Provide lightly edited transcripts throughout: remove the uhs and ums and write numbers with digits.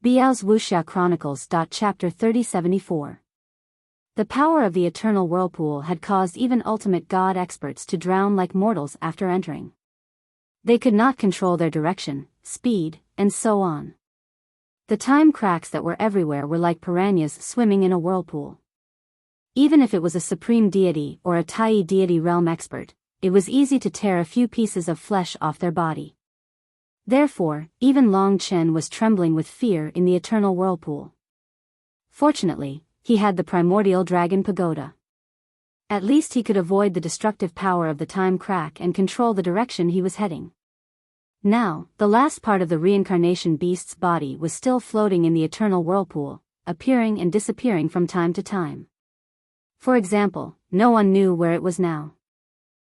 Biyao's Wuxia Chronicles. Chapter 3074. The power of the eternal whirlpool had caused even ultimate god experts to drown like mortals after entering. They could not control their direction, speed, and so on. The time cracks that were everywhere were like piranhas swimming in a whirlpool. Even if it was a supreme deity or a Tai deity realm expert, it was easy to tear a few pieces of flesh off their body. Therefore, even Long Chen was trembling with fear in the eternal whirlpool. Fortunately, he had the primordial dragon pagoda. At least he could avoid the destructive power of the time crack and control the direction he was heading. Now, the last part of the reincarnation beast's body was still floating in the eternal whirlpool, appearing and disappearing from time to time. For example, no one knew where it was now.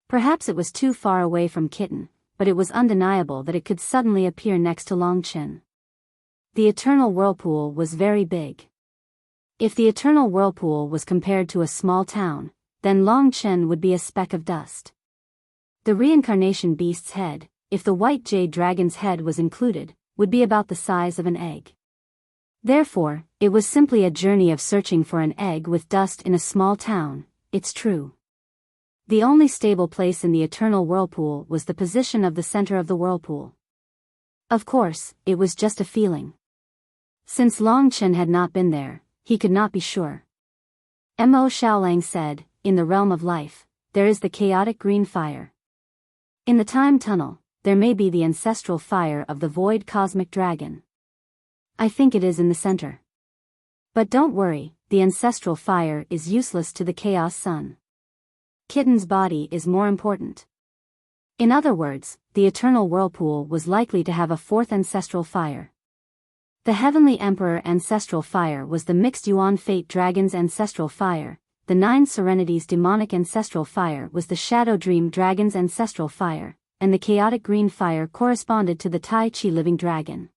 Perhaps it was too far away from Kitten, but it was undeniable that it could suddenly appear next to Long Chen. The eternal whirlpool was very big. If the eternal whirlpool was compared to a small town, then Long Chen would be a speck of dust. The reincarnation beast's head, if the white jade dragon's head was included, would be about the size of an egg. Therefore, it was simply a journey of searching for an egg with dust in a small town, it's true. The only stable place in the eternal whirlpool was the position of the center of the whirlpool. Of course, it was just a feeling. Since Long Chen had not been there, he could not be sure. Mo Xiaolang said, "In the realm of life, there is the chaotic green fire. In the time tunnel, there may be the ancestral fire of the void cosmic dragon. I think it is in the center. But don't worry, the ancestral fire is useless to the chaos sun. Kitten's body is more important." In other words, the eternal whirlpool was likely to have a fourth ancestral fire. The Heavenly Emperor ancestral fire was the mixed Yuan Fate Dragon's ancestral fire, the Nine Serenities demonic ancestral fire was the Shadow Dream Dragon's ancestral fire, and the chaotic green fire corresponded to the Tai Chi living dragon.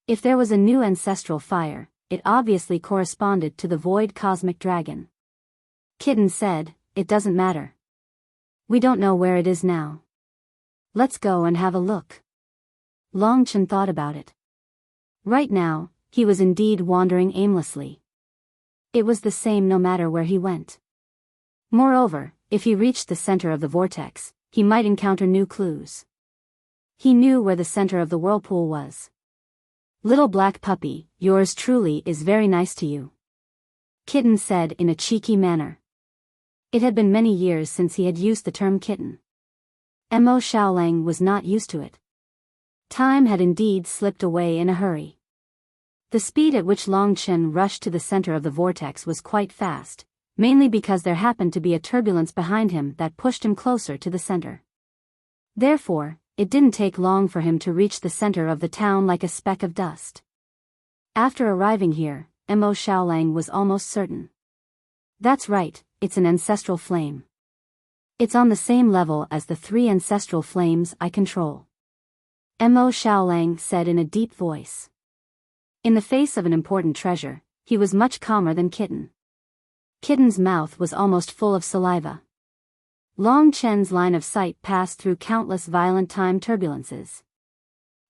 If there was a new ancestral fire, it obviously corresponded to the void cosmic dragon. Kitten said, "It doesn't matter. We don't know where it is now. Let's go and have a look." Long Chen thought about it. Right now, he was indeed wandering aimlessly. It was the same no matter where he went. Moreover, if he reached the center of the vortex, he might encounter new clues. He knew where the center of the whirlpool was. "Little black puppy, yours truly is very nice to you," Kitten said in a cheeky manner. It had been many years since he had used the term kitten. Mo Xiaolang was not used to it. Time had indeed slipped away in a hurry. The speed at which Long Chen rushed to the center of the vortex was quite fast, mainly because there happened to be a turbulence behind him that pushed him closer to the center. Therefore, it didn't take long for him to reach the center of the town like a speck of dust. After arriving here, Mo Xiaolang was almost certain. That's right, it's an ancestral flame. It's on the same level as the 3 ancestral flames I control. Mo Xiaolang said in a deep voice. In the face of an important treasure, he was much calmer than Kitten. Kitten's mouth was almost full of saliva. Long Chen's line of sight passed through countless violent time turbulences.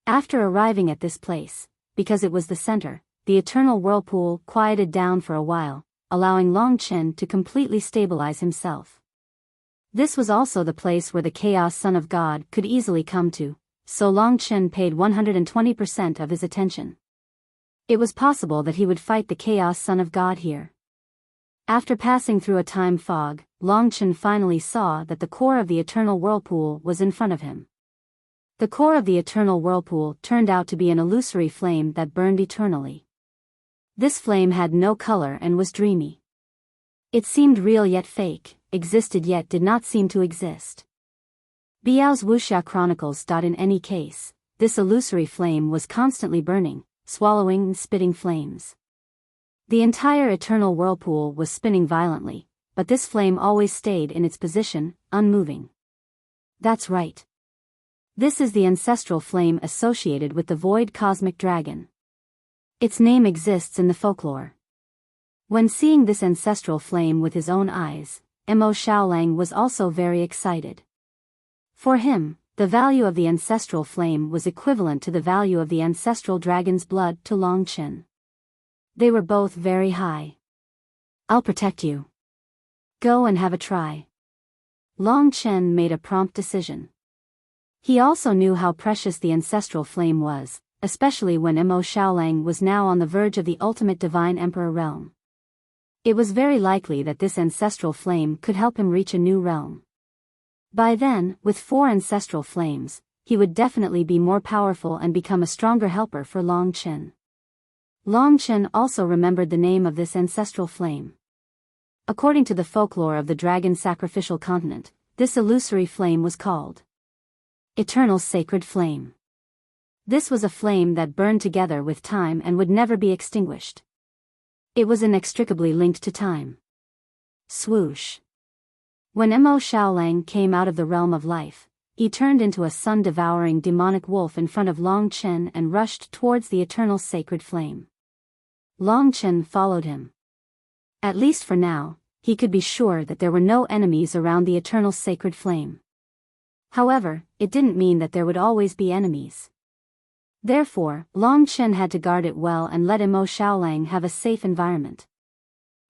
After arriving at this place, because it was the center, the eternal whirlpool quieted down for a while, allowing Long Chen to completely stabilize himself. This was also the place where the Chaos Son of God could easily come to, so Long Chen paid 120% of his attention. It was possible that he would fight the Chaos Son of God here. After passing through a time fog, Long Chen finally saw that the core of the eternal whirlpool was in front of him. The core of the eternal whirlpool turned out to be an illusory flame that burned eternally. This flame had no color and was dreamy. It seemed real yet fake, existed yet did not seem to exist. Biyao's Wuxia Chronicles. In any case, this illusory flame was constantly burning, swallowing and spitting flames. The entire eternal whirlpool was spinning violently, but this flame always stayed in its position, unmoving. That's right. This is the ancestral flame associated with the void cosmic dragon. Its name exists in the folklore. When seeing this ancestral flame with his own eyes, Mo Xiaolang was also very excited. For him, The value of the ancestral flame was equivalent to the value of the ancestral dragon's blood to Long Chen. They were both very high. "I'll protect you. Go and have a try." Long Chen made a prompt decision. He also knew how precious the ancestral flame was, especially when Mo Xiaolang was now on the verge of the ultimate divine emperor realm. It was very likely that this ancestral flame could help him reach a new realm. By then, with 4 ancestral flames, he would definitely be more powerful and become a stronger helper for Long Chen. Long Chen also remembered the name of this ancestral flame. According to the folklore of the dragon sacrificial continent, this illusory flame was called Eternal Sacred Flame. This was a flame that burned together with time and would never be extinguished. It was inextricably linked to time. Swoosh. When Mo Xiaolang came out of the realm of life, he turned into a sun-devouring demonic wolf in front of Long Chen and rushed towards the eternal sacred flame. Long Chen followed him. At least for now, he could be sure that there were no enemies around the eternal sacred flame. However, it didn't mean that there would always be enemies. Therefore, Long Chen had to guard it well and let Mo Xiaolang have a safe environment.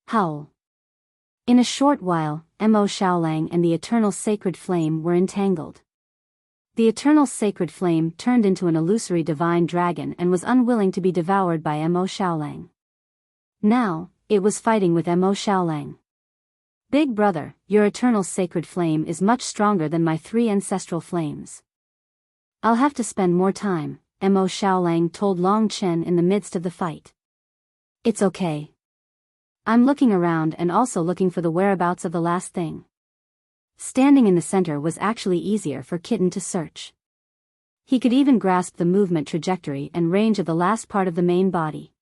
Howl. In a short while, Mo Xiaolang and the eternal sacred flame were entangled. The eternal sacred flame turned into an illusory divine dragon and was unwilling to be devoured by Mo Xiaolang. Now, it was fighting with Mo Xiaolang. "Big brother, your eternal sacred flame is much stronger than my 3 ancestral flames. I'll have to spend more time," Mo Xiaolang told Long Chen in the midst of the fight. "It's okay. I'm looking around and also looking for the whereabouts of the last thing." Standing in the center was actually easier for Kitten to search. He could even grasp the movement trajectory and range of the last part of the main body.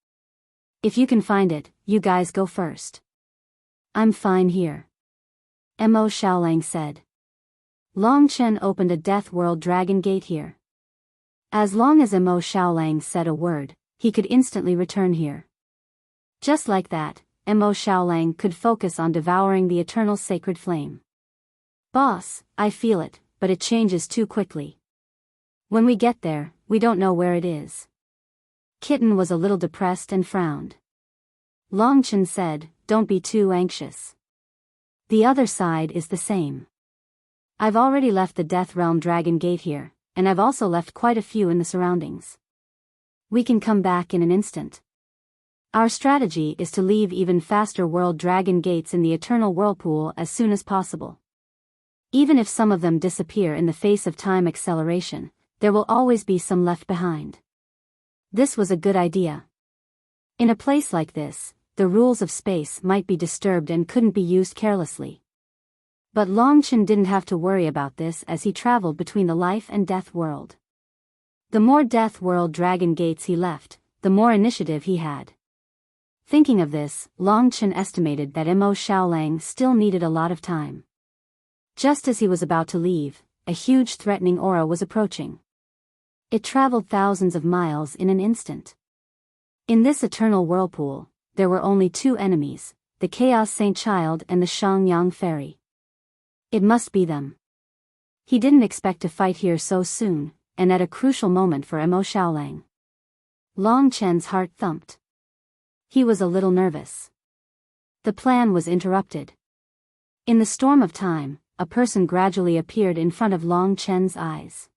"If you can find it, you guys go first. I'm fine here," Mo Xiaolang said. Long Chen opened a Death World Dragon Gate here. As long as Mo Xiaolang said a word, he could instantly return here. Just like that, Mo Xiaolang could focus on devouring the eternal sacred flame. "Boss, I feel it, but it changes too quickly. When we get there, we don't know where it is." Kitten was a little depressed and frowned. Long Chen said, "Don't be too anxious. The other side is the same. I've already left the Death Realm Dragon Gate here, and I've also left quite a few in the surroundings. We can come back in an instant. Our strategy is to leave even faster World Dragon Gates in the Eternal Whirlpool as soon as possible. Even if some of them disappear in the face of time acceleration, there will always be some left behind." This was a good idea. In a place like this, the rules of space might be disturbed and couldn't be used carelessly. But Long Chen didn't have to worry about this as he traveled between the life and death world. The more Death World Dragon Gates he left, the more initiative he had. Thinking of this, Long Chen estimated that Mo Xiaolang still needed a lot of time. Just as he was about to leave, a huge threatening aura was approaching. It traveled thousands of miles in an instant. In this eternal whirlpool, there were only 2 enemies, the Chaos Saint Child and the Shangyang Fairy. It must be them. He didn't expect to fight here so soon, and at a crucial moment for Mo Xiaolang. Long Chen's heart thumped. He was a little nervous. The plan was interrupted. In the storm of time, a person gradually appeared in front of Long Chen's eyes.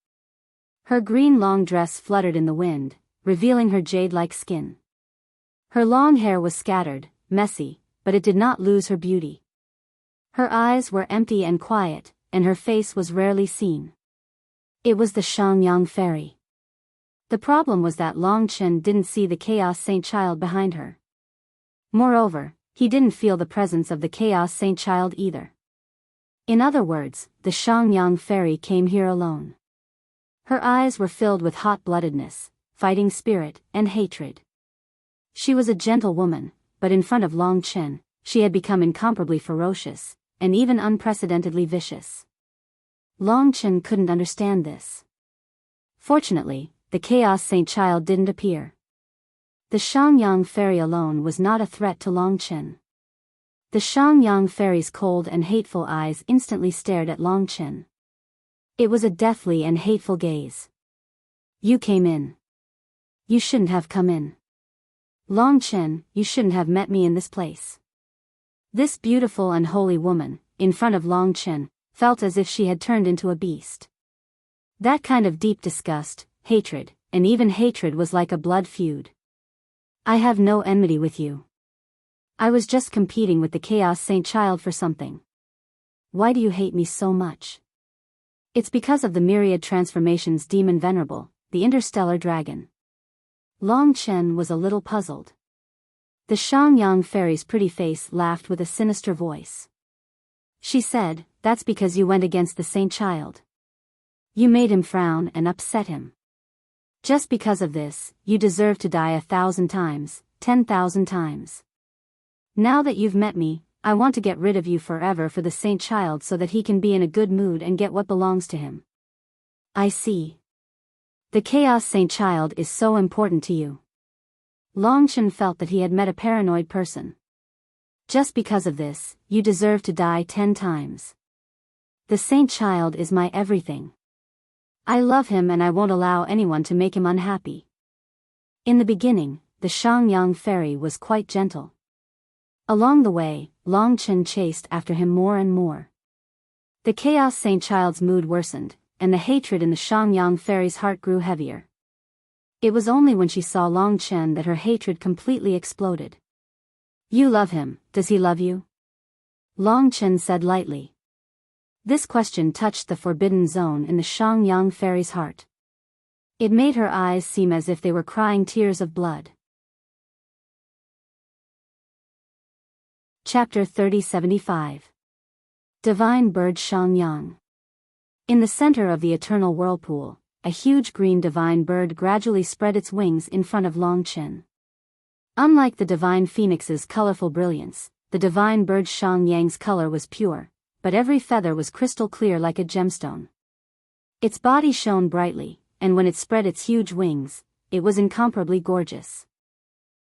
Her green long dress fluttered in the wind, revealing her jade-like skin. Her long hair was scattered, messy, but it did not lose her beauty. Her eyes were empty and quiet, and her face was rarely seen. It was the Shangyang Fairy. The problem was that Long Chen didn't see the Chaos Saint Child behind her. Moreover, he didn't feel the presence of the Chaos Saint Child either. In other words, the Shangyang Fairy came here alone. Her eyes were filled with hot-bloodedness, fighting spirit, and hatred. She was a gentle woman, but in front of Long Chen, she had become incomparably ferocious, and even unprecedentedly vicious. Long Chen couldn't understand this. Fortunately, the Chaos Saint Child didn't appear. The Shangyang Fairy alone was not a threat to Long Chen. The Shangyang Fairy's cold and hateful eyes instantly stared at Long Chen. It was a deathly and hateful gaze. You came in. You shouldn't have come in. Long Chen, you shouldn't have met me in this place. This beautiful and holy woman, in front of Long Chen, felt as if she had turned into a beast. That kind of deep disgust, hatred, and even hatred was like a blood feud. I have no enmity with you. I was just competing with the Chaos Saint Child for something. Why do you hate me so much? It's because of the myriad transformations Demon Venerable, the interstellar dragon. Long Chen was a little puzzled. The Shangyang fairy's pretty face laughed with a sinister voice. She said, that's because you went against the Saint Child. You made him frown and upset him. Just because of this, you deserve to die 1,000 times, 10,000 times. Now that you've met me, I want to get rid of you forever for the Saint Child so that he can be in a good mood and get what belongs to him. I see. The Chaos Saint Child is so important to you. Long Chen felt that he had met a paranoid person. Just because of this, you deserve to die 10 times. The Saint Child is my everything. I love him and I won't allow anyone to make him unhappy. In the beginning, the Shangyang fairy was quite gentle. Along the way, Long Chen chased after him more and more. The Chaos Saint Child's mood worsened, and the hatred in the Shangyang fairy's heart grew heavier. It was only when she saw Long Chen that her hatred completely exploded. You love him, does he love you? Long Chen said lightly. This question touched the forbidden zone in the Shangyang fairy's heart. It made her eyes seem as if they were crying tears of blood. Chapter 3075. Divine Bird Shangyang. In the center of the eternal whirlpool, a huge green divine bird gradually spread its wings in front of Long Chen. Unlike the divine phoenix's colorful brilliance, the divine bird Shangyang's color was pure, but every feather was crystal clear like a gemstone. Its body shone brightly, and when it spread its huge wings, it was incomparably gorgeous.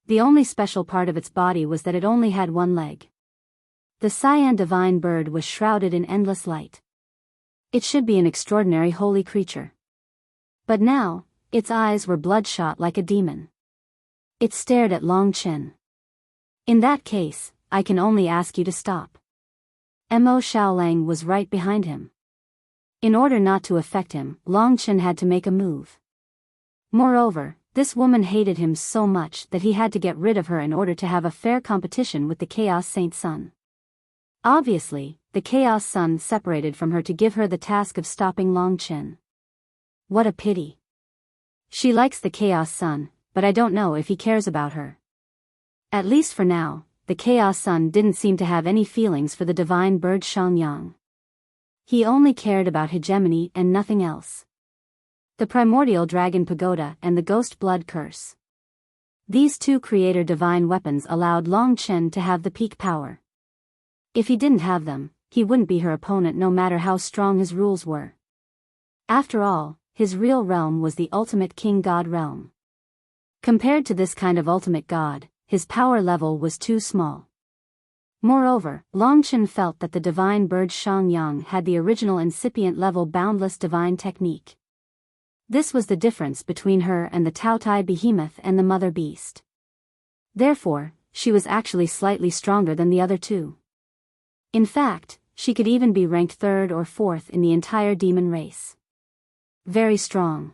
The only special part of its body was that it only had one leg. The cyan divine bird was shrouded in endless light. It should be an extraordinary holy creature. But now, its eyes were bloodshot like a demon. It stared at Long Chen. In that case, I can only ask you to stop. Mo Xiaolang was right behind him. In order not to affect him, Long Chen had to make a move. Moreover, this woman hated him so much that he had to get rid of her in order to have a fair competition with the Chaos Saint Sun. Obviously, the Chaos Sun separated from her to give her the task of stopping Long Chen. What a pity. She likes the Chaos Sun, but I don't know if he cares about her. At least for now, the Chaos Sun didn't seem to have any feelings for the divine bird Shangyang. He only cared about hegemony and nothing else. The primordial dragon pagoda and the ghost blood curse. These two creator divine weapons allowed Long Chen to have the peak power. If he didn't have them, he wouldn't be her opponent no matter how strong his rules were. After all, his real realm was the ultimate king god realm. Compared to this kind of ultimate god, his power level was too small. Moreover, Long Chen felt that the divine bird Shangyang had the original incipient level boundless divine technique. This was the difference between her and the Taotai behemoth and the mother beast. Therefore, she was actually slightly stronger than the other two. In fact, she could even be ranked third or fourth in the entire demon race. Very strong.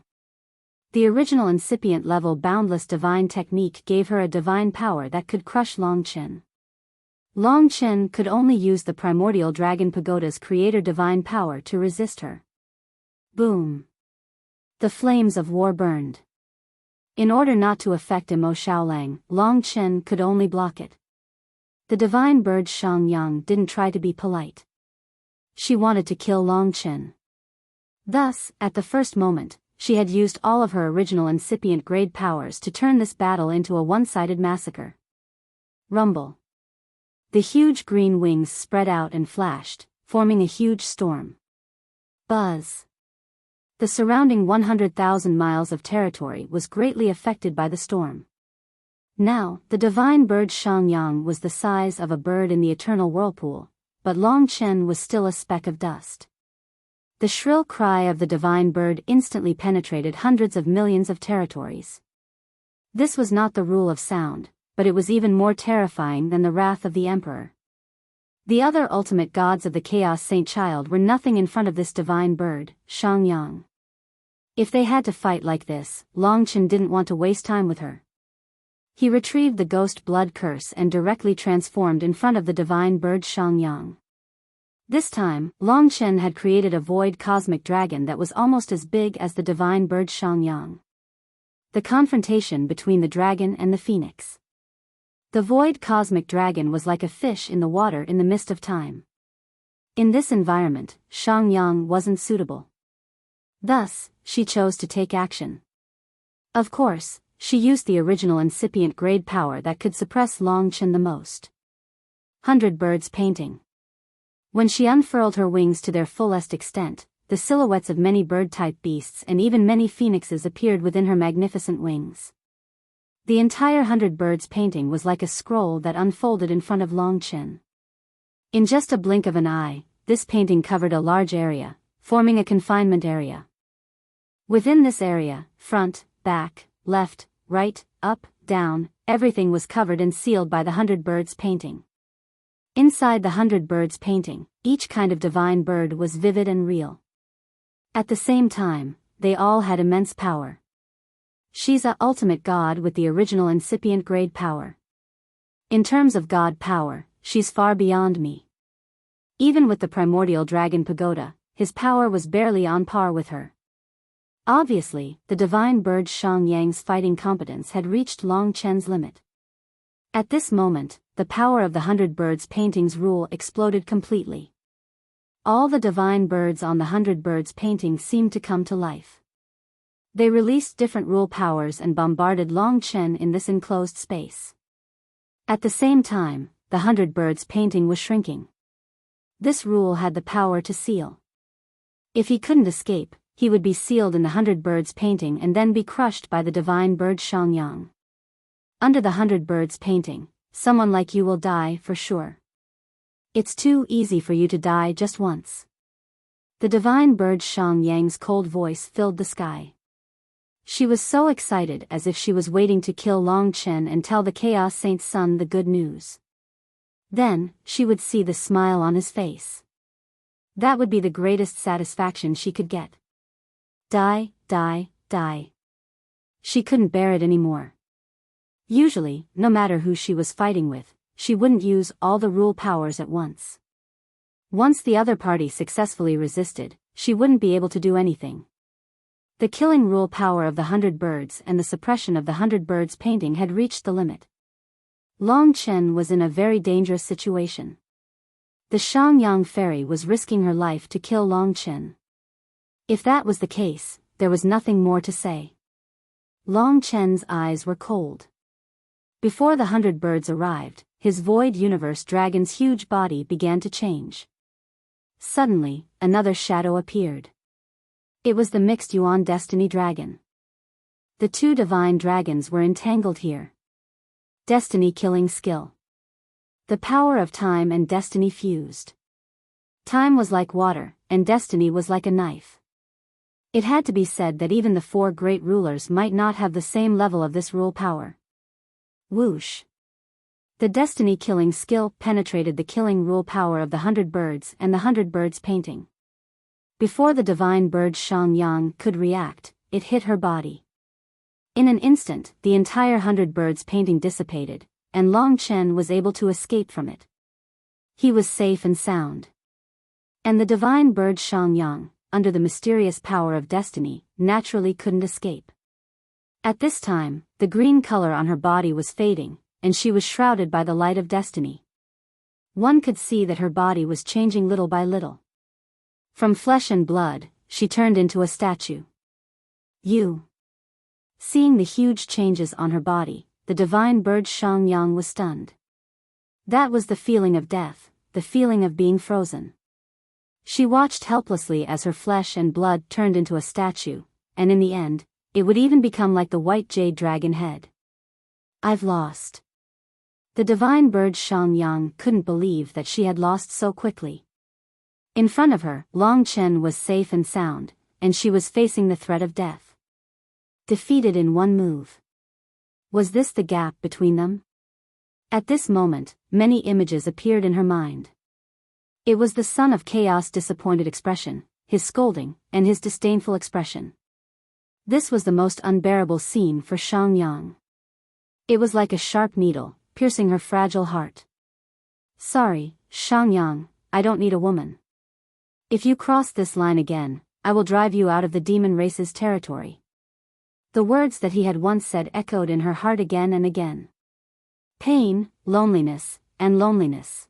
The original incipient level boundless divine technique gave her a divine power that could crush Long Chen. Long Chen could only use the primordial dragon pagoda's creator divine power to resist her. Boom. The flames of war burned. In order not to affect Mo Xiaolang, Long Chen could only block it. The divine bird Shangyang didn't try to be polite. She wanted to kill Long Chen. Thus, at the first moment, she had used all of her original incipient grade powers to turn this battle into a one-sided massacre. Rumble. The huge green wings spread out and flashed, forming a huge storm. Buzz. The surrounding 100,000 miles of territory was greatly affected by the storm. Now, the divine bird Shangyang was the size of a bird in the eternal whirlpool, but Long Chen was still a speck of dust. The shrill cry of the divine bird instantly penetrated hundreds of millions of territories. This was not the rule of sound, but it was even more terrifying than the wrath of the emperor. The other ultimate gods of the Chaos Saint Child were nothing in front of this divine bird, Shangyang. If they had to fight like this, Longchen didn't want to waste time with her. He retrieved the ghost blood curse and directly transformed in front of the divine bird Shangyang. This time, Longchen had created a void cosmic dragon that was almost as big as the divine bird Shangyang. The confrontation between the dragon and the phoenix. The void cosmic dragon was like a fish in the water in the mist of time. In this environment, Shangyang wasn't suitable. Thus, she chose to take action. Of course, she used the original incipient grade power that could suppress Longchen the most. 100 Birds Painting. When she unfurled her wings to their fullest extent, the silhouettes of many bird-type beasts and even many phoenixes appeared within her magnificent wings. The entire 100 Birds painting was like a scroll that unfolded in front of Longchen. In just a blink of an eye, this painting covered a large area, forming a confinement area. Within this area, front, back, left, right, up, down, everything was covered and sealed by the 100 Birds painting. Inside the 100 Birds painting, each kind of divine bird was vivid and real. At the same time, they all had immense power. She's a ultimate god with the original incipient grade power. In terms of god power, she's far beyond me. Even with the primordial dragon pagoda, his power was barely on par with her. Obviously, the divine bird Shangyang's fighting competence had reached Longchen's limit. At this moment, the power of the 100 Birds painting's rule exploded completely. All the divine birds on the 100 Birds painting seemed to come to life. They released different rule powers and bombarded Longchen in this enclosed space. At the same time, the 100 Birds painting was shrinking. This rule had the power to seal. If he couldn't escape, he would be sealed in the 100 Birds painting and then be crushed by the divine bird Shangyang. Under the 100 Birds painting, someone like you will die for sure. It's too easy for you to die just once. The divine bird Shangyang's cold voice filled the sky. She was so excited as if she was waiting to kill Longchen and tell the Chaos Saint's son the good news. Then, she would see the smile on his face. That would be the greatest satisfaction she could get. Die, die, die. She couldn't bear it anymore. Usually, no matter who she was fighting with, she wouldn't use all the rule powers at once. Once the other party successfully resisted, she wouldn't be able to do anything. The killing rule power of the 100 Birds and the suppression of the 100 Birds painting had reached the limit. Longchen was in a very dangerous situation. The Shangyang fairy was risking her life to kill Longchen. If that was the case, there was nothing more to say. Longchen's eyes were cold. Before the 100 Birds arrived, his void universe dragon's huge body began to change. Suddenly, another shadow appeared. It was the mixed Yuan Destiny Dragon. The two divine dragons were entangled here. Destiny killing skill. The power of time and destiny fused. Time was like water, and destiny was like a knife. It had to be said that even the four great rulers might not have the same level of this rule power. Whoosh. The destiny killing skill penetrated the killing rule power of the 100 Birds and the 100 Birds painting. Before the divine bird Shangyang could react, it hit her body. In an instant, the entire 100 Birds painting dissipated, and Longchen was able to escape from it. He was safe and sound. And the divine bird Shangyang, under the mysterious power of destiny, naturally couldn't escape. At this time, the green color on her body was fading, and she was shrouded by the light of destiny. One could see that her body was changing little by little. From flesh and blood, she turned into a statue. Seeing the huge changes on her body, the divine bird Shangyang was stunned. That was the feeling of death, the feeling of being frozen. She watched helplessly as her flesh and blood turned into a statue, and in the end, it would even become like the white jade dragon head. I've lost. The divine bird Shangyang couldn't believe that she had lost so quickly. In front of her, Long Chen was safe and sound, and she was facing the threat of death. Defeated in one move. Was this the gap between them? At this moment, many images appeared in her mind. It was the son of Chaos' disappointed expression, his scolding, and his disdainful expression. This was the most unbearable scene for Shang Yang. It was like a sharp needle, piercing her fragile heart. Sorry, Shang Yang, I don't need a woman. If you cross this line again, I will drive you out of the demon race's territory. The words that he had once said echoed in her heart again and again. Pain, loneliness, and loneliness.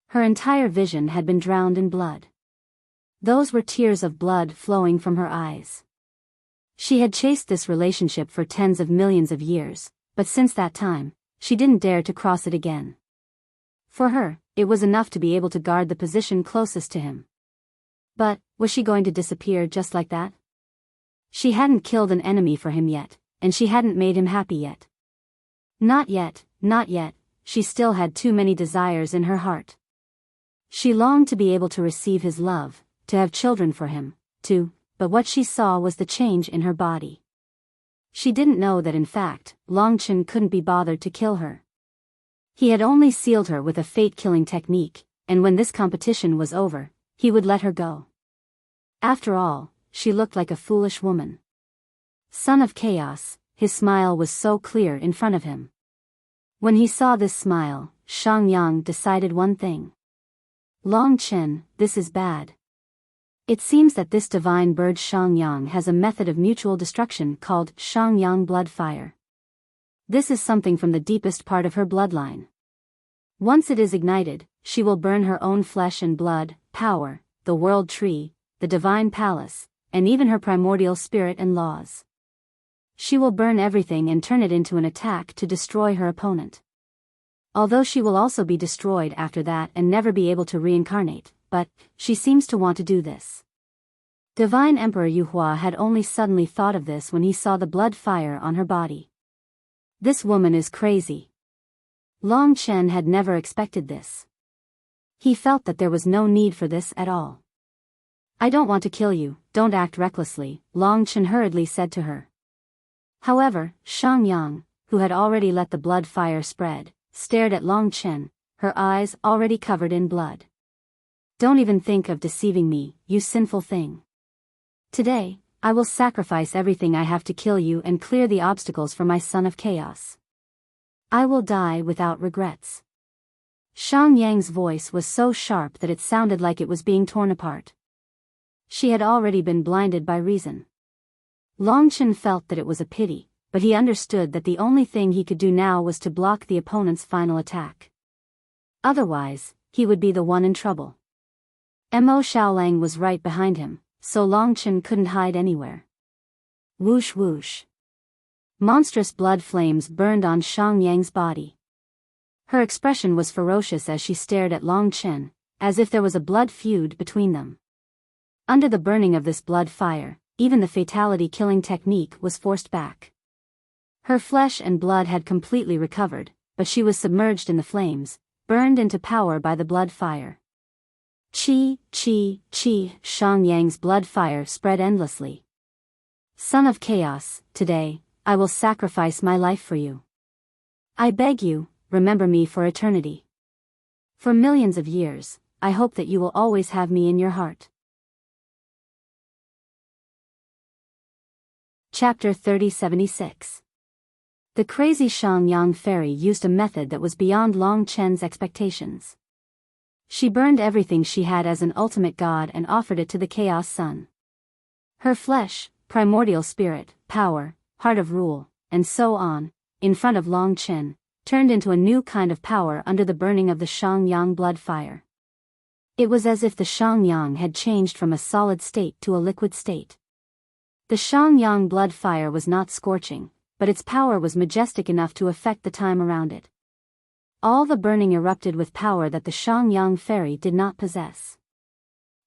Her entire vision had been drowned in blood. Those were tears of blood flowing from her eyes. She had chased this relationship for tens of millions of years, but since that time, she didn't dare to cross it again. For her, it was enough to be able to guard the position closest to him. But, was she going to disappear just like that? She hadn't killed an enemy for him yet, and she hadn't made him happy yet. Not yet, not yet, she still had too many desires in her heart. She longed to be able to receive his love, to have children for him, but what she saw was the change in her body. She didn't know that in fact, Long Chen couldn't be bothered to kill her. He had only sealed her with a fate-killing technique, and when this competition was over, he would let her go. After all, she looked like a foolish woman. Son of Chaos, his smile was so clear in front of him. When he saw this smile, Shang Yang decided one thing. Long Chen, this is bad. It seems that this divine bird Shang Yang has a method of mutual destruction called Shang Yang blood fire. This is something from the deepest part of her bloodline. Once it is ignited, she will burn her own flesh and blood, power, the world tree, the divine palace, and even her primordial spirit and laws. She will burn everything and turn it into an attack to destroy her opponent. Although she will also be destroyed after that and never be able to reincarnate, but she seems to want to do this. Divine Emperor Yuhua had only suddenly thought of this when he saw the blood fire on her body. This woman is crazy. Long Chen had never expected this. He felt that there was no need for this at all. I don't want to kill you, don't act recklessly, Long Chen hurriedly said to her. However, Shang Yang, who had already let the blood fire spread, stared at Long Chen, her eyes already covered in blood. Don't even think of deceiving me, you sinful thing. Today, I will sacrifice everything I have to kill you and clear the obstacles for my son of chaos. I will die without regrets. Shang Yang's voice was so sharp that it sounded like it was being torn apart. She had already been blinded by reason. Long Chen felt that it was a pity, but he understood that the only thing he could do now was to block the opponent's final attack. Otherwise, he would be the one in trouble. Mo Xiaolang was right behind him, so Long Chen couldn't hide anywhere. Whoosh whoosh. Monstrous blood flames burned on Shang Yang's body. Her expression was ferocious as she stared at Long Chen, as if there was a blood feud between them. Under the burning of this blood fire, even the fatality-killing technique was forced back. Her flesh and blood had completely recovered, but she was submerged in the flames, burned into power by the blood fire. Chi, chi, chi, Shang Yang's blood fire spread endlessly. Son of Chaos, today, I will sacrifice my life for you. I beg you, remember me for eternity. For millions of years, I hope that you will always have me in your heart. Chapter 3076. The crazy Shang Yang fairy used a method that was beyond Long Chen's expectations. She burned everything she had as an ultimate god and offered it to the Chaos Sun. Her flesh, primordial spirit, power, heart of rule, and so on, in front of Long Chen, turned into a new kind of power under the burning of the Shang Yang blood fire. It was as if the Shang Yang had changed from a solid state to a liquid state. The Shang Yang blood fire was not scorching, but its power was majestic enough to affect the time around it. All the burning erupted with power that the Shang Yang fairy did not possess.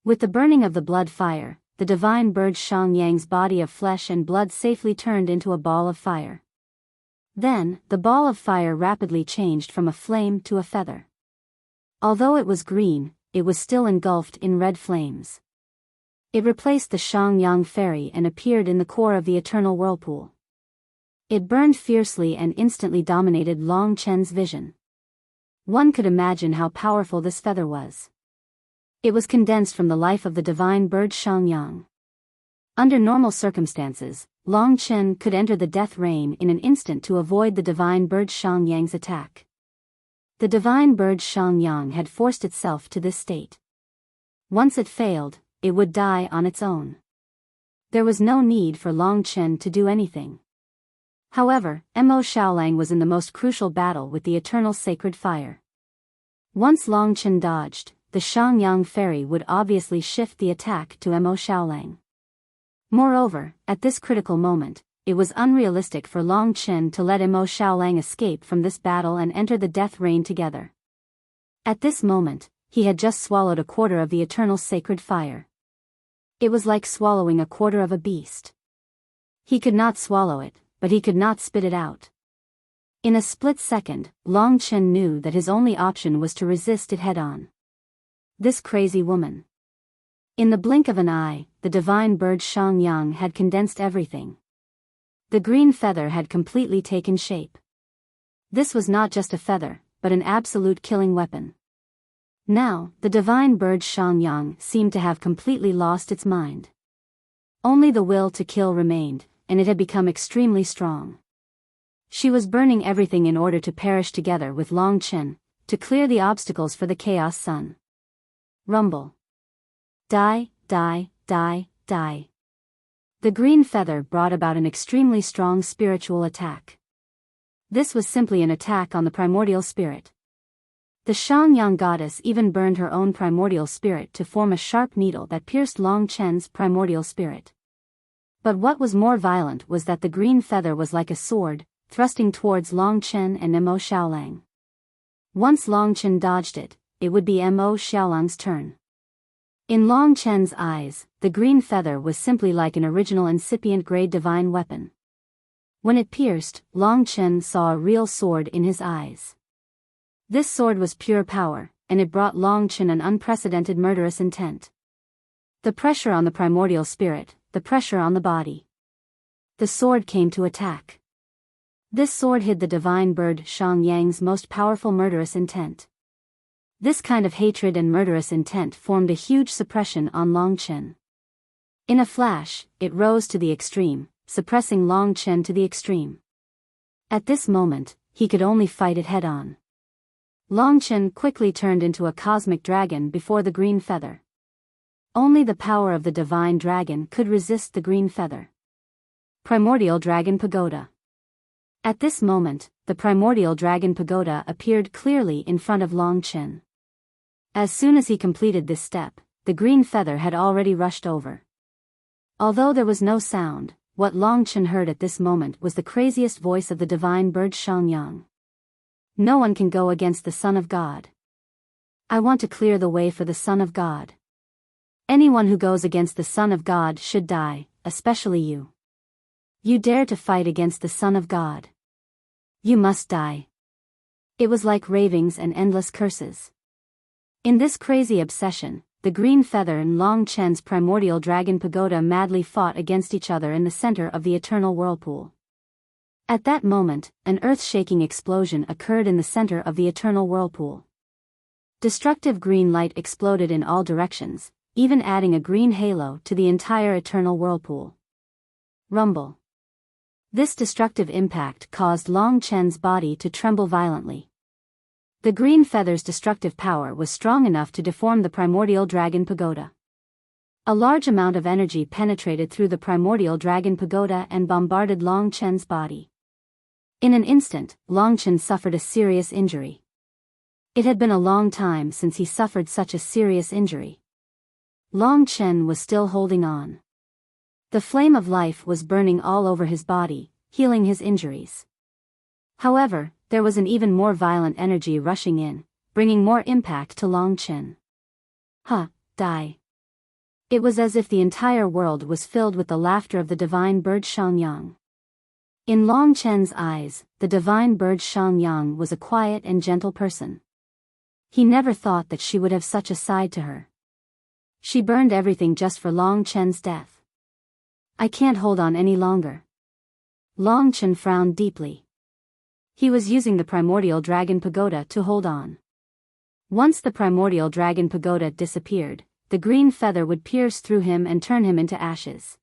With the burning of the blood fire, the divine bird Shang Yang's body of flesh and blood safely turned into a ball of fire. Then, the ball of fire rapidly changed from a flame to a feather. Although it was green, it was still engulfed in red flames. It replaced the Shangyang Fairy and appeared in the core of the eternal whirlpool. It burned fiercely and instantly dominated Long Chen's vision. One could imagine how powerful this feather was. It was condensed from the life of the divine bird Shangyang. Under normal circumstances, Long Chen could enter the death rain in an instant to avoid the divine bird Shangyang's attack. The divine bird Shangyang had forced itself to this state. Once it failed, it would die on its own. There was no need for Long Chen to do anything. However, Mo Xiaolang was in the most crucial battle with the eternal sacred fire. Once Long Chen dodged, the Shangyang Fairy would obviously shift the attack to Mo Xiaolang. Moreover, at this critical moment, it was unrealistic for Long Chen to let Mo Xiaolang escape from this battle and enter the death rain together. At this moment, he had just swallowed a quarter of the eternal sacred fire. It was like swallowing a quarter of a beast. He could not swallow it, but he could not spit it out. In a split second, Long Chen knew that his only option was to resist it head-on. This crazy woman. In the blink of an eye, the divine bird Shangyang had condensed everything. The green feather had completely taken shape. This was not just a feather, but an absolute killing weapon. Now, the divine bird Shangyang seemed to have completely lost its mind. Only the will to kill remained, and it had become extremely strong. She was burning everything in order to perish together with Long Chen, to clear the obstacles for the Chaos Sun. Rumble. Die, die, die, die. The green feather brought about an extremely strong spiritual attack. This was simply an attack on the primordial spirit. The Shangyang goddess even burned her own primordial spirit to form a sharp needle that pierced Long Chen's primordial spirit. But what was more violent was that the green feather was like a sword, thrusting towards Long Chen and Mo Xiaolang. Once Long Chen dodged it, it would be Mo Xiaolang's turn. In Long Chen's eyes, the green feather was simply like an original incipient grade divine weapon. When it pierced, Long Chen saw a real sword in his eyes. This sword was pure power, and it brought Long Chen an unprecedented murderous intent. The pressure on the primordial spirit, the pressure on the body. The sword came to attack. This sword hid the divine bird Shangyang's most powerful murderous intent. This kind of hatred and murderous intent formed a huge suppression on Long Chen. In a flash, it rose to the extreme, suppressing Long Chen to the extreme. At this moment, he could only fight it head-on. Long Chen quickly turned into a cosmic dragon before the green feather. Only the power of the divine dragon could resist the green feather. Primordial Dragon Pagoda. At this moment, the primordial dragon pagoda appeared clearly in front of Long Chen. As soon as he completed this step, the green feather had already rushed over. Although there was no sound, what Long Chen heard at this moment was the craziest voice of the divine bird Shangyang. No one can go against the Son of God. I want to clear the way for the Son of God. Anyone who goes against the Son of God should die, especially you. You dare to fight against the Son of God. You must die. It was like ravings and endless curses. In this crazy obsession, the green feather and Long Chen's primordial dragon pagoda madly fought against each other in the center of the eternal whirlpool. At that moment, an earth-shaking explosion occurred in the center of the eternal whirlpool. Destructive green light exploded in all directions, even adding a green halo to the entire eternal whirlpool. Rumble. This destructive impact caused Long Chen's body to tremble violently. The green feather's destructive power was strong enough to deform the primordial dragon pagoda. A large amount of energy penetrated through the primordial dragon pagoda and bombarded Long Chen's body. In an instant, Long Chen suffered a serious injury. It had been a long time since he suffered such a serious injury. Long Chen was still holding on. The flame of life was burning all over his body, healing his injuries. However, there was an even more violent energy rushing in, bringing more impact to Long Chen. Die. It was as if the entire world was filled with the laughter of the divine bird Shangyang. In Long Chen's eyes, the divine bird Shangyang was a quiet and gentle person. He never thought that she would have such a side to her. She burned everything just for Long Chen's death. I can't hold on any longer. Long Chen frowned deeply. He was using the primordial dragon pagoda to hold on. Once the primordial dragon pagoda disappeared, the green feather would pierce through him and turn him into ashes.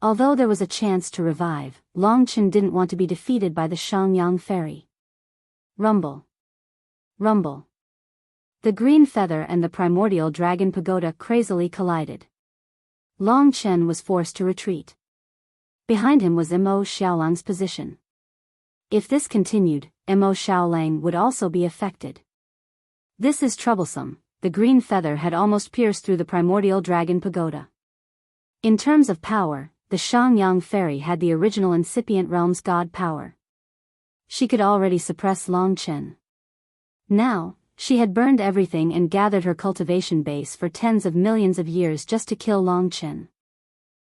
Although there was a chance to revive, Long Chen didn't want to be defeated by the Shangyang fairy. Rumble. Rumble. The green feather and the primordial dragon pagoda crazily collided. Long Chen was forced to retreat. Behind him was Mo Xiaolang's position. If this continued, Mo Xiaolang would also be affected. This is troublesome. The green feather had almost pierced through the primordial dragon pagoda. In terms of power, the Shangyang fairy had the original incipient realm's god power. She could already suppress Long Chen. Now, she had burned everything and gathered her cultivation base for tens of millions of years just to kill Long Chen.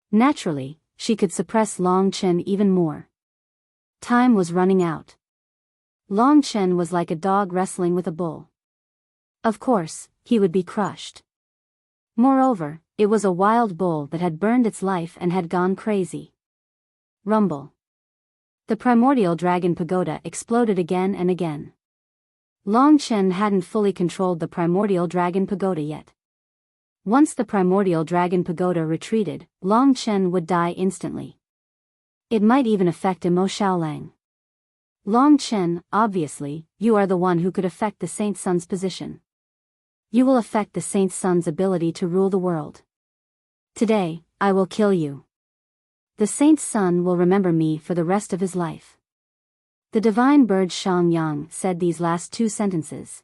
Naturally, she could suppress Long Chen even more. Time was running out. Long Chen was like a dog wrestling with a bull. Of course, he would be crushed. Moreover, it was a wild bull that had burned its life and had gone crazy. Rumble. The primordial dragon pagoda exploded again and again. Long Chen hadn't fully controlled the primordial dragon pagoda yet. Once the primordial dragon pagoda retreated, Long Chen would die instantly. It might even affect Mo Xiaolang. Long Chen, obviously, you are the one who could affect the Saint Sun's position. You will affect the Saint Sun's ability to rule the world. Today, I will kill you. The Saint Sun will remember me for the rest of his life. The divine bird Shangyang said these last two sentences.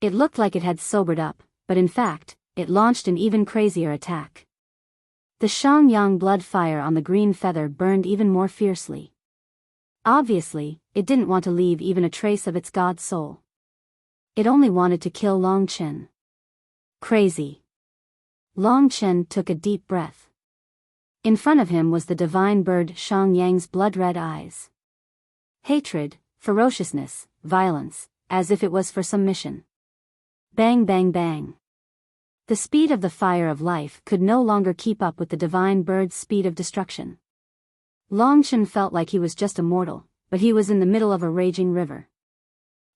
It looked like it had sobered up, but in fact, it launched an even crazier attack. The Shangyang blood fire on the green feather burned even more fiercely. Obviously, it didn't want to leave even a trace of its god soul. It only wanted to kill Long Chen. Crazy. Long Chen took a deep breath. In front of him was the divine bird Shangyang's blood-red eyes. Hatred, ferociousness, violence, as if it was for some mission. Bang bang bang. The speed of the fire of life could no longer keep up with the divine bird's speed of destruction. Long Chen felt like he was just a mortal, but he was in the middle of a raging river.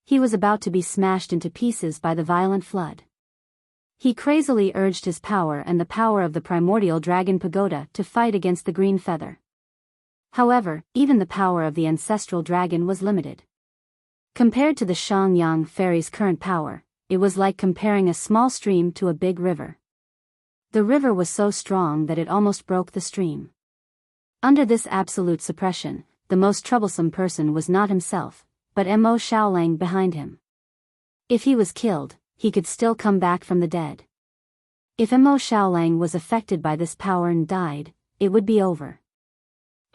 He was about to be smashed into pieces by the violent flood. He crazily urged his power and the power of the primordial dragon pagoda to fight against the green feather. However, even the power of the ancestral dragon was limited. Compared to the Shangyang fairy's current power, it was like comparing a small stream to a big river. The river was so strong that it almost broke the stream. Under this absolute suppression, the most troublesome person was not himself, but Mo Xiaolang behind him. If he was killed, he could still come back from the dead. If Mo Xiaolang was affected by this power and died, it would be over.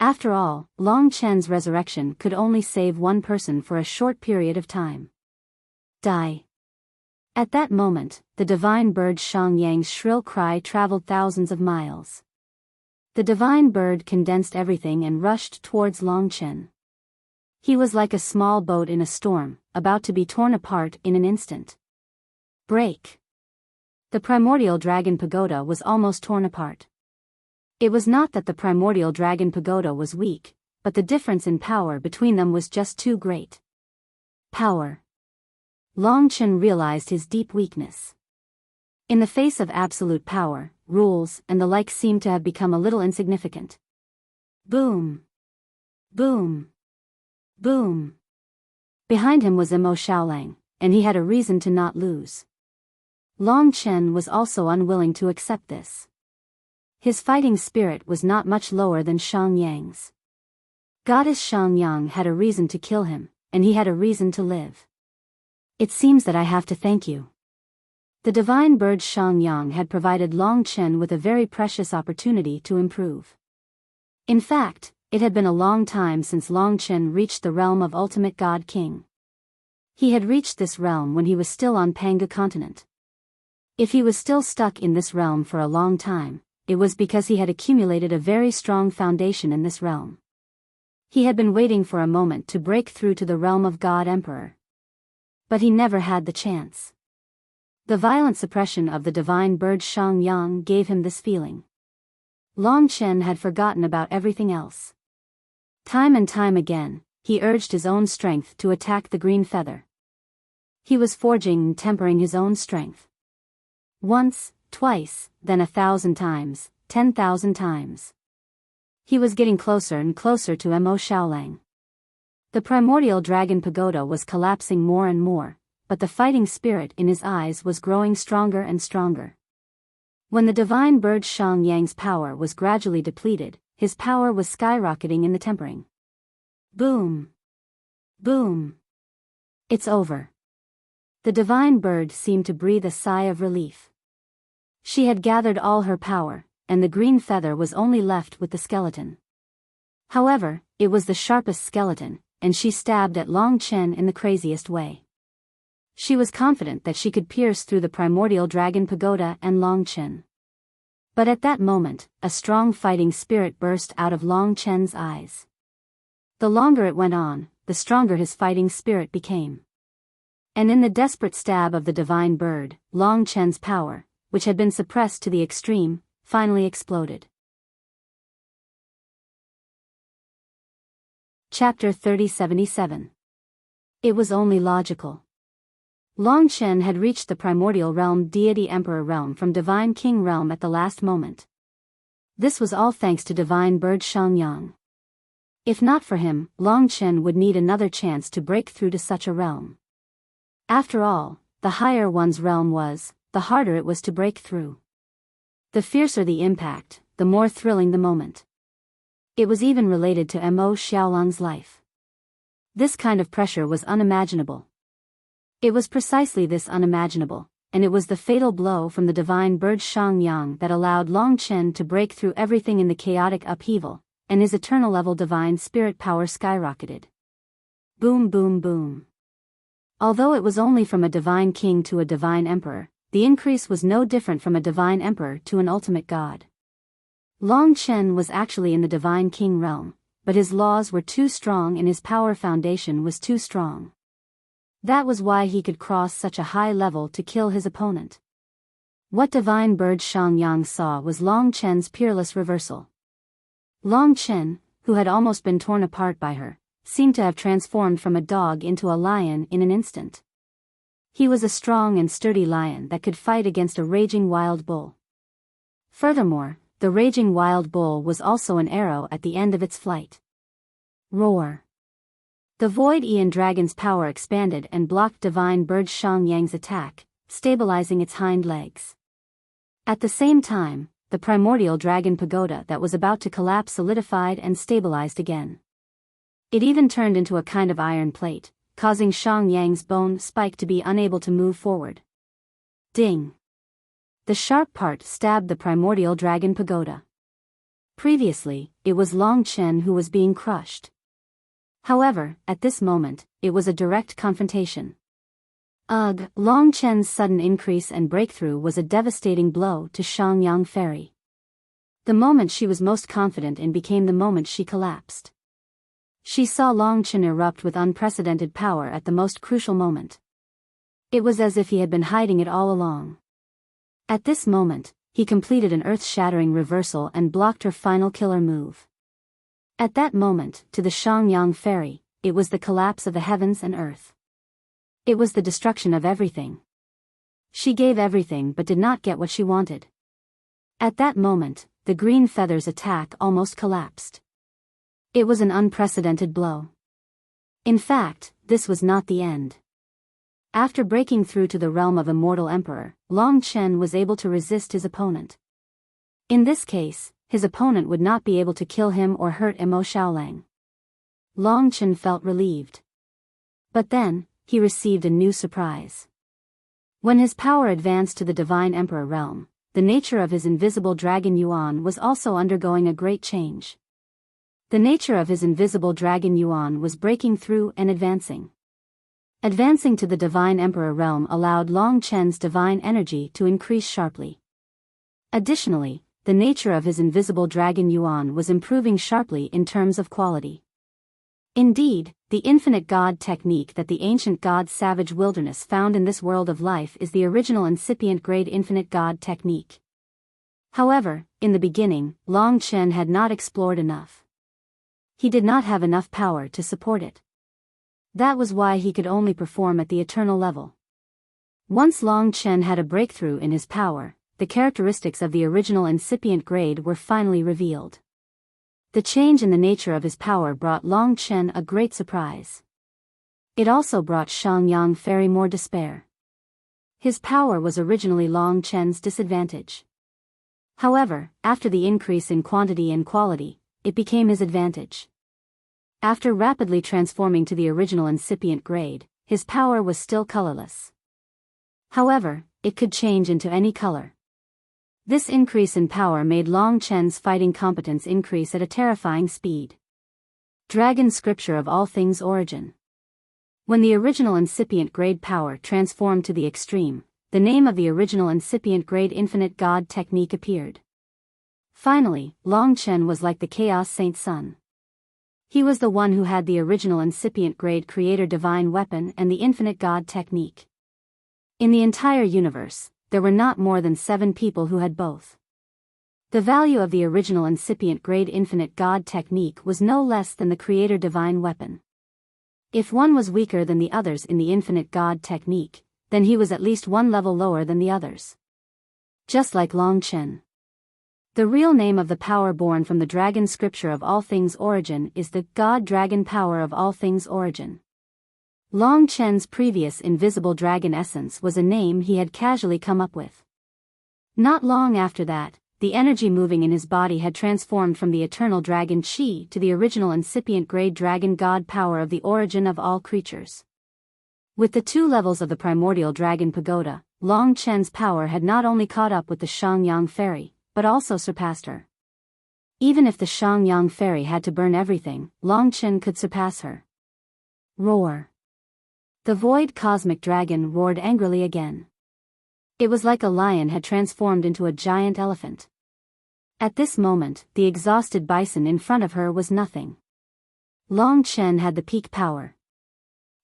After all, Long Chen's resurrection could only save one person for a short period of time. Die. At that moment, the divine bird Shangyang's shrill cry traveled thousands of miles. The divine bird condensed everything and rushed towards Long Chen. He was like a small boat in a storm, about to be torn apart in an instant. Break. The primordial dragon pagoda was almost torn apart. It was not that the primordial dragon pagoda was weak, but the difference in power between them was just too great. Power. Long Chen realized his deep weakness. In the face of absolute power, rules and the like seemed to have become a little insignificant. Boom. Boom. Boom. Behind him was Mo Xiaolang, and he had a reason to not lose. Long Chen was also unwilling to accept this. His fighting spirit was not much lower than Shangyang's. Goddess Shangyang had a reason to kill him, and he had a reason to live. It seems that I have to thank you. The divine bird Shangyang had provided Long Chen with a very precious opportunity to improve. In fact, it had been a long time since Long Chen reached the realm of Ultimate God King. He had reached this realm when he was still on Panga continent. If he was still stuck in this realm for a long time, it was because he had accumulated a very strong foundation in this realm. He had been waiting for a moment to break through to the realm of God Emperor. But he never had the chance. The violent suppression of the divine bird Shang Yang gave him this feeling. Long Chen had forgotten about everything else. Time and time again, he urged his own strength to attack the green feather. He was forging and tempering his own strength. Once, twice, then 1,000 times, 10,000 times. He was getting closer and closer to Mo Shaolang. The primordial dragon pagoda was collapsing more and more, but the fighting spirit in his eyes was growing stronger and stronger. When the divine bird Shang Yang's power was gradually depleted, his power was skyrocketing in the tempering. Boom! Boom! It's over. The divine bird seemed to breathe a sigh of relief. She had gathered all her power, and the green feather was only left with the skeleton. However, it was the sharpest skeleton, and she stabbed at Long Chen in the craziest way. She was confident that she could pierce through the primordial dragon pagoda and Long Chen. But at that moment, a strong fighting spirit burst out of Long Chen's eyes. The longer it went on, the stronger his fighting spirit became. And in the desperate stab of the divine bird, Long Chen's power, which had been suppressed to the extreme, finally exploded. Chapter 3077. It was only logical. Long Chen had reached the primordial realm deity emperor realm from divine king realm at the last moment. This was all thanks to divine bird Shang Yang. If not for him, Long Chen would need another chance to break through to such a realm. After all, the higher one's realm was, the harder it was to break through. The fiercer the impact, the more thrilling the moment. It was even related to Mo Xiaolang's life. This kind of pressure was unimaginable. It was precisely this unimaginable, and it was the fatal blow from the divine bird Shang Yang that allowed Long Chen to break through everything in the chaotic upheaval, and his eternal level divine spirit power skyrocketed. Boom boom boom. Although it was only from a divine king to a divine emperor, the increase was no different from a divine emperor to an ultimate god. Long Chen was actually in the divine king realm, but his laws were too strong and his power foundation was too strong. That was why he could cross such a high level to kill his opponent. What divine bird Shang Yang saw was Long Chen's peerless reversal. Long Chen, who had almost been torn apart by her, seemed to have transformed from a dog into a lion in an instant. He was a strong and sturdy lion that could fight against a raging wild bull. Furthermore, the raging wild bull was also an arrow at the end of its flight. Roar! The Void Aeon Dragon's power expanded and blocked divine bird Shang Yang's attack, stabilizing its hind legs. At the same time, the primordial dragon pagoda that was about to collapse solidified and stabilized again. It even turned into a kind of iron plate, causing Shang Yang's bone spike to be unable to move forward. Ding! The sharp part stabbed the primordial dragon pagoda. Previously, it was Long Chen who was being crushed. However, at this moment, it was a direct confrontation. Ugh! Long Chen's sudden increase and breakthrough was a devastating blow to Shang Yang Fairy. The moment she was most confident in became the moment she collapsed. She saw Long Chen erupt with unprecedented power at the most crucial moment. It was as if he had been hiding it all along. At this moment, he completed an earth-shattering reversal and blocked her final killer move. At that moment, to the Shang Yang Fairy, it was the collapse of the heavens and earth. It was the destruction of everything. She gave everything but did not get what she wanted. At that moment, the green feather's attack almost collapsed. It was an unprecedented blow. In fact, this was not the end. After breaking through to the realm of Immortal Emperor, Long Chen was able to resist his opponent. In this case, his opponent would not be able to kill him or hurt Mo Shaolang. Long Chen felt relieved. But then, he received a new surprise. When his power advanced to the Divine Emperor realm, the nature of his invisible dragon Yuan was also undergoing a great change. The nature of his invisible dragon Yuan was breaking through and advancing. Advancing to the Divine Emperor realm allowed Long Chen's divine energy to increase sharply. Additionally, the nature of his invisible dragon Yuan was improving sharply in terms of quality. Indeed, the infinite God technique that the ancient God savage wilderness found in this world of life is the original incipient grade infinite God technique. However, in the beginning, Long Chen had not explored enough. He did not have enough power to support it. That was why he could only perform at the eternal level. Once Long Chen had a breakthrough in his power, the characteristics of the original incipient grade were finally revealed. The change in the nature of his power brought Long Chen a great surprise. It also brought Shangyang Fairy more despair. His power was originally Long Chen's disadvantage. However, after the increase in quantity and quality, it became his advantage. After rapidly transforming to the original incipient grade, his power was still colorless. However, it could change into any color. This increase in power made Long Chen's fighting competence increase at a terrifying speed. Dragon Scripture of all things origin. When the original incipient grade power transformed to the extreme, the name of the original incipient grade infinite God technique appeared. Finally, Long Chen was like the Chaos Saint Sun. He was the one who had the original incipient grade creator divine weapon and the infinite God technique. In the entire universe, there were not more than 7 people who had both. The value of the original incipient grade infinite God technique was no less than the creator divine weapon. If one was weaker than the others in the infinite God technique, then he was at least one level lower than the others. Just like Long Chen. The real name of the power born from the Dragon Scripture of all things origin is the God Dragon power of all things origin. Long Chen's previous invisible dragon essence was a name he had casually come up with. Not long after that, the energy moving in his body had transformed from the eternal dragon Qi to the original incipient grade dragon God power of the origin of all creatures. With the 2 levels of the primordial dragon pagoda, Long Chen's power had not only caught up with the Shangyang Fairy, but also surpassed her. Even if the Shangyang Fairy had to burn everything, Long Chen could surpass her. Roar. The void cosmic dragon roared angrily again. It was like a lion had transformed into a giant elephant. At this moment, the exhausted bison in front of her was nothing. Long Chen had the peak power.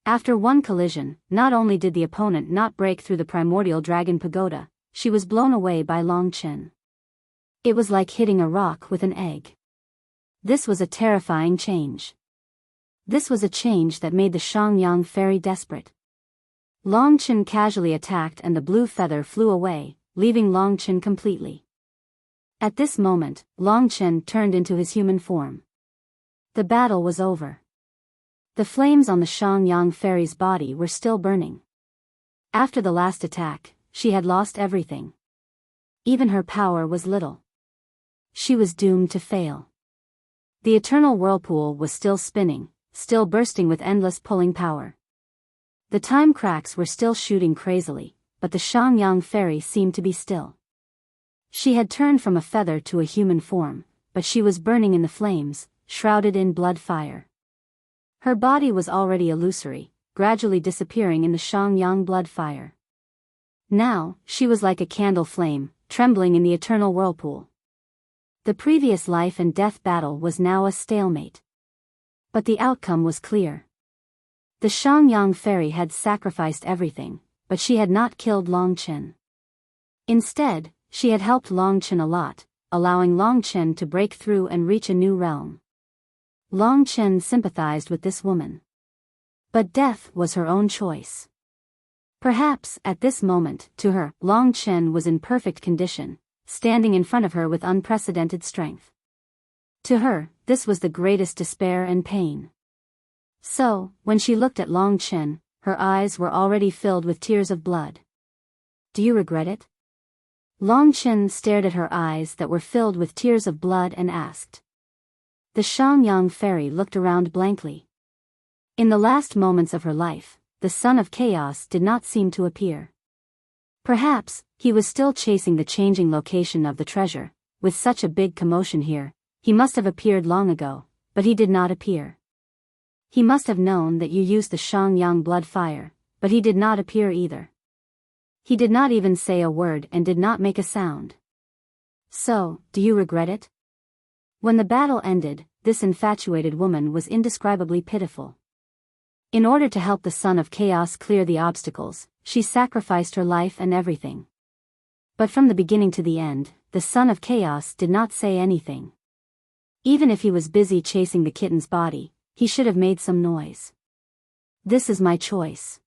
After one collision, not only did the opponent not break through the primordial dragon pagoda, she was blown away by Long Chen. It was like hitting a rock with an egg. This was a terrifying change. This was a change that made the Shangyang Fairy desperate. Long Chen casually attacked and the blue feather flew away, leaving Long Chen completely. At this moment, Long Chen turned into his human form. The battle was over. The flames on the Shangyang Fairy's body were still burning. After the last attack, she had lost everything. Even her power was little. She was doomed to fail. The eternal whirlpool was still spinning, still bursting with endless pulling power. The time cracks were still shooting crazily, but the Shangyang Fairy seemed to be still. She had turned from a feather to a human form, but she was burning in the flames, shrouded in blood fire. Her body was already illusory, gradually disappearing in the Shangyang blood fire. Now, she was like a candle flame, trembling in the eternal whirlpool. The previous life and death battle was now a stalemate. But the outcome was clear. The Shangyang Fairy had sacrificed everything, but she had not killed Long Chen. Instead, she had helped Long Chen a lot, allowing Long Chen to break through and reach a new realm. Long Chen sympathized with this woman. But death was her own choice. Perhaps, at this moment, to her, Long Chen was in perfect condition, standing in front of her with unprecedented strength. To her, this was the greatest despair and pain. So, when she looked at Long Chen, her eyes were already filled with tears of blood. Do you regret it? Long Chen stared at her eyes that were filled with tears of blood and asked. The Shangyang Fairy looked around blankly. In the last moments of her life, the Son of Chaos did not seem to appear. Perhaps, he was still chasing the changing location of the treasure. With such a big commotion here, he must have appeared long ago, but he did not appear. He must have known that you used the Shangyang blood fire, but he did not appear either. He did not even say a word and did not make a sound. So, do you regret it? When the battle ended, this infatuated woman was indescribably pitiful. In order to help the Son of Chaos clear the obstacles, she sacrificed her life and everything. But from the beginning to the end, the Son of Chaos did not say anything. Even if he was busy chasing the kitten's body, he should have made some noise. This is my choice.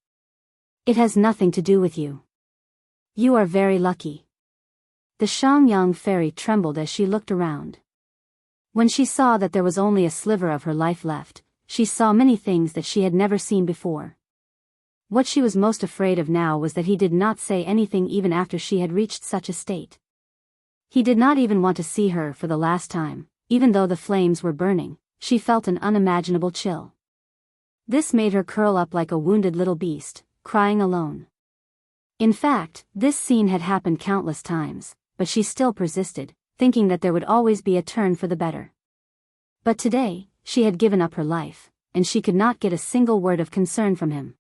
It has nothing to do with you. You are very lucky. The Shangyang fairy trembled as she looked around. When she saw that there was only a sliver of her life left, she saw many things that she had never seen before. What she was most afraid of now was that he did not say anything even after she had reached such a state. He did not even want to see her for the last time. Even though the flames were burning, she felt an unimaginable chill. This made her curl up like a wounded little beast, crying alone. In fact, this scene had happened countless times, but she still persisted, thinking that there would always be a turn for the better. But today, she had given up her life, and she could not get a single word of concern from him.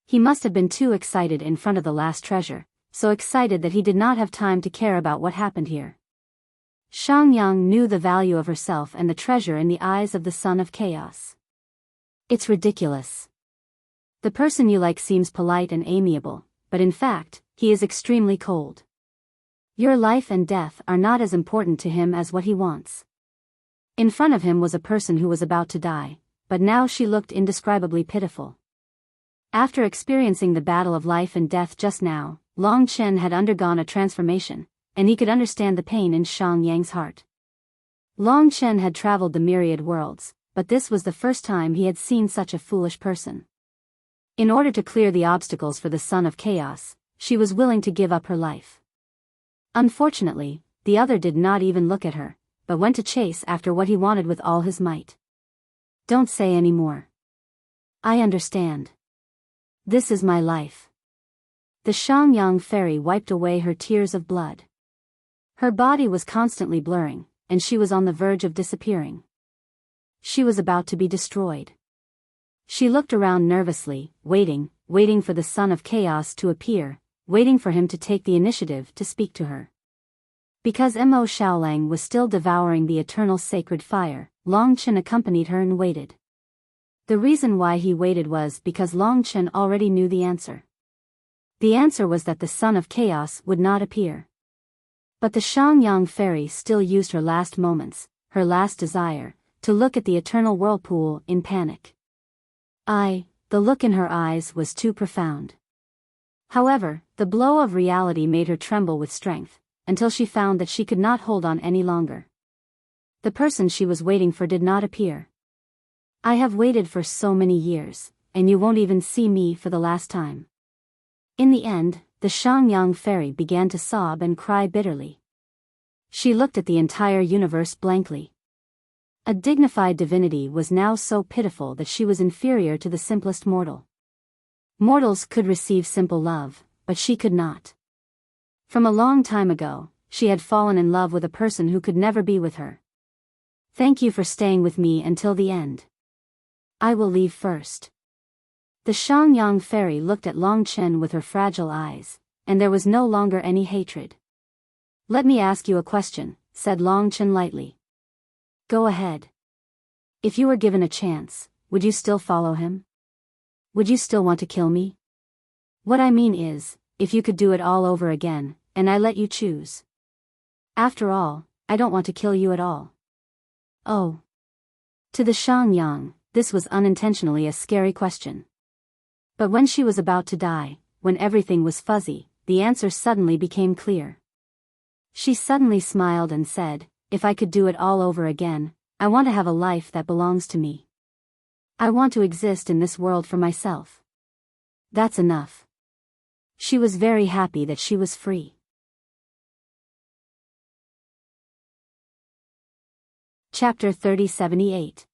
He must have been too excited in front of the last treasure, so excited that he did not have time to care about what happened here. Shangyang knew the value of herself and the treasure in the eyes of the Son of Chaos. It's ridiculous. The person you like seems polite and amiable, but in fact, he is extremely cold. Your life and death are not as important to him as what he wants. In front of him was a person who was about to die, but now she looked indescribably pitiful. After experiencing the battle of life and death just now, Long Chen had undergone a transformation, and he could understand the pain in Shangyang's heart. Long Chen had traveled the myriad worlds, but this was the first time he had seen such a foolish person. In order to clear the obstacles for the Son of Chaos, she was willing to give up her life. Unfortunately, the other did not even look at her, but went to chase after what he wanted with all his might. Don't say any more. I understand. This is my life. The Shangyang fairy wiped away her tears of blood. Her body was constantly blurring, and she was on the verge of disappearing. She was about to be destroyed. She looked around nervously, waiting for the Son of Chaos to appear, waiting for him to take the initiative to speak to her. Because Mo Shaolang was still devouring the eternal sacred fire, Long Chen accompanied her and waited. The reason why he waited was because Long Chen already knew the answer. The answer was that the Son of Chaos would not appear. But the Shangyang fairy still used her last moments, her last desire, to look at the eternal whirlpool in panic. The look in her eyes was too profound. However, the blow of reality made her tremble with strength, until she found that she could not hold on any longer. The person she was waiting for did not appear. I have waited for so many years, and you won't even see me for the last time. In the end, the Shangyang fairy began to sob and cry bitterly. She looked at the entire universe blankly. A dignified divinity was now so pitiful that she was inferior to the simplest mortal. Mortals could receive simple love, but she could not. From a long time ago, she had fallen in love with a person who could never be with her. Thank you for staying with me until the end. I will leave first. The Shangyang fairy looked at Long Chen with her fragile eyes, and there was no longer any hatred. Let me ask you a question, said Long Chen lightly. Go ahead. If you were given a chance, would you still follow him? Would you still want to kill me? What I mean is, if you could do it all over again, and I let you choose. After all, I don't want to kill you at all. Oh. To the Shangyang, this was unintentionally a scary question. But when she was about to die, when everything was fuzzy, the answer suddenly became clear. She suddenly smiled and said, if I could do it all over again, I want to have a life that belongs to me. I want to exist in this world for myself. That's enough. She was very happy that she was free. Chapter 3078.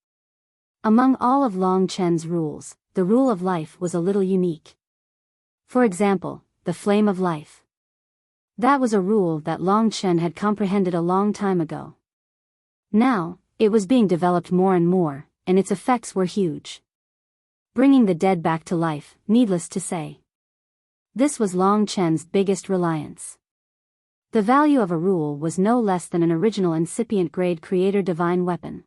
Among all of Long Chen's rules, the rule of life was a little unique. For example, the flame of life. That was a rule that Long Chen had comprehended a long time ago. Now, it was being developed more and more, and its effects were huge. Bringing the dead back to life, needless to say. This was Long Chen's biggest reliance. The value of a rule was no less than an original incipient grade creator divine weapon.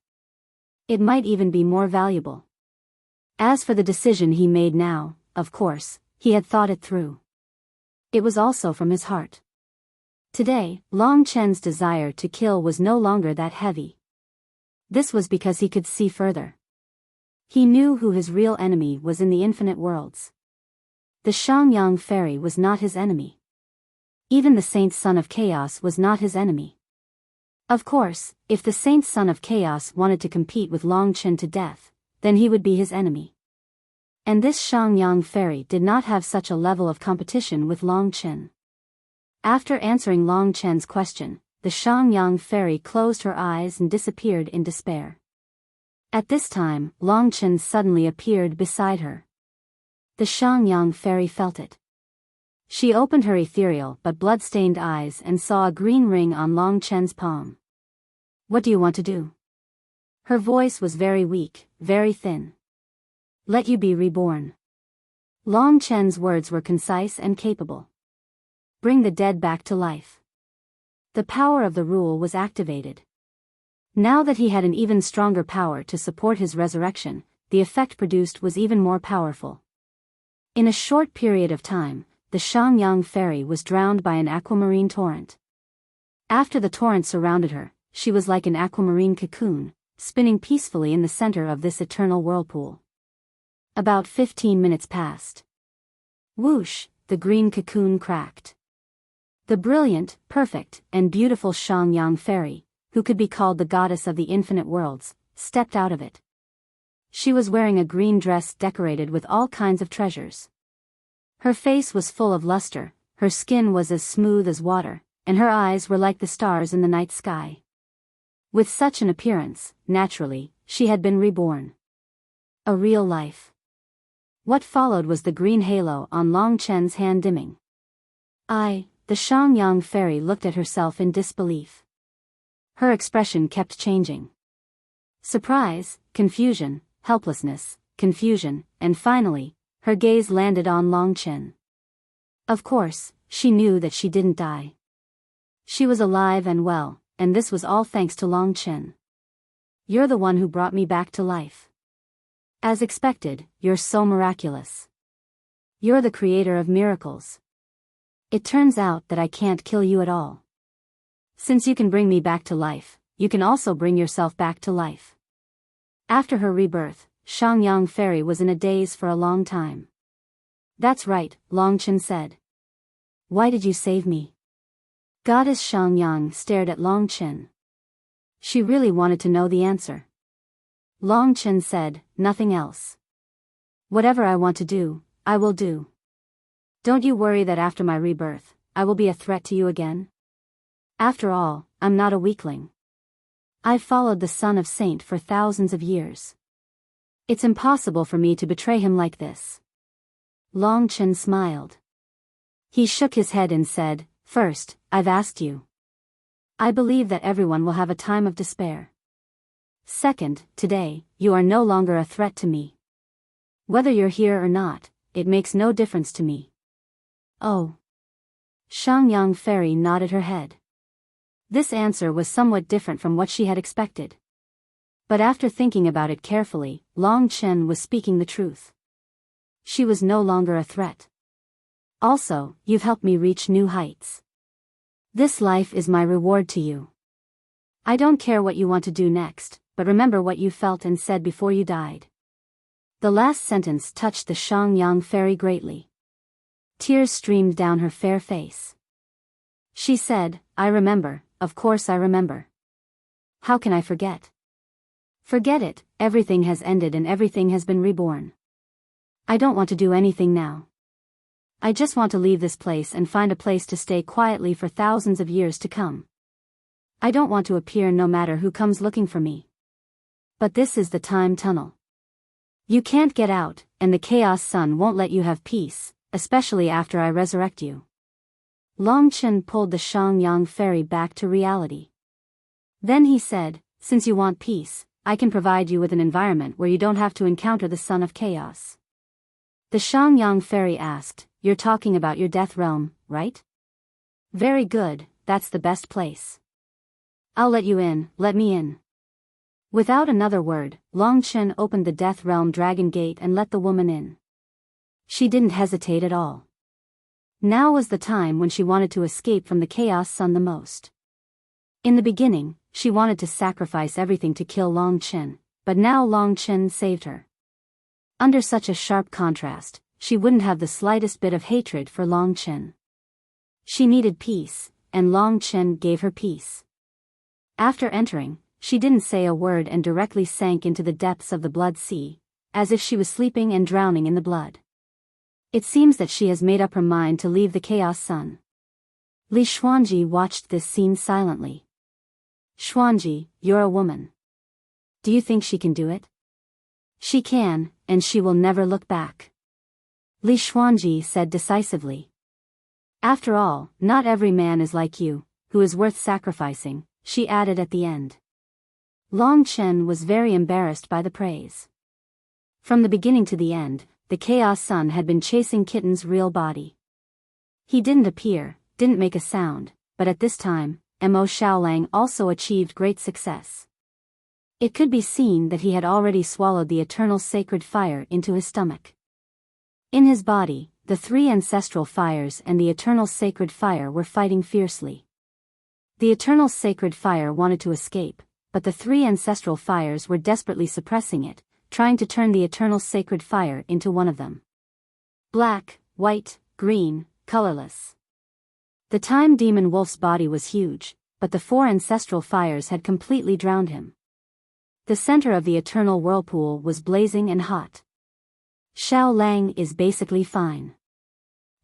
It might even be more valuable. As for the decision he made now, of course, he had thought it through. It was also from his heart. Today, Long Chen's desire to kill was no longer that heavy. This was because he could see further. He knew who his real enemy was in the infinite worlds. The Shangyang fairy was not his enemy. Even the Saint Son of Chaos was not his enemy. Of course, if the Saint Son of Chaos wanted to compete with Long Chen to death, then he would be his enemy. And this Shangyang fairy did not have such a level of competition with Long Chen. After answering Long Chen's question, the Shangyang fairy closed her eyes and disappeared in despair. At this time, Long Chen suddenly appeared beside her. The Shangyang fairy felt it. She opened her ethereal but blood-stained eyes and saw a green ring on Long Chen's palm. "What do you want to do?" Her voice was very weak, very thin. "Let you be reborn." Long Chen's words were concise and capable. "Bring the dead back to life." The power of the rule was activated. Now that he had an even stronger power to support his resurrection, the effect produced was even more powerful. In a short period of time, the Shangyang fairy was drowned by an aquamarine torrent. After the torrent surrounded her, she was like an aquamarine cocoon, spinning peacefully in the center of this eternal whirlpool. About 15 minutes passed. Whoosh, the green cocoon cracked. The brilliant, perfect, and beautiful Shangyang fairy, who could be called the goddess of the infinite worlds, stepped out of it. She was wearing a green dress decorated with all kinds of treasures. Her face was full of luster, her skin was as smooth as water, and her eyes were like the stars in the night sky. With such an appearance, naturally, she had been reborn. A real life. What followed was the green halo on Long Chen's hand dimming. The Shangyang fairy looked at herself in disbelief. Her expression kept changing. Surprise, confusion, helplessness, confusion, and finally, her gaze landed on Long Chen. Of course, she knew that she didn't die. She was alive and well, and this was all thanks to Long Chen. "You're the one who brought me back to life. As expected, you're so miraculous. You're the creator of miracles. It turns out that I can't kill you at all. Since you can bring me back to life, you can also bring yourself back to life." After her rebirth, Shangyang fairy was in a daze for a long time. "That's right," Long Chen said. "Why did you save me?" Goddess Shangyang stared at Long Chen. She really wanted to know the answer. Long Chen said, "Nothing else. Whatever I want to do, I will do. Don't you worry that after my rebirth, I will be a threat to you again. After all, I'm not a weakling. I've followed the Son of Saint for thousands of years. It's impossible for me to betray him like this." Long Chen smiled. He shook his head and said, "First, I've asked you. I believe that everyone will have a time of despair. Second, today, you are no longer a threat to me. Whether you're here or not, it makes no difference to me." "Oh." Shangyang fairy nodded her head. This answer was somewhat different from what she had expected. But after thinking about it carefully, Long Chen was speaking the truth. She was no longer a threat. "Also, you've helped me reach new heights. This life is my reward to you. I don't care what you want to do next, but remember what you felt and said before you died." The last sentence touched the Shangyang fairy greatly. Tears streamed down her fair face. She said, "I remember, of course I remember. How can I forget? Forget it, everything has ended and everything has been reborn. I don't want to do anything now. I just want to leave this place and find a place to stay quietly for thousands of years to come. I don't want to appear no matter who comes looking for me. But this is the time tunnel. You can't get out, and the Chaos Sun won't let you have peace, especially after I resurrect you." Long Chen pulled the Shangyang fairy back to reality. Then he said, "Since you want peace, I can provide you with an environment where you don't have to encounter the Son of Chaos." The Shangyang fairy asked, "You're talking about your death realm, right?" "Very good, that's the best place. I'll let you in, let me in." Without another word, Long Chen opened the Death Realm Dragon Gate and let the woman in. She didn't hesitate at all. Now was the time when she wanted to escape from the Chaos Sun the most. In the beginning, she wanted to sacrifice everything to kill Long Chen, but now Long Chen saved her. Under such a sharp contrast, she wouldn't have the slightest bit of hatred for Long Chen. She needed peace, and Long Chen gave her peace. After entering, she didn't say a word and directly sank into the depths of the blood sea, as if she was sleeping and drowning in the blood. It seems that she has made up her mind to leave the Chaos Sun. Li Xuanji watched this scene silently. Xuanji, you're a woman. Do you think she can do it? She can, and she will never look back. Li Xuanji said decisively. After all, not every man is like you, who is worth sacrificing, she added at the end. Long Chen was very embarrassed by the praise. From the beginning to the end, the Chaos Sun had been chasing Kitten's real body. He didn't appear, didn't make a sound, but at this time, Mo Xiaolang also achieved great success. It could be seen that he had already swallowed the eternal sacred fire into his stomach. In his body, the three ancestral fires and the eternal sacred fire were fighting fiercely. The eternal sacred fire wanted to escape, but the three ancestral fires were desperately suppressing it, trying to turn the eternal sacred fire into one of them. Black, white, green, colorless. The Time Demon Wolf's body was huge, but the four ancestral fires had completely drowned him. The center of the eternal whirlpool was blazing and hot. Xiao Lang is basically fine.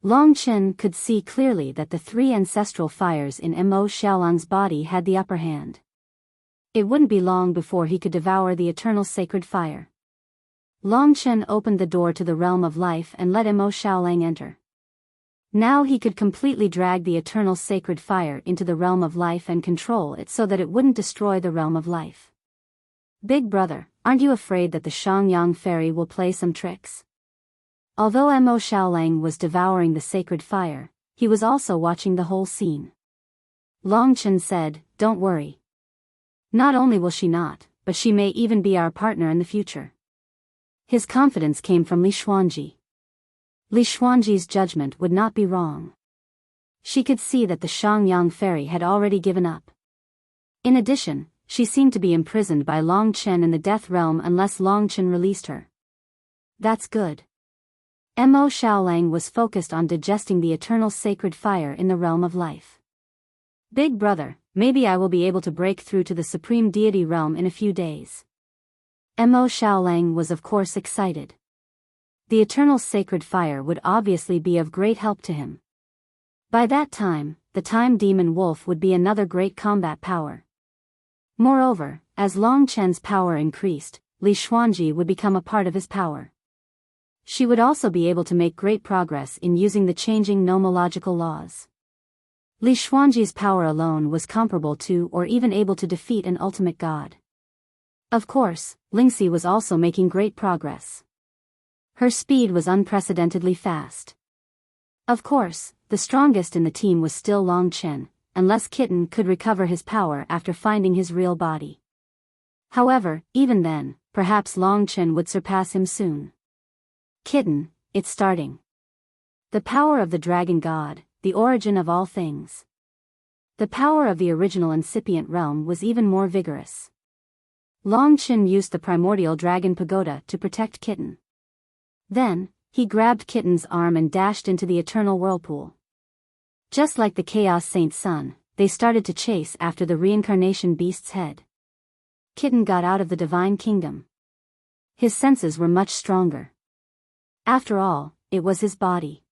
Long Chen could see clearly that the three ancestral fires in Mo Xiaolang's body had the upper hand. It wouldn't be long before he could devour the eternal sacred fire. Long Chen opened the door to the realm of life and let Mo Xiaolang enter. Now he could completely drag the eternal sacred fire into the realm of life and control it so that it wouldn't destroy the realm of life. Big brother, aren't you afraid that the Shangyang fairy will play some tricks? Although Mo Xiaolang was devouring the sacred fire, he was also watching the whole scene. Long Chen said, "Don't worry. Not only will she not, but she may even be our partner in the future." His confidence came from Li Xuanji. Li Xuanji's judgment would not be wrong. She could see that the Shangyang fairy had already given up. In addition, she seemed to be imprisoned by Long Chen in the death realm unless Long Chen released her. That's good. Mo Xiaolang was focused on digesting the eternal sacred fire in the realm of life. Big brother, maybe I will be able to break through to the supreme deity realm in a few days. Mo Xiaolang was of course excited. The eternal sacred fire would obviously be of great help to him. By that time, the Time Demon Wolf would be another great combat power. Moreover, as Long Chen's power increased, Li Xuanji would become a part of his power. She would also be able to make great progress in using the changing nomological laws. Li Xuanji's power alone was comparable to or even able to defeat an ultimate god. Of course, Lingxi was also making great progress. Her speed was unprecedentedly fast. Of course, the strongest in the team was still Long Chen, unless Kitten could recover his power after finding his real body. However, even then, perhaps Long Chen would surpass him soon. Kitten, it's starting. The power of the dragon god, the origin of all things. The power of the original incipient realm was even more vigorous. Long Chen used the primordial dragon pagoda to protect Kitten. Then, he grabbed Kitten's arm and dashed into the eternal whirlpool. Just like the Chaos Saint Sun, they started to chase after the reincarnation beast's head. Kitten got out of the divine kingdom. His senses were much stronger. After all, it was his body.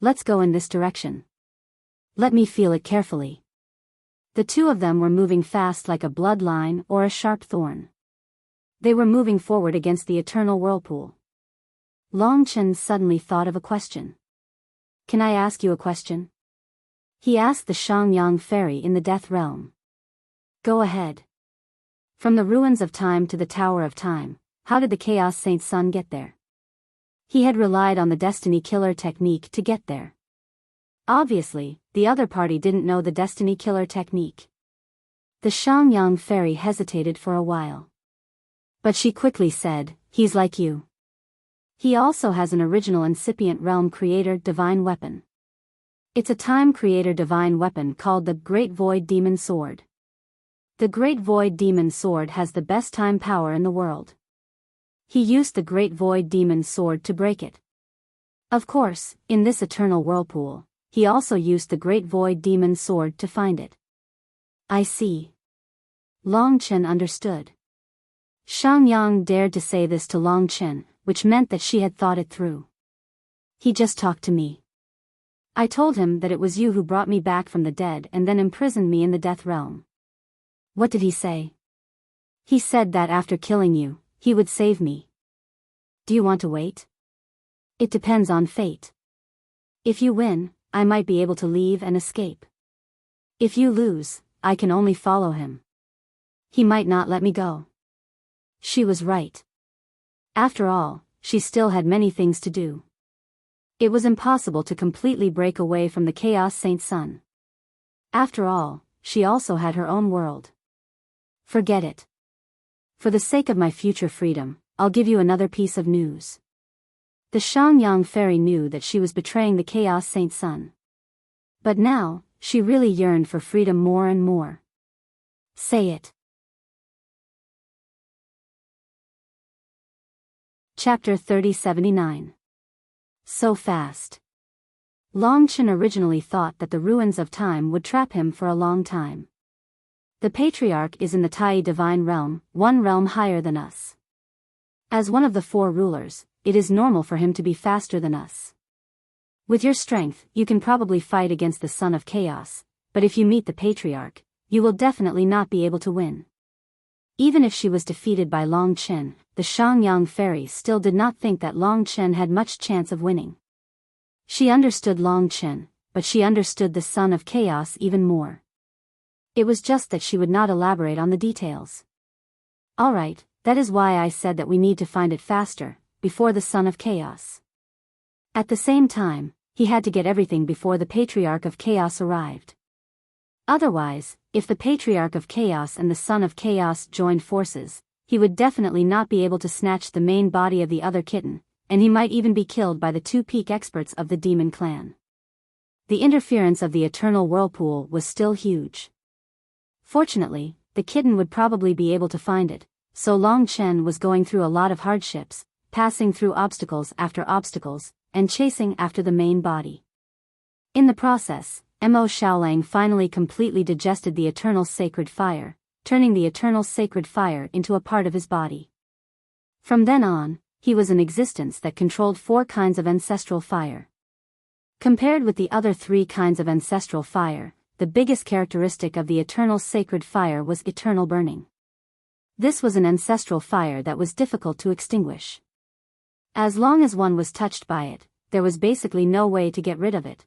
Let's go in this direction. Let me feel it carefully. The two of them were moving fast like a bloodline or a sharp thorn. They were moving forward against the eternal whirlpool. Long Chen suddenly thought of a question. Can I ask you a question? He asked the Shangyang fairy in the death realm. Go ahead. From the ruins of time to the Tower of Time, how did the Chaos Saint Sun get there? He had relied on the Destiny Killer technique to get there. Obviously, the other party didn't know the Destiny Killer technique. The Shangyang fairy hesitated for a while. But she quickly said, "He's like you. He also has an original incipient realm creator divine weapon. It's a time creator divine weapon called the Great Void Demon Sword. The Great Void Demon Sword has the best time power in the world. He used the Great Void Demon Sword to break it. Of course, in this eternal whirlpool, he also used the Great Void Demon Sword to find it." "I see." Long Chen understood. Shangyang dared to say this to Long Chen, which meant that she had thought it through. "He just talked to me. I told him that it was you who brought me back from the dead and then imprisoned me in the death realm." "What did he say?" "He said that after killing you, he would save me." "Do you want to wait?" "It depends on fate. If you win, I might be able to leave and escape. If you lose, I can only follow him. He might not let me go." She was right. After all, she still had many things to do. It was impossible to completely break away from the Chaos Saint Sun. After all, she also had her own world. "Forget it. For the sake of my future freedom, I'll give you another piece of news." The Shangyang fairy knew that she was betraying the Chaos Saint Sun. But now, she really yearned for freedom more and more. "Say it." Chapter 3079. So fast. Long Chen originally thought that the ruins of time would trap him for a long time. The Patriarch is in the Tai Divine Realm, one realm higher than us. As one of the four rulers, it is normal for him to be faster than us. With your strength, you can probably fight against the Son of Chaos, but if you meet the Patriarch, you will definitely not be able to win. Even if she was defeated by Long Chen, the Shangyang fairy still did not think that Long Chen had much chance of winning. She understood Long Chen, but she understood the Son of Chaos even more. It was just that she would not elaborate on the details. "Alright, that is why I said that we need to find it faster, before the Son of Chaos." At the same time, he had to get everything before the Patriarch of Chaos arrived. Otherwise, if the Patriarch of Chaos and the Son of Chaos joined forces, he would definitely not be able to snatch the main body of the other kitten, and he might even be killed by the two peak experts of the demon clan. The interference of the eternal whirlpool was still huge. Fortunately, the kitten would probably be able to find it, so Long Chen was going through a lot of hardships, passing through obstacles after obstacles, and chasing after the main body. In the process, Mo Xiaolang finally completely digested the eternal sacred fire, turning the eternal sacred fire into a part of his body. From then on, he was an existence that controlled 4 kinds of ancestral fire. Compared with the other 3 kinds of ancestral fire, the biggest characteristic of the eternal sacred fire was eternal burning. This was an ancestral fire that was difficult to extinguish. As long as one was touched by it, there was basically no way to get rid of it.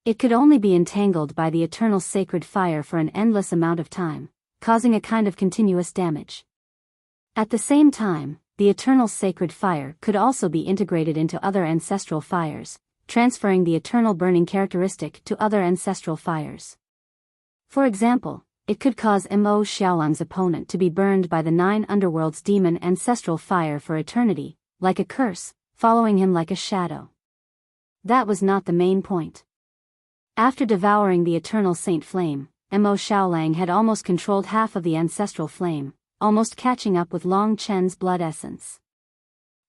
It could only be entangled by the eternal sacred fire for an endless amount of time, causing a kind of continuous damage. At the same time, the eternal sacred fire could also be integrated into other ancestral fires, transferring the eternal burning characteristic to other ancestral fires. For example, it could cause Mo Xiaolang's opponent to be burned by the 9 underworld's demon ancestral fire for eternity, like a curse, following him like a shadow. That was not the main point. After devouring the eternal saint flame, Mo Xiaolang had almost controlled half of the ancestral flame, almost catching up with Long Chen's blood essence.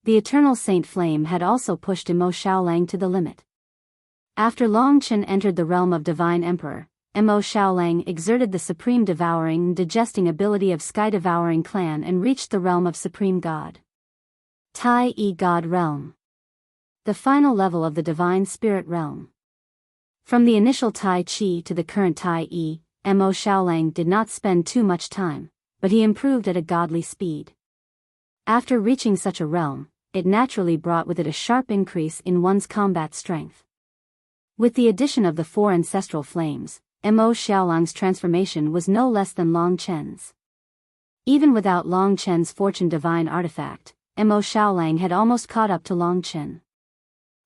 The eternal saint flame had also pushed Mo Xiaolang to the limit. After Long Chen entered the realm of Divine Emperor, Mo Xiaolang exerted the supreme devouring and digesting ability of Sky Devouring Clan and reached the realm of Supreme God. Tai God Realm. The final level of the Divine Spirit Realm. From the initial Tai Chi to the current Tai, Mo Xiaolang did not spend too much time, but he improved at a godly speed. After reaching such a realm, it naturally brought with it a sharp increase in one's combat strength. With the addition of the 4 ancestral flames, Mo Xiaolang's transformation was no less than Long Chen's. Even without Long Chen's Fortune Divine artifact, Mo Xiaolang had almost caught up to Long Chen.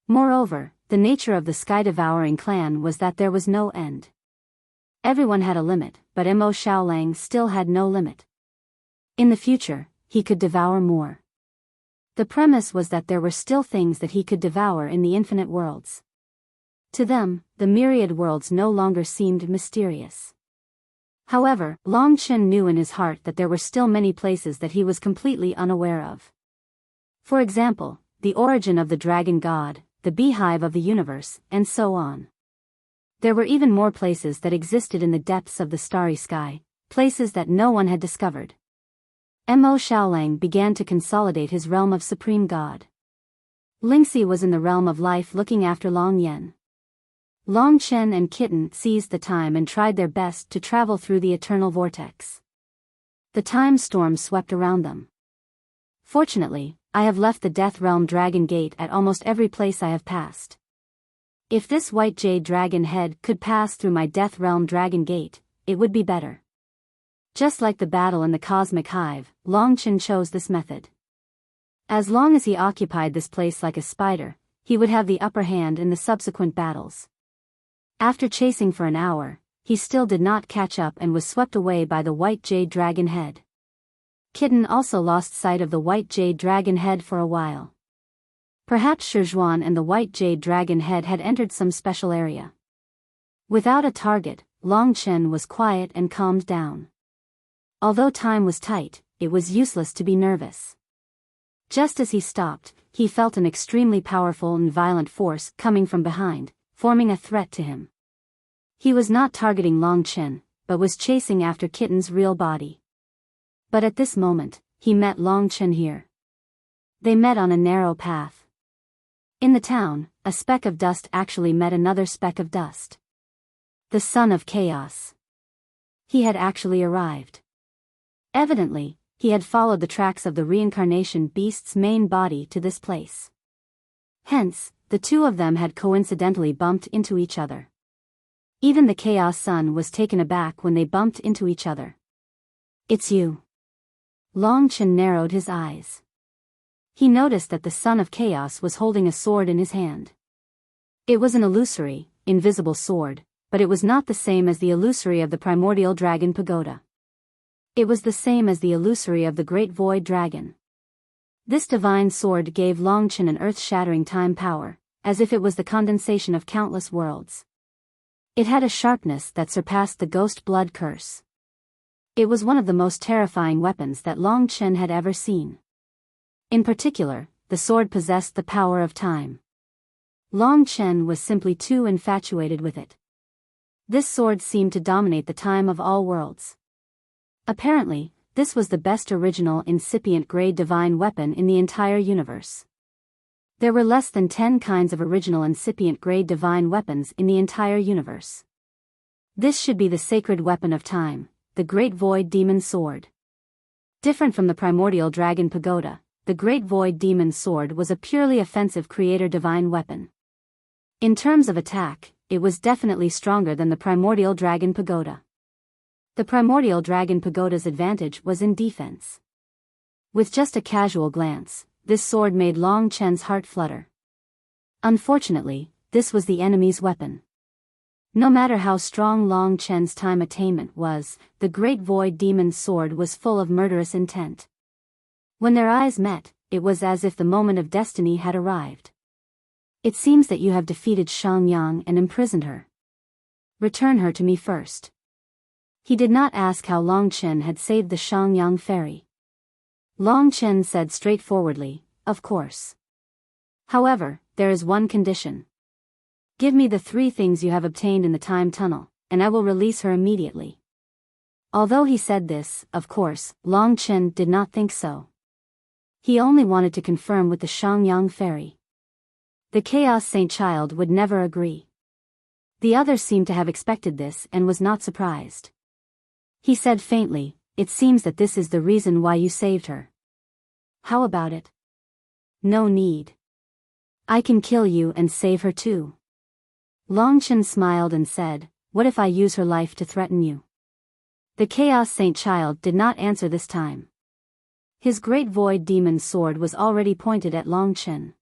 Moreover, the nature of the Sky Devouring Clan was that there was no end. Everyone had a limit, but Mo Xiaolang still had no limit. In the future, he could devour more. The premise was that there were still things that he could devour in the infinite worlds. To them, the myriad worlds no longer seemed mysterious. However, Long Chen knew in his heart that there were still many places that he was completely unaware of. For example, the origin of the dragon god, the beehive of the universe, and so on. There were even more places that existed in the depths of the starry sky, places that no one had discovered. Mo Xiaolang began to consolidate his realm of supreme god. Lingxi was in the realm of life looking after Long Yan. Long Chen and Kitten seized the time and tried their best to travel through the eternal vortex. The time storm swept around them. Fortunately, I have left the Death Realm Dragon Gate at almost every place I have passed. If this white jade dragon head could pass through my Death Realm Dragon Gate, it would be better. Just like the battle in the Cosmic Hive, Long Chen chose this method. As long as he occupied this place like a spider, he would have the upper hand in the subsequent battles. After chasing for an hour, he still did not catch up and was swept away by the white jade dragon head. Kitten also lost sight of the white jade dragon head for a while. Perhaps Shizhuan and the white jade dragon head had entered some special area. Without a target, Long Chen was quiet and calmed down. Although time was tight, it was useless to be nervous. Just as he stopped, he felt an extremely powerful and violent force coming from behind, forming a threat to him. He was not targeting Long Chen, but was chasing after Kitten's real body. But at this moment, he met Long Chen here. They met on a narrow path. In the town, a speck of dust actually met another speck of dust. The son of chaos. He had actually arrived. Evidently, he had followed the tracks of the reincarnation beast's main body to this place. Hence, the two of them had coincidentally bumped into each other. Even the Chaos Son was taken aback when they bumped into each other. "It's you." Long Chen narrowed his eyes. He noticed that the Son of Chaos was holding a sword in his hand. It was an illusory, invisible sword, but it was not the same as the illusory of the primordial dragon pagoda. It was the same as the illusory of the great void dragon. This divine sword gave Long Chen an earth-shattering time power, as if it was the condensation of countless worlds. It had a sharpness that surpassed the ghost blood curse. It was one of the most terrifying weapons that Long Chen had ever seen. In particular, the sword possessed the power of time. Long Chen was simply too infatuated with it. This sword seemed to dominate the time of all worlds. Apparently, this was the best original incipient grade divine weapon in the entire universe. There were less than 10 kinds of original incipient grade divine weapons in the entire universe. This should be the sacred weapon of time, the Great Void Demon Sword. Different from the primordial dragon pagoda, the Great Void Demon Sword was a purely offensive creator divine weapon. In terms of attack, it was definitely stronger than the primordial dragon pagoda. The primordial dragon pagoda's advantage was in defense. With just a casual glance, this sword made Long Chen's heart flutter. Unfortunately, this was the enemy's weapon. No matter how strong Long Chen's time attainment was, the Great Void Demon Sword was full of murderous intent. When their eyes met, it was as if the moment of destiny had arrived. "It seems that you have defeated Shang Yang and imprisoned her. Return her to me first." He did not ask how Long Chen had saved the Shangyang ferry. Long Chen said straightforwardly, "Of course. However, there is one condition. Give me the 3 things you have obtained in the time tunnel, and I will release her immediately." Although he said this, of course, Long Chen did not think so. He only wanted to confirm with the Shangyang ferry. The Chaos Saint Child would never agree. The other seemed to have expected this and was not surprised. He said faintly, "It seems that this is the reason why you saved her. How about it?" "No need. I can kill you and save her too." Long Chen smiled and said, "What if I use her life to threaten you?" The Chaos Saint Child did not answer this time. His Great Void Demon Sword was already pointed at Long Chen.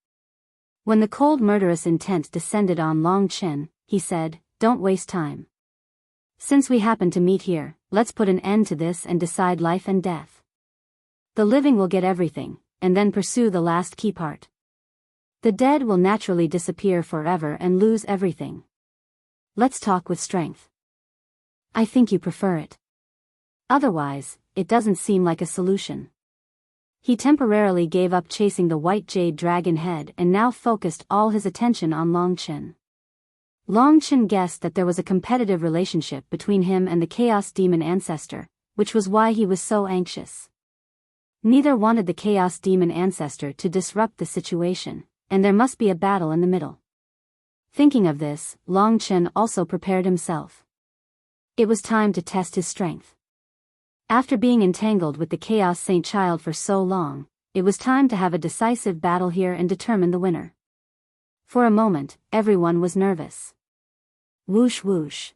When the cold murderous intent descended on Long Chen, he said, "Don't waste time. Since we happen to meet here, let's put an end to this and decide life and death. The living will get everything, and then pursue the last key part. The dead will naturally disappear forever and lose everything. Let's talk with strength. I think you prefer it. Otherwise, it doesn't seem like a solution. He temporarily gave up chasing the white jade dragon head and now focused all his attention on Long Chen. Long Chen guessed that there was a competitive relationship between him and the Chaos Demon Ancestor, which was why he was so anxious. Neither wanted the Chaos Demon Ancestor to disrupt the situation, and there must be a battle in the middle. Thinking of this, Long Chen also prepared himself. It was time to test his strength. After being entangled with the Chaos Saint Child for so long, it was time to have a decisive battle here and determine the winner. For a moment, everyone was nervous. Whoosh whoosh.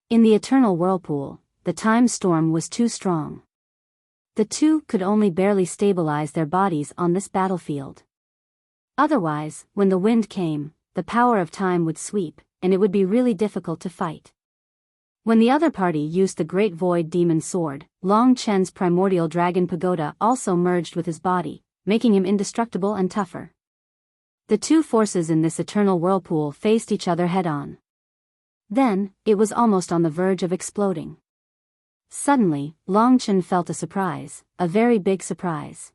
In the eternal whirlpool, the time storm was too strong. The two could only barely stabilize their bodies on this battlefield. Otherwise, when the wind came, the power of time would sweep, and it would be really difficult to fight. When the other party used the Great Void Demon Sword, Long Chen's primordial dragon pagoda also merged with his body, making him indestructible and tougher. The two forces in this eternal whirlpool faced each other head-on. Then, it was almost on the verge of exploding. Suddenly, Long Chen felt a surprise, a very big surprise.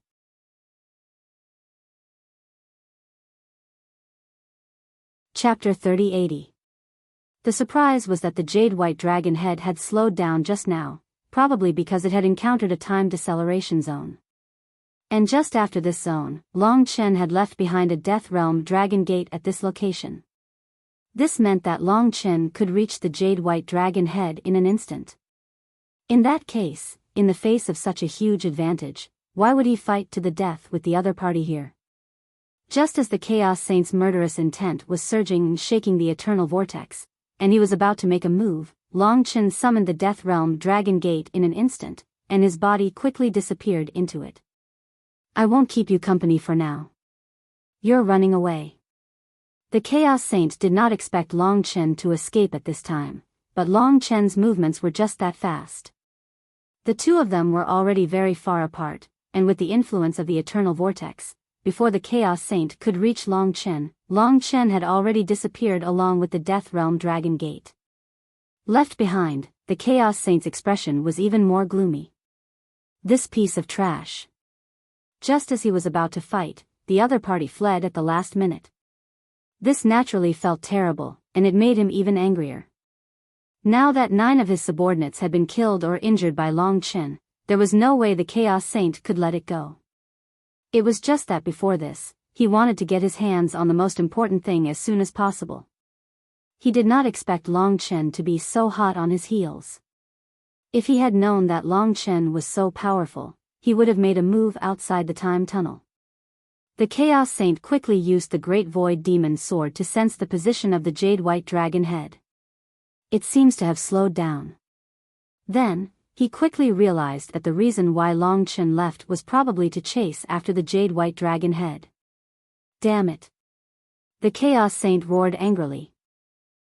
Chapter 3080. The surprise was that the jade-white dragon head had slowed down just now, probably because it had encountered a time deceleration zone. And just after this zone, Long Chen had left behind a Death Realm dragon gate at this location. This meant that Long Chen could reach the jade-white dragon head in an instant. In that case, in the face of such a huge advantage, why would he fight to the death with the other party here? Just as the Chaos Saint's murderous intent was surging and shaking the eternal vortex, and he was about to make a move, Long Chen summoned the Death Realm dragon gate in an instant, and his body quickly disappeared into it. I won't keep you company for now. You're running away. The Chaos Saint did not expect Long Chen to escape at this time, but Long Chen's movements were just that fast. The two of them were already very far apart, and with the influence of the eternal vortex, before the Chaos Saint could reach Long Chen had already disappeared along with the Death Realm Dragon Gate. Left behind, the Chaos Saint's expression was even more gloomy. This piece of trash. Just as he was about to fight, the other party fled at the last minute. This naturally felt terrible, and it made him even angrier. Now that 9 of his subordinates had been killed or injured by Long Chen, there was no way the Chaos Saint could let it go. It was just that before this, he wanted to get his hands on the most important thing as soon as possible. He did not expect Long Chen to be so hot on his heels. If he had known that Long Chen was so powerful, he would have made a move outside the time tunnel. The Chaos Saint quickly used the Great Void Demon Sword to sense the position of the Jade-White Dragon head. It seems to have slowed down. Then, he quickly realized that the reason why Long Chen left was probably to chase after the Jade-White Dragon head. Damn it! The Chaos Saint roared angrily.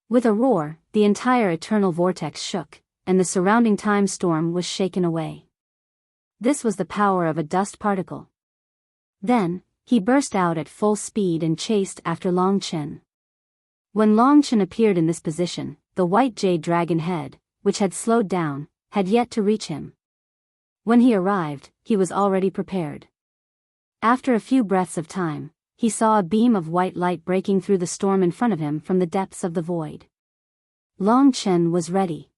With a roar, the entire eternal vortex shook, and the surrounding time storm was shaken away. This was the power of a dust particle. Then, he burst out at full speed and chased after Long Chen. When Long Chen appeared in this position, the white jade dragon head, which had slowed down, had yet to reach him. When he arrived, he was already prepared. After a few breaths of time, he saw a beam of white light breaking through the storm in front of him from the depths of the void. Long Chen was ready.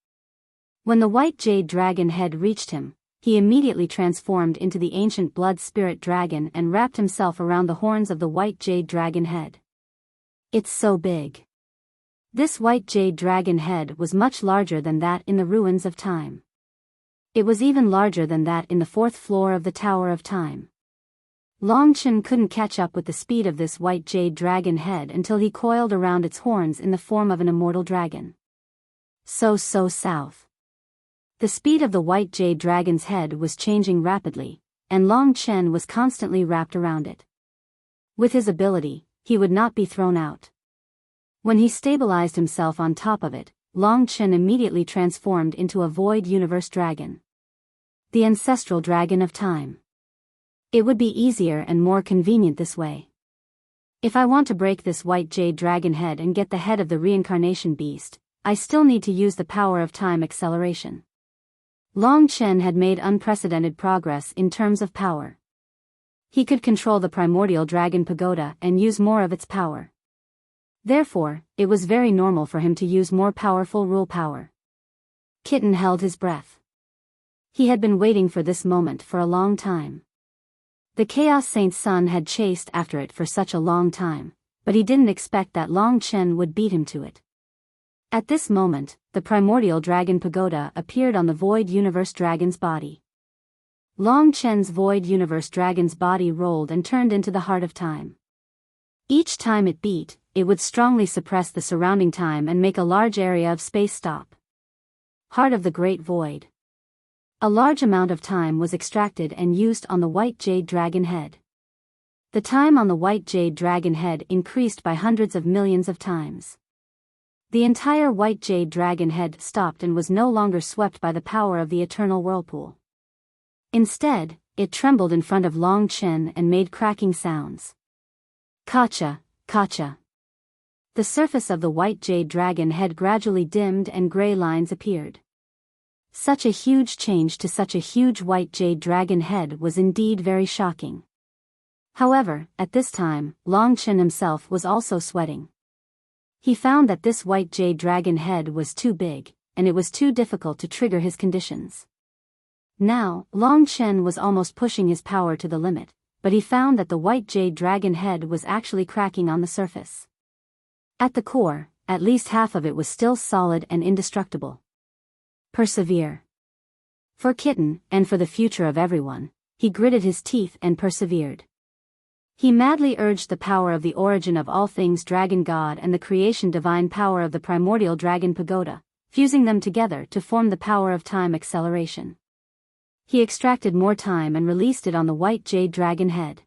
When the white jade dragon head reached him, he immediately transformed into the ancient blood spirit dragon and wrapped himself around the horns of the white jade dragon head. It's so big. This white jade dragon head was much larger than that in the ruins of time. It was even larger than that in the 4th floor of the Tower of Time. Long Chen couldn't catch up with the speed of this white jade dragon head until he coiled around its horns in the form of an immortal dragon. So south. The speed of the white jade dragon's head was changing rapidly, and Long Chen was constantly wrapped around it. With his ability, he would not be thrown out. When he stabilized himself on top of it, Long Chen immediately transformed into a void universe dragon. The ancestral dragon of time. It would be easier and more convenient this way. If I want to break this white jade dragon head and get the head of the reincarnation beast, I still need to use the power of time acceleration. Long Chen had made unprecedented progress in terms of power. He could control the primordial dragon pagoda and use more of its power. Therefore, it was very normal for him to use more powerful rule power. Kitten held his breath. He had been waiting for this moment for a long time. The Chaos Saint's son had chased after it for such a long time, but he didn't expect that Long Chen would beat him to it. At this moment, the primordial dragon pagoda appeared on the Void Universe Dragon's body. Long Chen's Void Universe Dragon's body rolled and turned into the heart of time. Each time it beat, it would strongly suppress the surrounding time and make a large area of space stop. Heart of the Great Void. A large amount of time was extracted and used on the White Jade Dragon head. The time on the White Jade Dragon head increased by hundreds of millions of times. The entire White Jade Dragon head stopped and was no longer swept by the power of the eternal whirlpool. Instead, it trembled in front of Long Chen and made cracking sounds. Kacha, kacha. The surface of the White Jade Dragon head gradually dimmed and gray lines appeared. Such a huge change to such a huge White Jade Dragon head was indeed very shocking. However, at this time, Long Chen himself was also sweating. He found that this White Jade Dragon head was too big, and it was too difficult to trigger his conditions. Now, Long Chen was almost pushing his power to the limit, but he found that the White Jade Dragon head was actually cracking on the surface. At the core, at least half of it was still solid and indestructible. Persevere. For Kitten, and for the future of everyone, he gritted his teeth and persevered. He madly urged the power of the origin of all things dragon god and the creation divine power of the primordial dragon pagoda, fusing them together to form the power of time acceleration. He extracted more time and released it on the White Jade Dragon head.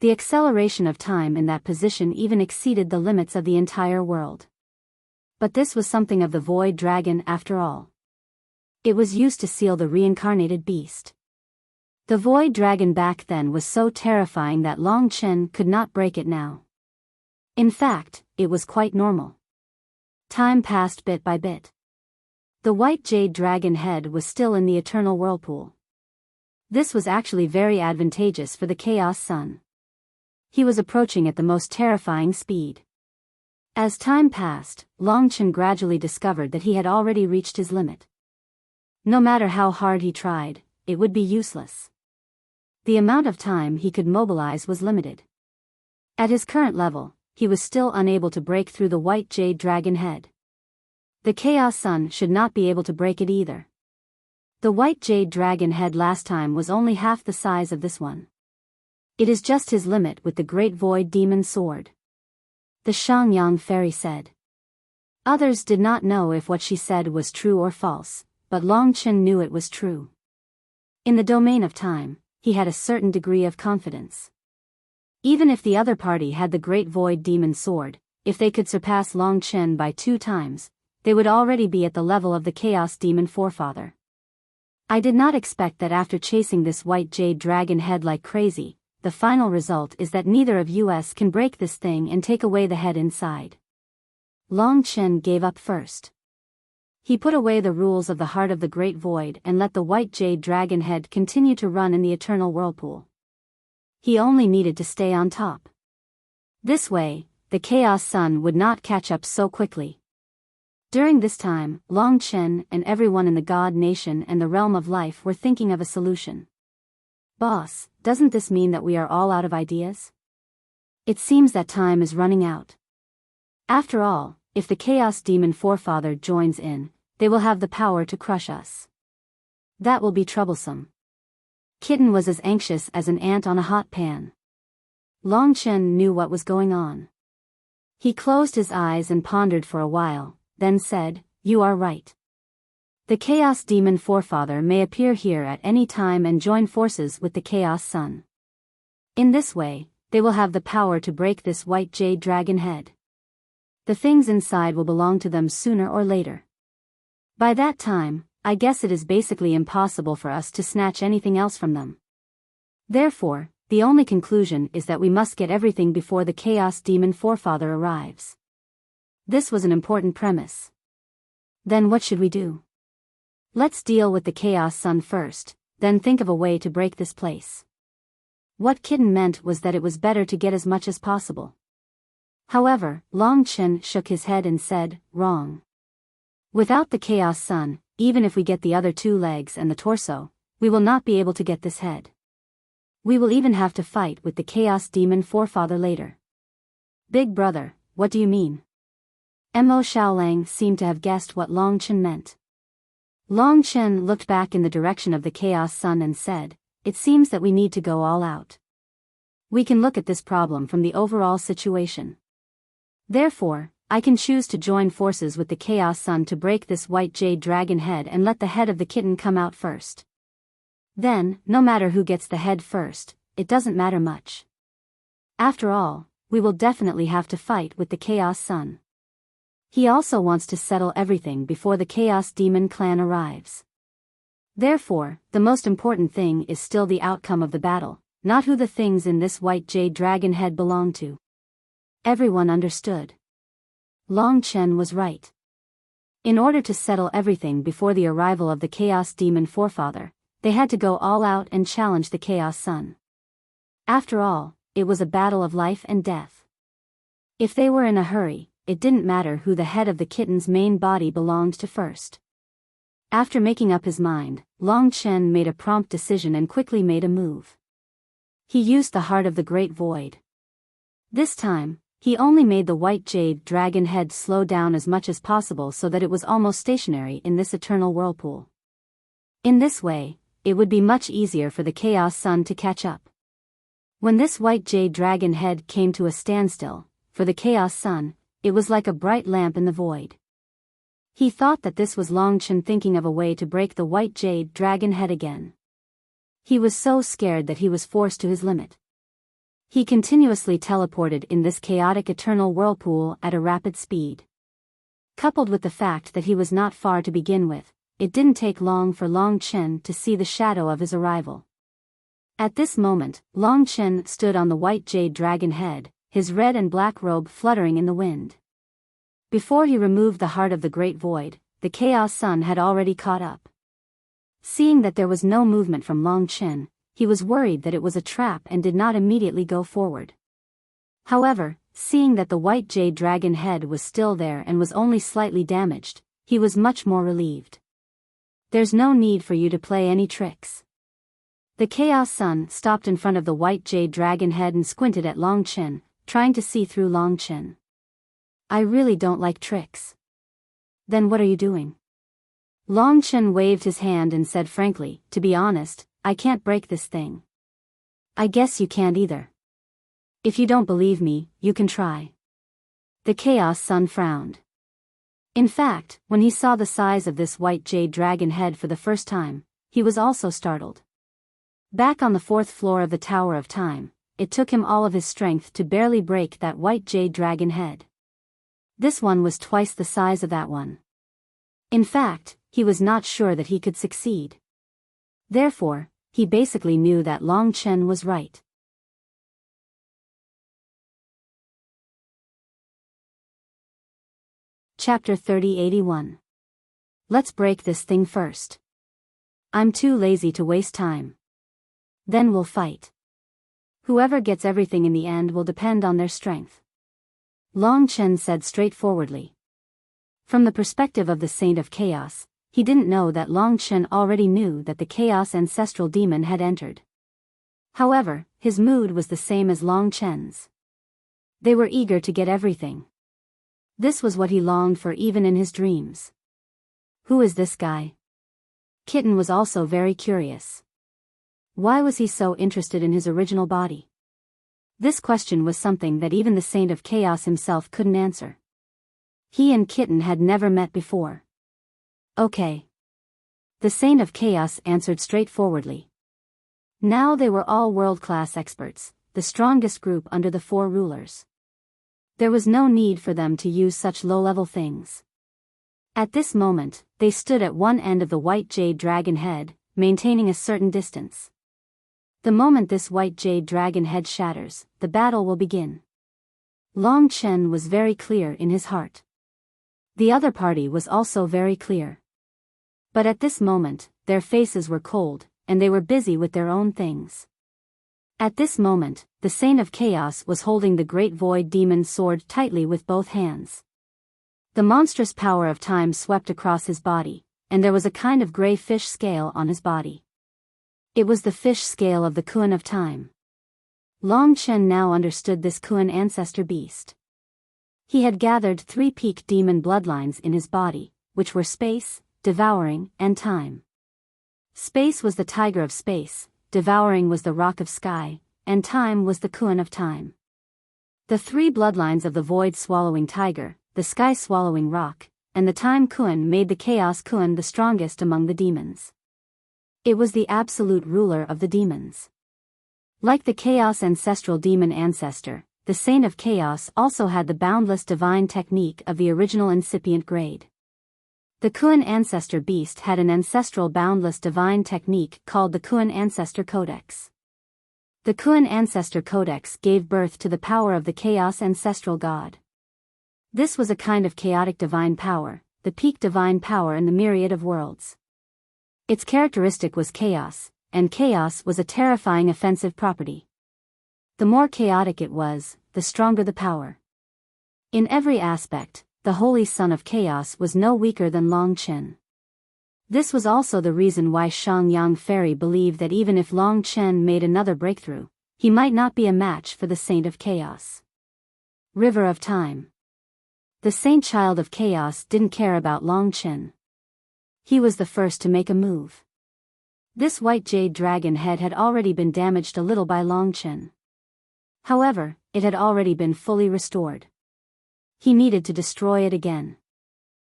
The acceleration of time in that position even exceeded the limits of the entire world. But this was something of the Void Dragon after all. It was used to seal the reincarnated beast. The Void Dragon back then was so terrifying that Long Chen could not break it now. In fact, it was quite normal. Time passed bit by bit. The White Jade Dragon head was still in the eternal whirlpool. This was actually very advantageous for the Chaos Sun. He was approaching at the most terrifying speed. As time passed, Long Chen gradually discovered that he had already reached his limit. No matter how hard he tried, it would be useless. The amount of time he could mobilize was limited. At his current level, he was still unable to break through the White Jade Dragon head. The Chaos Sun should not be able to break it either. The White Jade Dragon head last time was only half the size of this one. It is just his limit with the Great Void Demon Sword. The Shangyang Fairy said. Others did not know if what she said was true or false, but Long Chen knew it was true. In the domain of time, he had a certain degree of confidence. Even if the other party had the Great Void Demon Sword, if they could surpass Long Chen by 2 times, they would already be at the level of the Chaos Demon Forefather. I did not expect that after chasing this White Jade Dragon head like crazy, the final result is that neither of us can break this thing and take away the head inside. Long Chen gave up first. He put away the rules of the Heart of the Great Void and let the White Jade Dragon head continue to run in the eternal whirlpool. He only needed to stay on top. This way, the Chaos Sun would not catch up so quickly. During this time, Long Chen and everyone in the God Nation and the Realm of Life were thinking of a solution. Boss, doesn't this mean that we are all out of ideas? It seems that time is running out. After all, if the Chaos Demon Forefather joins in, they will have the power to crush us. That will be troublesome. Kitten was as anxious as an ant on a hot pan. Long Chen knew what was going on. He closed his eyes and pondered for a while, then said, "You are right. The Chaos Demon Forefather may appear here at any time and join forces with the Chaos Sun. In this way, they will have the power to break this White Jade Dragon head. The things inside will belong to them sooner or later. By that time, I guess it is basically impossible for us to snatch anything else from them. Therefore, the only conclusion is that we must get everything before the Chaos Demon Forefather arrives. This was an important premise. Then what should we do? Let's deal with the Chaos Sun first, then think of a way to break this place. What Kitten meant was that it was better to get as much as possible. However, Long Chen shook his head and said, wrong. Without the Chaos Sun, even if we get the other 2 legs and the torso, we will not be able to get this head. We will even have to fight with the Chaos Demon Forefather later. Big brother, what do you mean? Mo Xiaolang seemed to have guessed what Long Chen meant. Long Chen looked back in the direction of the Chaos Sun and said, it seems that we need to go all out. We can look at this problem from the overall situation. Therefore, I can choose to join forces with the Chaos Sun to break this white jade dragon head and let the head of the kitten come out first. Then, no matter who gets the head first, it doesn't matter much. After all, we will definitely have to fight with the Chaos Sun. He also wants to settle everything before the Chaos Demon clan arrives. Therefore, the most important thing is still the outcome of the battle, not who the things in this white jade dragon head belong to. Everyone understood. Long Chen was right. In order to settle everything before the arrival of the Chaos Demon Forefather, they had to go all out and challenge the Chaos Sun. After all, it was a battle of life and death. If they were in a hurry, it didn't matter who the head of the kitten's main body belonged to first. After making up his mind, Long Chen made a prompt decision and quickly made a move. He used the Heart of the Great Void. This time, he only made the white jade dragon head slow down as much as possible so that it was almost stationary in this eternal whirlpool. In this way, it would be much easier for the Chaos Sun to catch up. When this white jade dragon head came to a standstill, for the Chaos Sun, it was like a bright lamp in the void. He thought that this was Long Chen thinking of a way to break the white jade dragon head again. He was so scared that he was forced to his limit. He continuously teleported in this chaotic eternal whirlpool at a rapid speed. Coupled with the fact that he was not far to begin with, it didn't take long for Long Chen to see the shadow of his arrival. At this moment, Long Chen stood on the white jade dragon head, his red and black robe fluttering in the wind. Before he removed the Heart of the Great Void, the Chaos Sun had already caught up. Seeing that there was no movement from Long Chen, he was worried that it was a trap and did not immediately go forward. However, seeing that the white jade dragon head was still there and was only slightly damaged, he was much more relieved. There's no need for you to play any tricks. The Chaos Sun stopped in front of the white jade dragon head and squinted at Long Chen, trying to see through Long Chen. I really don't like tricks. Then what are you doing? Long Chen waved his hand and said frankly, to be honest, I can't break this thing. I guess you can't either. If you don't believe me, you can try. The Chaos Sun frowned. In fact, when he saw the size of this white jade dragon head for the first time, he was also startled. Back on the 4th floor of the Tower of Time, it took him all of his strength to barely break that white jade dragon head. This one was twice the size of that one. In fact, he was not sure that he could succeed. Therefore, he basically knew that Long Chen was right. Chapter 3081. Let's break this thing first. I'm too lazy to waste time. Then we'll fight. Whoever gets everything in the end will depend on their strength. Long Chen said straightforwardly. From the perspective of the Saint of Chaos, he didn't know that Long Chen already knew that the Chaos Ancestral Demon had entered. However, his mood was the same as Long Chen's. They were eager to get everything. This was what he longed for even in his dreams. Who is this guy? Kitten was also very curious. Why was he so interested in his original body? This question was something that even the Saint of Chaos himself couldn't answer. He and Kitten had never met before. Okay. The Saint of Chaos answered straightforwardly. Now they were all world-class experts, the strongest group under the 4 rulers. There was no need for them to use such low-level things. At this moment, they stood at one end of the white jade dragon head, maintaining a certain distance. The moment this white jade dragon head shatters, the battle will begin. Long Chen was very clear in his heart. The other party was also very clear. But at this moment, their faces were cold, and they were busy with their own things. At this moment, the Saint of Chaos was holding the Great Void Demon sword tightly with both hands. The monstrous power of time swept across his body, and there was a kind of gray fish scale on his body. It was the fish scale of the Kuan of time. Long Chen now understood this Kuan ancestor beast. He had gathered 3 peak demon bloodlines in his body, which were space, devouring, and time. Space was the tiger of space, devouring was the rock of sky, and time was the Kuan of time. The 3 bloodlines of the void-swallowing tiger, the sky-swallowing rock, and the time Kuan made the chaos Kuan the strongest among the demons. It was the absolute ruler of the demons. Like the chaos ancestral demon ancestor, the Saint of Chaos also had the boundless divine technique of the original incipient grade. The Kuan ancestor beast had an ancestral boundless divine technique called the Kuan Ancestor Codex. The Kuan Ancestor Codex gave birth to the power of the chaos ancestral god. This was a kind of chaotic divine power, the peak divine power in the myriad of worlds. Its characteristic was chaos, and chaos was a terrifying offensive property. The more chaotic it was, the stronger the power. In every aspect, the Holy Son of Chaos was no weaker than Long Chen. This was also the reason why Shangyang Fairy believed that even if Long Chen made another breakthrough, he might not be a match for the Saint of Chaos. River of Time. The Saint Child of Chaos didn't care about Long Chen. He was the first to make a move. This white jade dragon head had already been damaged a little by Long Chen. However, it had already been fully restored. He needed to destroy it again.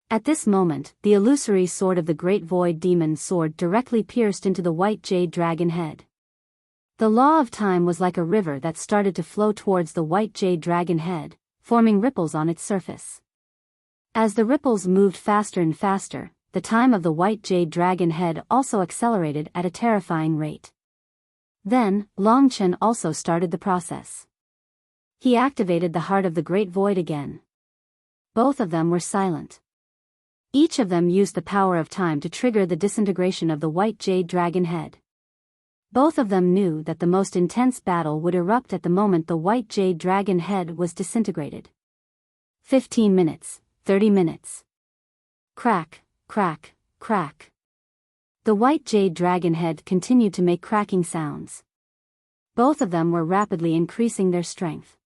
At this moment, the illusory sword of the Great Void Demon sword directly pierced into the white jade dragon head. The law of time was like a river that started to flow towards the white jade dragon head, forming ripples on its surface. As the ripples moved faster and faster, the time of the white jade dragon head also accelerated at a terrifying rate. Then, Long Chen also started the process. He activated the heart of the Great Void again. Both of them were silent. Each of them used the power of time to trigger the disintegration of the white jade dragon head. Both of them knew that the most intense battle would erupt at the moment the white jade dragon head was disintegrated. 15 minutes, 30 minutes. Crack, crack, crack. The white jade dragon head continued to make cracking sounds. Both of them were rapidly increasing their strength.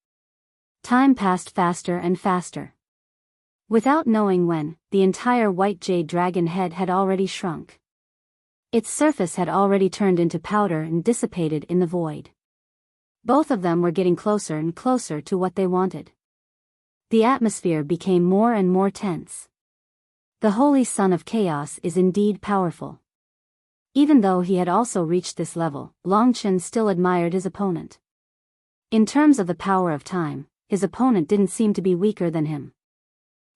Time passed faster and faster. Without knowing when, the entire white jade dragon head had already shrunk. Its surface had already turned into powder and dissipated in the void. Both of them were getting closer and closer to what they wanted. The atmosphere became more and more tense. The Holy Son of Chaos is indeed powerful. Even though he had also reached this level, Long Chen still admired his opponent. In terms of the power of time, his opponent didn't seem to be weaker than him.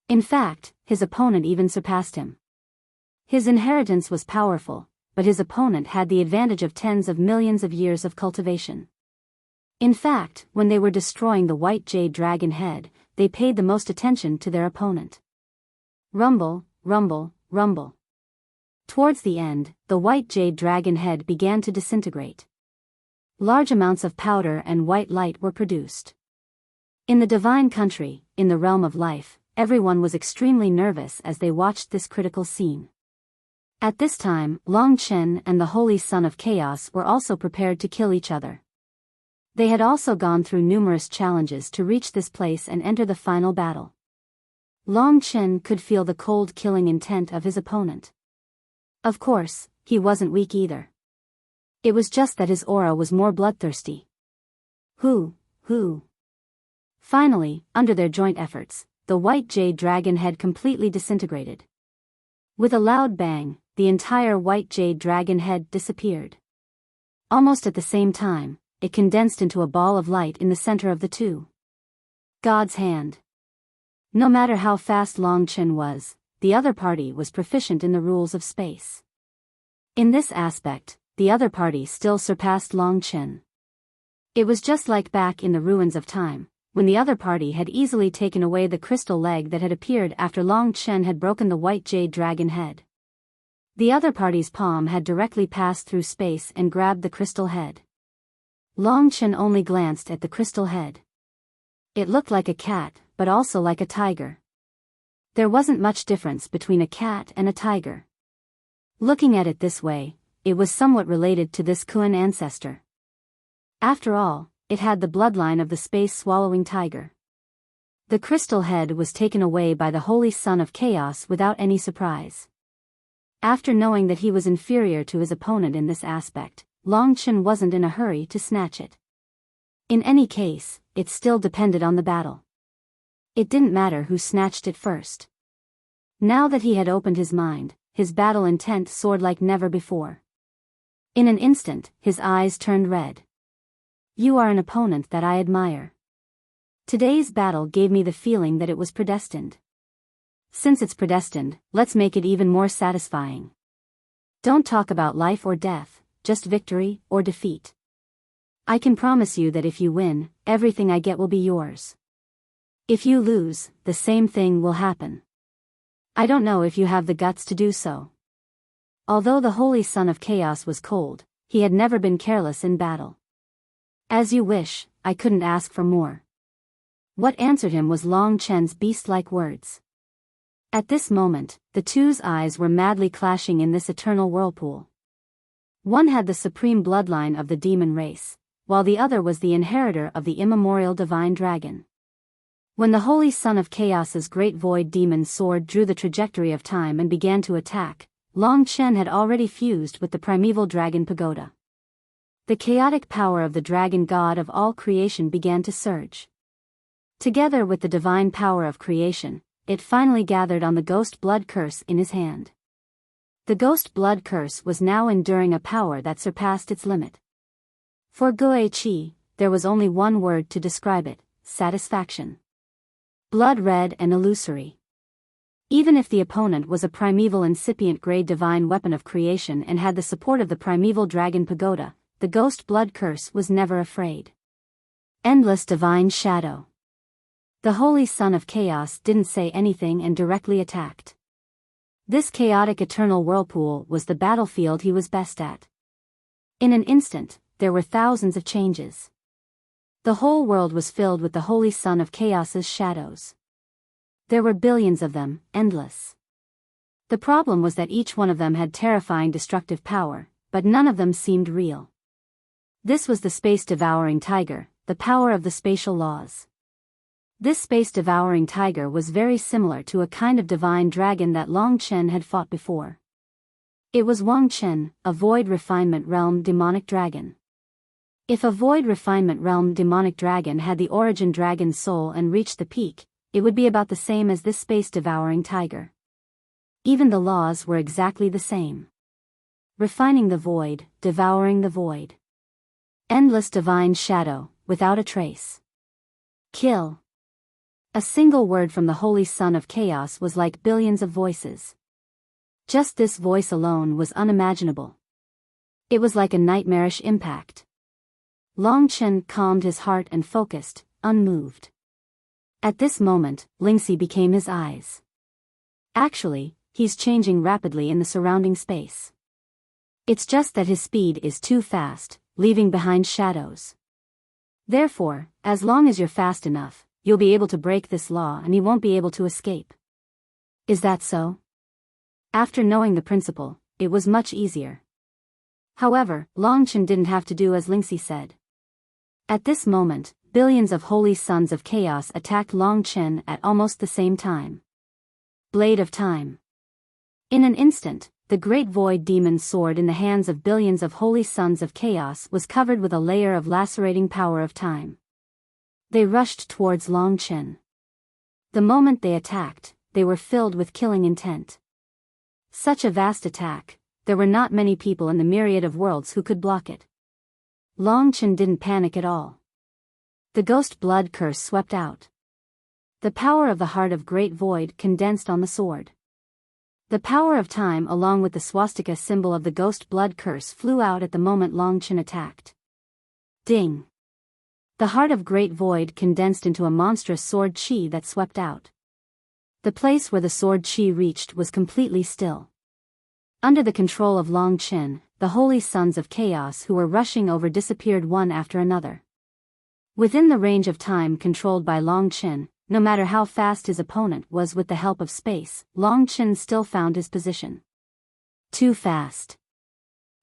In fact, his opponent even surpassed him. His inheritance was powerful, but his opponent had the advantage of tens of millions of years of cultivation. In fact, when they were destroying the white jade dragon head, they paid the most attention to their opponent. Rumble, rumble, rumble. Towards the end, the white jade dragon head began to disintegrate. Large amounts of powder and white light were produced. In the divine country, in the realm of life, everyone was extremely nervous as they watched this critical scene. At this time, Long Chen and the Holy Son of Chaos were also prepared to kill each other. They had also gone through numerous challenges to reach this place and enter the final battle. Long Chen could feel the cold killing intent of his opponent. Of course, he wasn't weak either. It was just that his aura was more bloodthirsty. Who? Finally, under their joint efforts, the white jade dragon had completely disintegrated. With a loud bang, the entire white jade dragon head disappeared. Almost at the same time, it condensed into a ball of light in the center of the two. God's hand. No matter how fast Long Chen was, the other party was proficient in the rules of space. In this aspect, the other party still surpassed Long Chen. It was just like back in the ruins of time, when the other party had easily taken away the crystal leg that had appeared after Long Chen had broken the white jade dragon head. The other party's palm had directly passed through space and grabbed the crystal head. Long Chen only glanced at the crystal head. It looked like a cat, but also like a tiger. There wasn't much difference between a cat and a tiger. Looking at it this way, it was somewhat related to this Kuan ancestor. After all, it had the bloodline of the space-swallowing tiger. The crystal head was taken away by the Holy Son of Chaos without any surprise. After knowing that he was inferior to his opponent in this aspect, Long Chen wasn't in a hurry to snatch it. In any case, it still depended on the battle. It didn't matter who snatched it first. Now that he had opened his mind, his battle intent soared like never before. In an instant, his eyes turned red. You are an opponent that I admire. Today's battle gave me the feeling that it was predestined. Since it's predestined, let's make it even more satisfying. Don't talk about life or death, just victory or defeat. I can promise you that if you win, everything I get will be yours. If you lose, the same thing will happen. I don't know if you have the guts to do so. Although the Holy Son of Chaos was cold, he had never been careless in battle. As you wish, I couldn't ask for more. What answered him was Long Chen's beast-like words. At this moment, the two's eyes were madly clashing in this eternal whirlpool. One had the supreme bloodline of the demon race, while the other was the inheritor of the immemorial divine dragon. When the Holy Son of Chaos's great void demon sword drew the trajectory of time and began to attack, Long Chen had already fused with the primeval dragon pagoda. The chaotic power of the dragon god of all creation began to surge. Together with the divine power of creation, it finally gathered on the ghost blood curse in his hand. The ghost blood curse was now enduring a power that surpassed its limit. For Gue Qi, there was only one word to describe it: satisfaction. Blood red and illusory. Even if the opponent was a primeval incipient grade divine weapon of creation and had the support of the primeval dragon pagoda, the ghost blood curse was never afraid. Endless divine shadow. The Holy Son of Chaos didn't say anything and directly attacked. This chaotic eternal whirlpool was the battlefield he was best at. In an instant, there were thousands of changes. The whole world was filled with the Holy Son of Chaos's shadows. There were billions of them, endless. The problem was that each one of them had terrifying destructive power, but none of them seemed real. This was the space-devouring tiger, the power of the spatial laws. This space-devouring tiger was very similar to a kind of divine dragon that Long Chen had fought before. It was Wang Chen, a void refinement realm demonic dragon. If a void refinement realm demonic dragon had the origin dragon soul and reached the peak, it would be about the same as this space-devouring tiger. Even the laws were exactly the same. Refining the void, devouring the void. Endless divine shadow, without a trace. Kill. A single word from the Holy Son of Chaos was like billions of voices. Just this voice alone was unimaginable. It was like a nightmarish impact. Long Chen calmed his heart and focused, unmoved. At this moment, Lingxi became his eyes. Actually, he's changing rapidly in the surrounding space. It's just that his speed is too fast, leaving behind shadows. Therefore, as long as you're fast enough, you'll be able to break this law and he won't be able to escape. Is that so? After knowing the principle, it was much easier. However, Long Chen didn't have to do as Lingxi said. At this moment, billions of holy sons of chaos attacked Long Chen at almost the same time. Blade of Time. In an instant, the great void demon sword in the hands of billions of holy sons of chaos was covered with a layer of lacerating power of time. They rushed towards Long Chen. The moment they attacked, they were filled with killing intent. Such a vast attack, there were not many people in the myriad of worlds who could block it. Long Chen didn't panic at all. The ghost blood curse swept out. The power of the heart of great void condensed on the sword. The power of time along with the swastika symbol of the ghost blood curse flew out at the moment Long Chen attacked. Ding! The heart of great void condensed into a monstrous sword chi that swept out. The place where the sword chi reached was completely still. Under the control of Long Chen, the holy sons of chaos who were rushing over disappeared one after another. Within the range of time controlled by Long Chen, no matter how fast his opponent was with the help of space, Long Chen still found his position. Too fast.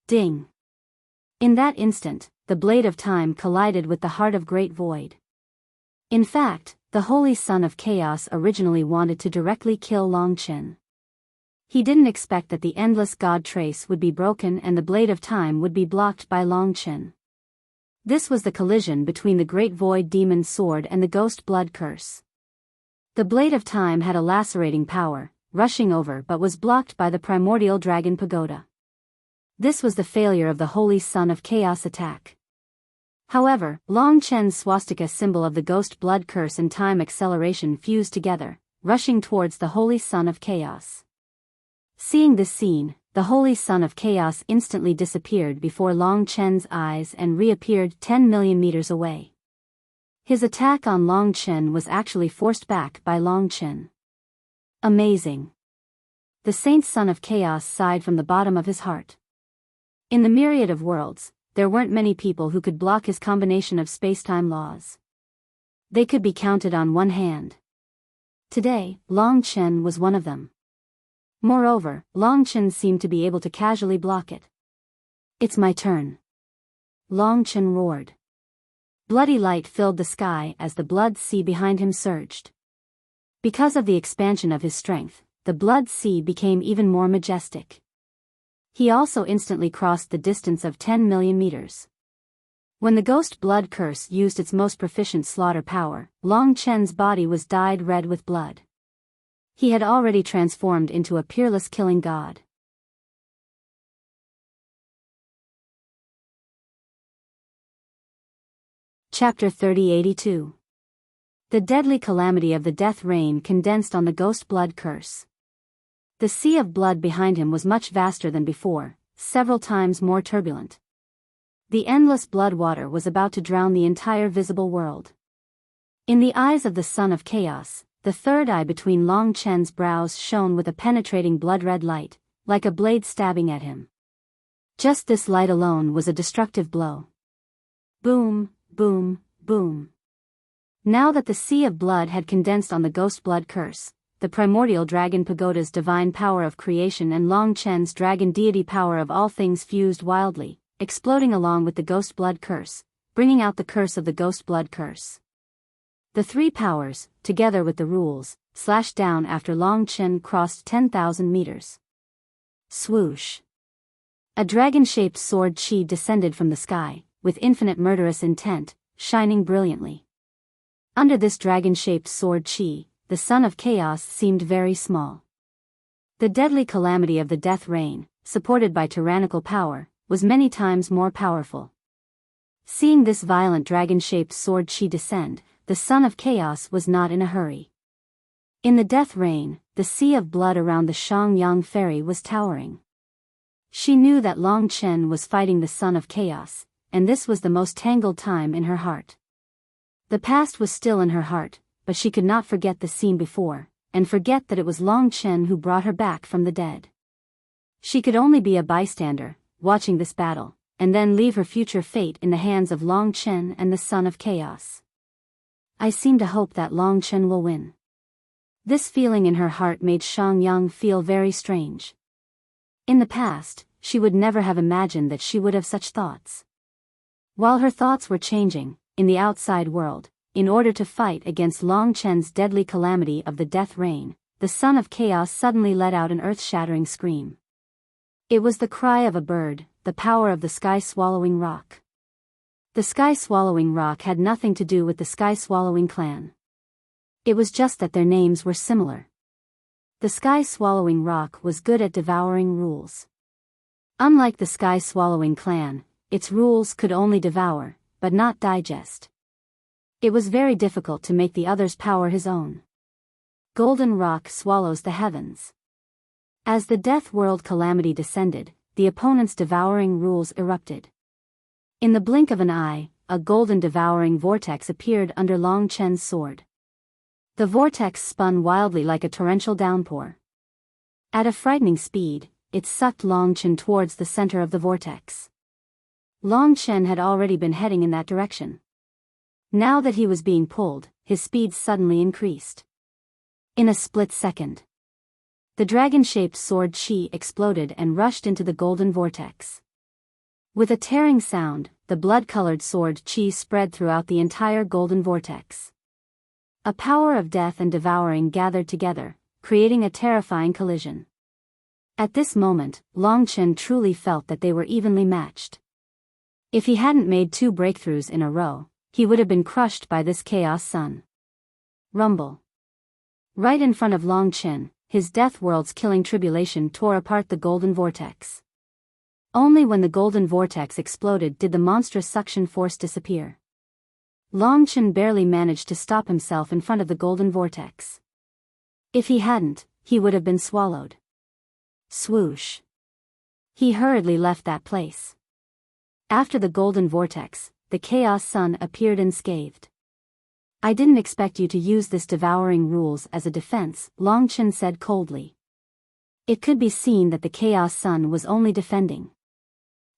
Ding! In that instant, the blade of time collided with the heart of great void. In fact, the holy son of chaos originally wanted to directly kill Long Chen. He didn't expect that the endless god trace would be broken and the blade of time would be blocked by Long Chen. This was the collision between the great void demon sword and the ghost blood curse. The blade of time had a lacerating power, rushing over but was blocked by the primordial dragon pagoda. This was the failure of the holy son of chaos attack. However, Long Chen's swastika symbol of the ghost blood curse and time acceleration fused together, rushing towards the holy son of chaos. Seeing this scene, the holy son of chaos instantly disappeared before Long Chen's eyes and reappeared 10 million meters away. His attack on Long Chen was actually forced back by Long Chen. Amazing! The saint son of chaos sighed from the bottom of his heart. In the myriad of worlds, there weren't many people who could block his combination of space-time laws. They could be counted on one hand. Today, Long Chen was one of them. Moreover, Long Chen seemed to be able to casually block it. It's my turn. Long Chen roared. Bloody light filled the sky as the blood sea behind him surged. Because of the expansion of his strength, the blood sea became even more majestic. He also instantly crossed the distance of 10 million meters. When the ghost blood curse used its most proficient slaughter power, Long Chen's body was dyed red with blood. He had already transformed into a peerless killing god. Chapter 3082. The deadly calamity of the death rain condensed on the ghost blood curse. The sea of blood behind him was much vaster than before, several times more turbulent. The endless blood water was about to drown the entire visible world. In the eyes of the son of chaos, the third eye between Long Chen's brows shone with a penetrating blood-red light, like a blade stabbing at him. Just this light alone was a destructive blow. Boom, boom, boom. Now that the sea of blood had condensed on the ghost blood curse, the primordial dragon pagoda's divine power of creation and Long Chen's dragon deity power of all things fused wildly, exploding along with the ghost blood curse, bringing out the curse of the ghost blood curse. The three powers, together with the rules, slashed down after Long Chen crossed 10,000 meters. Swoosh! A dragon-shaped sword chi descended from the sky, with infinite murderous intent, shining brilliantly. Under this dragon-shaped sword chi, the son of chaos seemed very small. The deadly calamity of the death rain, supported by tyrannical power, was many times more powerful. Seeing this violent dragon-shaped sword chi descend, the son of chaos was not in a hurry. In the death rain, the sea of blood around the Shangyang ferry was towering. She knew that Long Chen was fighting the son of chaos, and this was the most tangled time in her heart. The past was still in her heart, but she could not forget the scene before, and forget that it was Long Chen who brought her back from the dead. She could only be a bystander, watching this battle, and then leave her future fate in the hands of Long Chen and the son of chaos. I seem to hope that Long Chen will win. This feeling in her heart made Shangyang feel very strange. In the past, she would never have imagined that she would have such thoughts. While her thoughts were changing, in the outside world, in order to fight against Long Chen's deadly calamity of the death rain, the son of chaos suddenly let out an earth-shattering scream. It was the cry of a bird, the power of the sky-swallowing rock. The sky-swallowing rock had nothing to do with the sky-swallowing clan. It was just that their names were similar. The sky-swallowing rock was good at devouring rules. Unlike the sky-swallowing clan, its rules could only devour, but not digest. It was very difficult to make the other's power his own. Golden rock swallows the heavens. As the death world calamity descended, the opponent's devouring rules erupted. In the blink of an eye, a golden devouring vortex appeared under Long Chen's sword. The vortex spun wildly like a torrential downpour. At a frightening speed, it sucked Long Chen towards the center of the vortex. Long Chen had already been heading in that direction. Now that he was being pulled, his speed suddenly increased. In a split second, the dragon-shaped sword Qi exploded and rushed into the golden vortex. With a tearing sound, the blood-colored sword Qi spread throughout the entire golden vortex. A power of death and devouring gathered together, creating a terrifying collision. At this moment, Long Chen truly felt that they were evenly matched. If he hadn't made 2 breakthroughs in a row, he would have been crushed by this chaos sun. Rumble. Right in front of Long Chen, his death world's killing tribulation tore apart the golden vortex. Only when the golden vortex exploded did the monstrous suction force disappear. Long Chen barely managed to stop himself in front of the golden vortex. If he hadn't, he would have been swallowed. Swoosh. He hurriedly left that place. After the golden vortex, the chaos sun appeared unscathed. I didn't expect you to use this devouring rules as a defense, Long Chen said coldly. It could be seen that the chaos sun was only defending.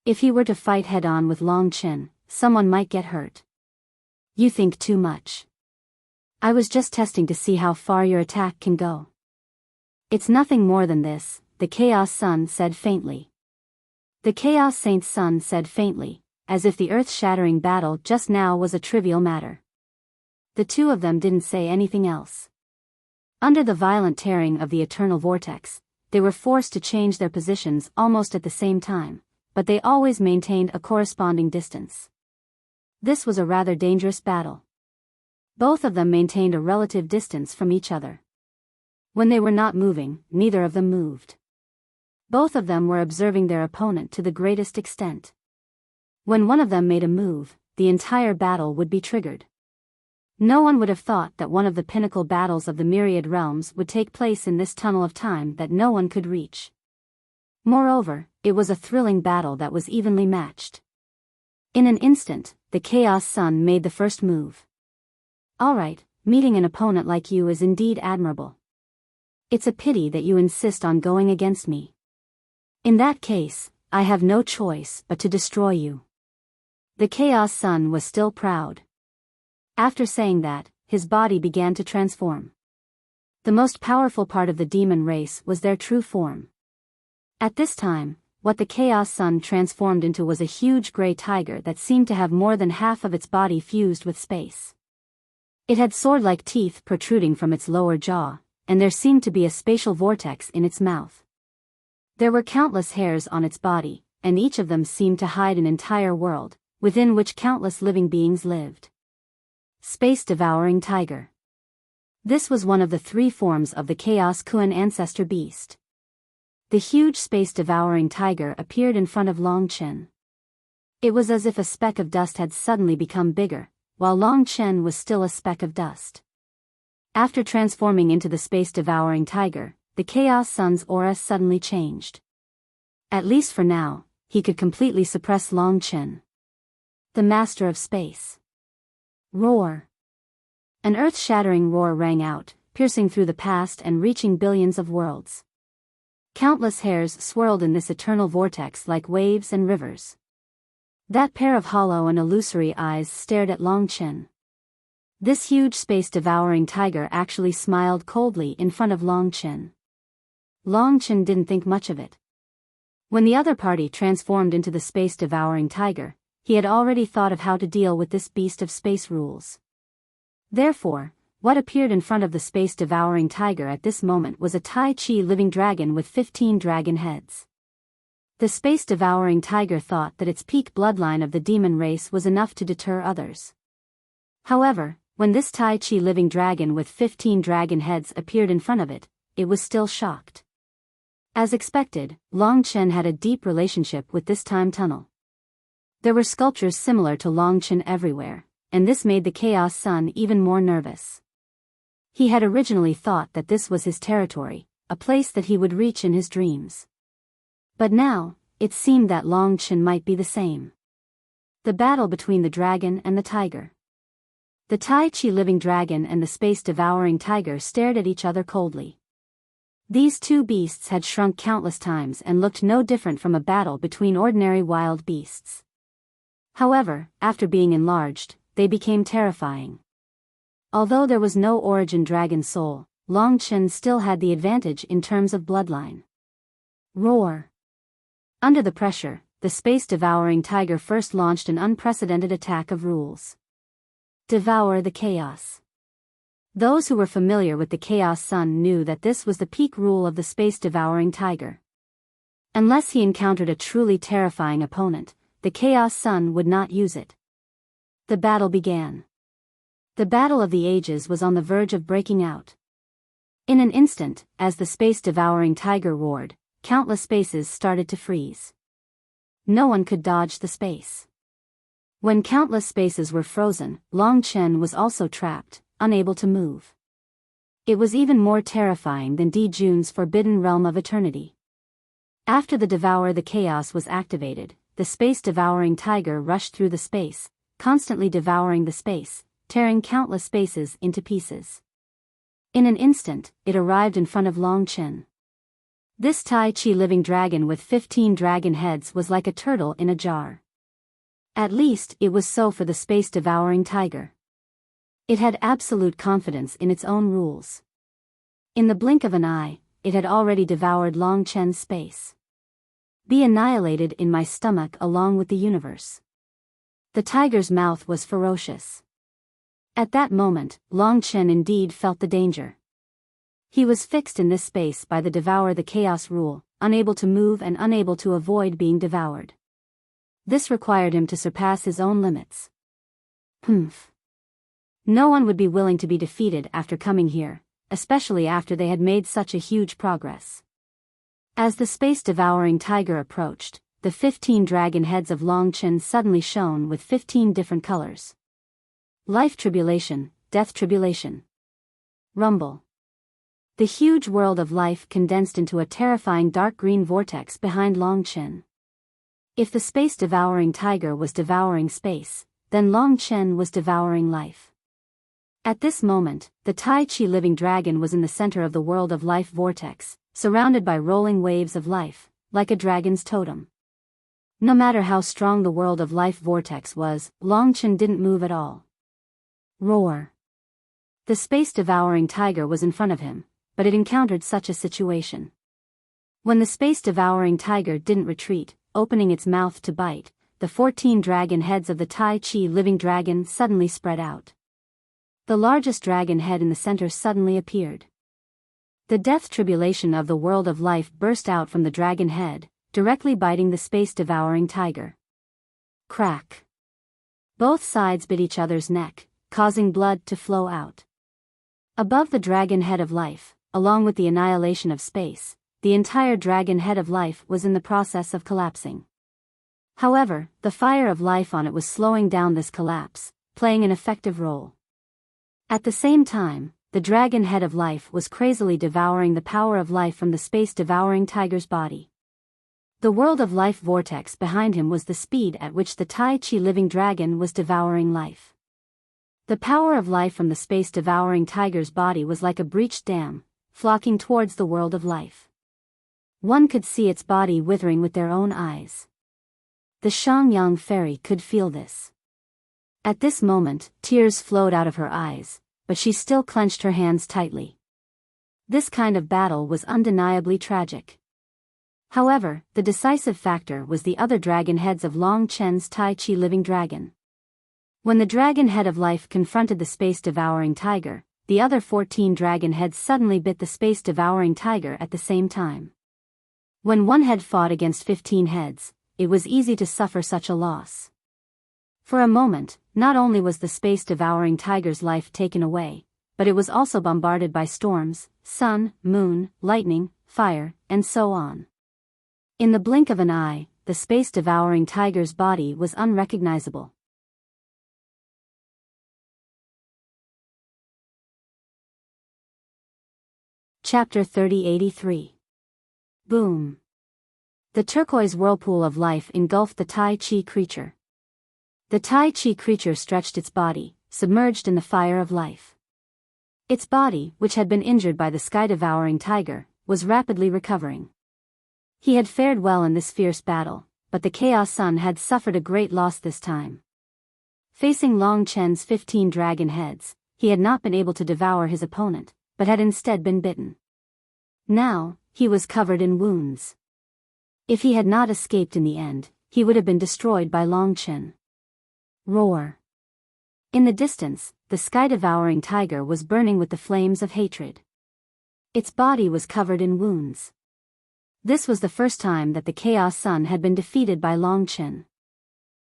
If he were to fight head-on with Long Chen, someone might get hurt. You think too much. I was just testing to see how far your attack can go. It's nothing more than this, the chaos sun said faintly. The Chaos Saint's son said faintly, as if the earth-shattering battle just now was a trivial matter. The two of them didn't say anything else. Under the violent tearing of the eternal vortex, they were forced to change their positions almost at the same time, but they always maintained a corresponding distance. This was a rather dangerous battle. Both of them maintained a relative distance from each other. When they were not moving, neither of them moved. Both of them were observing their opponent to the greatest extent. When one of them made a move, the entire battle would be triggered. No one would have thought that one of the pinnacle battles of the myriad realms would take place in this tunnel of time that no one could reach. Moreover, it was a thrilling battle that was evenly matched. In an instant, the Chaos Sun made the first move. All right, meeting an opponent like you is indeed admirable. It's a pity that you insist on going against me. In that case, I have no choice but to destroy you. The Chaos Sun was still proud. After saying that, his body began to transform. The most powerful part of the demon race was their true form. At this time, what the Chaos Sun transformed into was a huge gray tiger that seemed to have more than half of its body fused with space. It had sword-like teeth protruding from its lower jaw, and there seemed to be a spatial vortex in its mouth. There were countless hairs on its body, and each of them seemed to hide an entire world, within which countless living beings lived. Space-devouring tiger. This was one of the 3 forms of the Chaos Kuan ancestor beast. The huge space-devouring tiger appeared in front of Long Chen. It was as if a speck of dust had suddenly become bigger, while Long Chen was still a speck of dust. After transforming into the space-devouring tiger, the Chaos Sun's aura suddenly changed. At least for now, he could completely suppress Long Chen. The Master of Space. Roar. An earth-shattering roar rang out, piercing through the past and reaching billions of worlds. Countless hairs swirled in this eternal vortex like waves and rivers. That pair of hollow and illusory eyes stared at Long Chen. This huge space-devouring tiger actually smiled coldly in front of Long Chen. Long Chen didn't think much of it. When the other party transformed into the space-devouring tiger, he had already thought of how to deal with this beast of space rules. Therefore, what appeared in front of the space-devouring tiger at this moment was a Tai Chi living dragon with 15 dragon heads. The space-devouring tiger thought that its peak bloodline of the demon race was enough to deter others. However, when this Tai Chi living dragon with 15 dragon heads appeared in front of it, it was still shocked. As expected, Long Chen had a deep relationship with this time tunnel. There were sculptures similar to Long Chen everywhere, and this made the Chaos Sun even more nervous. He had originally thought that this was his territory, a place that he would reach in his dreams. But now, it seemed that Long Chen might be the same. The battle between the dragon and the tiger. The Tai Chi living dragon and the space-devouring tiger stared at each other coldly. These two beasts had shrunk countless times and looked no different from a battle between ordinary wild beasts. However, after being enlarged, they became terrifying. Although there was no origin dragon soul, Long Chen still had the advantage in terms of bloodline. Roar! Under the pressure, the space-devouring tiger first launched an unprecedented attack of rules. Devour the chaos. Those who were familiar with the Chaos Sun knew that this was the peak rule of the space-devouring tiger. Unless he encountered a truly terrifying opponent, the Chaos Sun would not use it. The battle began. The battle of the ages was on the verge of breaking out. In an instant, as the space-devouring tiger roared, countless spaces started to freeze. No one could dodge the space. When countless spaces were frozen, Long Chen was also trapped, unable to move. It was even more terrifying than Di Jun's forbidden realm of eternity. After the Devour the Chaos was activated, the space-devouring tiger rushed through the space, constantly devouring the space, tearing countless spaces into pieces. In an instant, it arrived in front of Long Chen. This Tai Chi living dragon with 15 dragon heads was like a turtle in a jar. At least, it was so for the space-devouring tiger. It had absolute confidence in its own rules. In the blink of an eye, it had already devoured Long Chen's space. Be annihilated in my stomach along with the universe. The tiger's mouth was ferocious. At that moment, Long Chen indeed felt the danger. He was fixed in this space by the Devour the Chaos rule, unable to move and unable to avoid being devoured. This required him to surpass his own limits. Humph. No one would be willing to be defeated after coming here, especially after they had made such a huge progress. As the space-devouring tiger approached, the 15 dragon heads of Long Chen suddenly shone with 15 different colors. Life tribulation, death tribulation. Rumble. The huge world of life condensed into a terrifying dark green vortex behind Long Chen. If the space-devouring tiger was devouring space, then Long Chen was devouring life. At this moment, the Tai Chi living dragon was in the center of the world of life vortex, surrounded by rolling waves of life, like a dragon's totem. No matter how strong the world of life vortex was, Long Chen didn't move at all. Roar. The space-devouring tiger was in front of him, but it encountered such a situation. When the space-devouring tiger didn't retreat, opening its mouth to bite, the 14 dragon heads of the Tai Chi living dragon suddenly spread out. The largest dragon head in the center suddenly appeared. The death tribulation of the world of life burst out from the dragon head, directly biting the space-devouring tiger. Crack. Both sides bit each other's neck, causing blood to flow out. Above the dragon head of life, along with the annihilation of space, the entire dragon head of life was in the process of collapsing. However, the fire of life on it was slowing down this collapse, playing an effective role. At the same time, the dragon head of life was crazily devouring the power of life from the space-devouring tiger's body. The world of life vortex behind him was the speed at which the Tai Chi living dragon was devouring life. The power of life from the space-devouring tiger's body was like a breached dam, flocking towards the world of life. One could see its body withering with their own eyes. The Shangyang fairy could feel this. At this moment, tears flowed out of her eyes, but she still clenched her hands tightly. This kind of battle was undeniably tragic. However, the decisive factor was the other dragon heads of Long Chen's Tai Chi living dragon. When the dragon head of life confronted the space-devouring tiger, the other 14 dragon heads suddenly bit the space-devouring tiger at the same time. When one head fought against 15 heads, it was easy to suffer such a loss. For a moment, not only was the space-devouring tiger's life taken away, but it was also bombarded by storms, sun, moon, lightning, fire, and so on. In the blink of an eye, the space-devouring tiger's body was unrecognizable. Chapter 3083. Boom. The turquoise whirlpool of life engulfed the Tai Chi creature. The Tai Chi creature stretched its body, submerged in the fire of life. Its body, which had been injured by the sky-devouring tiger, was rapidly recovering. He had fared well in this fierce battle, but the Chaos Sun had suffered a great loss this time. Facing Long Chen's 15 dragon heads, he had not been able to devour his opponent, but had instead been bitten. Now, he was covered in wounds. If he had not escaped in the end, he would have been destroyed by Long Chen. Roar. In the distance, the sky-devouring tiger was burning with the flames of hatred. Its body was covered in wounds. This was the first time that the Chaos Sun had been defeated by Long Chen.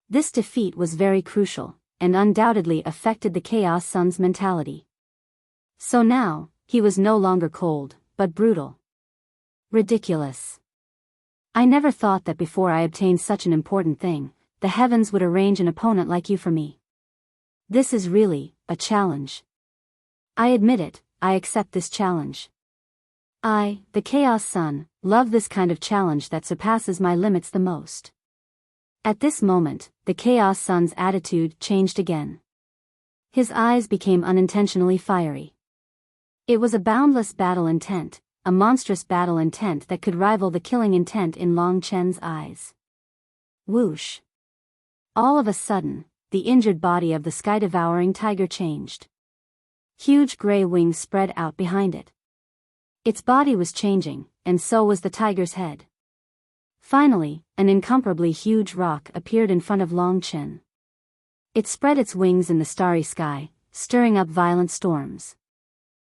This defeat was very crucial, and undoubtedly affected the Chaos Sun's mentality. So now, he was no longer cold, but brutal. Ridiculous. I never thought that before I obtained such an important thing, the heavens would arrange an opponent like you for me. This is really a challenge. I admit it, I accept this challenge. I, the Chaos Sun, love this kind of challenge that surpasses my limits the most. At this moment, the Chaos Sun's attitude changed again. His eyes became unintentionally fiery. It was a boundless battle intent, a monstrous battle intent that could rival the killing intent in Long Chen's eyes. Whoosh. All of a sudden, the injured body of the sky-devouring tiger changed. Huge gray wings spread out behind it. Its body was changing, and so was the tiger's head. Finally, an incomparably huge rock appeared in front of Long Chen. It spread its wings in the starry sky, stirring up violent storms.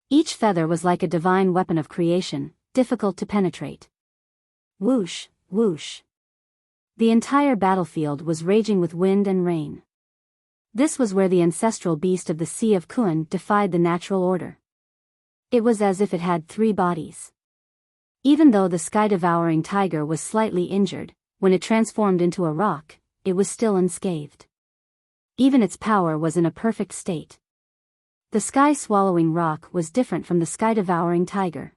Each feather was like a divine weapon of creation, difficult to penetrate. Whoosh, whoosh. The entire battlefield was raging with wind and rain. This was where the ancestral beast of the Sea of Kun defied the natural order. It was as if it had 3 bodies. Even though the sky-devouring tiger was slightly injured, when it transformed into a rock, it was still unscathed. Even its power was in a perfect state. The sky-swallowing rock was different from the sky-devouring tiger.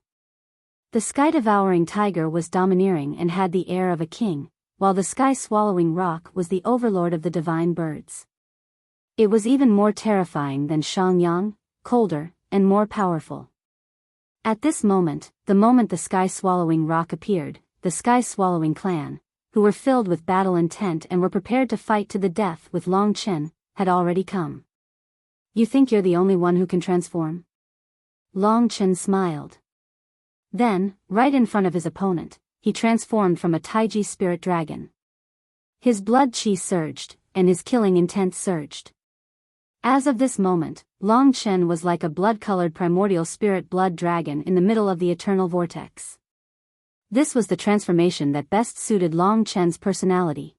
The sky-devouring tiger was domineering and had the air of a king, while the sky-swallowing rock was the overlord of the divine birds. It was even more terrifying than Shangyang, colder, and more powerful. At this moment, the moment the sky-swallowing rock appeared, the sky-swallowing clan, who were filled with battle intent and were prepared to fight to the death with Long Chen, had already come. You think you're the only one who can transform? Long Chen smiled. Then, right in front of his opponent, he transformed from a Taiji spirit dragon. His blood chi surged, and his killing intent surged. As of this moment, Long Chen was like a blood-colored primordial spirit blood dragon in the middle of the eternal vortex. This was the transformation that best suited Long Chen's personality.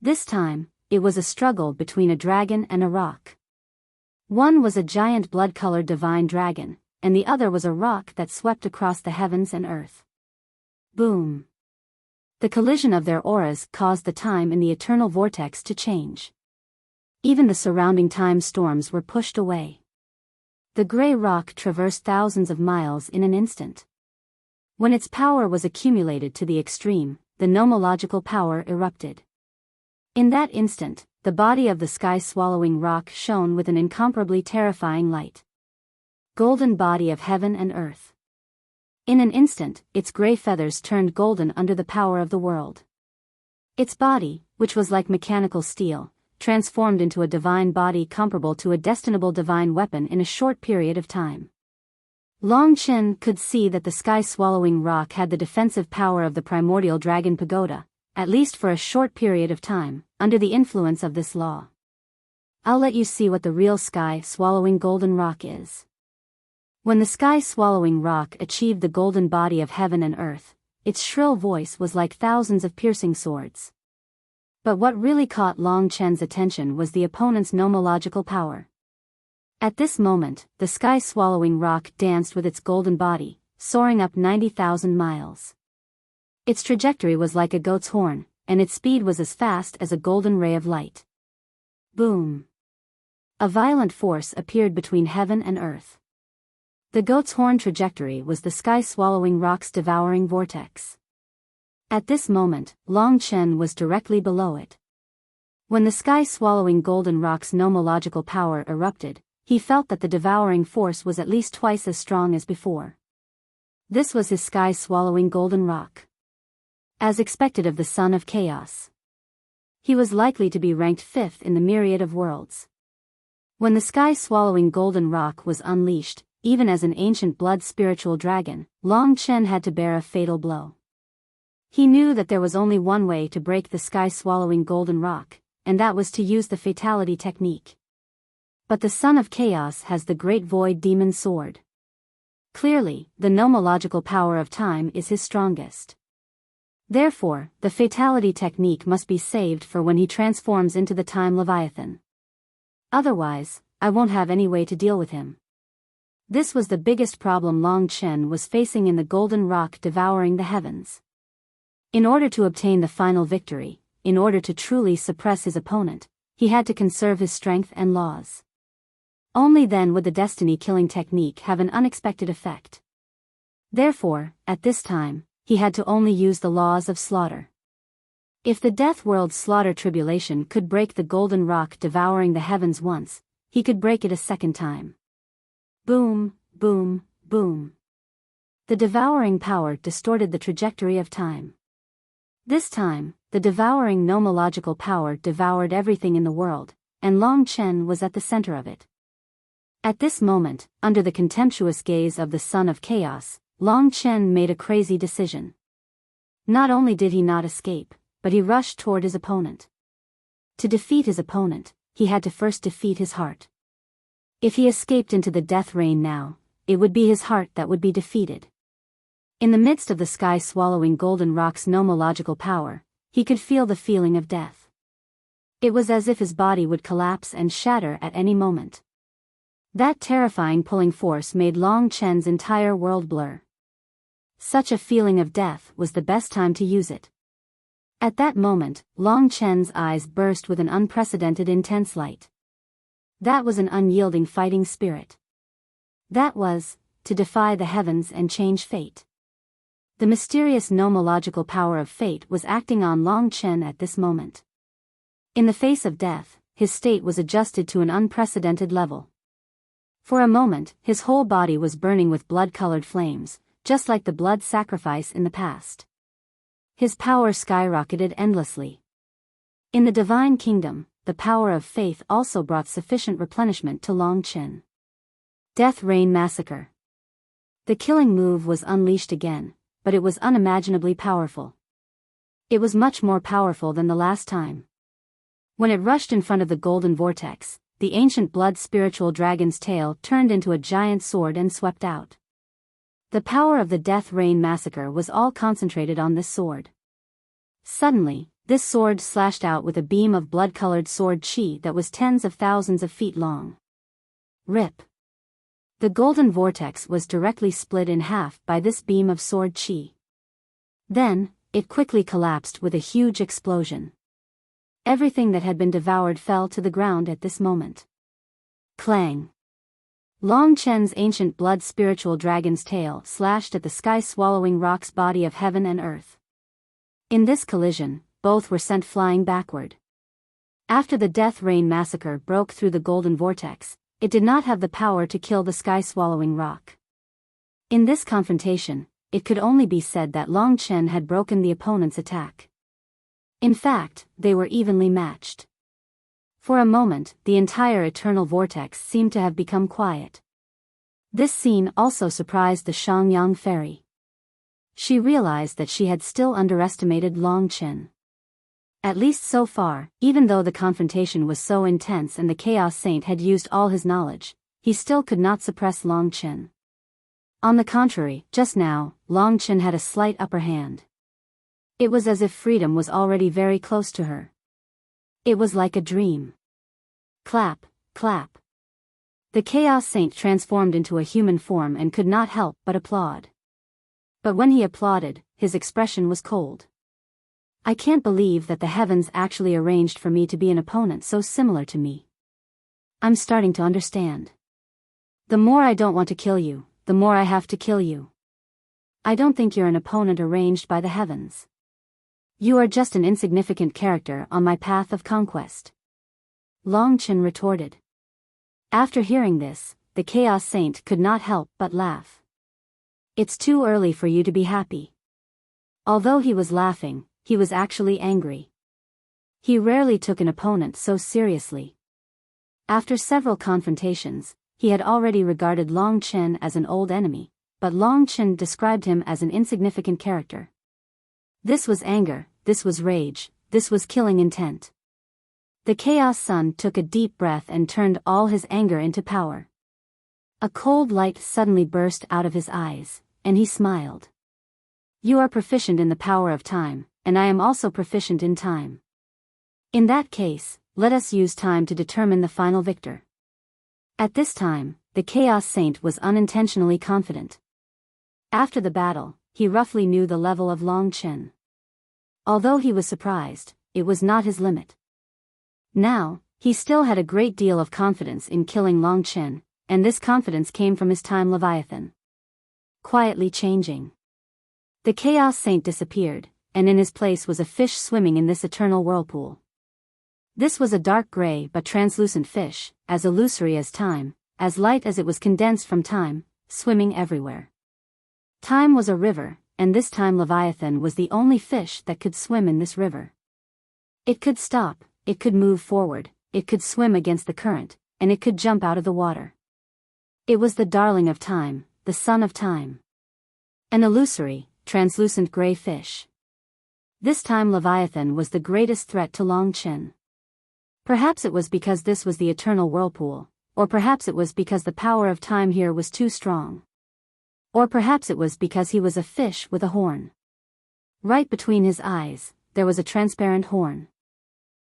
This time, it was a struggle between a dragon and a rock. One was a giant blood-colored divine dragon, and the other was a rock that swept across the heavens and earth. Boom. The collision of their auras caused the time in the eternal vortex to change. Even the surrounding time storms were pushed away. The gray rock traversed thousands of miles in an instant. When its power was accumulated to the extreme, the nomological power erupted. In that instant, the body of the sky-swallowing rock shone with an incomparably terrifying light. Golden body of heaven and earth. In an instant, its gray feathers turned golden under the power of the world. Its body, which was like mechanical steel, transformed into a divine body comparable to a destinable divine weapon in a short period of time. Long Chen could see that the sky-swallowing rock had the defensive power of the primordial dragon pagoda, at least for a short period of time, under the influence of this law. I'll let you see what the real sky-swallowing golden rock is. When the sky-swallowing rock achieved the golden body of heaven and earth, its shrill voice was like thousands of piercing swords. But what really caught Long Chen's attention was the opponent's nomological power. At this moment, the sky-swallowing rock danced with its golden body, soaring up 90,000 miles. Its trajectory was like a goat's horn, and its speed was as fast as a golden ray of light. Boom! A violent force appeared between heaven and earth. The goat's horn trajectory was the sky-swallowing rock's devouring vortex. At this moment, Long Chen was directly below it. When the sky-swallowing golden rock's nomological power erupted, he felt that the devouring force was at least twice as strong as before. This was his sky-swallowing golden rock. As expected of the Son of Chaos, he was likely to be ranked 5th in the myriad of worlds. When the sky-swallowing golden rock was unleashed, even as an ancient blood spiritual dragon, Long Chen had to bear a fatal blow. He knew that there was only one way to break the sky-swallowing golden rock, and that was to use the fatality technique. But the Son of Chaos has the Great Void Demon Sword. Clearly, the nomological power of time is his strongest. Therefore, the fatality technique must be saved for when he transforms into the Time Leviathan. Otherwise, I won't have any way to deal with him. This was the biggest problem Long Chen was facing in the golden rock devouring the heavens. In order to obtain the final victory, in order to truly suppress his opponent, he had to conserve his strength and laws. Only then would the destiny-killing technique have an unexpected effect. Therefore, at this time, he had to only use the laws of slaughter. If the Death World's slaughter tribulation could break the golden rock devouring the heavens once, he could break it a second time. Boom, boom, boom. The devouring power distorted the trajectory of time. This time, the devouring nomological power devoured everything in the world, and Long Chen was at the center of it. At this moment, under the contemptuous gaze of the Son of Chaos, Long Chen made a crazy decision. Not only did he not escape, but he rushed toward his opponent. To defeat his opponent, he had to first defeat his heart. If he escaped into the death rain now, it would be his heart that would be defeated. In the midst of the sky-swallowing golden rock's nomological power, he could feel the feeling of death. It was as if his body would collapse and shatter at any moment. That terrifying pulling force made Long Chen's entire world blur. Such a feeling of death was the best time to use it. At that moment, Long Chen's eyes burst with an unprecedented intense light. That was an unyielding fighting spirit. That was, to defy the heavens and change fate. The mysterious nomological power of fate was acting on Long Chen at this moment. In the face of death, his state was adjusted to an unprecedented level. For a moment, his whole body was burning with blood-colored flames, just like the blood sacrifice in the past. His power skyrocketed endlessly. In the divine kingdom, the power of faith also brought sufficient replenishment to Long Chen. Death Rain Massacre. The killing move was unleashed again, but it was unimaginably powerful. It was much more powerful than the last time. When it rushed in front of the golden vortex, the ancient blood spiritual dragon's tail turned into a giant sword and swept out. The power of the Death Rain Massacre was all concentrated on this sword. Suddenly, this sword slashed out with a beam of blood-colored sword chi that was tens of thousands of feet long. Rip. The golden vortex was directly split in half by this beam of sword chi. Then, it quickly collapsed with a huge explosion. Everything that had been devoured fell to the ground at this moment. Clang. Long Chen's ancient blood spiritual dragon's tail slashed at the sky-swallowing rock's body of heaven and earth. In this collision, both were sent flying backward. After the Death Rain Massacre broke through the golden vortex, it did not have the power to kill the sky-swallowing rock. In this confrontation, it could only be said that Long Chen had broken the opponent's attack. In fact, they were evenly matched. For a moment, the entire eternal vortex seemed to have become quiet. This scene also surprised the Shangyang fairy. She realized that she had still underestimated Long Chen. At least so far, even though the confrontation was so intense and the Chaos Saint had used all his knowledge, he still could not suppress Long Chen. On the contrary, just now, Long Chen had a slight upper hand. It was as if freedom was already very close to her. It was like a dream. Clap, clap. The Chaos Saint transformed into a human form and could not help but applaud. But when he applauded, his expression was cold. I can't believe that the heavens actually arranged for me to be an opponent so similar to me. I'm starting to understand. The more I don't want to kill you, the more I have to kill you. I don't think you're an opponent arranged by the heavens. You are just an insignificant character on my path of conquest. Long Chen retorted. After hearing this, the Chaos Saint could not help but laugh. It's too early for you to be happy. Although he was laughing, he was actually angry. He rarely took an opponent so seriously. After several confrontations, he had already regarded Long Chen as an old enemy, but Long Chen described him as an insignificant character. This was anger, this was rage, this was killing intent. The Chaos Sun took a deep breath and turned all his anger into power. A cold light suddenly burst out of his eyes, and he smiled. You are proficient in the power of time, and I am also proficient in time. In that case, let us use time to determine the final victor. At this time, the Chaos Saint was unintentionally confident. After the battle, he roughly knew the level of Long Chen. Although he was surprised, it was not his limit. Now, he still had a great deal of confidence in killing Long Chen, and this confidence came from his time Leviathan. Quietly changing. The Chaos Saint disappeared, and in his place was a fish swimming in this eternal whirlpool. This was a dark gray but translucent fish, as illusory as time, as light as it was condensed from time, swimming everywhere. Time was a river, and this time Leviathan was the only fish that could swim in this river. It could stop, it could move forward, it could swim against the current, and it could jump out of the water. It was the darling of time, the son of time. An illusory, translucent gray fish. This time Leviathan was the greatest threat to Long Chen. Perhaps it was because this was the eternal whirlpool, or perhaps it was because the power of time here was too strong. Or perhaps it was because he was a fish with a horn. Right between his eyes, there was a transparent horn.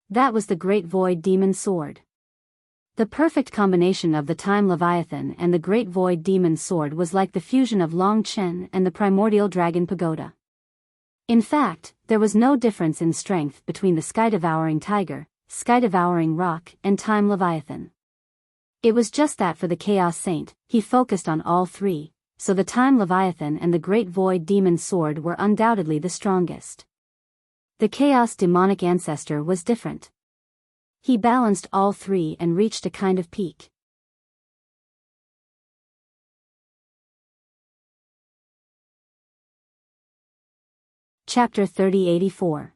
That was the Great Void Demon Sword. The perfect combination of the Time Leviathan and the Great Void Demon Sword was like the fusion of Long Chen and the Primordial Dragon Pagoda. In fact, there was no difference in strength between the Sky-Devouring Tiger, Sky-Devouring Rock, and Time Leviathan. It was just that for the Chaos Saint, he focused on all three, so the Time Leviathan and the Great Void Demon Sword were undoubtedly the strongest. The Chaos Demonic Ancestor was different. He balanced all three and reached a kind of peak. Chapter 3084.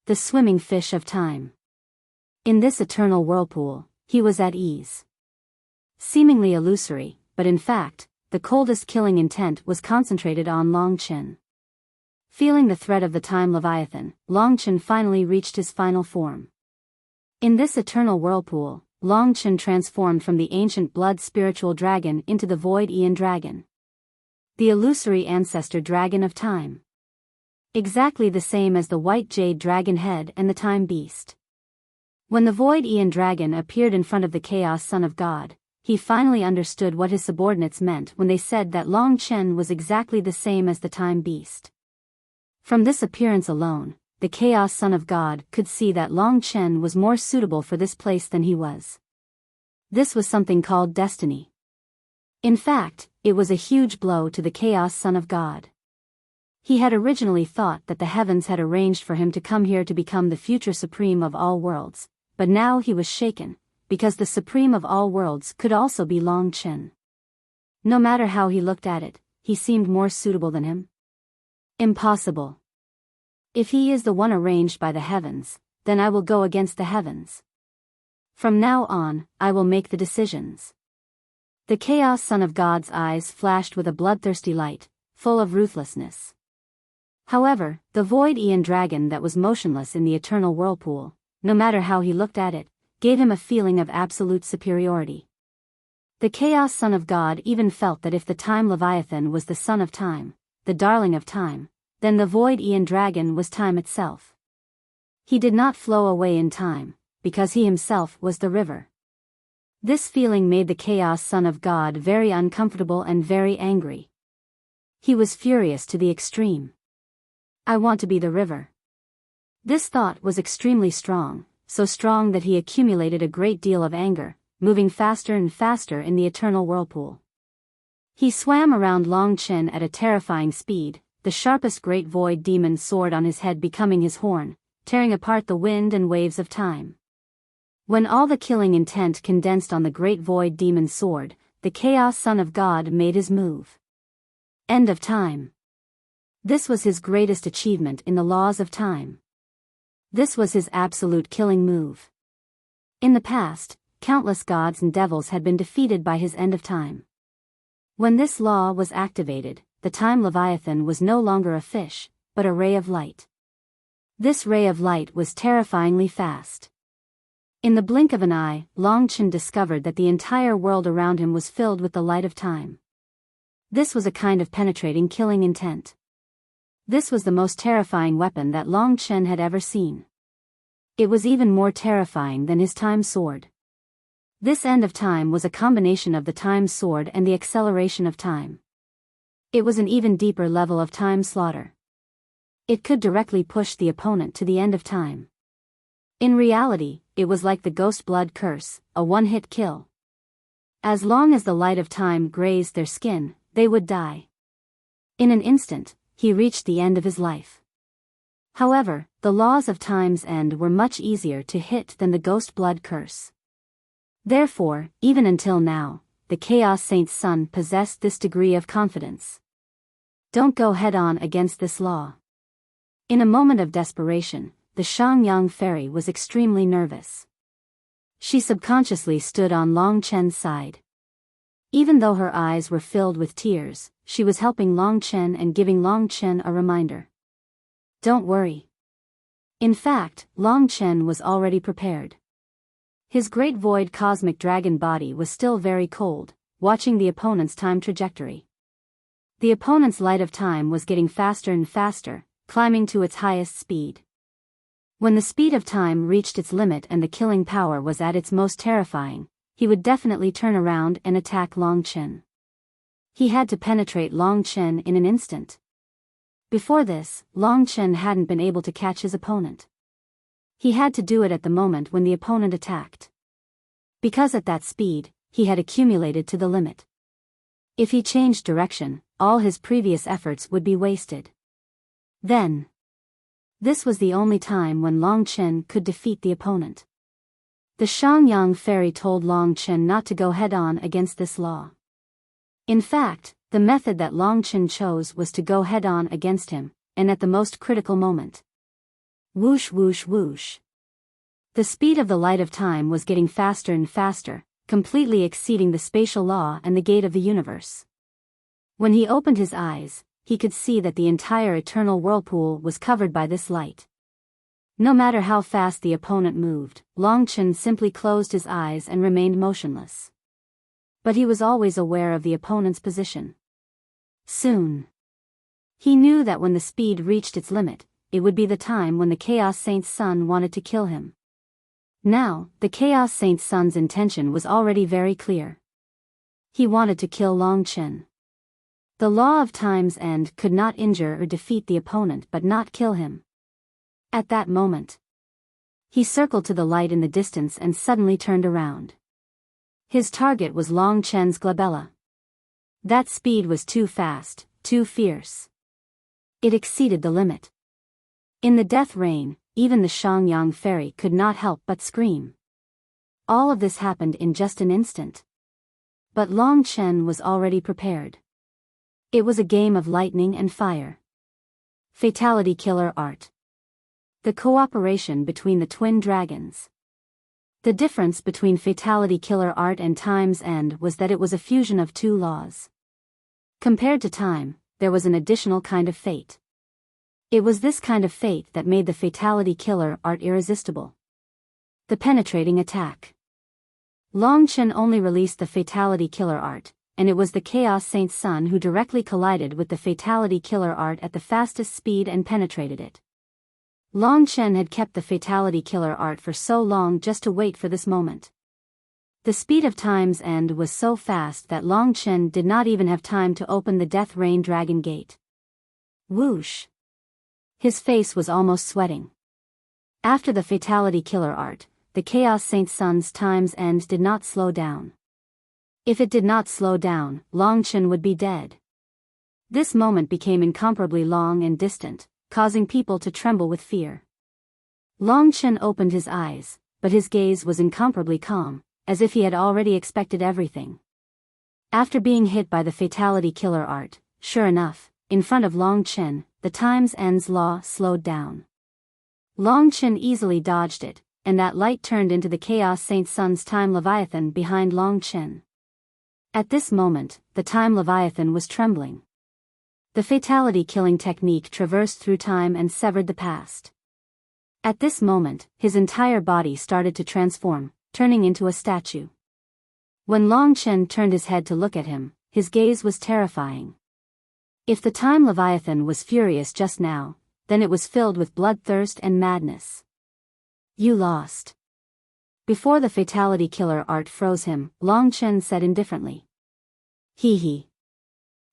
The Swimming Fish of Time. In this eternal whirlpool, he was at ease. Seemingly illusory, but in fact, the coldest killing intent was concentrated on Long Chen. Feeling the threat of the Time Leviathan, Long Chen finally reached his final form. In this eternal whirlpool, Long Chen transformed from the ancient blood spiritual dragon into the Void Aeon Dragon. The illusory ancestor dragon of time. Exactly the same as the white jade dragon head and the time beast. When the Void Aeon Dragon appeared in front of the Chaos Son of God, he finally understood what his subordinates meant when they said that Long Chen was exactly the same as the time beast. From this appearance alone, the Chaos Son of God could see that Long Chen was more suitable for this place than he was. This was something called destiny. In fact, it was a huge blow to the Chaos Son of God. He had originally thought that the heavens had arranged for him to come here to become the future supreme of all worlds, but now he was shaken, because the supreme of all worlds could also be Long Chen. No matter how he looked at it, he seemed more suitable than him. Impossible. If he is the one arranged by the heavens, then I will go against the heavens. From now on, I will make the decisions. The Chaos Son of God's eyes flashed with a bloodthirsty light, full of ruthlessness. However, the Void Aeon Dragon that was motionless in the eternal whirlpool, no matter how he looked at it, gave him a feeling of absolute superiority. The Chaos Son of God even felt that if the Time Leviathan was the son of time, the darling of time, then the Void Aeon Dragon was time itself. He did not flow away in time, because he himself was the river. This feeling made the Chaos Son of God very uncomfortable and very angry. He was furious to the extreme. I want to be the river. This thought was extremely strong, so strong that he accumulated a great deal of anger, moving faster and faster in the eternal whirlpool. He swam around Long Chen at a terrifying speed, the sharpest great void demon sword on his head becoming his horn, tearing apart the wind and waves of time. When all the killing intent condensed on the great void demon's sword, the Chaos Son of God made his move. End of time. This was his greatest achievement in the laws of time. This was his absolute killing move. In the past, countless gods and devils had been defeated by his end of time. When this law was activated, the time Leviathan was no longer a fish, but a ray of light. This ray of light was terrifyingly fast. In the blink of an eye, Long Chen discovered that the entire world around him was filled with the light of time. This was a kind of penetrating killing intent. This was the most terrifying weapon that Long Chen had ever seen. It was even more terrifying than his time sword. This end of time was a combination of the time sword and the acceleration of time. It was an even deeper level of time slaughter. It could directly push the opponent to the end of time. In reality, it was like the ghost blood curse, a one-hit kill. As long as the light of time grazed their skin, they would die. In an instant, he reached the end of his life. However, the laws of time's end were much easier to hit than the ghost blood curse. Therefore, even until now, the Chaos Saint's son possessed this degree of confidence. Don't go head-on against this law. In a moment of desperation, the Shangyang fairy was extremely nervous. She subconsciously stood on Long Chen's side. Even though her eyes were filled with tears, she was helping Long Chen and giving Long Chen a reminder. Don't worry. In fact, Long Chen was already prepared. His great void cosmic dragon body was still very cold, watching the opponent's time trajectory. The opponent's light of time was getting faster and faster, climbing to its highest speed. When the speed of time reached its limit and the killing power was at its most terrifying, he would definitely turn around and attack Long Chen. He had to penetrate Long Chen in an instant. Before this, Long Chen hadn't been able to catch his opponent. He had to do it at the moment when the opponent attacked. Because at that speed, he had accumulated to the limit. If he changed direction, all his previous efforts would be wasted. Then, this was the only time when Long Chen could defeat the opponent. The Shangyang fairy told Long Chen not to go head-on against this law. In fact, the method that Long Chen chose was to go head-on against him, and at the most critical moment. Whoosh whoosh whoosh. The speed of the light of time was getting faster and faster, completely exceeding the spatial law and the gate of the universe. When he opened his eyes, he could see that the entire eternal whirlpool was covered by this light. No matter how fast the opponent moved, Long Chen simply closed his eyes and remained motionless. But he was always aware of the opponent's position. Soon, he knew that when the speed reached its limit, it would be the time when the Chaos Saint's son wanted to kill him. Now, the Chaos Saint's son's intention was already very clear. He wanted to kill Long Chen. The law of time's end could not injure or defeat the opponent but not kill him. At that moment, he circled to the light in the distance and suddenly turned around. His target was Long Chen's glabella. That speed was too fast, too fierce. It exceeded the limit. In the death rain, even the Shangyang fairy could not help but scream. All of this happened in just an instant. But Long Chen was already prepared. It was a game of lightning and fire. Fatality killer art. The cooperation between the twin dragons. The difference between fatality killer art and time's end was that it was a fusion of two laws. Compared to time, there was an additional kind of fate. It was this kind of fate that made the fatality killer art irresistible. The penetrating attack. Long Chen only released the fatality killer art, and it was the Chaos Saint's son who directly collided with the fatality killer art at the fastest speed and penetrated it. Long Chen had kept the fatality killer art for so long just to wait for this moment. The speed of time's end was so fast that Long Chen did not even have time to open the Death Rain Dragon Gate. Whoosh! His face was almost sweating. After the fatality killer art, the Chaos Saint's son's time's end did not slow down. If it did not slow down, Long Chen would be dead. This moment became incomparably long and distant, causing people to tremble with fear. Long Chen opened his eyes, but his gaze was incomparably calm, as if he had already expected everything. After being hit by the fatality killer art, sure enough, in front of Long Chen, the time's end's law slowed down. Long Chen easily dodged it, and that light turned into the Chaos Saint Sun's Time Leviathan behind Long Chen. At this moment, the Time Leviathan was trembling. The fatality-killing technique traversed through time and severed the past. At this moment, his entire body started to transform, turning into a statue. When Long Chen turned his head to look at him, his gaze was terrifying. If the Time Leviathan was furious just now, then it was filled with bloodthirst and madness. You lost. Before the fatality killer art froze him, Long Chen said indifferently. Hee hee.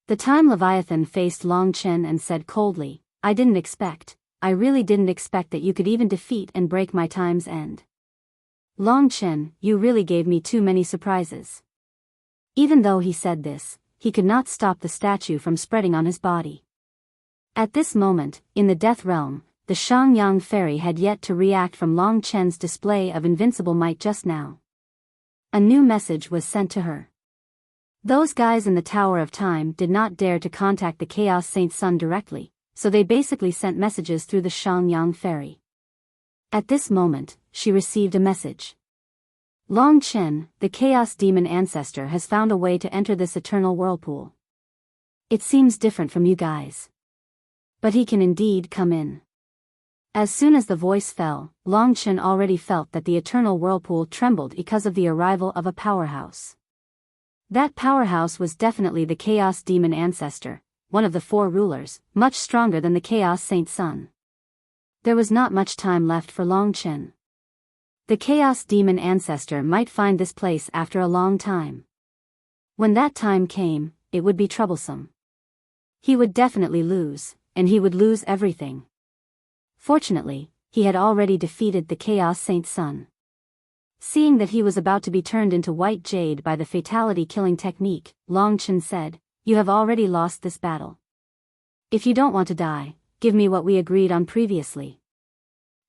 The Time Leviathan faced Long Chen and said coldly, I really didn't expect that you could even defeat and break my time's end. Long Chen, you really gave me too many surprises. Even though he said this, he could not stop the statue from spreading on his body. At this moment, in the Death Realm, the Shangyang Fairy had yet to react from Long Chen's display of invincible might just now. A new message was sent to her. Those guys in the Tower of Time did not dare to contact the Chaos Saint Sun directly, so they basically sent messages through the Shangyang Fairy. At this moment, she received a message. Long Chen, the Chaos Demon Ancestor, has found a way to enter this eternal whirlpool. It seems different from you guys. But he can indeed come in. As soon as the voice fell, Long Chen already felt that the eternal whirlpool trembled because of the arrival of a powerhouse. That powerhouse was definitely the Chaos Demon Ancestor, one of the four rulers, much stronger than the Chaos Saint Sun. There was not much time left for Long Chen. The Chaos Demon Ancestor might find this place after a long time. When that time came, it would be troublesome. He would definitely lose, and he would lose everything. Fortunately, he had already defeated the Chaos Saint Sun. Seeing that he was about to be turned into white jade by the fatality-killing technique, Long Chen said, You have already lost this battle. If you don't want to die, give me what we agreed on previously.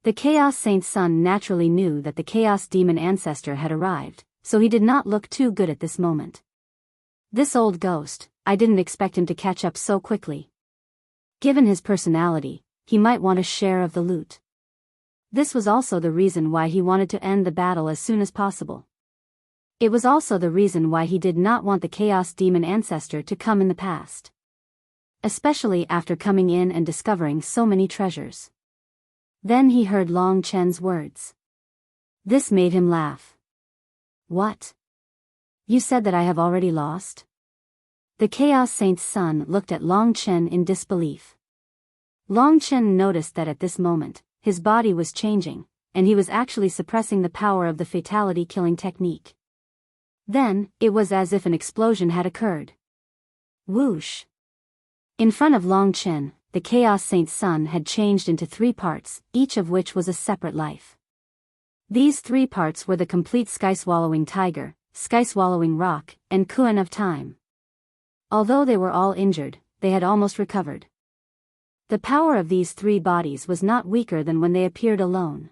The Chaos Saint Sun naturally knew that the Chaos Demon Ancestor had arrived, so he did not look too good at this moment. This old ghost, I didn't expect him to catch up so quickly. Given his personality, he might want a share of the loot. This was also the reason why he wanted to end the battle as soon as possible. It was also the reason why he did not want the Chaos Demon Ancestor to come in the past. Especially after coming in and discovering so many treasures. Then he heard Long Chen's words. This made him laugh. What? You said that I have already lost? The Chaos Saint's son looked at Long Chen in disbelief. Long Chen noticed that at this moment, his body was changing, and he was actually suppressing the power of the fatality-killing technique. Then, it was as if an explosion had occurred. Whoosh! In front of Long Chen, the Chaos Saint's son had changed into 3 parts, each of which was a separate life. These 3 parts were the complete sky-swallowing tiger, sky-swallowing rock, and Kuan of time. Although they were all injured, they had almost recovered. The power of these 3 bodies was not weaker than when they appeared alone.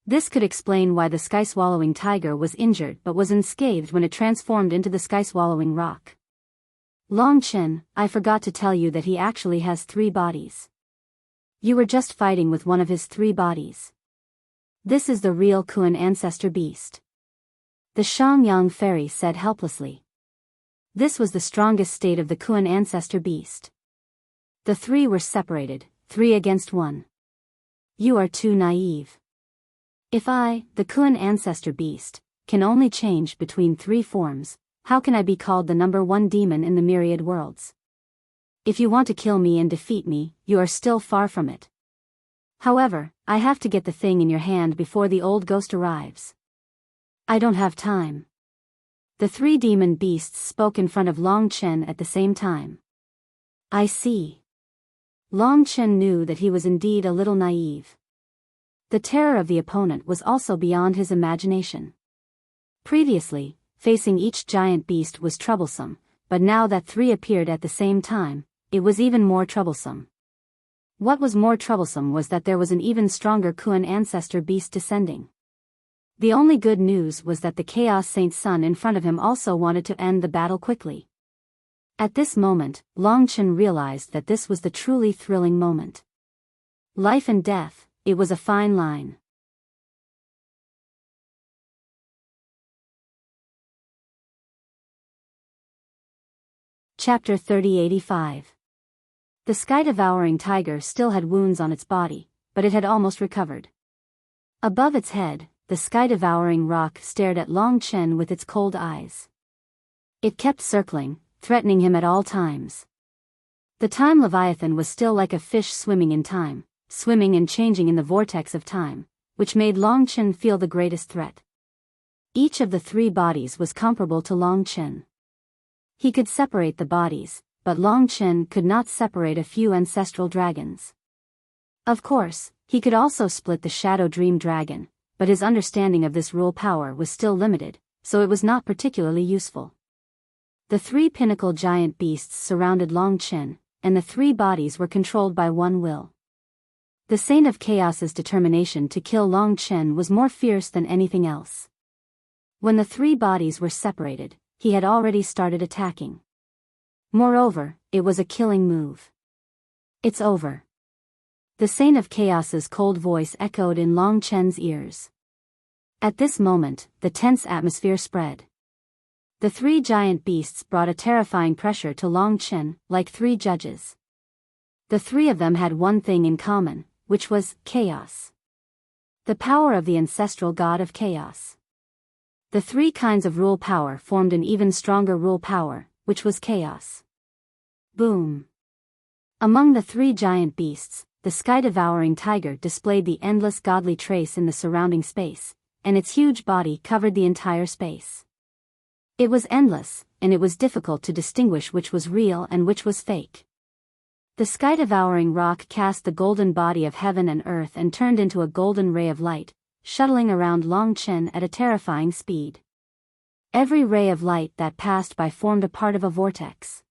This could explain why the sky-swallowing tiger was injured but was unscathed when it transformed into the sky-swallowing rock. Long Chen, I forgot to tell you that he actually has 3 bodies. You were just fighting with one of his 3 bodies. This is the real Kuan Ancestor beast. The Shangyang Fairy said helplessly. This was the strongest state of the Kuan Ancestor beast. The 3 were separated, 3 against 1. You are too naive. If I, the Kuan Ancestor beast, can only change between 3 forms, how can I be called the number 1 demon in the myriad worlds? If you want to kill me and defeat me, you are still far from it. However, I have to get the thing in your hand before the old ghost arrives. I don't have time. The 3 demon beasts spoke in front of Long Chen at the same time. I see. Long Chen knew that he was indeed a little naive. The terror of the opponent was also beyond his imagination. Previously, facing each giant beast was troublesome, but now that three appeared at the same time, it was even more troublesome. What was more troublesome was that there was an even stronger Kuan ancestor beast descending. The only good news was that the Chaos Saint Sun in front of him also wanted to end the battle quickly. At this moment, Long Chen realized that this was the truly thrilling moment. Life and death, it was a fine line. Chapter 3085. The sky-devouring tiger still had wounds on its body, but it had almost recovered. Above its head, the sky-devouring rock stared at Long Chen with its cold eyes. It kept circling, threatening him at all times. The time Leviathan was still like a fish swimming in time, swimming and changing in the vortex of time, which made Long Chen feel the greatest threat. Each of the three bodies was comparable to Long Chen. He could separate the bodies, but Long Chen could not separate a few ancestral dragons. Of course, he could also split the Shadow Dream Dragon, but his understanding of this rule power was still limited, so it was not particularly useful. The three pinnacle giant beasts surrounded Long Chen, and the three bodies were controlled by one will. The Saint of Chaos's determination to kill Long Chen was more fierce than anything else. When the three bodies were separated, he had already started attacking. Moreover, it was a killing move. It's over. The Saint of Chaos's cold voice echoed in Long Chen's ears. At this moment, the tense atmosphere spread. The three giant beasts brought a terrifying pressure to Long Chen, like three judges. The three of them had one thing in common, which was chaos. The power of the ancestral god of chaos. The three kinds of rule power formed an even stronger rule power, which was chaos. Boom. Among the three giant beasts, the sky-devouring tiger displayed the endless godly trace in the surrounding space, and its huge body covered the entire space. It was endless, and it was difficult to distinguish which was real and which was fake. The sky-devouring rock cast the golden body of heaven and earth and turned into a golden ray of light, shuttling around Long Chen at a terrifying speed. Every ray of light that passed by formed a part of a vortex.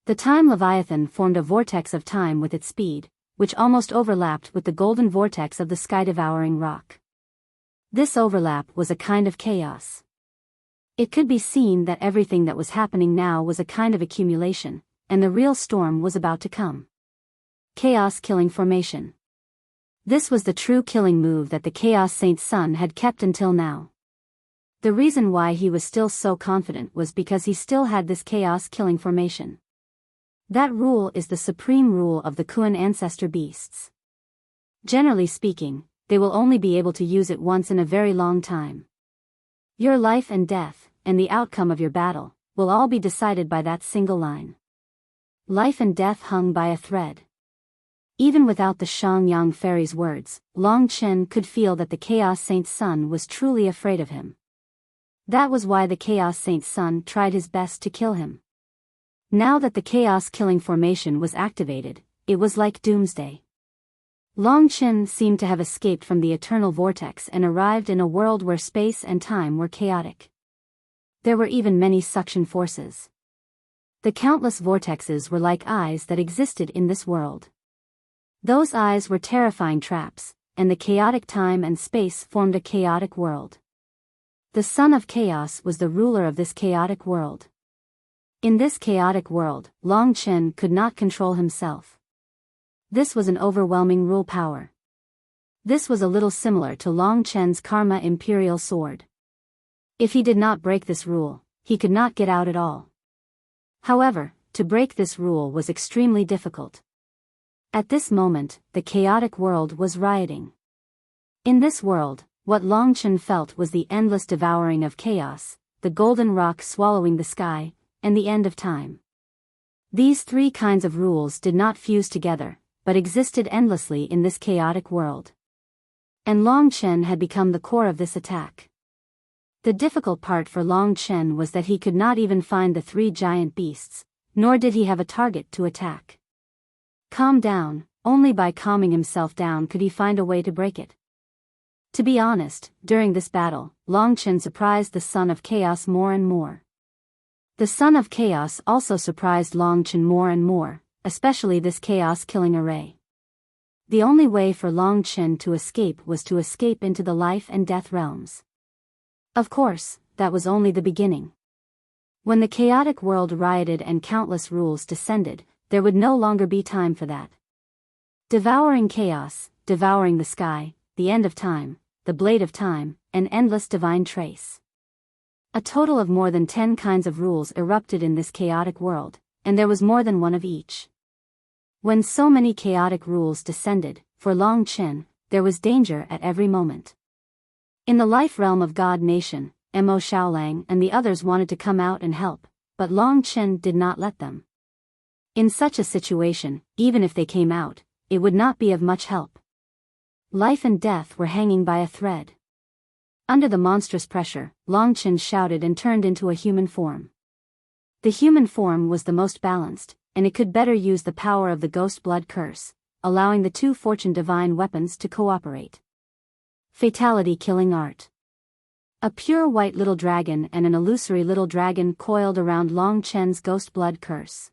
The time Leviathan formed a vortex of time with its speed, which almost overlapped with the golden vortex of the sky-devouring rock. This overlap was a kind of chaos. It could be seen that everything that was happening now was a kind of accumulation, and the real storm was about to come. Chaos killing formation. This was the true killing move that the Chaos Saint Sun had kept until now. The reason why he was still so confident was because he still had this chaos killing formation. That rule is the supreme rule of the Kuan ancestor beasts. Generally speaking, they will only be able to use it once in a very long time. Your life and death, and the outcome of your battle, will all be decided by that single line. Life and death hung by a thread. Even without the Shangyang fairy's words, Long Chen could feel that the Chaos Saint Sun was truly afraid of him. That was why the Chaos Saint Sun tried his best to kill him. Now that the chaos killing formation was activated, it was like doomsday. Long Chen seemed to have escaped from the eternal vortex and arrived in a world where space and time were chaotic. There were even many suction forces. The countless vortexes were like eyes that existed in this world. Those eyes were terrifying traps, and the chaotic time and space formed a chaotic world. The Son of Chaos was the ruler of this chaotic world. In this chaotic world, Long Chen could not control himself. This was an overwhelming rule power. This was a little similar to Long Chen's Karma Imperial Sword. If he did not break this rule, he could not get out at all. However, to break this rule was extremely difficult. At this moment, the chaotic world was rioting. In this world, what Long Chen felt was the endless devouring of chaos, the golden rock swallowing the sky, and the end of time. These three kinds of rules did not fuse together, but existed endlessly in this chaotic world. And Long Chen had become the core of this attack. The difficult part for Long Chen was that he could not even find the three giant beasts, nor did he have a target to attack. Calm down, only by calming himself down could he find a way to break it. To be honest, during this battle, Long Chen surprised the Son of Chaos more and more. The Son of Chaos also surprised Long Chen more and more, especially this chaos-killing array. The only way for Long Chen to escape was to escape into the life and death realms. Of course, that was only the beginning. When the chaotic world rioted and countless rules descended, there would no longer be time for that. Devouring chaos, devouring the sky, the end of time, the blade of time, an endless divine trace. A total of more than 10 kinds of rules erupted in this chaotic world, and there was more than one of each. When so many chaotic rules descended, for Long Chen, there was danger at every moment. In the life realm of God Nation, Mo Xiaolang and the others wanted to come out and help, but Long Chen did not let them. In such a situation, even if they came out, it would not be of much help. Life and death were hanging by a thread. Under the monstrous pressure, Long Chen shouted and turned into a human form. The human form was the most balanced, and it could better use the power of the ghost blood curse, allowing the two fortune divine weapons to cooperate. Fatality killing art. A pure white little dragon and an illusory little dragon coiled around Long Chen's ghost blood curse.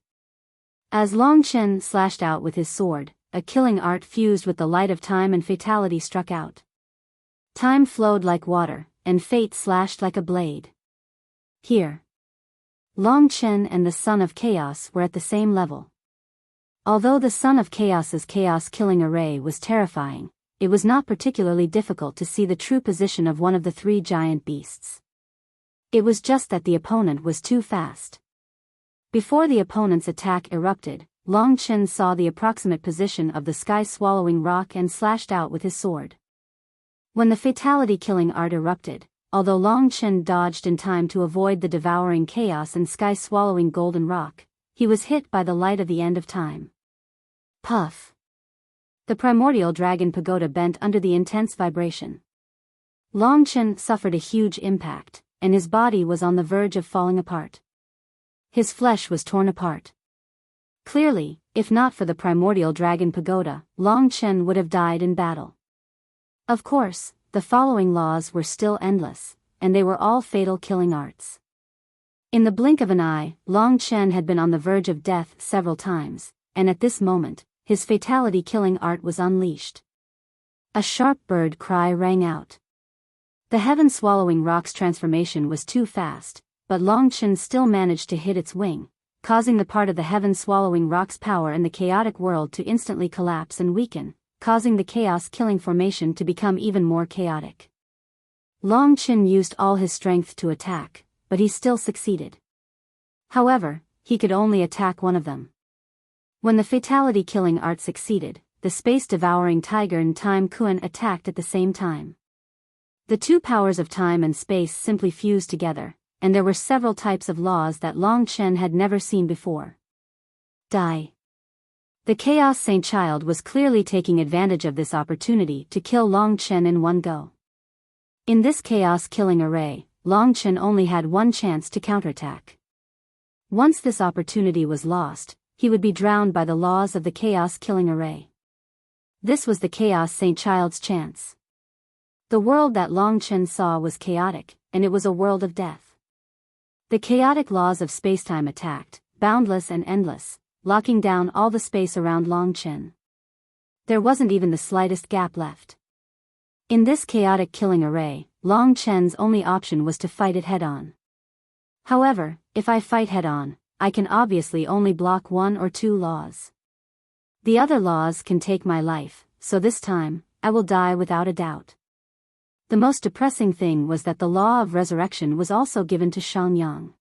As Long Chen slashed out with his sword, a killing art fused with the light of time and fatality struck out. Time flowed like water, and fate slashed like a blade. Here, Long Chen and the Son of Chaos were at the same level. Although the Son of Chaos's chaos-killing array was terrifying, it was not particularly difficult to see the true position of one of the three giant beasts. It was just that the opponent was too fast. Before the opponent's attack erupted, Long Chen saw the approximate position of the sky-swallowing rock and slashed out with his sword. When the fatality-killing art erupted, although Long Chen dodged in time to avoid the devouring chaos and sky-swallowing golden rock, he was hit by the light of the end of time. Puff! The primordial dragon pagoda bent under the intense vibration. Long Chen suffered a huge impact, and his body was on the verge of falling apart. His flesh was torn apart. Clearly, if not for the primordial dragon pagoda, Long Chen would have died in battle. Of course, the following laws were still endless, and they were all fatal killing arts. In the blink of an eye, Long Chen had been on the verge of death several times, and at this moment, his fatality killing art was unleashed. A sharp bird cry rang out. The heaven-swallowing rock's transformation was too fast, but Long Chen still managed to hit its wing, causing the part of the heaven-swallowing rock's power in the chaotic world to instantly collapse and weaken, causing the chaos-killing formation to become even more chaotic. Long Chen used all his strength to attack, but he still succeeded. However, he could only attack one of them. When the fatality-killing art succeeded, the space-devouring tiger and time Kuan attacked at the same time. The two powers of time and space simply fused together, and there were several types of laws that Long Chen had never seen before. Die. The Chaos Saint Child was clearly taking advantage of this opportunity to kill Long Chen in one go. In this chaos-killing array, Long Chen only had one chance to counterattack. Once this opportunity was lost, he would be drowned by the laws of the chaos-killing array. This was the Chaos Saint Child's chance. The world that Long Chen saw was chaotic, and it was a world of death. The chaotic laws of spacetime attacked, boundless and endless, locking down all the space around Long Chen. There wasn't even the slightest gap left. In this chaotic killing array, Long Chen's only option was to fight it head-on. However, if I fight head-on, I can obviously only block one or two laws. The other laws can take my life, so this time, I will die without a doubt. The most depressing thing was that the law of resurrection was also given to Shangyang.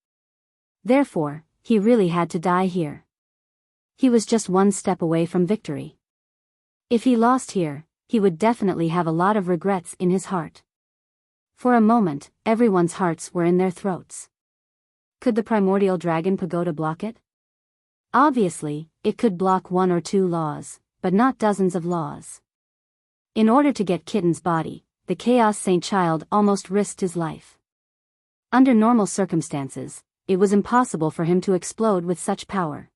Therefore, he really had to die here. He was just one step away from victory. If he lost here, he would definitely have a lot of regrets in his heart. For a moment, everyone's hearts were in their throats. Could the primordial dragon pagoda block it? Obviously, it could block one or two laws, but not dozens of laws. In order to get Kitten's body, the Chaos Saint Child almost risked his life. Under normal circumstances, it was impossible for him to explode with such power.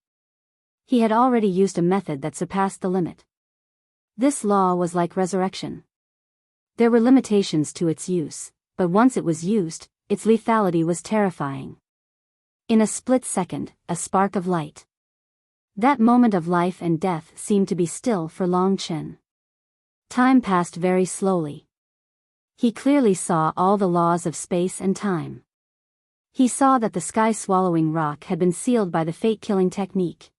He had already used a method that surpassed the limit. This law was like resurrection. There were limitations to its use, but once it was used, its lethality was terrifying. In a split second, a spark of light. That moment of life and death seemed to be still for Long Chen. Time passed very slowly. He clearly saw all the laws of space and time. He saw that the sky-swallowing rock had been sealed by the fate-killing technique.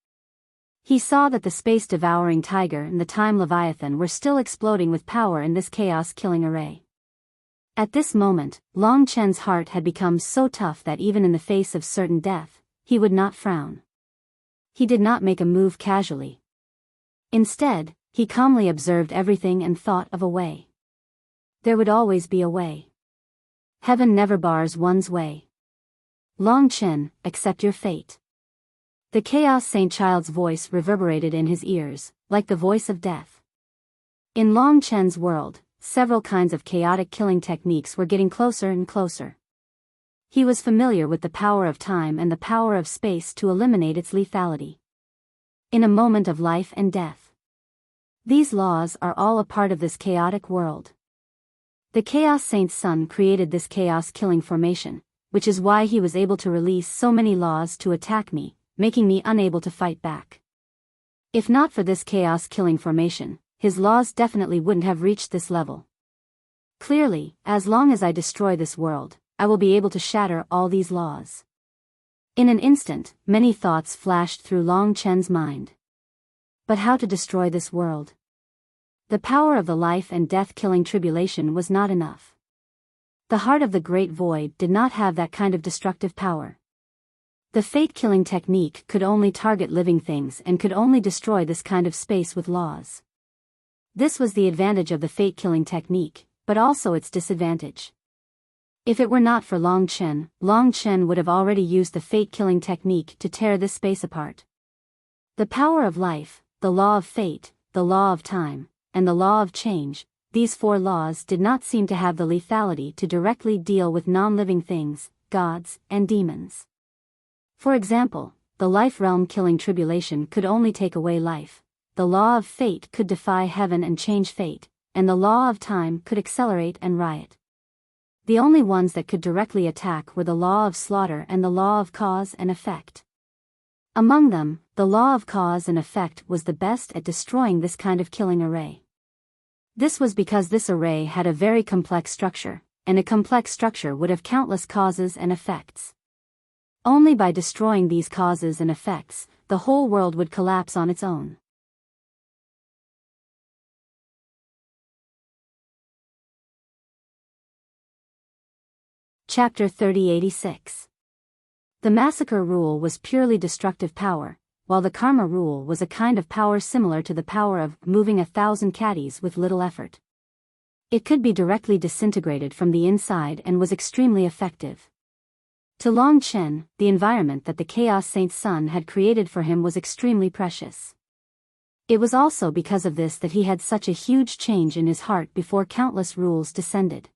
He saw that the space-devouring tiger and the time leviathan were still exploding with power in this chaos-killing array. At this moment, Long Chen's heart had become so tough that even in the face of certain death, he would not frown. He did not make a move casually. Instead, he calmly observed everything and thought of a way. There would always be a way. Heaven never bars one's way. Long Chen, accept your fate. The Chaos Saint Child's voice reverberated in his ears, like the voice of death. In Long Chen's world, several kinds of chaotic killing techniques were getting closer and closer. He was familiar with the power of time and the power of space to eliminate its lethality. In a moment of life and death. These laws are all a part of this chaotic world. The Chaos Saint's son created this chaos-killing formation, which is why he was able to release so many laws to attack me, making me unable to fight back. If not for this chaos-killing formation, his laws definitely wouldn't have reached this level. Clearly, as long as I destroy this world, I will be able to shatter all these laws. In an instant, many thoughts flashed through Long Chen's mind. But how to destroy this world? The power of the life and death-killing tribulation was not enough. The heart of the Great Void did not have that kind of destructive power. The fate-killing technique could only target living things and could only destroy this kind of space with laws. This was the advantage of the fate-killing technique, but also its disadvantage. If it were not for Long Chen would have already used the fate-killing technique to tear this space apart. The power of life, the law of fate, the law of time, and the law of change, these four laws did not seem to have the lethality to directly deal with non-living things, gods, and demons. For example, the life realm killing tribulation could only take away life, the law of fate could defy heaven and change fate, and the law of time could accelerate and riot. The only ones that could directly attack were the law of slaughter and the law of cause and effect. Among them, the law of cause and effect was the best at destroying this kind of killing array. This was because this array had a very complex structure, and a complex structure would have countless causes and effects. Only by destroying these causes and effects, the whole world would collapse on its own. Chapter 3086. The massacre rule was purely destructive power, while the karma rule was a kind of power similar to the power of moving 1,000 caddies with little effort. It could be directly disintegrated from the inside and was extremely effective. To Long Chen, the environment that the Chaos Saint's son had created for him was extremely precious. It was also because of this that he had such a huge change in his heart before countless rules descended.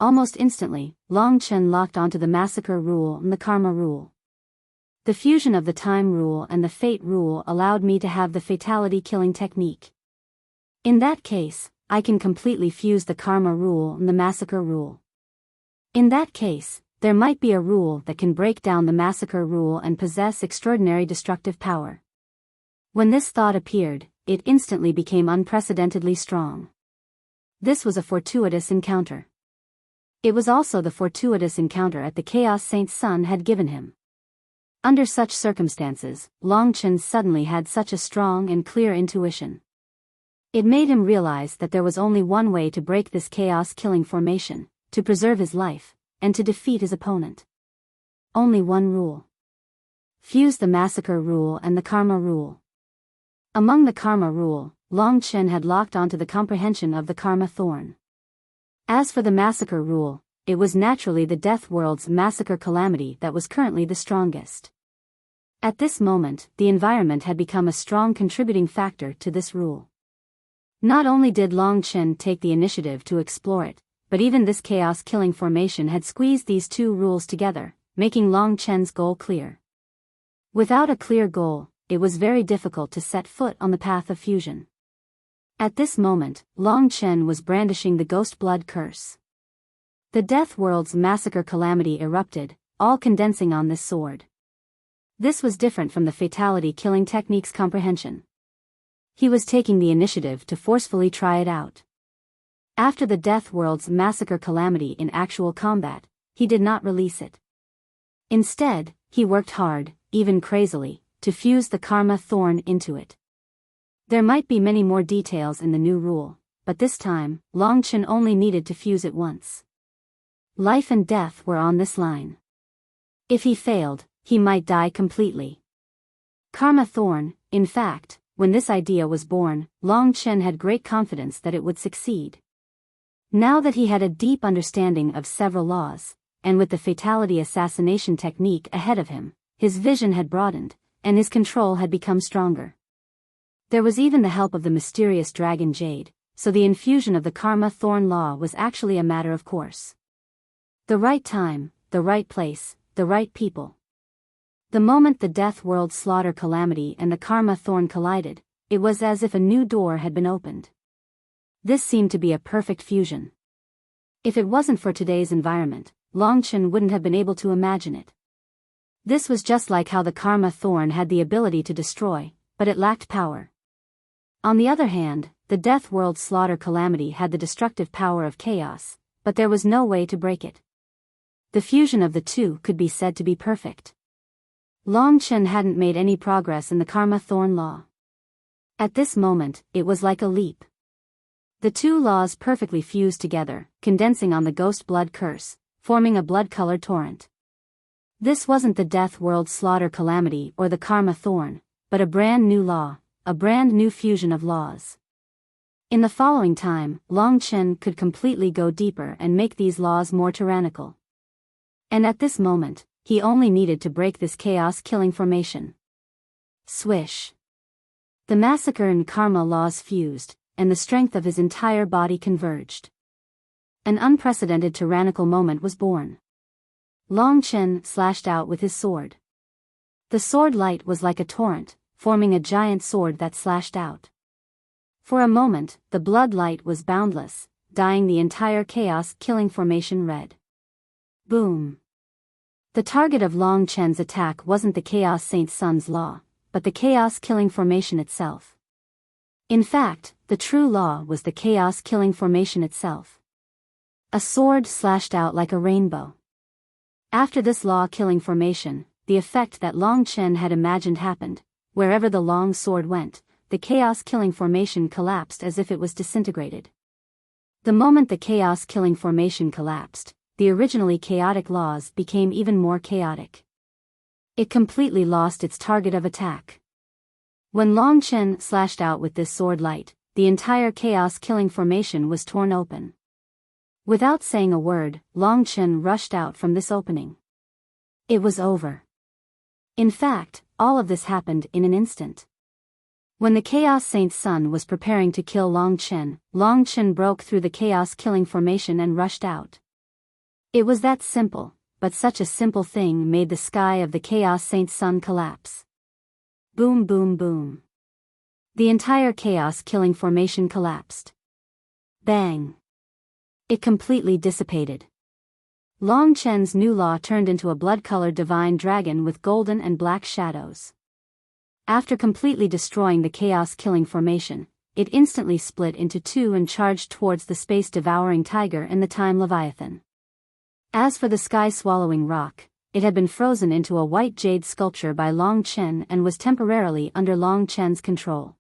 Almost instantly, Long Chen locked onto the massacre rule and the karma rule. The fusion of the time rule and the fate rule allowed me to have the fatality killing technique. In that case, I can completely fuse the karma rule and the massacre rule. In that case, there might be a rule that can break down the massacre rule and possess extraordinary destructive power. When this thought appeared, it instantly became unprecedentedly strong. This was a fortuitous encounter. It was also the fortuitous encounter that the Chaos Saint's son had given him. Under such circumstances, Long Chen suddenly had such a strong and clear intuition. It made him realize that there was only one way to break this chaos-killing formation, to preserve his life, and to defeat his opponent. Only one rule. Fuse the massacre rule and the karma rule. Among the karma rule, Long Chen had locked onto the comprehension of the karma thorn. As for the massacre rule, it was naturally the death world's massacre calamity that was currently the strongest. At this moment, the environment had become a strong contributing factor to this rule. Not only did Long Chen take the initiative to explore it, but even this chaos-killing formation had squeezed these two rules together, making Long Chen's goal clear. Without a clear goal, it was very difficult to set foot on the path of fusion. At this moment, Long Chen was brandishing the ghost blood curse. The Death World's massacre calamity erupted, all condensing on this sword. This was different from the fatality killing technique's comprehension. He was taking the initiative to forcefully try it out. After the Death World's massacre calamity in actual combat, he did not release it. Instead, he worked hard, even crazily, to fuse the karma thorn into it. There might be many more details in the new rule, but this time, Long Chen only needed to fuse it once. Life and death were on this line. If he failed, he might die completely. Karma thorn, in fact, when this idea was born, Long Chen had great confidence that it would succeed. Now that he had a deep understanding of several laws, and with the fatality assassination technique ahead of him, his vision had broadened, and his control had become stronger. There was even the help of the mysterious dragon Jade, so the infusion of the karma thorn law was actually a matter of course. The right time, the right place, the right people. The moment the Death World slaughter calamity and the karma thorn collided, it was as if a new door had been opened. This seemed to be a perfect fusion. If it wasn't for today's environment, Long Chen wouldn't have been able to imagine it. This was just like how the karma thorn had the ability to destroy, but it lacked power. On the other hand, the Death World slaughter calamity had the destructive power of chaos, but there was no way to break it. The fusion of the two could be said to be perfect. Long Chen hadn't made any progress in the karma thorn law. At this moment, it was like a leap. The two laws perfectly fused together, condensing on the ghost blood curse, forming a blood-colored torrent. This wasn't the Death World slaughter calamity or the karma thorn, but a brand new law, a brand new fusion of laws. In the following time, Long Chen could completely go deeper and make these laws more tyrannical. And at this moment, he only needed to break this chaos-killing formation. Swish. The massacre and karma laws fused, and the strength of his entire body converged. An unprecedented tyrannical moment was born. Long Chen slashed out with his sword. The sword light was like a torrent, forming a giant sword that slashed out. For a moment, the blood light was boundless, dyeing the entire chaos-killing formation red. Boom. The target of Long Chen's attack wasn't the Chaos Saint Sun's law, but the chaos-killing formation itself. In fact, the true law was the chaos-killing formation itself. A sword slashed out like a rainbow. After this law-killing formation, the effect that Long Chen had imagined happened. Wherever the long sword went, the chaos-killing formation collapsed as if it was disintegrated. The moment the chaos-killing formation collapsed, the originally chaotic laws became even more chaotic. It completely lost its target of attack. When Long Chen slashed out with this sword light, the entire chaos-killing formation was torn open. Without saying a word, Long Chen rushed out from this opening. It was over. In fact, all of this happened in an instant. When the Chaos Saint Sun was preparing to kill Long Chen broke through the chaos-killing formation and rushed out. It was that simple, but such a simple thing made the sky of the Chaos Saint Sun collapse. Boom boom boom. The entire chaos-killing formation collapsed. Bang. It completely dissipated. Long Chen's new law turned into a blood-colored divine dragon with golden and black shadows. After completely destroying the chaos-killing formation, it instantly split into two and charged towards the space-devouring tiger and the time leviathan. As for the sky-swallowing rock, it had been frozen into a white jade sculpture by Long Chen and was temporarily under Long Chen's control.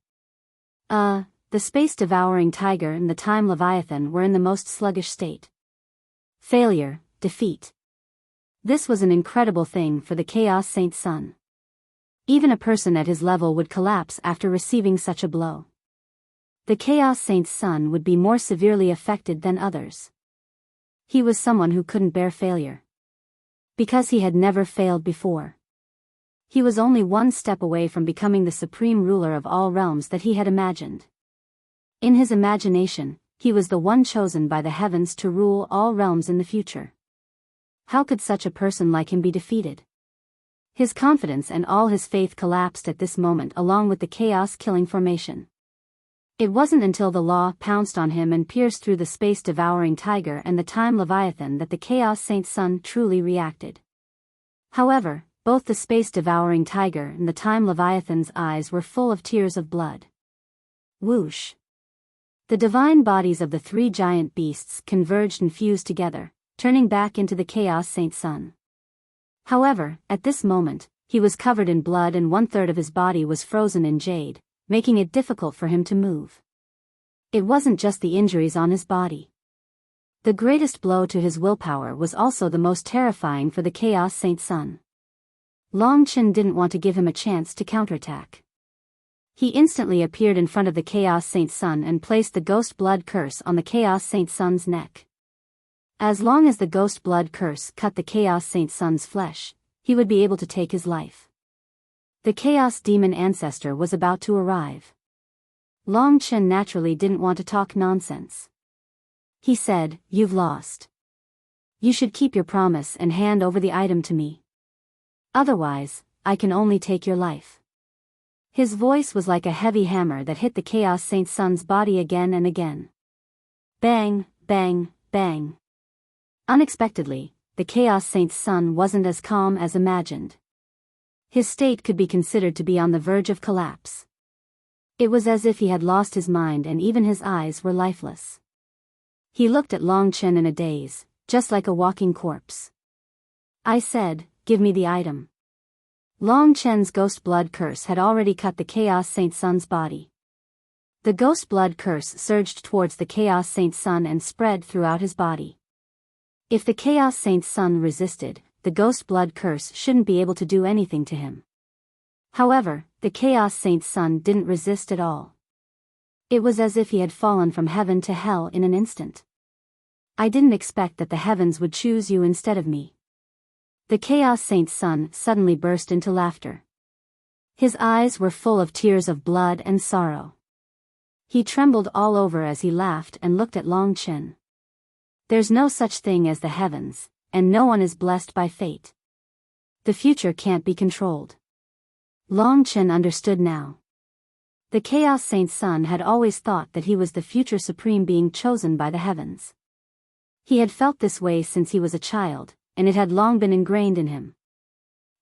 The space-devouring tiger and the time leviathan were in the most sluggish state. Failure. Defeat. This was an incredible thing for the Chaos Saint Sun. Even a person at his level would collapse after receiving such a blow. The Chaos Saint Sun would be more severely affected than others. He was someone who couldn't bear failure. Because he had never failed before. He was only one step away from becoming the supreme ruler of all realms that he had imagined. In his imagination, he was the one chosen by the heavens to rule all realms in the future. How could such a person like him be defeated? His confidence and all his faith collapsed at this moment along with the chaos-killing formation. It wasn't until the law pounced on him and pierced through the space-devouring tiger and the time Leviathan that the Chaos Saint Sun truly reacted. However, both the space-devouring tiger and the time Leviathan's eyes were full of tears of blood. Whoosh! The divine bodies of the three giant beasts converged and fused together, turning back into the Chaos Saint Sun. However, at this moment, he was covered in blood and 1/3 of his body was frozen in jade, making it difficult for him to move. It wasn't just the injuries on his body. The greatest blow to his willpower was also the most terrifying for the Chaos Saint Sun. Long Chen didn't want to give him a chance to counterattack. He instantly appeared in front of the Chaos Saint Sun and placed the Ghost Blood Curse on the Chaos Saint Sun's neck. As long as the Ghost Blood Curse cut the Chaos Saint Sun's flesh, he would be able to take his life. The Chaos Demon Ancestor was about to arrive. Long Chen naturally didn't want to talk nonsense. He said, "You've lost. You should keep your promise and hand over the item to me. Otherwise, I can only take your life." His voice was like a heavy hammer that hit the Chaos Saint Sun's body again and again. Bang, bang, bang. Unexpectedly, the Chaos Saint Sun wasn't as calm as imagined. His state could be considered to be on the verge of collapse. It was as if he had lost his mind and even his eyes were lifeless. He looked at Long Chen in a daze, just like a walking corpse. I said, "Give me the item." Long Chen's Ghost Blood Curse had already cut the Chaos Saint Sun's body. The Ghost Blood Curse surged towards the Chaos Saint Sun and spread throughout his body. If the Chaos Saint Sun resisted, the Ghost Blood Curse shouldn't be able to do anything to him. However, the Chaos Saint Sun didn't resist at all. It was as if he had fallen from heaven to hell in an instant. "I didn't expect that the heavens would choose you instead of me." The Chaos Saint Sun suddenly burst into laughter. His eyes were full of tears of blood and sorrow. He trembled all over as he laughed and looked at Long Chen. "There's no such thing as the heavens, and no one is blessed by fate. The future can't be controlled." Long Chen understood now. The Chaos Saint Sun had always thought that he was the future supreme being chosen by the heavens. He had felt this way since he was a child, and it had long been ingrained in him.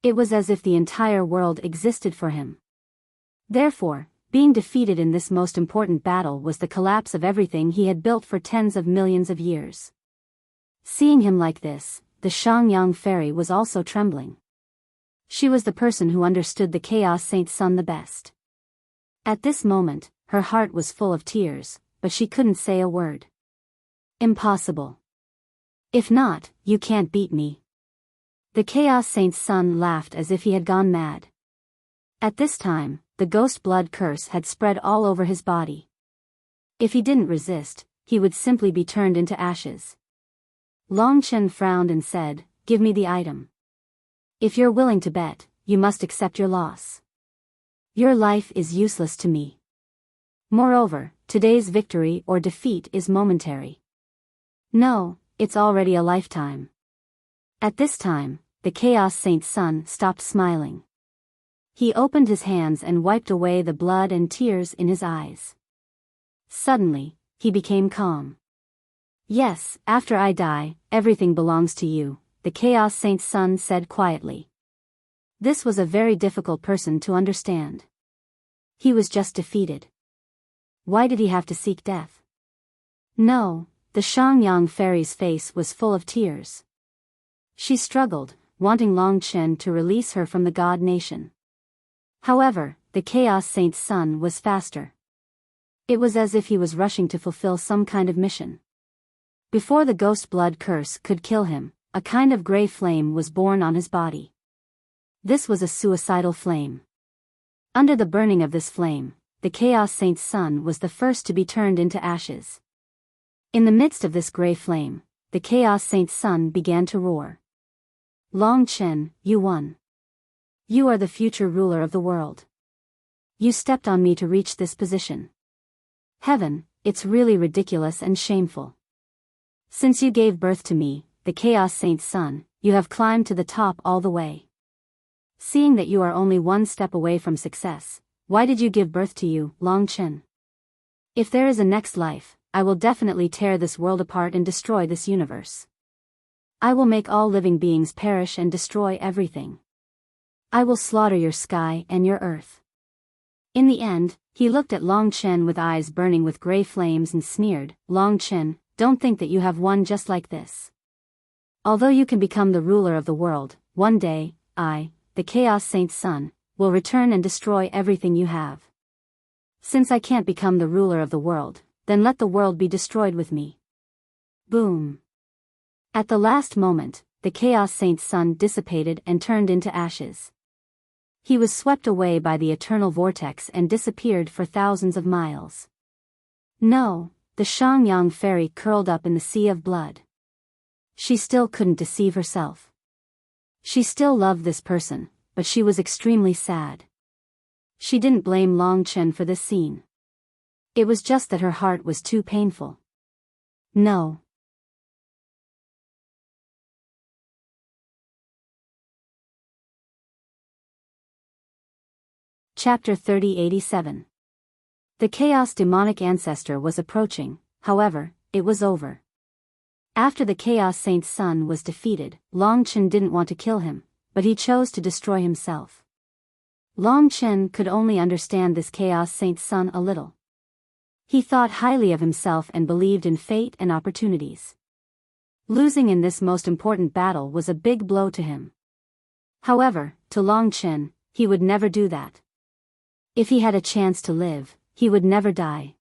It was as if the entire world existed for him. Therefore, being defeated in this most important battle was the collapse of everything he had built for tens of millions of years. Seeing him like this, the Shangyang fairy was also trembling. She was the person who understood the Chaos Saint Sun the best. At this moment, her heart was full of tears, but she couldn't say a word. "Impossible. If not, you can't beat me." The Chaos Saint Sun laughed as if he had gone mad. At this time, the Ghost Blood Curse had spread all over his body. If he didn't resist, he would simply be turned into ashes. Long Chen frowned and said, "Give me the item. If you're willing to bet, you must accept your loss. Your life is useless to me. Moreover, today's victory or defeat is momentary. No, it's already a lifetime." At this time, the Chaos Saint Sun stopped smiling. He opened his hands and wiped away the blood and tears in his eyes. Suddenly, he became calm. "Yes, after I die, everything belongs to you," the Chaos Saint Sun said quietly. This was a very difficult person to understand. He was just defeated. Why did he have to seek death? No, the Shangyang fairy's face was full of tears. She struggled, wanting Long Chen to release her from the god nation. However, the Chaos Saint Sun was faster. It was as if he was rushing to fulfill some kind of mission. Before the Ghost Blood Curse could kill him, a kind of gray flame was born on his body. This was a suicidal flame. Under the burning of this flame, the Chaos Saint Sun was the first to be turned into ashes. In the midst of this gray flame, the Chaos Saint Sun began to roar. "Long Chen, you won. You are the future ruler of the world. You stepped on me to reach this position. Heaven, it's really ridiculous and shameful. Since you gave birth to me, the Chaos Saint Sun, you have climbed to the top all the way. Seeing that you are only one step away from success, why did you give birth to you, Long Chen? If there is a next life, I will definitely tear this world apart and destroy this universe. I will make all living beings perish and destroy everything. I will slaughter your sky and your earth. In the end, he looked at Long Chen with eyes burning with gray flames and sneered, Long Chen, don't think that you have won just like this. Although you can become the ruler of the world, one day, I, the Chaos Saint's son, will return and destroy everything you have. Since I can't become the ruler of the world, then let the world be destroyed with me. Boom. At the last moment, the Chaos Saint's son dissipated and turned into ashes. He was swept away by the eternal vortex and disappeared for thousands of miles. No, the Shangyang fairy curled up in the sea of blood. She still couldn't deceive herself. She still loved this person, but she was extremely sad. She didn't blame Long Chen for this scene. It was just that her heart was too painful. No. Chapter 3087. The Chaos Demonic Ancestor was approaching, however, it was over. After the Chaos Saint's son was defeated, Long Chen didn't want to kill him, but he chose to destroy himself. Long Chen could only understand this Chaos Saint's son a little. He thought highly of himself and believed in fate and opportunities. Losing in this most important battle was a big blow to him. However, to Long Chen, he would never do that. If he had a chance to live, he would never die.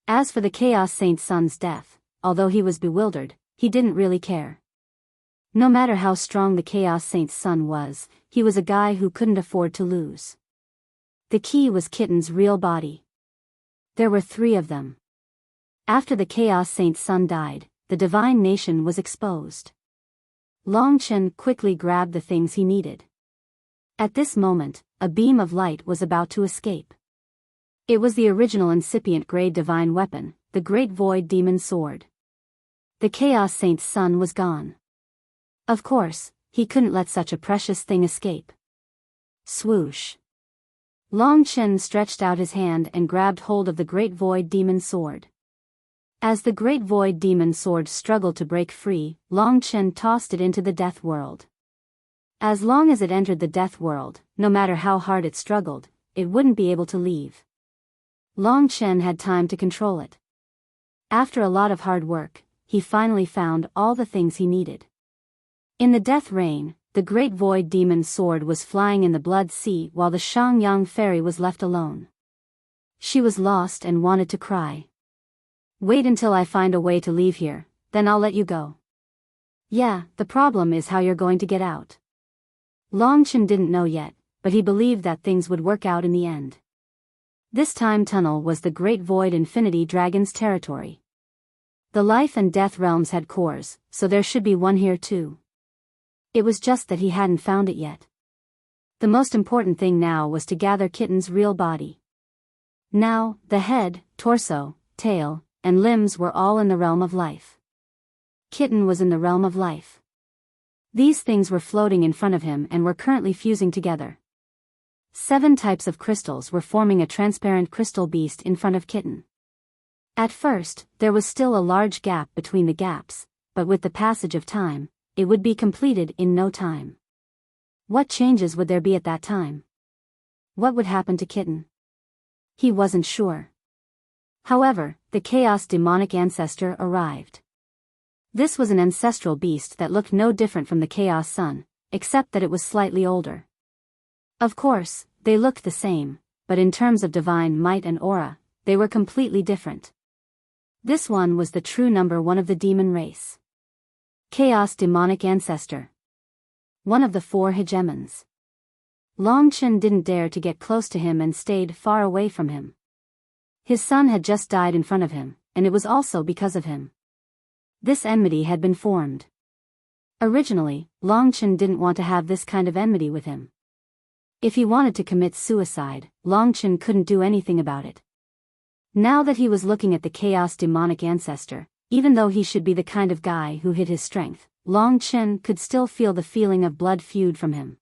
As for the Chaos Saint's son's death, although he was bewildered, he didn't really care. No matter how strong the Chaos Saint's son was, he was a guy who couldn't afford to lose. The key was Kitten's real body. There were 3 of them. After the Chaos Saint's son died, the divine nation was exposed. Long Chen quickly grabbed the things he needed. At this moment, a beam of light was about to escape. It was the original incipient grade divine weapon, the Great Void Demon Sword. The Chaos Saint's son was gone. Of course, he couldn't let such a precious thing escape. Swoosh. Long Chen stretched out his hand and grabbed hold of the Great Void Demon Sword. As the Great Void Demon Sword struggled to break free, Long Chen tossed it into the Death World. As long as it entered the Death World, no matter how hard it struggled, it wouldn't be able to leave. Long Chen had time to control it. After a lot of hard work, he finally found all the things he needed. In the Death Rain, the Great Void Demon Sword was flying in the Blood Sea while the Shangyang fairy was left alone. She was lost and wanted to cry. Wait until I find a way to leave here, then I'll let you go. Yeah, the problem is how you're going to get out. Long Chen didn't know yet, but he believed that things would work out in the end. This time tunnel was the Great Void Infinity Dragon's territory. The life and death realms had cores, so there should be one here too. It was just that he hadn't found it yet. The most important thing now was to gather Kitten's real body. Now, the head, torso, tail, and limbs were all in the realm of life. Kitten was in the realm of life. These things were floating in front of him and were currently fusing together. 7 types of crystals were forming a transparent crystal beast in front of Kitten. At first, there was still a large gap between the gaps, but with the passage of time, it would be completed in no time. What changes would there be at that time? What would happen to Kitten? He wasn't sure. However, the Chaos Demonic Ancestor arrived. This was an ancestral beast that looked no different from the Chaos Sun, except that it was slightly older. Of course, they looked the same, but in terms of divine might and aura, they were completely different. This one was the true number 1 of the demon race. Chaos Demonic Ancestor. One of the 4 hegemons. Long Chen didn't dare to get close to him and stayed far away from him. His son had just died in front of him, and it was also because of him. This enmity had been formed. Originally, Long Chen didn't want to have this kind of enmity with him. If he wanted to commit suicide, Long Chen couldn't do anything about it. Now that he was looking at the Chaos Demonic Ancestor, even though he should be the kind of guy who hid his strength, Long Chen could still feel the feeling of blood feud from him.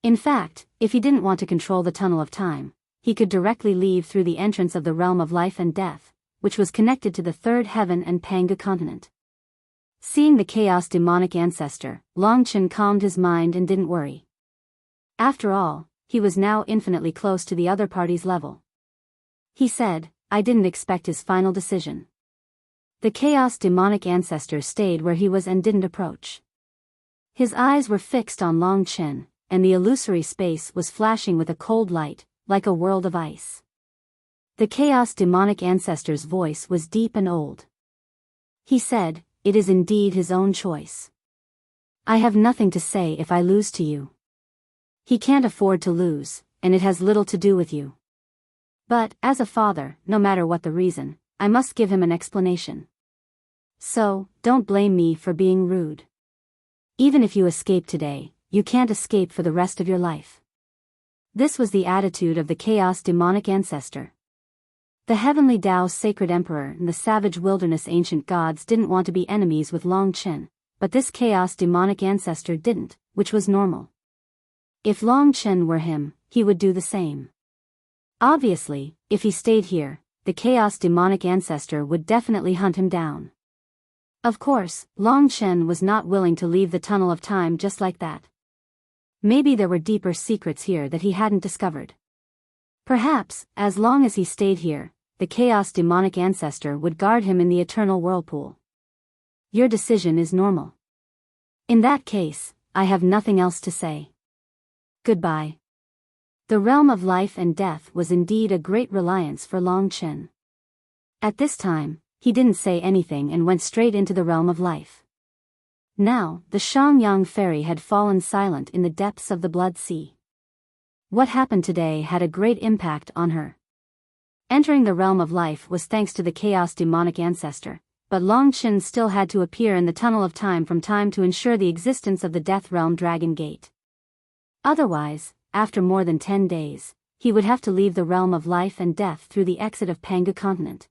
In fact, if he didn't want to control the tunnel of time, he could directly leave through the entrance of the realm of life and death, which was connected to the third heaven and Panga continent. Seeing the chaos demonic ancestor, Longchen calmed his mind and didn't worry. After all, he was now infinitely close to the other party's level. He said, I didn't expect his final decision. The chaos demonic ancestor stayed where he was and didn't approach. His eyes were fixed on Longchen, and the illusory space was flashing with a cold light, like a world of ice. The chaos demonic ancestor's voice was deep and old. He said, it is indeed his own choice. I have nothing to say if I lose to you. He can't afford to lose, and it has little to do with you. But, as a father, no matter what the reason, I must give him an explanation. So, don't blame me for being rude. Even if you escape today, you can't escape for the rest of your life. This was the attitude of the chaos demonic ancestor. The heavenly Tao's sacred emperor and the savage wilderness ancient gods didn't want to be enemies with Longchen, but this chaos demonic ancestor didn't, which was normal. If Longchen were him, he would do the same. Obviously, if he stayed here, the chaos demonic ancestor would definitely hunt him down. Of course, Longchen was not willing to leave the tunnel of time just like that. Maybe there were deeper secrets here that he hadn't discovered. Perhaps, as long as he stayed here, the chaos demonic ancestor would guard him in the eternal whirlpool. Your decision is normal. In that case, I have nothing else to say. Goodbye. The realm of life and death was indeed a great reliance for Longchen. At this time, he didn't say anything and went straight into the realm of life. Now, the Shangyang fairy had fallen silent in the depths of the Blood Sea. What happened today had a great impact on her. Entering the realm of life was thanks to the chaos demonic ancestor, but Longchen still had to appear in the tunnel of time from time to ensure the existence of the death realm dragon gate. Otherwise, after more than 10 days, he would have to leave the realm of life and death through the exit of Panga continent.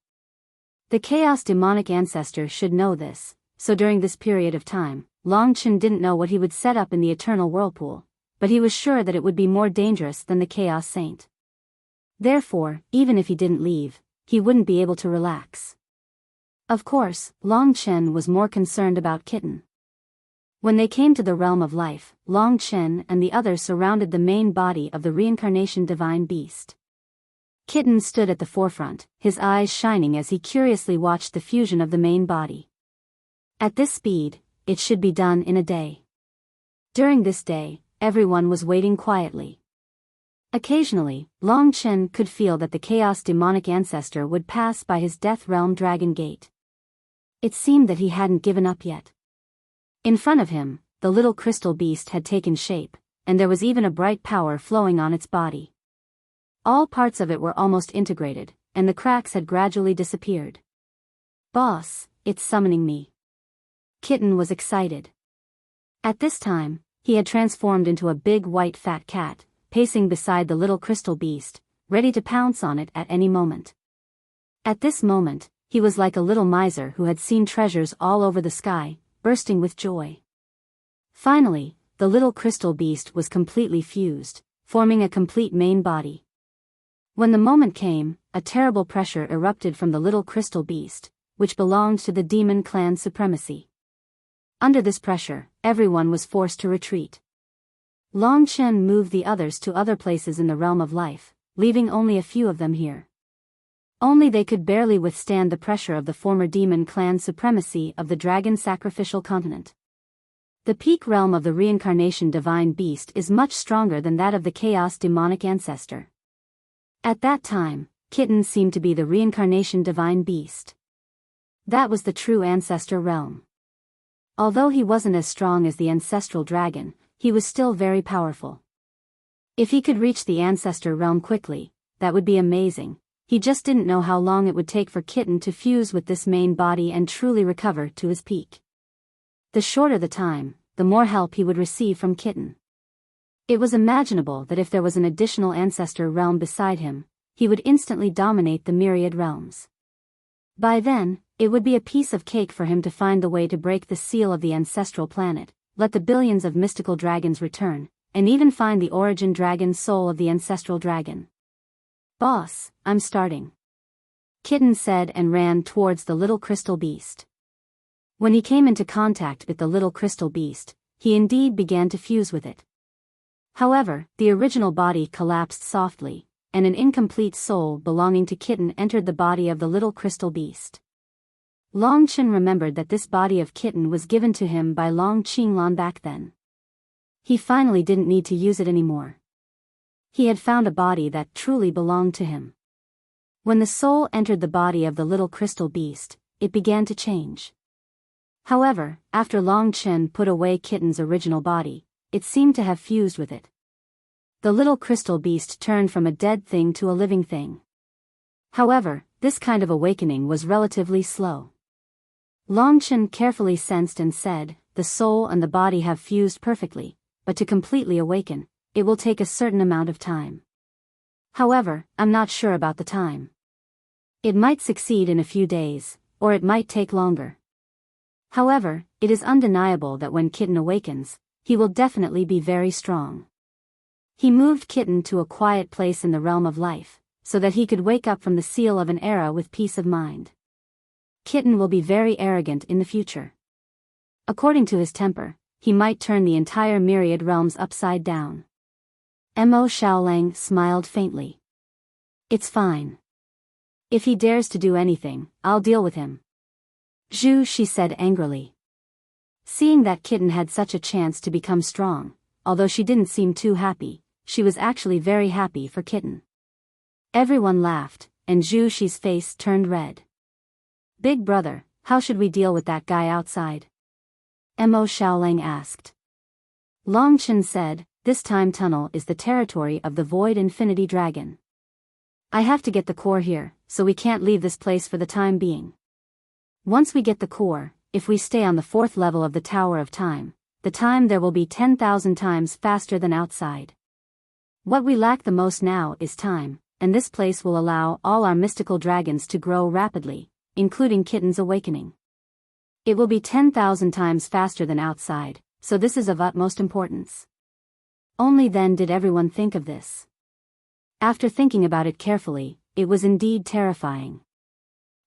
The chaos demonic ancestor should know this, so during this period of time, Longchen didn't know what he would set up in the eternal whirlpool, but he was sure that it would be more dangerous than the chaos saint. Therefore, even if he didn't leave, he wouldn't be able to relax. Of course, Longchen was more concerned about Kitten. When they came to the realm of life, Longchen and the others surrounded the main body of the reincarnation divine beast. Kitten stood at the forefront, his eyes shining as he curiously watched the fusion of the main body. At this speed, it should be done in a day. During this day, everyone was waiting quietly. Occasionally, Longchen could feel that the chaos demonic ancestor would pass by his death realm dragon gate. It seemed that he hadn't given up yet. In front of him, the little crystal beast had taken shape, and there was even a bright power flowing on its body. All parts of it were almost integrated, and the cracks had gradually disappeared. Boss, it's summoning me. Kitten was excited. At this time, he had transformed into a big white fat cat, pacing beside the little crystal beast, ready to pounce on it at any moment. At this moment, he was like a little miser who had seen treasures all over the sky, bursting with joy. Finally, the little crystal beast was completely fused, forming a complete main body. When the moment came, a terrible pressure erupted from the little crystal beast, which belonged to the demon clan supremacy. Under this pressure, everyone was forced to retreat. Longchen moved the others to other places in the realm of life, leaving only a few of them here. Only they could barely withstand the pressure of the former demon clan supremacy of the dragon sacrificial continent. The peak realm of the reincarnation divine beast is much stronger than that of the chaos demonic ancestor. At that time, Kitten seemed to be the reincarnation divine beast. That was the true ancestor realm. Although he wasn't as strong as the ancestral dragon, he was still very powerful. If he could reach the ancestor realm quickly, that would be amazing. He just didn't know how long it would take for Kitten to fuse with this main body and truly recover to his peak. The shorter the time, the more help he would receive from Kitten. It was imaginable that if there was an additional ancestor realm beside him, he would instantly dominate the myriad realms. By then, it would be a piece of cake for him to find the way to break the seal of the ancestral planet, let the billions of mystical dragons return, and even find the origin dragon soul of the ancestral dragon. Boss, I'm starting. Kitten said and ran towards the little crystal beast. When he came into contact with the little crystal beast, he indeed began to fuse with it. However, the original body collapsed softly, and an incomplete soul belonging to Kitten entered the body of the little crystal beast. Long Chen remembered that this body of Kitten was given to him by Long Qinglan back then. He finally didn't need to use it anymore. He had found a body that truly belonged to him. When the soul entered the body of the little crystal beast, it began to change. However, after Long Chen put away Kitten's original body, it seemed to have fused with it. The little crystal beast turned from a dead thing to a living thing. However, this kind of awakening was relatively slow. Long Chen carefully sensed and said, the soul and the body have fused perfectly, but to completely awaken, it will take a certain amount of time. However, I'm not sure about the time. It might succeed in a few days, or it might take longer. However, it is undeniable that when Kitten awakens, he will definitely be very strong. He moved Kitten to a quiet place in the realm of life, so that he could wake up from the seal of an era with peace of mind. Kitten will be very arrogant in the future. According to his temper, he might turn the entire myriad realms upside down. Mo Xiaolang smiled faintly. It's fine. If he dares to do anything, I'll deal with him. Zhu, she said angrily. Seeing that Kitten had such a chance to become strong, although she didn't seem too happy, she was actually very happy for Kitten. Everyone laughed, and Zhu Shi's face turned red. Big brother, how should we deal with that guy outside? Mo Xiaolang asked. Long Chen said, this time tunnel is the territory of the Void Infinity Dragon. I have to get the core here, so we can't leave this place for the time being. Once we get the core, if we stay on the 4th level of the Tower of Time, the time there will be 10,000 times faster than outside. What we lack the most now is time, and this place will allow all our mystical dragons to grow rapidly, including Kitten's awakening. It will be 10,000 times faster than outside, so this is of utmost importance. Only then did everyone think of this. After thinking about it carefully, it was indeed terrifying.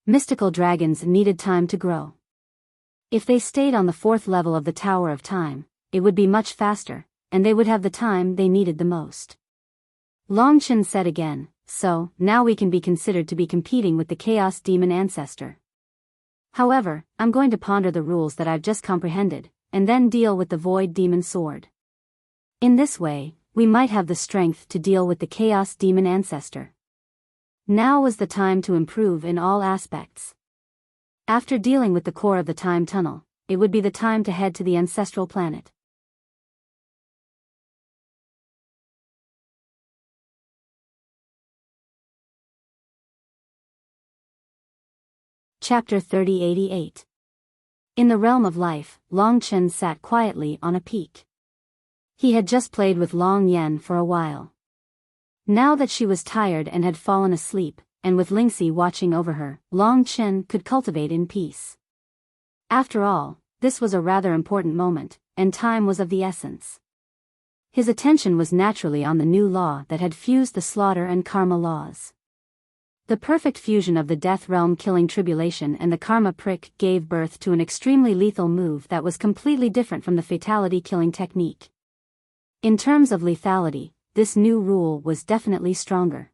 Mystical dragons needed time to grow. If they stayed on the 4th level of the Tower of Time, it would be much faster, and they would have the time they needed the most. Long Chen said again, so, now we can be considered to be competing with the Chaos Demon Ancestor. However, I'm going to ponder the rules that I've just comprehended, and then deal with the Void Demon Sword. In this way, we might have the strength to deal with the Chaos Demon Ancestor. Now was the time to improve in all aspects. After dealing with the core of the time tunnel, it would be the time to head to the ancestral planet. Chapter 3088. In the realm of life, Long Chen sat quietly on a peak. He had just played with Long Yan for a while. Now that she was tired and had fallen asleep, and with Lingxi watching over her, Long Chen could cultivate in peace. After all, this was a rather important moment, and time was of the essence. His attention was naturally on the new law that had fused the slaughter and karma laws. The perfect fusion of the death realm killing tribulation and the karma prick gave birth to an extremely lethal move that was completely different from the fatality killing technique. In terms of lethality, this new rule was definitely stronger.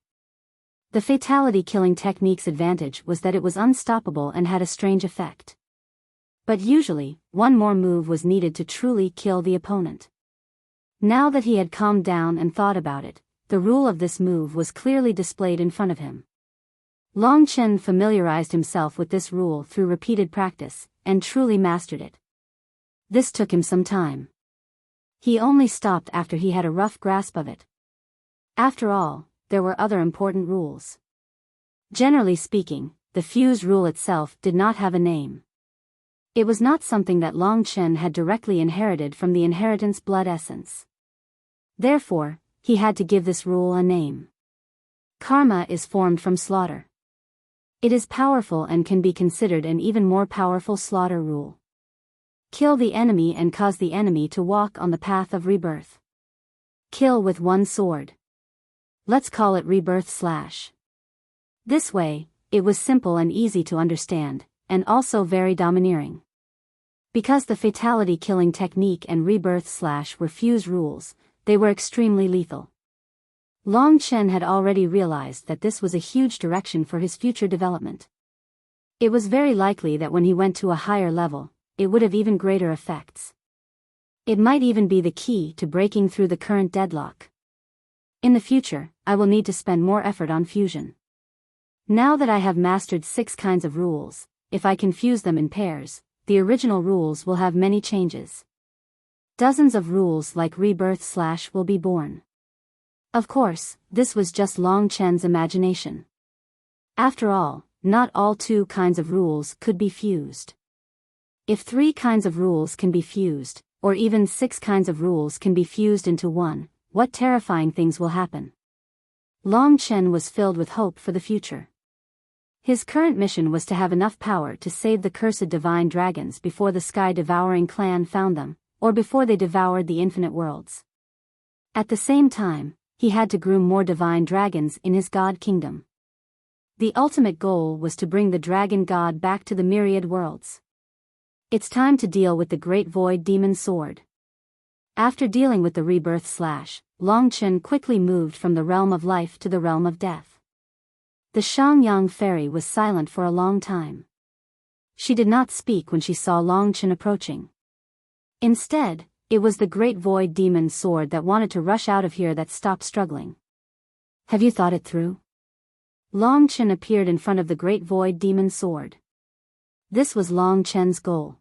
The fatality killing technique's advantage was that it was unstoppable and had a strange effect. But usually, one more move was needed to truly kill the opponent. Now that he had calmed down and thought about it, the rule of this move was clearly displayed in front of him. Long Chen familiarized himself with this rule through repeated practice, and truly mastered it. This took him some time. He only stopped after he had a rough grasp of it. After all, there were other important rules. Generally speaking, the fuse rule itself did not have a name. It was not something that Long Chen had directly inherited from the inheritance blood essence. Therefore, he had to give this rule a name. Karma is formed from slaughter. It is powerful and can be considered an even more powerful slaughter rule. Kill the enemy and cause the enemy to walk on the path of rebirth. Kill with one sword. Let's call it rebirth /. This way, it was simple and easy to understand, and also very domineering. Because the fatality killing technique and rebirth / were fused rules, they were extremely lethal. Long Chen had already realized that this was a huge direction for his future development. It was very likely that when he went to a higher level, it would have even greater effects. It might even be the key to breaking through the current deadlock. In the future, I will need to spend more effort on fusion. Now that I have mastered 6 kinds of rules, if I can fuse them in pairs, the original rules will have many changes. Dozens of rules like rebirth / will be born. Of course, this was just Long Chen's imagination. After all, not all 2 kinds of rules could be fused. If 3 kinds of rules can be fused, or even 6 kinds of rules can be fused into one, what terrifying things will happen? Long Chen was filled with hope for the future. His current mission was to have enough power to save the cursed divine dragons before the sky-devouring clan found them, or before they devoured the infinite worlds. At the same time, he had to groom more divine dragons in his god kingdom. The ultimate goal was to bring the dragon god back to the myriad worlds. It's time to deal with the great void demon sword. After dealing with the rebirth /, Long Chen quickly moved from the realm of life to the realm of death. The Shangyang fairy was silent for a long time. She did not speak when she saw Long Chen approaching. Instead, it was the great void demon sword that wanted to rush out of here that stopped struggling. Have you thought it through? Long Chen appeared in front of the great void demon sword. This was Long Chen's goal.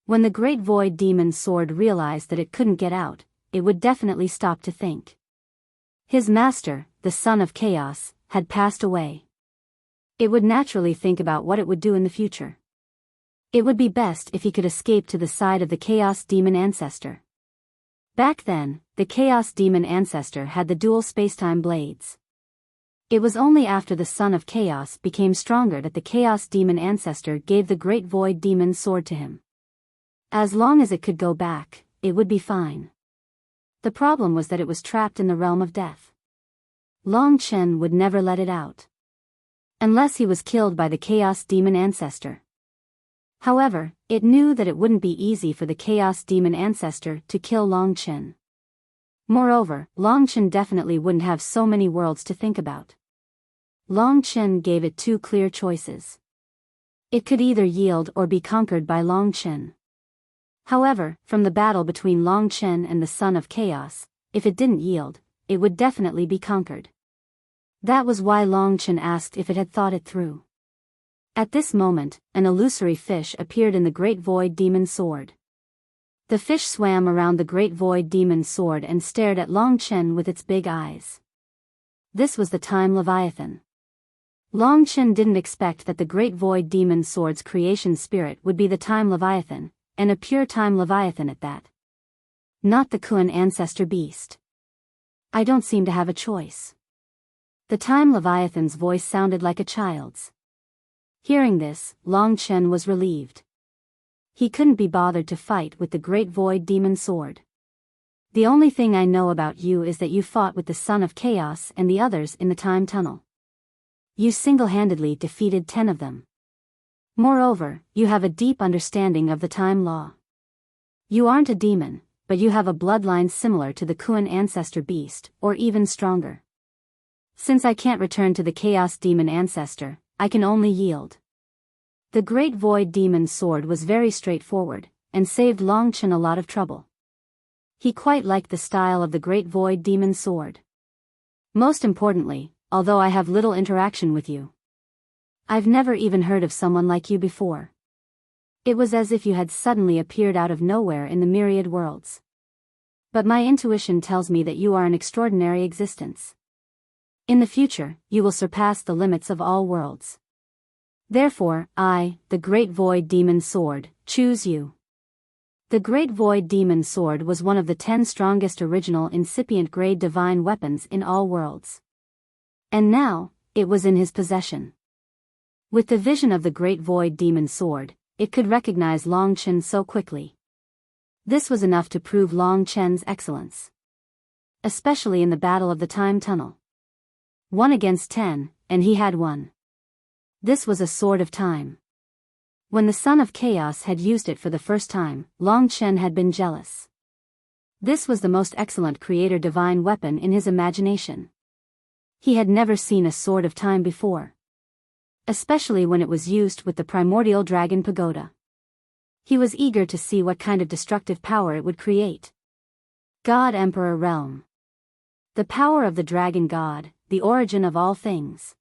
When the great void demon sword realized that it couldn't get out, it would definitely stop to think. His master, the son of chaos, had passed away. It would naturally think about what it would do in the future. It would be best if he could escape to the side of the chaos demon ancestor. Back then, the chaos demon ancestor had the dual spacetime blades. It was only after the son of chaos became stronger that the chaos demon ancestor gave the great void demon sword to him. As long as it could go back, it would be fine. The problem was that it was trapped in the realm of death. Long Chen would never let it out. Unless he was killed by the chaos demon ancestor. However, it knew that it wouldn't be easy for the chaos demon ancestor to kill Long Chen. Moreover, Long Chen definitely wouldn't have so many worlds to think about. Long Chen gave it 2 clear choices. It could either yield or be conquered by Long Chen. However, from the battle between Long Chen and the Son of Chaos, if it didn't yield, it would definitely be conquered. That was why Long Chen asked if it had thought it through. At this moment, an illusory fish appeared in the great void demon sword. The fish swam around the great void demon sword and stared at Long Chen with its big eyes. This was the Time Leviathan. Long Chen didn't expect that the great void demon sword's creation spirit would be the Time Leviathan, and a pure Time Leviathan at that. Not the Kun ancestor beast. I don't seem to have a choice. The Time Leviathan's voice sounded like a child's. Hearing this, Long Chen was relieved. He couldn't be bothered to fight with the great void demon sword. The only thing I know about you is that you fought with the Son of Chaos and the others in the time tunnel. You single-handedly defeated 10 of them. Moreover, you have a deep understanding of the time law. You aren't a demon, but you have a bloodline similar to the Kun ancestor beast, or even stronger. Since I can't return to the Chaos demon ancestor, I can only yield. The great void demon sword was very straightforward, and saved Long Chen a lot of trouble. He quite liked the style of the great void demon sword. Most importantly, although I have little interaction with you, I've never even heard of someone like you before. It was as if you had suddenly appeared out of nowhere in the myriad worlds. But my intuition tells me that you are an extraordinary existence. In the future, you will surpass the limits of all worlds. Therefore, I, the Great Void Demon Sword, choose you. The Great Void Demon Sword was one of the 10 strongest original incipient-grade divine weapons in all worlds. And now, it was in his possession. With the vision of the Great Void Demon Sword, it could recognize Long Chen so quickly. This was enough to prove Long Chen's excellence. Especially in the Battle of the Time Tunnel. 1 against 10, and he had won. This was a sword of time. When the son of chaos had used it for the first time, Long Chen had been jealous. This was the most excellent creator divine weapon in his imagination. He had never seen a sword of time before. Especially when it was used with the primordial dragon pagoda. He was eager to see what kind of destructive power it would create. God Emperor Realm. The power of the dragon god, the origin of all things.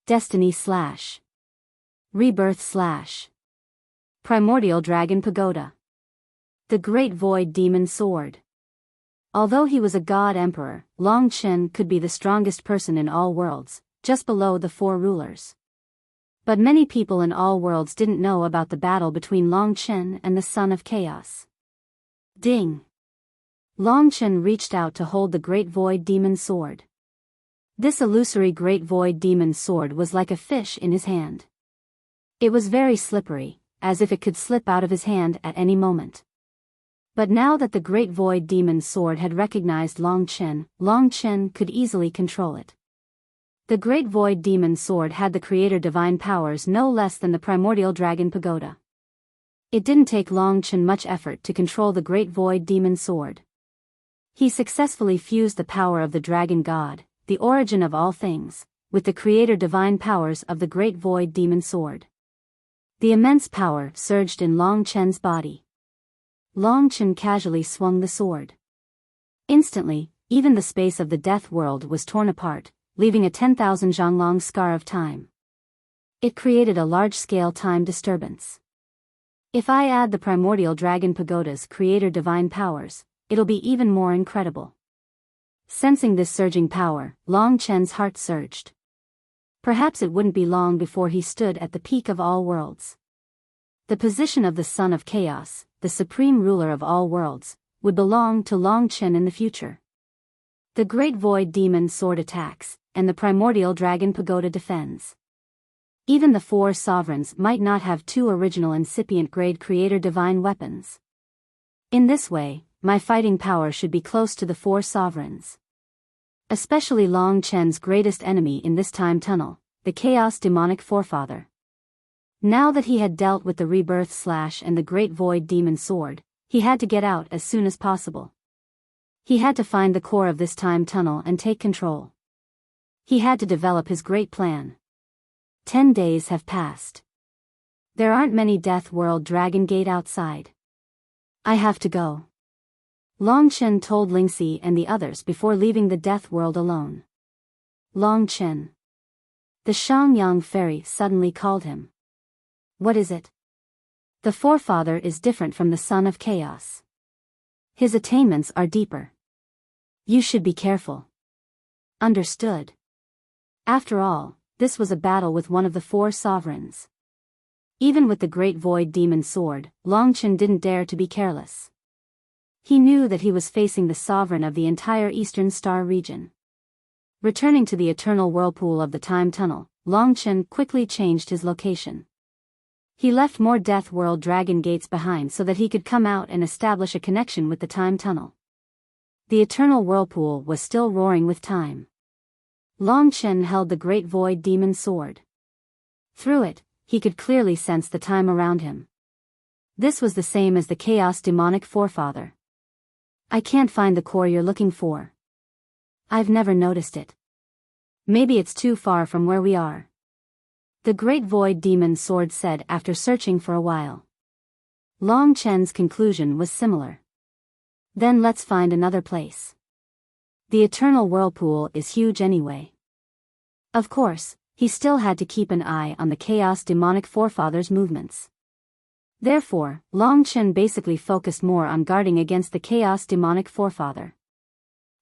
Destiny / Rebirth / Primordial Dragon Pagoda. The Great Void Demon Sword. Although he was a god emperor, Long Chen could be the strongest person in all worlds, just below the 4 rulers. But many people in all worlds didn't know about the battle between Long Chen and the Son of Chaos. Ding! Long Chen reached out to hold the Great Void Demon Sword. This illusory Great Void Demon Sword was like a fish in his hand. It was very slippery, as if it could slip out of his hand at any moment. But now that the Great Void Demon Sword had recognized Long Chen could easily control it. The Great Void Demon Sword had the creator divine powers no less than the primordial dragon pagoda. It didn't take Long Chen much effort to control the Great Void Demon Sword. He successfully fused the power of the dragon god, the origin of all things, with the creator divine powers of the Great Void Demon Sword. The immense power surged in Long Chen's body. Long Chen casually swung the sword. Instantly, even the space of the death world was torn apart, leaving a 10,000 zhonglong scar of time. It created a large-scale time disturbance. If I add the primordial dragon pagoda's creator divine powers, it'll be even more incredible. Sensing this surging power, Long Chen's heart surged. Perhaps it wouldn't be long before he stood at the peak of all worlds. The position of the Son of Chaos, the supreme ruler of all worlds, would belong to Long Chen in the future. The Great Void Demon Sword attacks, and the primordial dragon pagoda defends. Even the 4 sovereigns might not have 2 original incipient grade creator divine weapons. In this way, my fighting power should be close to the 4 sovereigns. Especially Long Chen's greatest enemy in this time tunnel, the Chaos Demonic Forefather. Now that he had dealt with the Rebirth / and the Great Void Demon Sword, he had to get out as soon as possible. He had to find the core of this time tunnel and take control. He had to develop his great plan. 10 days have passed. There aren't many Death World Dragon Gate outside. I have to go. Long Chen told Lingxi and the others before leaving the Death World alone. Long Chen. The Shangyang fairy suddenly called him. What is it? The forefather is different from the Son of Chaos. His attainments are deeper. You should be careful. Understood. After all, this was a battle with one of the 4 sovereigns. Even with the Great Void Demon Sword, Long Chen didn't dare to be careless. He knew that he was facing the sovereign of the entire Eastern Star region. Returning to the eternal whirlpool of the time tunnel, Long Chen quickly changed his location. He left more Death World Dragon Gates behind so that he could come out and establish a connection with the time tunnel. The eternal whirlpool was still roaring with time. Long Chen held the Great Void Demon Sword. Through it, he could clearly sense the time around him. This was the same as the Chaos Demonic Forefather. I can't find the core you're looking for. I've never noticed it. Maybe it's too far from where we are. The Great Void Demon Sword said after searching for a while. Long Chen's conclusion was similar. Then let's find another place. The eternal whirlpool is huge anyway. Of course, he still had to keep an eye on the Chaos Demonic Forefather's movements. Therefore, Long Chen basically focused more on guarding against the Chaos Demonic Forefather.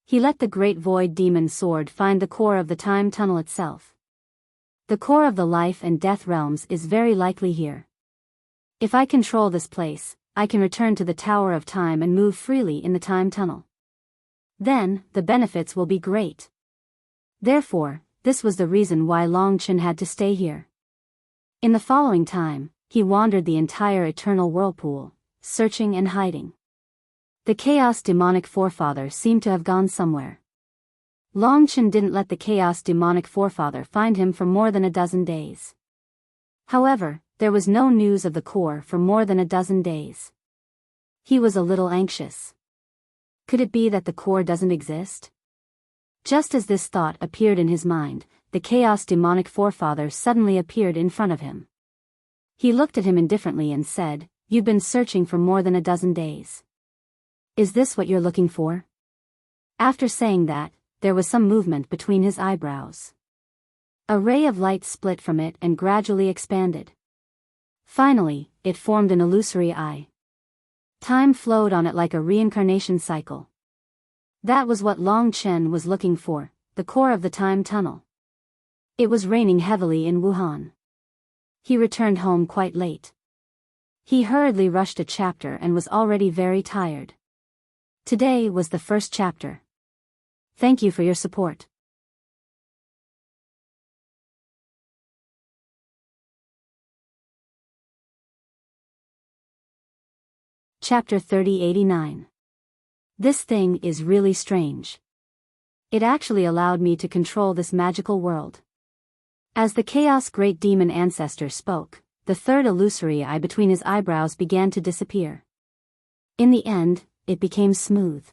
He let the Great Void Demon Sword find the core of the time tunnel itself. The core of the life and death realms is very likely here. If I control this place, I can return to the Tower of Time and move freely in the time tunnel. Then, the benefits will be great. Therefore, this was the reason why Long Chen had to stay here. In the following time, he wandered the entire eternal whirlpool, searching and hiding. The Chaos Demonic Forefather seemed to have gone somewhere. Long Chen didn't let the chaos demonic forefather find him for more than a dozen days. However, there was no news of the core for more than a dozen days. He was a little anxious. Could it be that the core doesn't exist? Just as this thought appeared in his mind, the chaos demonic forefather suddenly appeared in front of him. He looked at him indifferently and said, "You've been searching for more than a dozen days. Is this what you're looking for?" After saying that, there was some movement between his eyebrows. A ray of light split from it and gradually expanded. Finally, it formed an illusory eye. Time flowed on it like a reincarnation cycle. That was what Long Chen was looking for, the core of the time tunnel. It was raining heavily in Wuhan. He returned home quite late. He hurriedly rushed a chapter and was already very tired. Today was the first chapter. Thank you for your support. Chapter 3089. This thing is really strange. It actually allowed me to control this magical world. As the Chaos Great Demon Ancestor spoke, the third illusory eye between his eyebrows began to disappear. In the end, it became smooth.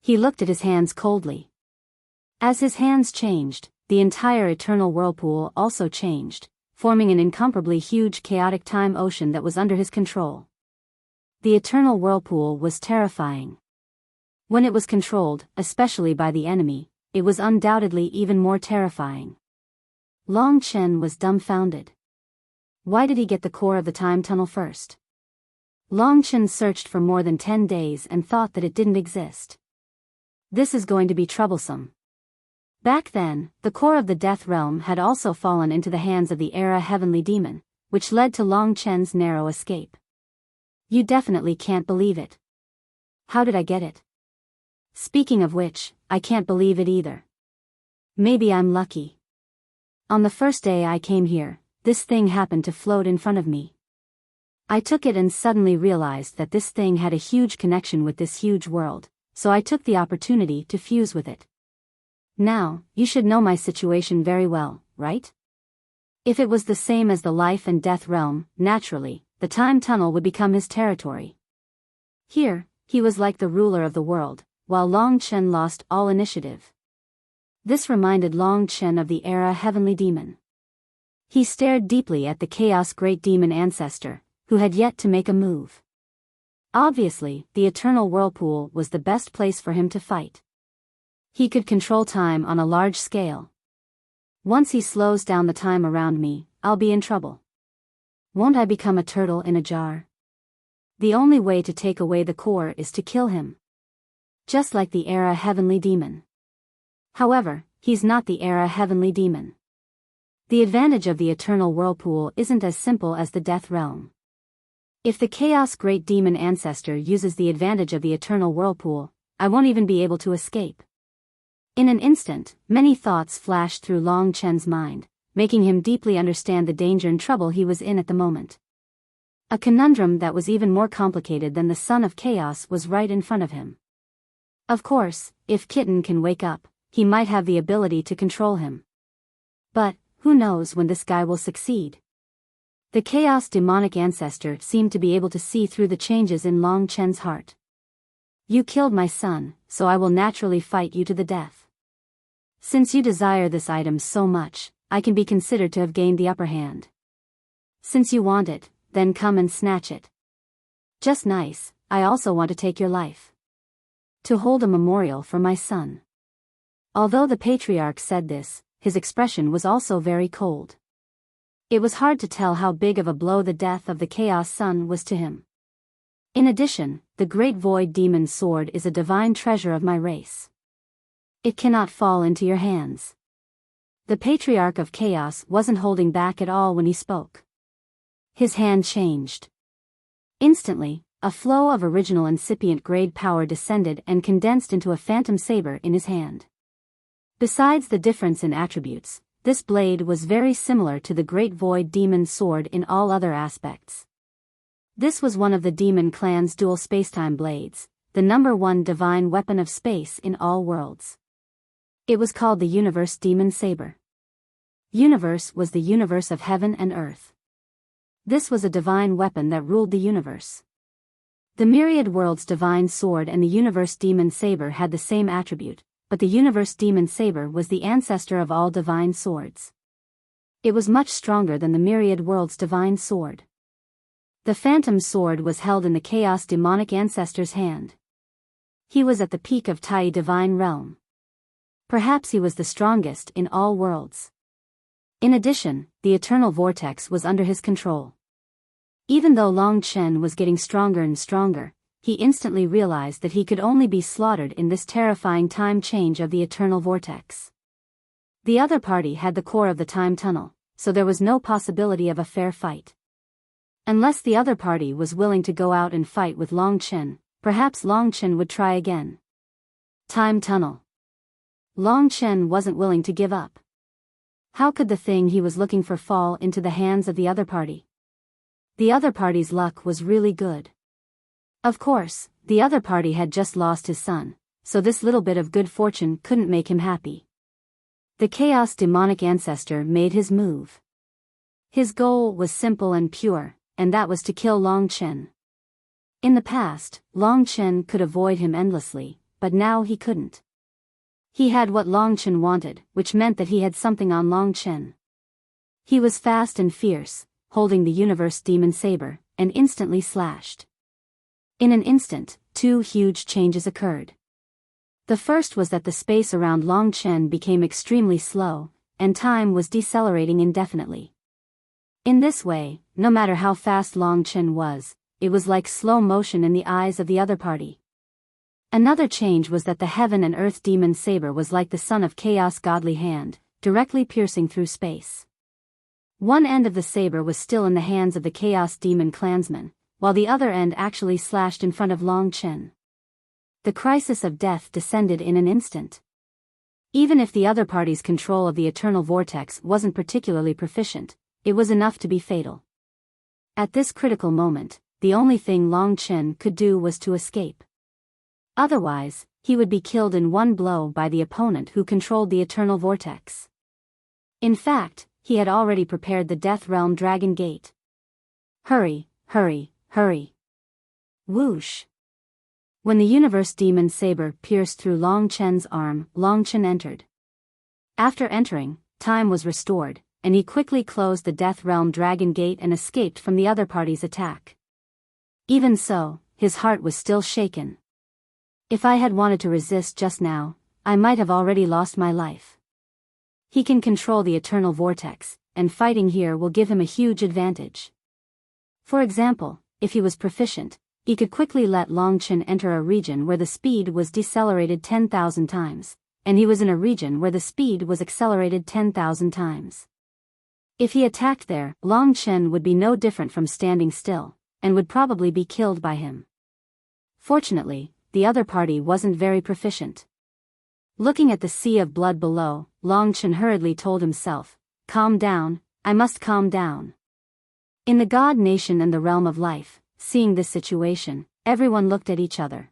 He looked at his hands coldly. As his hands changed, the entire eternal whirlpool also changed, forming an incomparably huge chaotic time ocean that was under his control. The eternal whirlpool was terrifying. When it was controlled, especially by the enemy, it was undoubtedly even more terrifying. Long Chen was dumbfounded. Why did he get the core of the time tunnel first? Long Chen searched for more than 10 days and thought that it didn't exist. This is going to be troublesome. Back then, the core of the Death Realm had also fallen into the hands of the Era Heavenly Demon, which led to Long Chen's narrow escape. You definitely can't believe it. How did I get it? Speaking of which, I can't believe it either. Maybe I'm lucky. On the first day I came here, this thing happened to float in front of me. I took it and suddenly realized that this thing had a huge connection with this huge world, so I took the opportunity to fuse with it. Now, you should know my situation very well, right? If it was the same as the life and death realm, naturally, the time tunnel would become his territory. Here, he was like the ruler of the world, while Long Chen lost all initiative. This reminded Long Chen of the Era Heavenly Demon. He stared deeply at the Chaos Great Demon Ancestor, who had yet to make a move. Obviously, the Eternal Whirlpool was the best place for him to fight. He could control time on a large scale. Once he slows down the time around me, I'll be in trouble. Won't I become a turtle in a jar? The only way to take away the core is to kill him. Just like the Era Heavenly Demon. However, he's not the Era Heavenly Demon. The advantage of the Eternal Whirlpool isn't as simple as the Death Realm. If the Chaos Great Demon Ancestor uses the advantage of the Eternal Whirlpool, I won't even be able to escape. In an instant, many thoughts flashed through Long Chen's mind, making him deeply understand the danger and trouble he was in at the moment. A conundrum that was even more complicated than the Son of Chaos was right in front of him. Of course, if Kitten can wake up, he might have the ability to control him. But, who knows when this guy will succeed? The Chaos Demonic Ancestor seemed to be able to see through the changes in Long Chen's heart. You killed my son, so I will naturally fight you to the death. Since you desire this item so much, I can be considered to have gained the upper hand. Since you want it, then come and snatch it. Just nice, I also want to take your life. To hold a memorial for my son. Although the patriarch said this, his expression was also very cold. It was hard to tell how big of a blow the death of the Chaos Son was to him. In addition, the Great Void Demon Sword is a divine treasure of my race. It cannot fall into your hands. The Patriarch of Chaos wasn't holding back at all when he spoke. His hand changed. Instantly, a flow of original incipient grade power descended and condensed into a phantom saber in his hand. Besides the difference in attributes, this blade was very similar to the Great Void Demon Sword in all other aspects. This was one of the Demon Clan's dual spacetime blades, the #1 divine weapon of space in all worlds. It was called the Universe Demon Saber. Universe was the universe of heaven and earth. This was a divine weapon that ruled the universe. The myriad worlds divine sword and the universe demon saber had the same attribute, but the universe demon saber was the ancestor of all divine swords. It was much stronger than the myriad worlds divine sword. The phantom sword was held in the chaos demonic ancestor's hand. He was at the peak of Tai divine realm. Perhaps he was the strongest in all worlds. In addition, the eternal vortex was under his control. Even though Long Chen was getting stronger and stronger, he instantly realized that he could only be slaughtered in this terrifying time change of the eternal vortex. The other party had the core of the time tunnel, so there was no possibility of a fair fight. Unless the other party was willing to go out and fight with Long Chen, perhaps Long Chen would try again. Time tunnel. Long Chen wasn't willing to give up. How could the thing he was looking for fall into the hands of the other party? The other party's luck was really good. Of course, the other party had just lost his son, so this little bit of good fortune couldn't make him happy. The chaos demonic ancestor made his move. His goal was simple and pure, and that was to kill Long Chen. In the past, Long Chen could avoid him endlessly, but now he couldn't. He had what Long Chen wanted, which meant that he had something on Long Chen. He was fast and fierce, holding the universe demon saber, and instantly slashed. In an instant, two huge changes occurred. The first was that the space around Long Chen became extremely slow, and time was decelerating indefinitely. In this way, no matter how fast Long Chen was, it was like slow motion in the eyes of the other party. Another change was that the heaven and earth demon saber was like the son of chaos godly hand, directly piercing through space. One end of the saber was still in the hands of the chaos demon clansman, while the other end actually slashed in front of Long Chen. The crisis of death descended in an instant. Even if the other party's control of the eternal vortex wasn't particularly proficient, it was enough to be fatal. At this critical moment, the only thing Long Chen could do was to escape. Otherwise, he would be killed in one blow by the opponent who controlled the eternal vortex. In fact, he had already prepared the Death Realm Dragon Gate. Hurry, hurry, hurry. Whoosh. When the universe demon saber pierced through Long Chen's arm, Long Chen entered. After entering, time was restored, and he quickly closed the Death Realm Dragon Gate and escaped from the other party's attack. Even so, his heart was still shaken. If I had wanted to resist just now, I might have already lost my life. He can control the eternal vortex, and fighting here will give him a huge advantage. For example, if he was proficient, he could quickly let Long Chen enter a region where the speed was decelerated 10,000 times, and he was in a region where the speed was accelerated 10,000 times. If he attacked there, Long Chen would be no different from standing still, and would probably be killed by him. Fortunately, the other party wasn't very proficient. Looking at the sea of blood below, Long Chen hurriedly told himself, "Calm down, I must calm down." In the God Nation and the realm of life, seeing this situation, everyone looked at each other.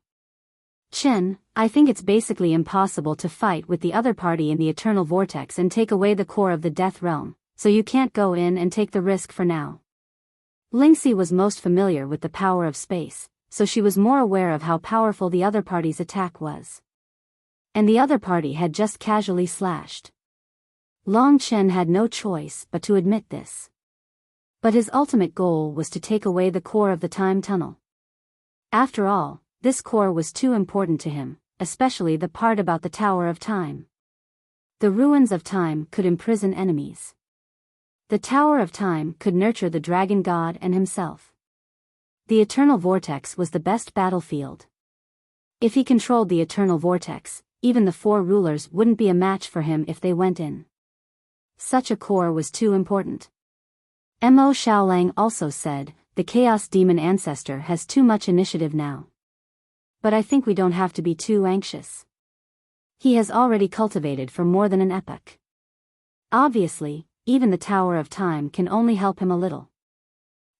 "Chen, I think it's basically impossible to fight with the other party in the eternal vortex and take away the core of the death realm, so you can't go in and take the risk for now." Lingxi was most familiar with the power of space, so she was more aware of how powerful the other party's attack was. And the other party had just casually slashed. Long Chen had no choice but to admit this. But his ultimate goal was to take away the core of the time tunnel. After all, this core was too important to him, especially the part about the Tower of Time. The ruins of time could imprison enemies. The Tower of Time could nurture the Dragon God and himself. The eternal vortex was the best battlefield. If he controlled the eternal vortex, even the four rulers wouldn't be a match for him if they went in. Such a core was too important. Mo Xiaolang also said, "The Chaos Demon Ancestor has too much initiative now. But I think we don't have to be too anxious. He has already cultivated for more than an epoch. Obviously, even the Tower of Time can only help him a little.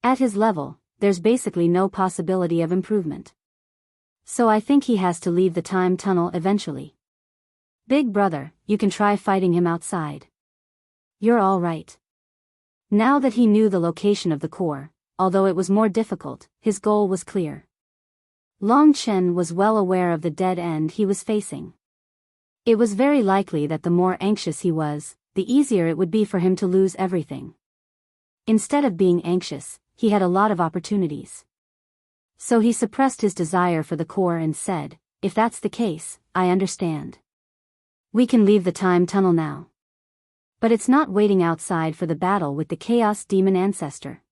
At his level, there's basically no possibility of improvement. So I think he has to leave the time tunnel eventually." Big brother, you can try fighting him outside. You're all right. Now that he knew the location of the core, although it was more difficult, his goal was clear. Long Chen was well aware of the dead end he was facing. It was very likely that the more anxious he was, the easier it would be for him to lose everything. Instead of being anxious, he had a lot of opportunities. So he suppressed his desire for the core and said, "If that's the case, I understand. We can leave the time tunnel now." But it's not waiting outside for the battle with the Chaos Demon Ancestor.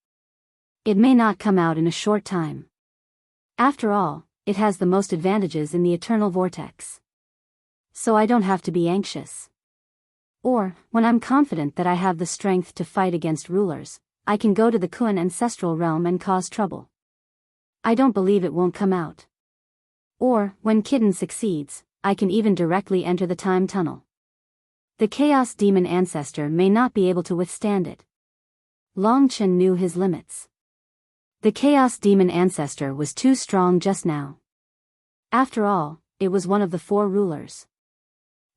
It may not come out in a short time. After all, it has the most advantages in the Eternal Vortex. So I don't have to be anxious. Or, when I'm confident that I have the strength to fight against rulers, I can go to the Kun Ancestral Realm and cause trouble. I don't believe it won't come out. Or, when Kitten succeeds, I can even directly enter the time tunnel. The Chaos Demon Ancestor may not be able to withstand it. Long Chen knew his limits. The Chaos Demon Ancestor was too strong just now. After all, it was one of the 4 rulers.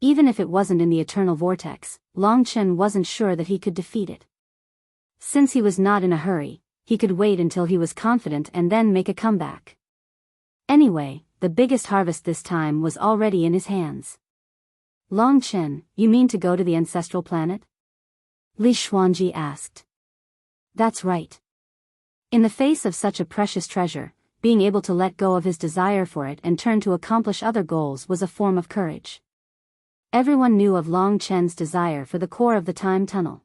Even if it wasn't in the Eternal Vortex, Long Chen wasn't sure that he could defeat it. Since he was not in a hurry, he could wait until he was confident and then make a comeback. Anyway, the biggest harvest this time was already in his hands. Long Chen, you mean to go to the ancestral planet? Li Xuanji asked. That's right. In the face of such a precious treasure, being able to let go of his desire for it and turn to accomplish other goals was a form of courage. Everyone knew of Long Chen's desire for the core of the time tunnel.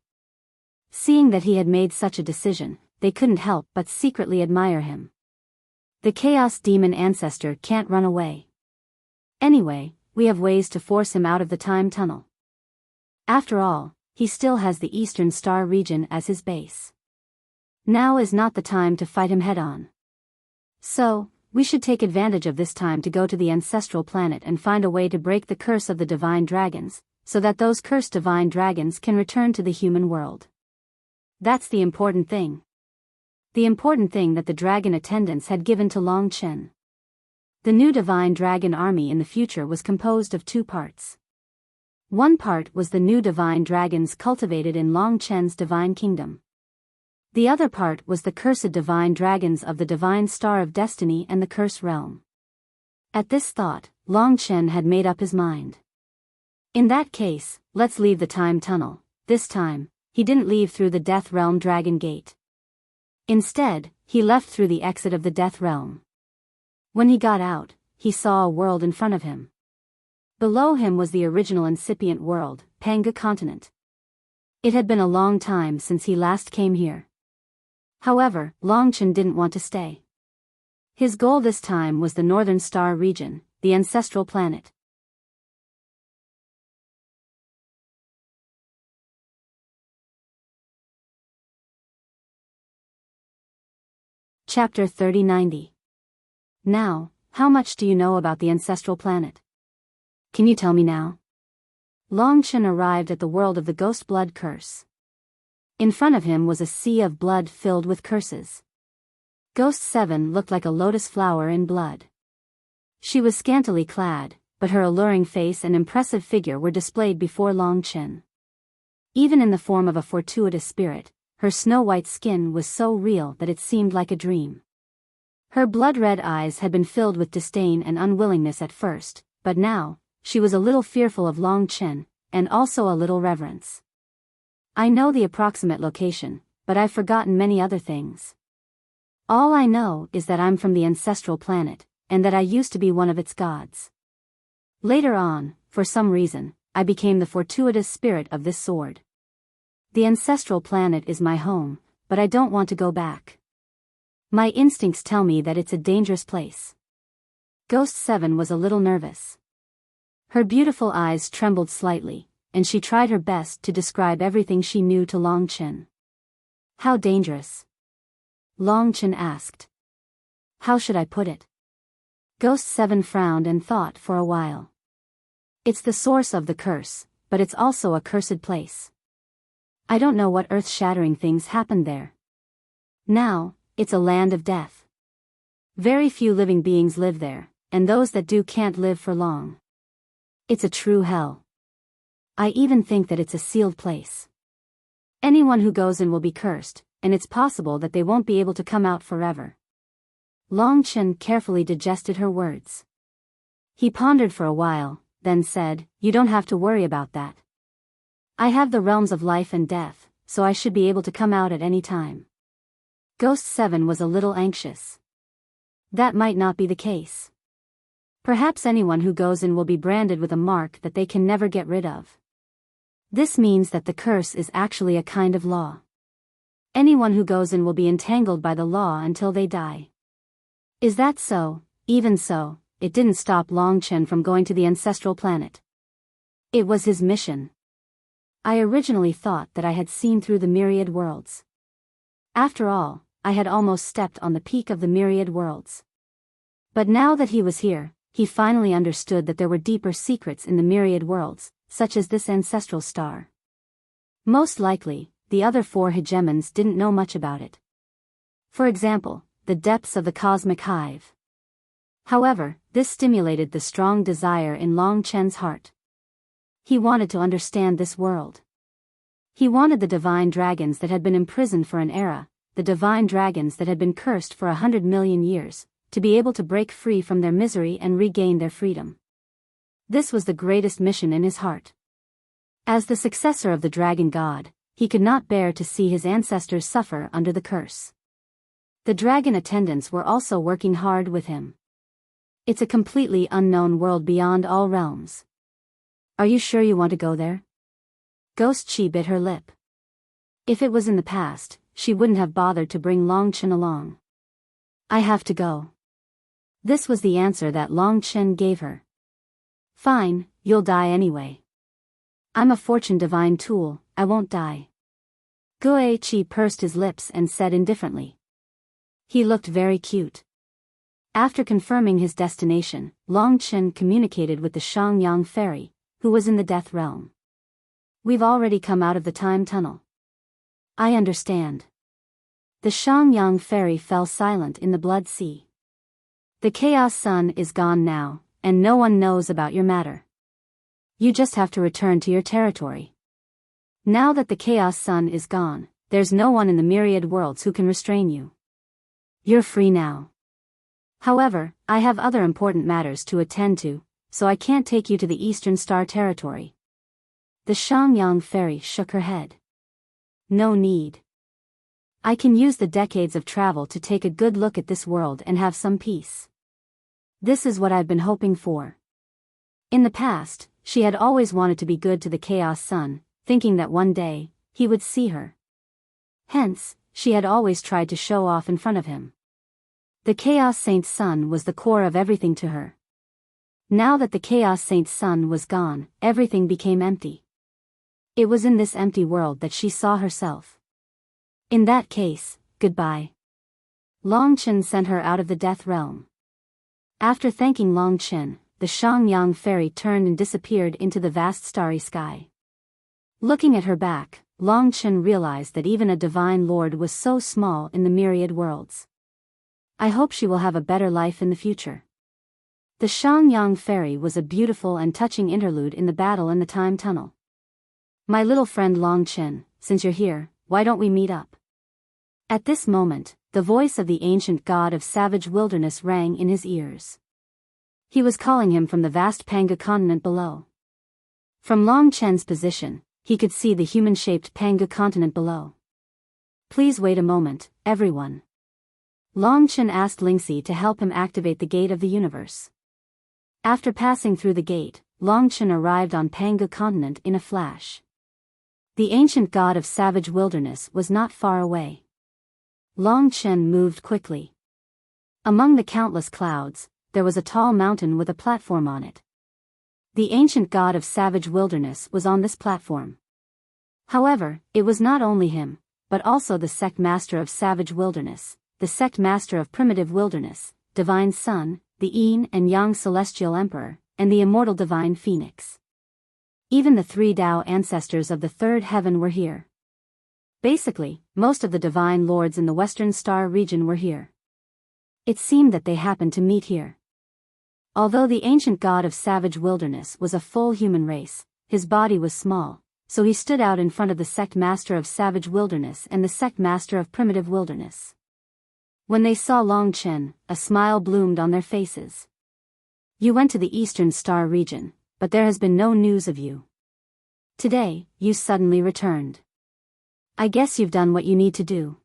Seeing that he had made such a decision, they couldn't help but secretly admire him. The Chaos Demon Ancestor can't run away. Anyway, we have ways to force him out of the time tunnel. After all, he still has the Eastern Star region as his base. Now is not the time to fight him head-on. So, we should take advantage of this time to go to the ancestral planet and find a way to break the curse of the divine dragons, so that those cursed divine dragons can return to the human world. That's the important thing. The important thing that the dragon attendants had given to Long Chen. The new divine dragon army in the future was composed of 2 parts. One part was the new divine dragons cultivated in Long Chen's divine kingdom. The other part was the cursed divine dragons of the divine star of destiny and the curse realm. At this thought, Long Chen had made up his mind. In that case, let's leave the time tunnel. This time, he didn't leave through the death realm dragon gate. Instead, he left through the exit of the death realm. When he got out, he saw a world in front of him. Below him was the original incipient world, Panga continent. It had been a long time since he last came here. However, Long Chen didn't want to stay. His goal this time was the Northern Star region, the ancestral planet. Chapter 3090. Now, how much do you know about the ancestral planet? Can you tell me now? Long Chen arrived at the world of the ghost blood curse. In front of him was a sea of blood filled with curses. Ghost 7 looked like a lotus flower in blood. She was scantily clad, but her alluring face and impressive figure were displayed before Long Chen. Even in the form of a fortuitous spirit, her snow-white skin was so real that it seemed like a dream. Her blood-red eyes had been filled with disdain and unwillingness at first, but now, she was a little fearful of Long Chen, and also a little reverence. I know the approximate location, but I've forgotten many other things. All I know is that I'm from the ancestral planet, and that I used to be one of its gods. Later on, for some reason, I became the fortuitous spirit of this sword. The ancestral planet is my home, but I don't want to go back. My instincts tell me that it's a dangerous place. Ghost 7 was a little nervous. Her beautiful eyes trembled slightly, and she tried her best to describe everything she knew to Long Chen. How dangerous? Long Chen asked. How should I put it? Ghost 7 frowned and thought for a while. It's the source of the curse, but it's also a cursed place. I don't know what earth-shattering things happened there. Now, it's a land of death. Very few living beings live there, and those that do can't live for long. It's a true hell. I even think that it's a sealed place. Anyone who goes in will be cursed, and it's possible that they won't be able to come out forever. Long Chen carefully digested her words. He pondered for a while, then said, "You don't have to worry about that. I have the realms of life and death, so I should be able to come out at any time." Ghost 7 was a little anxious. That might not be the case. Perhaps anyone who goes in will be branded with a mark that they can never get rid of. This means that the curse is actually a kind of law. Anyone who goes in will be entangled by the law until they die. Is that so? Even so, it didn't stop Long Chen from going to the ancestral planet. It was his mission. I originally thought that I had seen through the myriad worlds. After all, I had almost stepped on the peak of the myriad worlds. But now that he was here, he finally understood that there were deeper secrets in the myriad worlds, such as this ancestral star. Most likely, the other 4 hegemons didn't know much about it. For example, the depths of the cosmic hive. However, this stimulated the strong desire in Long Chen's heart. He wanted to understand this world. He wanted the divine dragons that had been imprisoned for an era, the divine dragons that had been cursed for 100 million years, to be able to break free from their misery and regain their freedom. This was the greatest mission in his heart. As the successor of the dragon god, he could not bear to see his ancestors suffer under the curse. The dragon attendants were also working hard with him. It's a completely unknown world beyond all realms. Are you sure you want to go there? Ghost Chi bit her lip. If it was in the past, she wouldn't have bothered to bring Long Chen along. I have to go. This was the answer that Long Chen gave her. Fine, you'll die anyway. I'm a fortune divine tool, I won't die. Guo Chi pursed his lips and said indifferently. He looked very cute. After confirming his destination, Long Chen communicated with the Shangyang fairy, who was in the death realm. We've already come out of the time tunnel. I understand. The Shangyang fairy fell silent in the blood sea. The chaos sun is gone now, and no one knows about your matter. You just have to return to your territory. Now that the chaos sun is gone, there's no one in the myriad worlds who can restrain you. You're free now. However, I have other important matters to attend to, so I can't take you to the Eastern Star territory. The Shangyang fairy shook her head. No need. I can use the decades of travel to take a good look at this world and have some peace. This is what I've been hoping for. In the past, she had always wanted to be good to the Chaos Sun, thinking that one day, he would see her. Hence, she had always tried to show off in front of him. The Chaos Saint's sun was the core of everything to her. Now that the Chaos Saint's sun was gone, everything became empty. It was in this empty world that she saw herself. In that case, goodbye. Long Chen sent her out of the death realm. After thanking Long Chen, the Shangyang fairy turned and disappeared into the vast starry sky. Looking at her back, Long Chen realized that even a divine lord was so small in the myriad worlds. I hope she will have a better life in the future. The Shangyang fairy was a beautiful and touching interlude in the battle in the time tunnel. My little friend Long Chen, since you're here, why don't we meet up? At this moment, the voice of the ancient god of savage wilderness rang in his ears. He was calling him from the vast Panga continent below. From Long Chen's position, he could see the human-shaped Panga continent below. Please wait a moment, everyone. Long Chen asked Lingxi to help him activate the gate of the universe. After passing through the gate, Long Chen arrived on Panga continent in a flash. The ancient god of savage wilderness was not far away. Long Chen moved quickly. Among the countless clouds, there was a tall mountain with a platform on it. The ancient god of savage wilderness was on this platform. However, it was not only him, but also the sect master of savage wilderness, the sect master of primitive wilderness, divine sun, the yin and yang celestial emperor, and the immortal divine phoenix. Even the 3 Tao ancestors of the third heaven were here. Basically, most of the divine lords in the Western Star region were here. It seemed that they happened to meet here. Although the ancient god of savage wilderness was a full human race, his body was small, so he stood out in front of the sect master of savage wilderness and the sect master of primitive wilderness. When they saw Long Chen, a smile bloomed on their faces. You went to the Eastern Star region, but there has been no news of you. Today, you suddenly returned. I guess you've done what you need to do.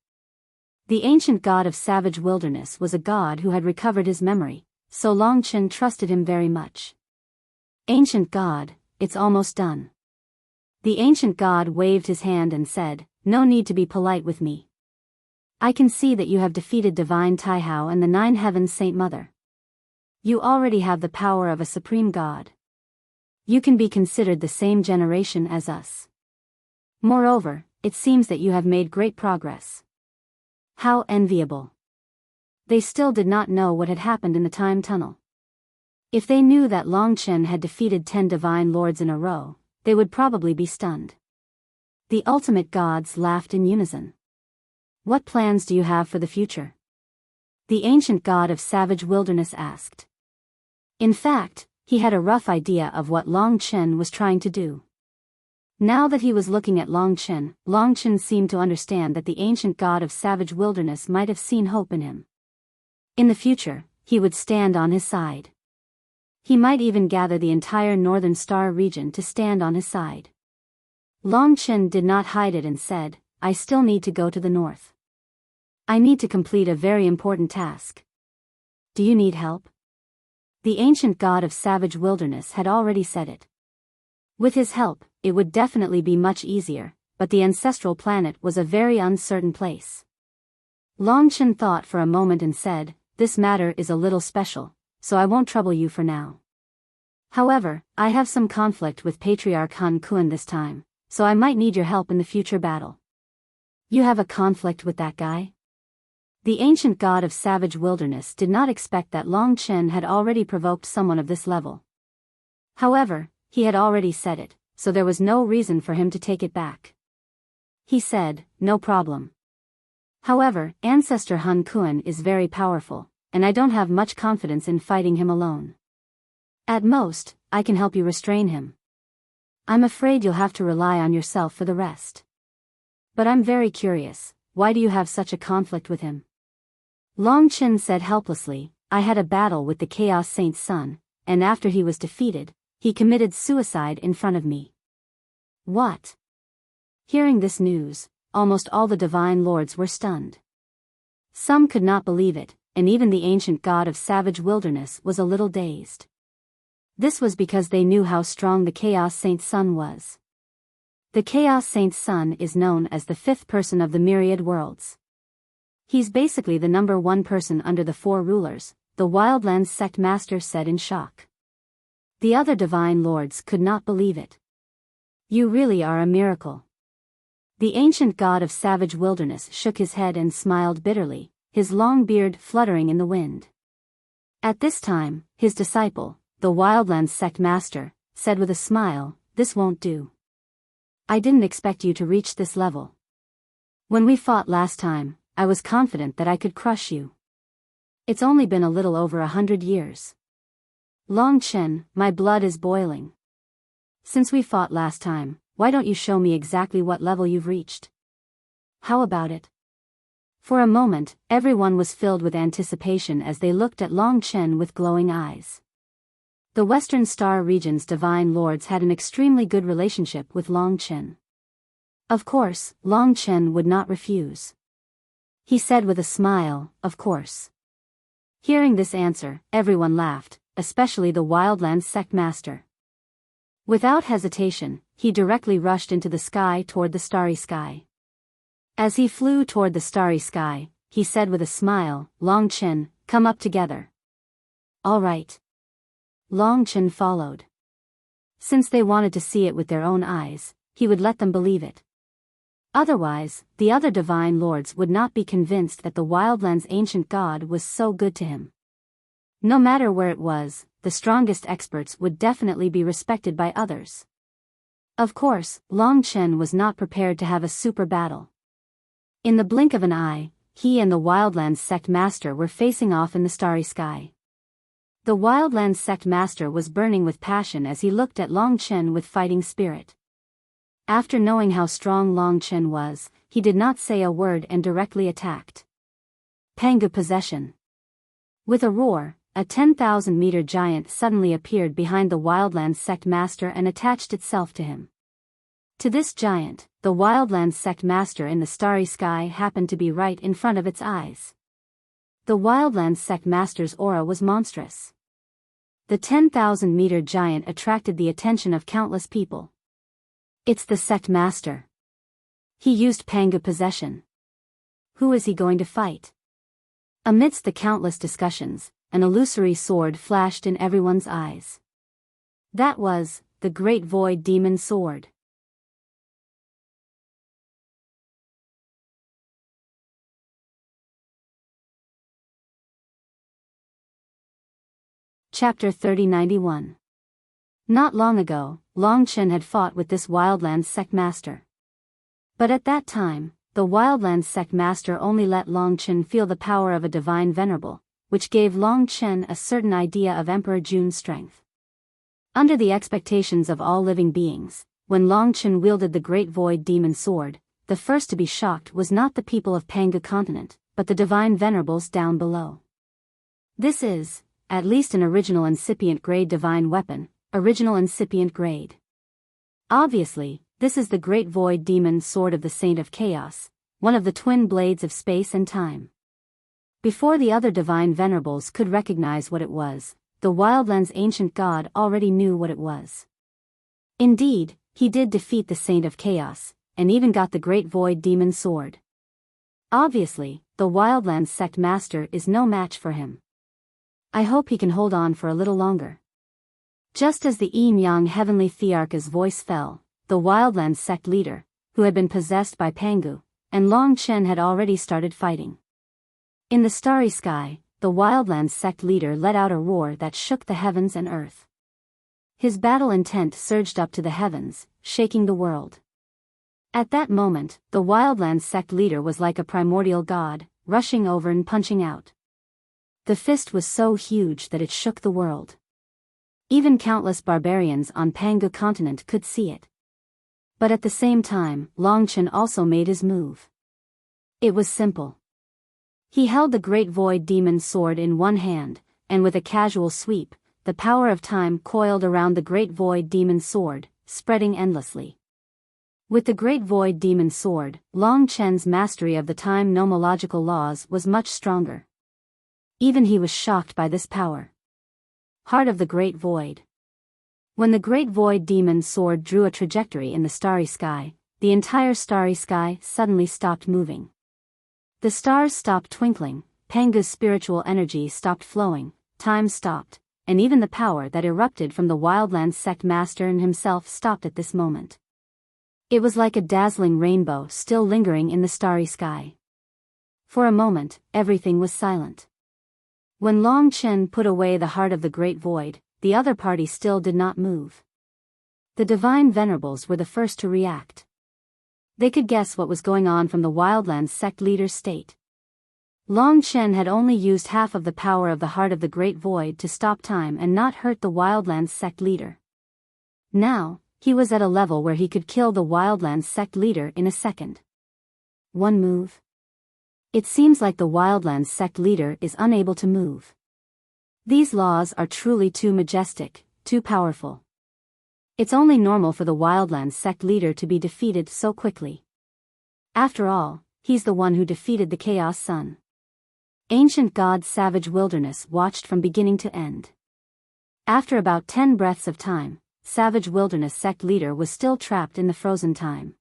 The ancient god of savage wilderness was a god who had recovered his memory, so Long Chen trusted him very much. Ancient god, it's almost done. The ancient god waved his hand and said, no need to be polite with me. I can see that you have defeated Divine Taihao and the Nine Heavens Saint Mother. You already have the power of a supreme god. You can be considered the same generation as us. Moreover, it seems that you have made great progress. How enviable. They still did not know what had happened in the time tunnel. If they knew that Long Chen had defeated 10 divine lords in a row, they would probably be stunned. The ultimate gods laughed in unison. What plans do you have for the future? The ancient god of savage wilderness asked. In fact, he had a rough idea of what Long Chen was trying to do. Now that he was looking at Long Chen seemed to understand that the ancient god of savage wilderness might have seen hope in him. In the future, he would stand on his side. He might even gather the entire Northern Star region to stand on his side. Long Chen did not hide it and said, I still need to go to the north. I need to complete a very important task. Do you need help? The ancient god of savage wilderness had already said it. With his help, it would definitely be much easier, but the ancestral planet was a very uncertain place. Long Chen thought for a moment and said, this matter is a little special, so I won't trouble you for now. However, I have some conflict with Patriarch Han Kun this time, so I might need your help in the future battle. You have a conflict with that guy? The ancient god of savage wilderness did not expect that Long Chen had already provoked someone of this level. However, he had already said it, so there was no reason for him to take it back. He said, no problem. However, Ancestor Han Kun is very powerful, and I don't have much confidence in fighting him alone. At most, I can help you restrain him. I'm afraid you'll have to rely on yourself for the rest. But I'm very curious, why do you have such a conflict with him? Long Chen said helplessly, I had a battle with the Chaos Saint's son, and after he was defeated, he committed suicide in front of me. What? Hearing this news, almost all the divine lords were stunned. Some could not believe it, and even the ancient god of savage wilderness was a little dazed. This was because they knew how strong the Chaos Saint's son was. The Chaos Saint's son is known as the fifth person of the myriad worlds. He's basically the number one person under the four rulers, the Wildlands sect master said in shock. The other divine lords could not believe it. You really are a miracle. The ancient god of savage wilderness shook his head and smiled bitterly, his long beard fluttering in the wind. At this time, his disciple, the Wildlands sect master, said with a smile, this won't do. I didn't expect you to reach this level. When we fought last time, I was confident that I could crush you. It's only been a little over 100 years. Long Chen, my blood is boiling. Since we fought last time, why don't you show me exactly what level you've reached? How about it? For a moment, everyone was filled with anticipation as they looked at Long Chen with glowing eyes. The Western Star region's divine lords had an extremely good relationship with Long Chen. Of course, Long Chen would not refuse. He said with a smile, of course. Hearing this answer, everyone laughed, especially the Wildlands sect master. Without hesitation, he directly rushed into the sky toward the starry sky. As he flew toward the starry sky, he said with a smile, Long Chen, come up together. All right. Long Chen followed. Since they wanted to see it with their own eyes, he would let them believe it. Otherwise, the other divine lords would not be convinced that the Wildlands ancient god was so good to him. No matter where it was, the strongest experts would definitely be respected by others. Of course, Long Chen was not prepared to have a super battle. In the blink of an eye, he and the Wildlands sect master were facing off in the starry sky. The Wildlands sect master was burning with passion as he looked at Long Chen with fighting spirit. After knowing how strong Long Chen was, he did not say a word and directly attacked. Pangu possession. With a roar, a 10,000-meter giant suddenly appeared behind the Wildlands sect master and attached itself to him. To this giant, the Wildlands sect master in the starry sky happened to be right in front of its eyes. The Wildlands sect master's aura was monstrous. The 10,000-meter giant attracted the attention of countless people. It's the sect master. He used Pangu possession. Who is he going to fight? Amidst the countless discussions, an illusory sword flashed in everyone's eyes. That was the Great Void Demon Sword. Chapter 3091. Not long ago, Long Chen had fought with this Wildlands sect master. But at that time, the Wildlands sect master only let Long Chen feel the power of a divine venerable, which gave Long Chen a certain idea of Emperor Jun's strength. Under the expectations of all living beings, when Long Chen wielded the Great Void Demon Sword, the first to be shocked was not the people of Pangu continent, but the divine venerables down below. This is, at least, an original incipient grade divine weapon, original incipient grade. Obviously, this is the Great Void Demon Sword of the Saint of Chaos, one of the twin blades of space and time. Before the other divine venerables could recognize what it was, the Wildlands ancient god already knew what it was. Indeed, he did defeat the Saint of Chaos, and even got the Great Void Demon Sword. Obviously, the Wildlands sect master is no match for him. I hope he can hold on for a little longer. Just as the Yin-Yang heavenly Thearcha's voice fell, the Wildlands sect leader, who had been possessed by Pangu, and Long Chen had already started fighting. In the starry sky, the Wildlands sect leader let out a roar that shook the heavens and earth. His battle intent surged up to the heavens, shaking the world. At that moment, the Wildlands sect leader was like a primordial god, rushing over and punching out. The fist was so huge that it shook the world. Even countless barbarians on Pangu continent could see it. But at the same time, Long Chen also made his move. It was simple. He held the Great Void Demon Sword in one hand, and with a casual sweep, the power of time coiled around the Great Void Demon Sword, spreading endlessly. With the Great Void Demon Sword, Long Chen's mastery of the time nomological laws was much stronger. Even he was shocked by this power. Heart of the Great Void. When the Great Void Demon Sword drew a trajectory in the starry sky, the entire starry sky suddenly stopped moving. The stars stopped twinkling, Pangu's spiritual energy stopped flowing, time stopped, and even the power that erupted from the Wildlands sect master and himself stopped at this moment. It was like a dazzling rainbow still lingering in the starry sky. For a moment, everything was silent. When Long Chen put away the heart of the Great Void, the other party still did not move. The divine venerables were the first to react. They could guess what was going on from the Wildlands sect leader's state. Long Chen had only used half of the power of the heart of the Great Void to stop time and not hurt the Wildlands sect leader. Now, he was at a level where he could kill the Wildlands sect leader in a second. One move. It seems like the Wildlands sect leader is unable to move. These laws are truly too majestic, too powerful. It's only normal for the Wildlands sect leader to be defeated so quickly. After all, he's the one who defeated the Chaos Sun. Ancient God Savage Wilderness watched from beginning to end. After about 10 breaths of time, Savage Wilderness sect leader was still trapped in the frozen time.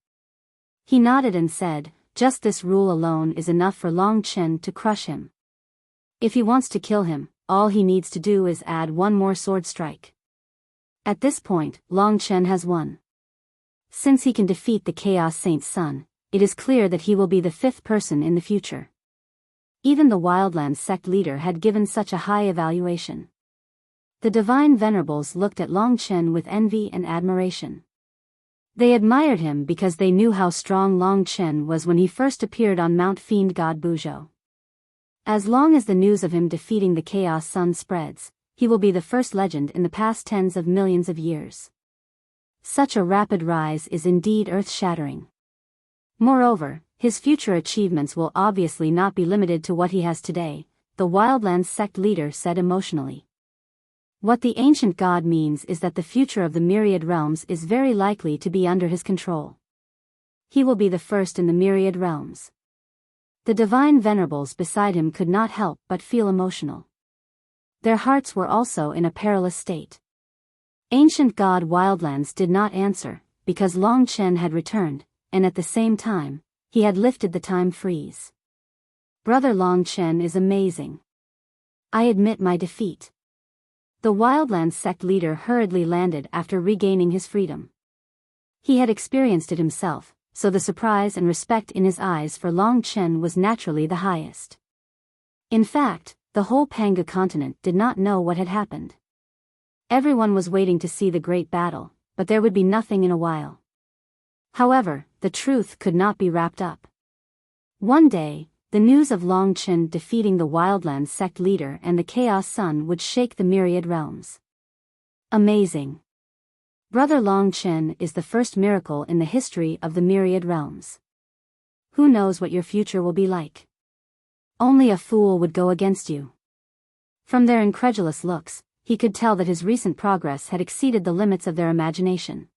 He nodded and said, just this rule alone is enough for Long Chen to crush him. If he wants to kill him, all he needs to do is add one more sword strike. At this point, Long Chen has won. Since he can defeat the Chaos Saint's son, it is clear that he will be the 5th person in the future. Even the Wildlands sect leader had given such a high evaluation. The divine venerables looked at Long Chen with envy and admiration. They admired him because they knew how strong Long Chen was when he first appeared on Mount Fiend God Buzhou. As long as the news of him defeating the Chaos Sun spreads, he will be the first legend in the past tens of millions of years. Such a rapid rise is indeed earth-shattering. Moreover, his future achievements will obviously not be limited to what he has today, the Wildlands sect leader said emotionally. What the ancient god means is that the future of the myriad realms is very likely to be under his control. He will be the first in the myriad realms. The divine venerables beside him could not help but feel emotional. Their hearts were also in a perilous state. Ancient god Wildlands did not answer, because Long Chen had returned, and at the same time, he had lifted the time freeze. Brother Long Chen is amazing. I admit my defeat. The Wildlands sect leader hurriedly landed after regaining his freedom. He had experienced it himself, so the surprise and respect in his eyes for Long Chen was naturally the highest. In fact, the whole Panga continent did not know what had happened. Everyone was waiting to see the great battle, but there would be nothing in a while. However, the truth could not be wrapped up. One day, the news of Long Chen defeating the Wildlands sect leader and the Chaos Sun would shake the myriad realms. Amazing. Brother Long Chen is the first miracle in the history of the myriad realms. Who knows what your future will be like? Only a fool would go against you. From their incredulous looks, he could tell that his recent progress had exceeded the limits of their imagination.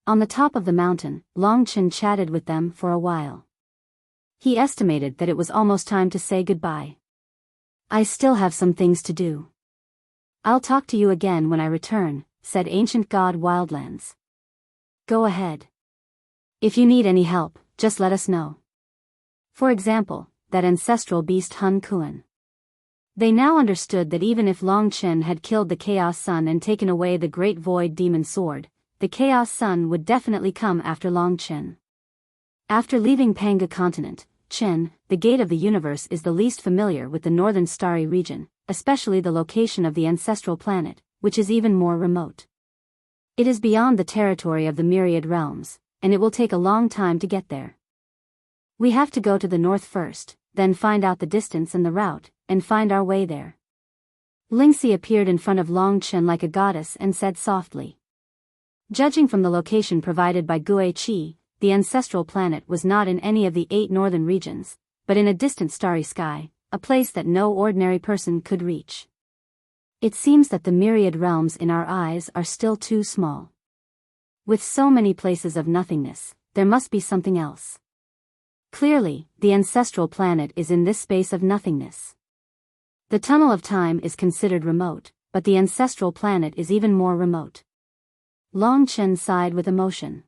On the top of the mountain, Long Chen chatted with them for a while. He estimated that it was almost time to say goodbye. I still have some things to do. I'll talk to you again when I return, said ancient god Wildlands. Go ahead. If you need any help, just let us know. For example, that ancestral beast Hun Kuan. They now understood that even if Long Chen had killed the Chaos Sun and taken away the Great Void Demon Sword, the Chaos Sun would definitely come after Long Chen. After leaving Panga continent, Chen, the gate of the universe, is the least familiar with the northern starry region, especially the location of the ancestral planet, which is even more remote. It is beyond the territory of the myriad realms, and it will take a long time to get there. We have to go to the north first, then find out the distance and the route, and find our way there. Lingxi appeared in front of Long Chen like a goddess and said softly. Judging from the location provided by Gue Qi, the ancestral planet was not in any of the 8 northern regions, but in a distant starry sky, a place that no ordinary person could reach. It seems that the myriad realms in our eyes are still too small. With so many places of nothingness, there must be something else. Clearly, the ancestral planet is in this space of nothingness. The tunnel of time is considered remote, but the ancestral planet is even more remote. Long Chen sighed with emotion.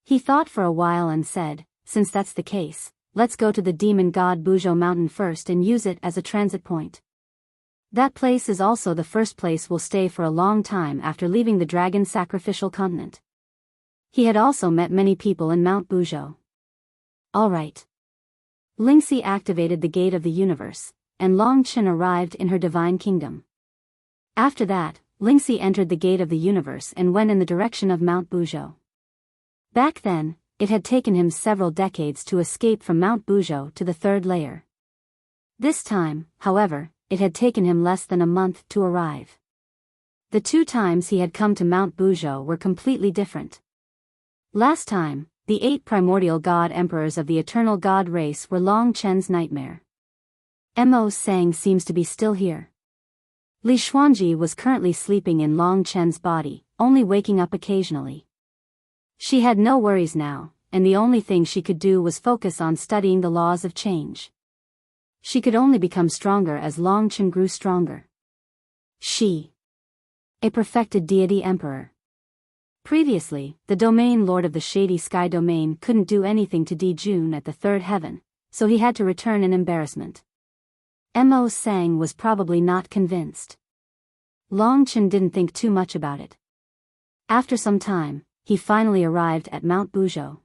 He thought for a while and said, since that's the case, let's go to the demon god Buzhou mountain first and use it as a transit point. That place is also the first place we'll stay for a long time after leaving the dragon sacrificial continent. He had also met many people in Mount Buzhou. All right. Lingxi activated the gate of the universe, and Long Chen arrived in her divine kingdom. After that, Lingxi entered the gate of the universe and went in the direction of Mount Buzhou. Back then, it had taken him several decades to escape from Mount Buzhou to the 3rd layer. This time, however, it had taken him less than a month to arrive. The 2 times he had come to Mount Buzhou were completely different. Last time, the 8 primordial god emperors of the eternal god race were Long Chen's nightmare. Mo Sang seems to be still here. Li Xuanji was currently sleeping in Long Chen's body, only waking up occasionally. She had no worries now, and the only thing she could do was focus on studying the laws of change. She could only become stronger as Long Chen grew stronger. She. A perfected deity emperor. Previously, the domain lord of the Shady Sky domain couldn't do anything to Di Jun at the 3rd heaven, so he had to return in embarrassment. Mo Sang was probably not convinced. Long Chen didn't think too much about it. After some time, he finally arrived at Mount Buzhou.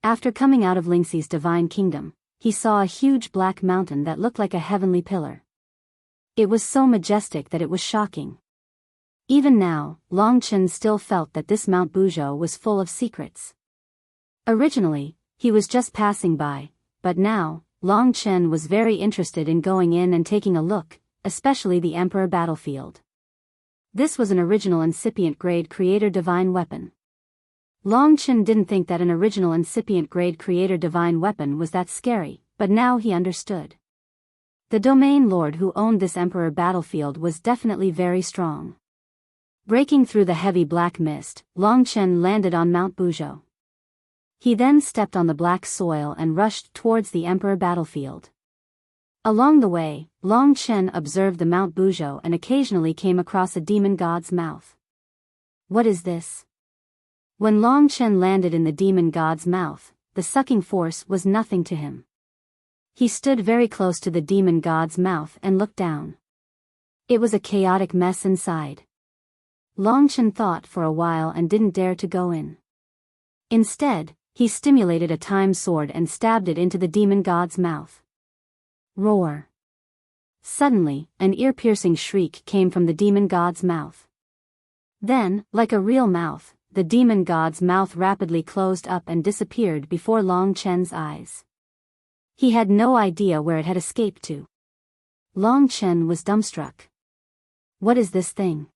After coming out of Lingxi's divine kingdom, he saw a huge black mountain that looked like a heavenly pillar. It was so majestic that it was shocking. Even now, Long Chen still felt that this Mount Buzhou was full of secrets. Originally, he was just passing by, but now, Long Chen was very interested in going in and taking a look, especially the Emperor battlefield. This was an original incipient grade creator divine weapon. Long Chen didn't think that an original incipient grade creator divine weapon was that scary, but now he understood. The domain lord who owned this Emperor battlefield was definitely very strong. Breaking through the heavy black mist, Long Chen landed on Mount Buzhou. He then stepped on the black soil and rushed towards the Emperor battlefield. Along the way, Long Chen observed the Mount Buzhou and occasionally came across a demon god's mouth. What is this? When Long Chen landed in the demon god's mouth, the sucking force was nothing to him. He stood very close to the demon god's mouth and looked down. It was a chaotic mess inside. Long Chen thought for a while and didn't dare to go in. Instead, he stimulated a time sword and stabbed it into the demon god's mouth. Roar! Suddenly, an ear-piercing shriek came from the demon god's mouth. Then, like a real mouth, the demon god's mouth rapidly closed up and disappeared before Long Chen's eyes. He had no idea where it had escaped to. Long Chen was dumbstruck. What is this thing?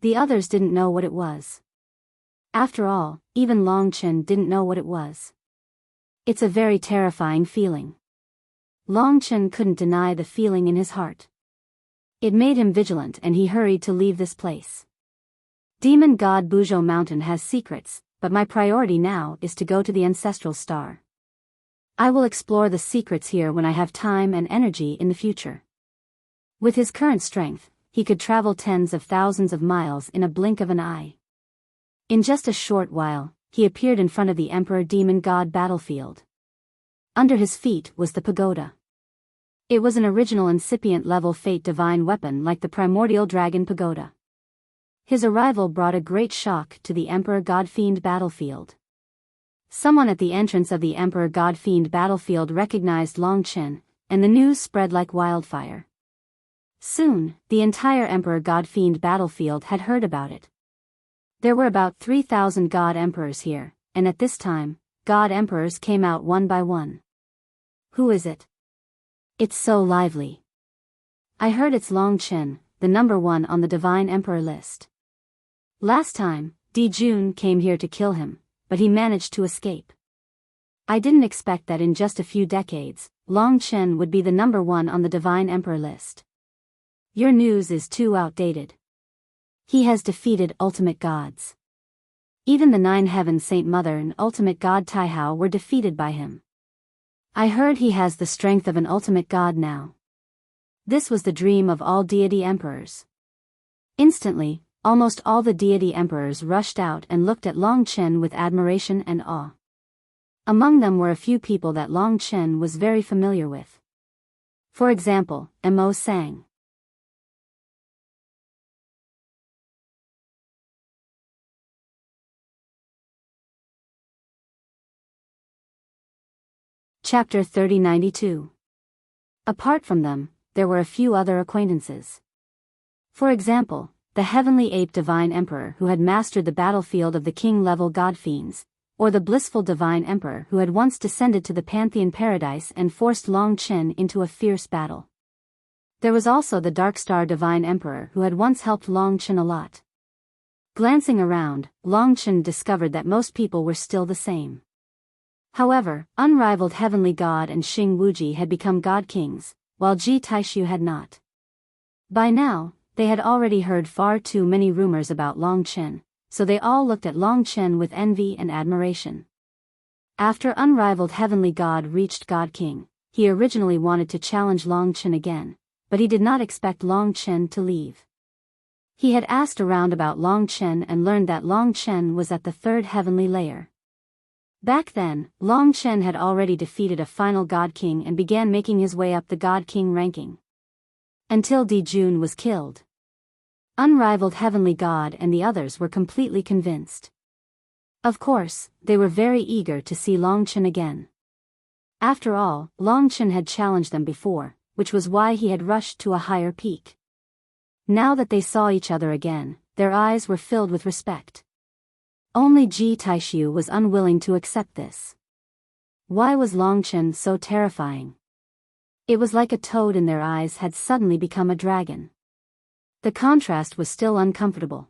The others didn't know what it was. After all, even Long Chen didn't know what it was. It's a very terrifying feeling. Long Chen couldn't deny the feeling in his heart. It made him vigilant and he hurried to leave this place. Demon God Buzhou Mountain has secrets, but my priority now is to go to the Ancestral Star. I will explore the secrets here when I have time and energy in the future. With his current strength, he could travel tens of thousands of miles in a blink of an eye. In just a short while, he appeared in front of the Emperor Demon God battlefield. Under his feet was the pagoda. It was an original incipient level fate divine weapon like the primordial dragon pagoda. His arrival brought a great shock to the Emperor God-Fiend battlefield. Someone at the entrance of the Emperor God-Fiend battlefield recognized Long Chen, and the news spread like wildfire. Soon, the entire Emperor God-Fiend battlefield had heard about it. There were about 3,000 God Emperors here, and at this time, God Emperors came out one by one. Who is it? It's so lively. I heard it's Long Chen, the number 1 on the Divine Emperor list. Last time, Di Jun came here to kill him, but he managed to escape. I didn't expect that in just a few decades, Long Chen would be the number 1 on the Divine Emperor list. Your news is too outdated. He has defeated ultimate gods. Even the 9 Heaven Saint Mother and ultimate god Taihao were defeated by him. I heard he has the strength of an ultimate god now. This was the dream of all deity emperors. Instantly, almost all the deity emperors rushed out and looked at Long Chen with admiration and awe. Among them were a few people that Long Chen was very familiar with. For example, Mo Sang. Chapter 3092. Apart from them, there were a few other acquaintances. For example, the Heavenly Ape Divine Emperor who had mastered the battlefield of the king-level god-fiends, or the Blissful Divine Emperor who had once descended to the Pantheon Paradise and forced Long Chen into a fierce battle. There was also the Darkstar Divine Emperor who had once helped Long Chen a lot. Glancing around, Long Chen discovered that most people were still the same. However, Unrivaled Heavenly God and Xing Wuji had become God Kings, while Ji Taishu had not. By now, they had already heard far too many rumors about Long Chen, so they all looked at Long Chen with envy and admiration. After Unrivaled Heavenly God reached God King, he originally wanted to challenge Long Chen again, but he did not expect Long Chen to leave. He had asked around about Long Chen and learned that Long Chen was at the 3rd heavenly layer. Back then, Long Chen had already defeated a final God King and began making his way up the God King ranking. Until Di Jun was killed. Unrivaled Heavenly God and the others were completely convinced. Of course, they were very eager to see Long Chen again. After all, Long Chen had challenged them before, which was why he had rushed to a higher peak. Now that they saw each other again, their eyes were filled with respect. Only Ji Taishu was unwilling to accept this. Why was Long Chen so terrifying? It was like a toad in their eyes had suddenly become a dragon. The contrast was still uncomfortable.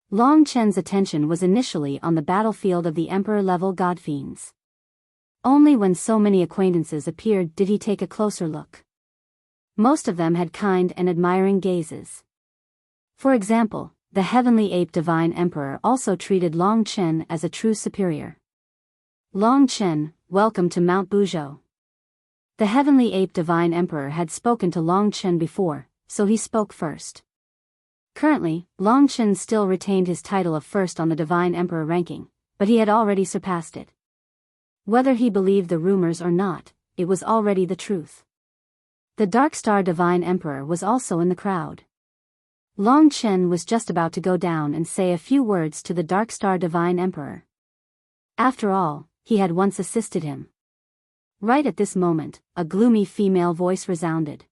Long Chen's attention was initially on the battlefield of the Emperor-level godfiends. Only when so many acquaintances appeared did he take a closer look. Most of them had kind and admiring gazes. For example, the heavenly ape divine emperor also treated Long Chen as a true superior. Long Chen, welcome to Mount Buzhou. The heavenly ape divine emperor had spoken to Long Chen before, so he spoke first. Currently, Long Chen still retained his title of first on the divine emperor ranking, but he had already surpassed it. Whether he believed the rumors or not, it was already the truth. The Dark Star divine emperor was also in the crowd. Long Chen was just about to go down and say a few words to the Dark Star divine emperor. After all, he had once assisted him. Right at this moment, a gloomy female voice resounded.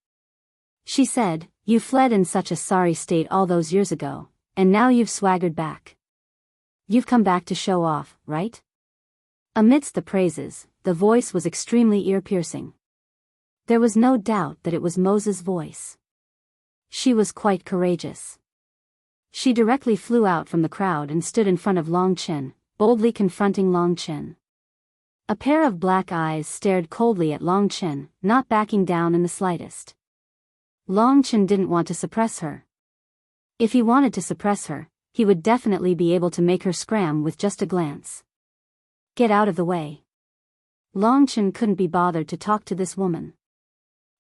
She said, "You fled in such a sorry state all those years ago, and now you've swaggered back. You've come back to show off, right?" Amidst the praises, the voice was extremely ear-piercing. There was no doubt that it was Moses' voice. She was quite courageous. She directly flew out from the crowd and stood in front of Long Chen, boldly confronting Long Chen. A pair of black eyes stared coldly at Long Chen, not backing down in the slightest. Long Chen didn't want to suppress her. If he wanted to suppress her, he would definitely be able to make her scram with just a glance. Get out of the way. Long Chen couldn't be bothered to talk to this woman.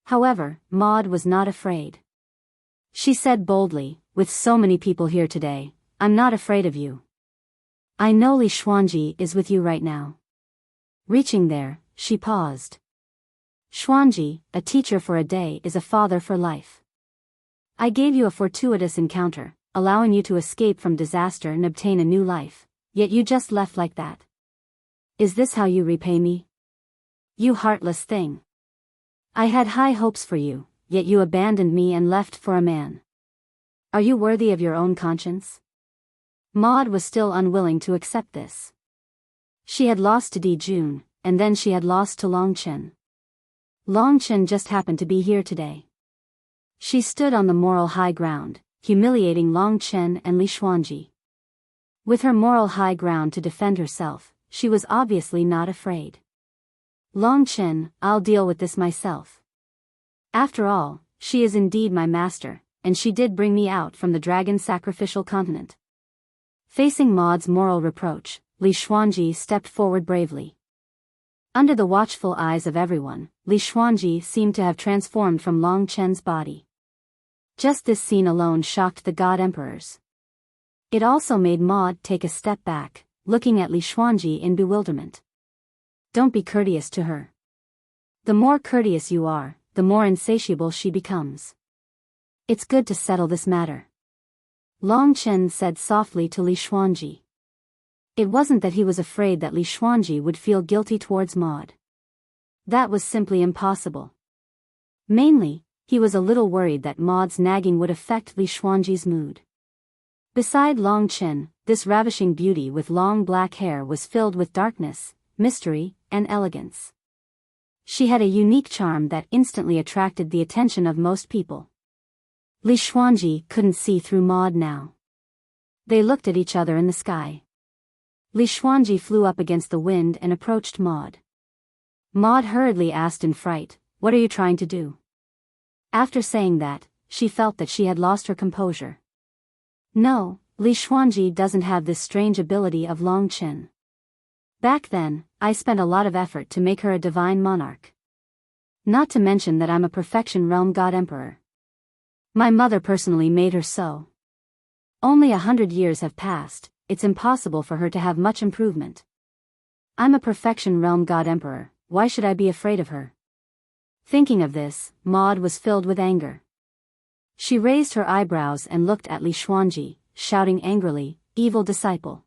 However, Maud was not afraid. She said boldly, "With so many people here today, I'm not afraid of you. I know Li Xuanji is with you right now." Reaching there, she paused. "Xuanji, a teacher for a day is a father for life. I gave you a fortuitous encounter, allowing you to escape from disaster and obtain a new life, yet you just left like that. Is this how you repay me? You heartless thing. I had high hopes for you, yet you abandoned me and left for a man. Are you worthy of your own conscience?" Maud was still unwilling to accept this. She had lost to Di Jun, and then she had lost to Long Chen. Long Chen just happened to be here today. She stood on the moral high ground, humiliating Long Chen and Li Xuanji. With her moral high ground to defend herself, she was obviously not afraid. "Long Chen, I'll deal with this myself. After all, she is indeed my master, and she did bring me out from the dragon sacrificial continent." Facing Maud's moral reproach, Li Xuanji stepped forward bravely. Under the watchful eyes of everyone, Li Xuanji seemed to have transformed from Long Chen's body. Just this scene alone shocked the god emperors. It also made Maud take a step back, looking at Li Xuanji in bewilderment. Don't be courteous to her. The more courteous you are, the more insatiable she becomes. It's good to settle this matter. Long Chen said softly to Li Xuanji. It wasn't that he was afraid that Li Xuanji would feel guilty towards Maud. That was simply impossible. Mainly, he was a little worried that Maud's nagging would affect Li Xuanji's mood. Beside Long Chen, this ravishing beauty with long black hair was filled with darkness, mystery, and elegance. She had a unique charm that instantly attracted the attention of most people. Li Xuanji couldn't see through Maud now. They looked at each other in the sky. Li Xuanji flew up against the wind and approached Maud. Maud hurriedly asked in fright, "What are you trying to do?" After saying that, she felt that she had lost her composure. No, Li Xuanji doesn't have this strange ability of Long Chen. Back then, I spent a lot of effort to make her a divine monarch. Not to mention that I'm a perfection realm god emperor. My mother personally made her so. Only 100 years have passed, it's impossible for her to have much improvement. I'm a perfection realm god emperor, why should I be afraid of her? Thinking of this, Maud was filled with anger. She raised her eyebrows and looked at Li Xuanji, shouting angrily, "Evil disciple.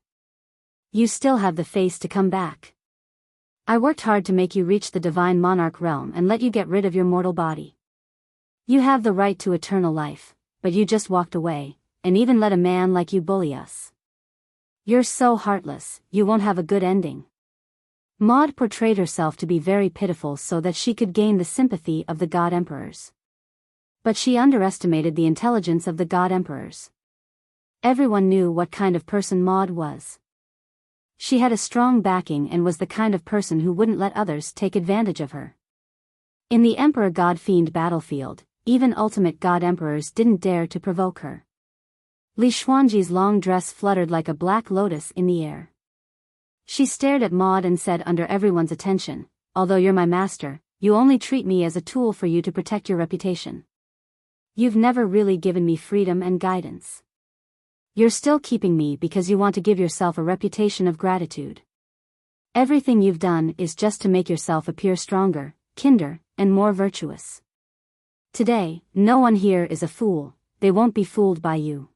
You still have the face to come back. I worked hard to make you reach the divine monarch realm and let you get rid of your mortal body. You have the right to eternal life, but you just walked away, and even let a man like you bully us. You're so heartless, you won't have a good ending." Maud portrayed herself to be very pitiful so that she could gain the sympathy of the God Emperors. But she underestimated the intelligence of the God Emperors. Everyone knew what kind of person Maud was. She had a strong backing and was the kind of person who wouldn't let others take advantage of her. In the Emperor God Fiend battlefield, even ultimate God Emperors didn't dare to provoke her. Li Xuanji's long dress fluttered like a black lotus in the air. She stared at Maud and said under everyone's attention, "Although you're my master, you only treat me as a tool for you to protect your reputation. You've never really given me freedom and guidance. You're still keeping me because you want to give yourself a reputation of gratitude. Everything you've done is just to make yourself appear stronger, kinder, and more virtuous. Today, no one here is a fool, they won't be fooled by you.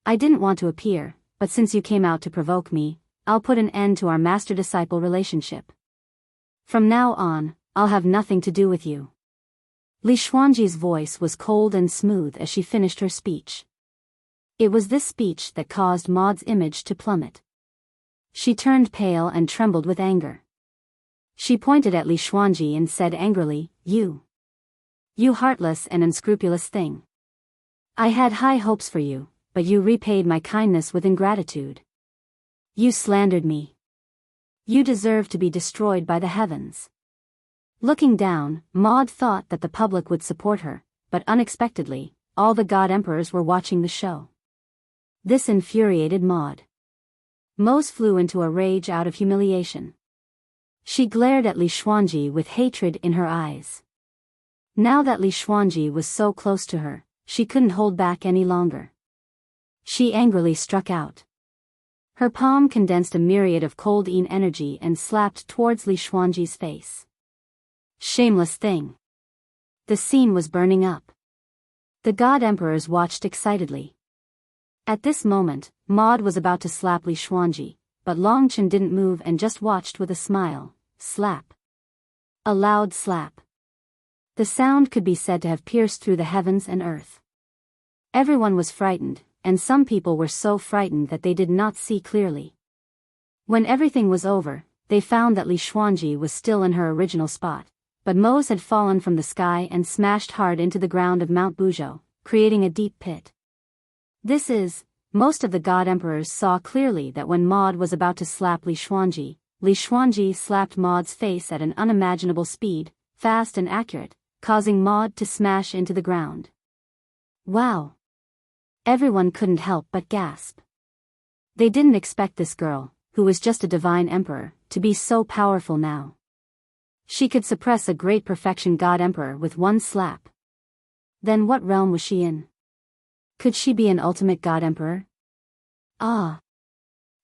I didn't want to appear, but since you came out to provoke me, I'll put an end to our master-disciple relationship. From now on, I'll have nothing to do with you." Li Xuanji's voice was cold and smooth as she finished her speech. It was this speech that caused Maud's image to plummet. She turned pale and trembled with anger. She pointed at Li Xuanji and said angrily, You heartless and unscrupulous thing. I had high hopes for you, but you repaid my kindness with ingratitude. You slandered me. You deserve to be destroyed by the heavens." Looking down, Maud thought that the public would support her, but unexpectedly, all the God Emperors were watching the show. This infuriated Maud. Mose flew into a rage out of humiliation. She glared at Li Xuanji with hatred in her eyes. Now that Li Xuanji was so close to her, she couldn't hold back any longer. She angrily struck out. Her palm condensed a myriad of cold energy and slapped towards Li Xuanji's face. Shameless thing. The scene was burning up. The God Emperors watched excitedly. At this moment, Maud was about to slap Li Xuanji, but Long Chen didn't move and just watched with a smile. Slap. A loud slap. The sound could be said to have pierced through the heavens and earth. Everyone was frightened, and some people were so frightened that they did not see clearly. When everything was over, they found that Li Xuanji was still in her original spot, but Mose had fallen from the sky and smashed hard into the ground of Mount Buzhou, creating a deep pit. Most of the God Emperors saw clearly that when Maud was about to slap Li Xuanji slapped Maud's face at an unimaginable speed, fast and accurate, causing Maud to smash into the ground. Wow! Everyone couldn't help but gasp. They didn't expect this girl, who was just a divine emperor, to be so powerful now. She could suppress a great perfection God Emperor with one slap. Then what realm was she in? Could she be an ultimate God Emperor? Ah!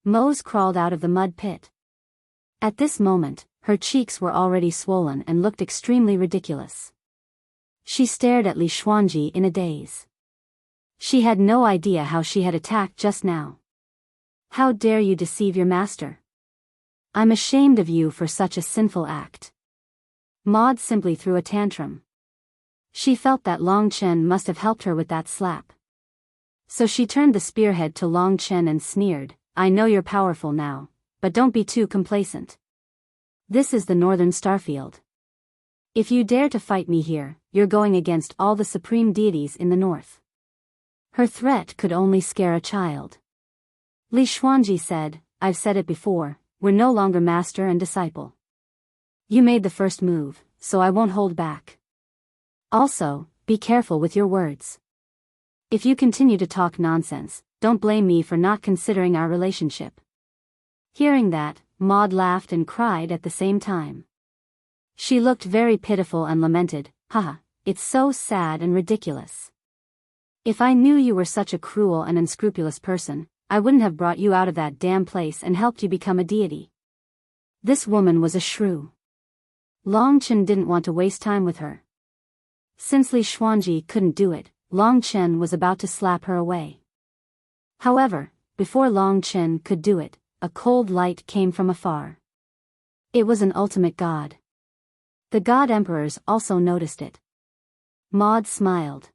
Mose crawled out of the mud pit. At this moment, her cheeks were already swollen and looked extremely ridiculous. She stared at Li Xuanji in a daze. She had no idea how she had attacked just now. How dare you deceive your master? I'm ashamed of you for such a sinful act. Maud simply threw a tantrum. She felt that Long Chen must have helped her with that slap. So she turned the spearhead to Long Chen and sneered, I know you're powerful now, but don't be too complacent. This is the Northern Starfield. If you dare to fight me here, you're going against all the supreme deities in the north. Her threat could only scare a child. Li Xuanji said, I've said it before, we're no longer master and disciple. You made the first move, so I won't hold back. Also, be careful with your words. If you continue to talk nonsense, don't blame me for not considering our relationship. Hearing that, Maud laughed and cried at the same time. She looked very pitiful and lamented, Haha, it's so sad and ridiculous. If I knew you were such a cruel and unscrupulous person, I wouldn't have brought you out of that damn place and helped you become a deity. This woman was a shrew. Long Chen didn't want to waste time with her. Since Li Xuanji couldn't do it, Long Chen was about to slap her away. However, before Long Chen could do it, a cold light came from afar. It was an ultimate god. The God Emperors also noticed it. Maud smiled.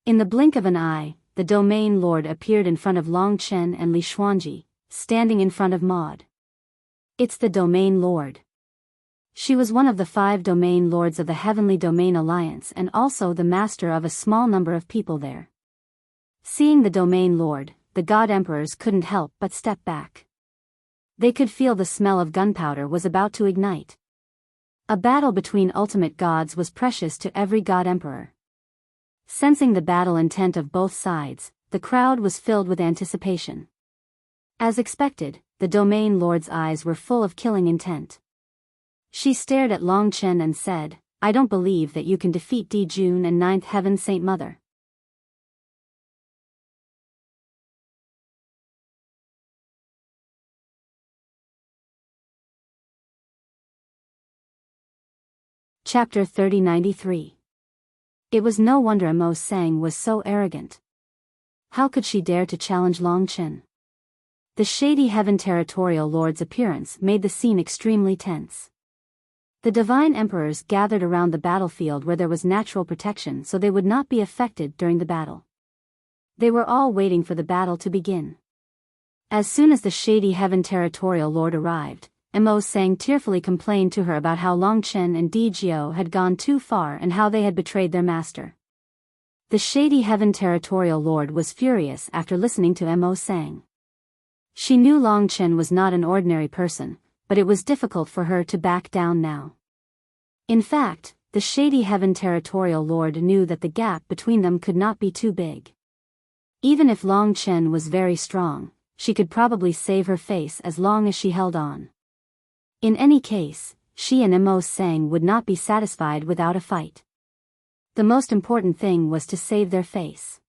In the blink of an eye, the Domain Lord appeared in front of Long Chen and Li Xuanji, standing in front of Maud. It's the Domain Lord. She was one of the 5 domain lords of the Heavenly Domain Alliance and also the master of a small number of people there. Seeing the Domain Lord, the God Emperors couldn't help but step back. They could feel the smell of gunpowder was about to ignite. A battle between ultimate gods was precious to every God Emperor. Sensing the battle intent of both sides, the crowd was filled with anticipation. As expected, the Domain Lord's eyes were full of killing intent. She stared at Long Chen and said, "I don't believe that you can defeat Di Jun and Ninth Heaven Saint Mother." Chapter 3093. It was no wonder Mo Sang was so arrogant. How could she dare to challenge Long Chen? The shady Heaven Territorial Lord's appearance made the scene extremely tense. The Divine Emperors gathered around the battlefield where there was natural protection so they would not be affected during the battle. They were all waiting for the battle to begin. As soon as the shady Heaven Territorial Lord arrived, Mo Sang tearfully complained to her about how Long Chen and Biyao had gone too far and how they had betrayed their master. The shady Heaven Territorial Lord was furious after listening to Mo Sang. She knew Long Chen was not an ordinary person, but it was difficult for her to back down now. In fact, the shady Heaven Territorial Lord knew that the gap between them could not be too big. Even if Long Chen was very strong, she could probably save her face as long as she held on. In any case, she and Mo Sang would not be satisfied without a fight. The most important thing was to save their face.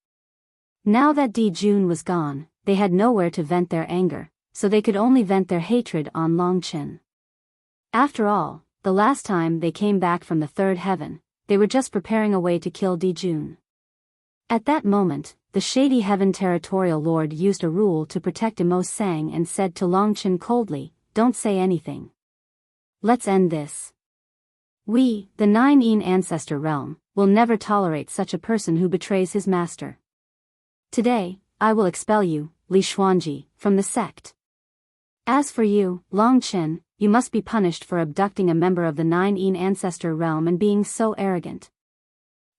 Now that Di Jun was gone, they had nowhere to vent their anger, so they could only vent their hatred on Long Chen. After all, the last time they came back from the third heaven, they were just preparing a way to kill Di Jun. At that moment, the shady Heaven Territorial Lord used a rule to protect Mo Sang and said to Long Chen coldly, "Don't say anything. Let's end this. We, the 9 Ancestor realm, will never tolerate such a person who betrays his master. Today, I will expel you, Li Xuanji, from the sect. As for you, Long Chen, you must be punished for abducting a member of the 9 Ancestor realm and being so arrogant."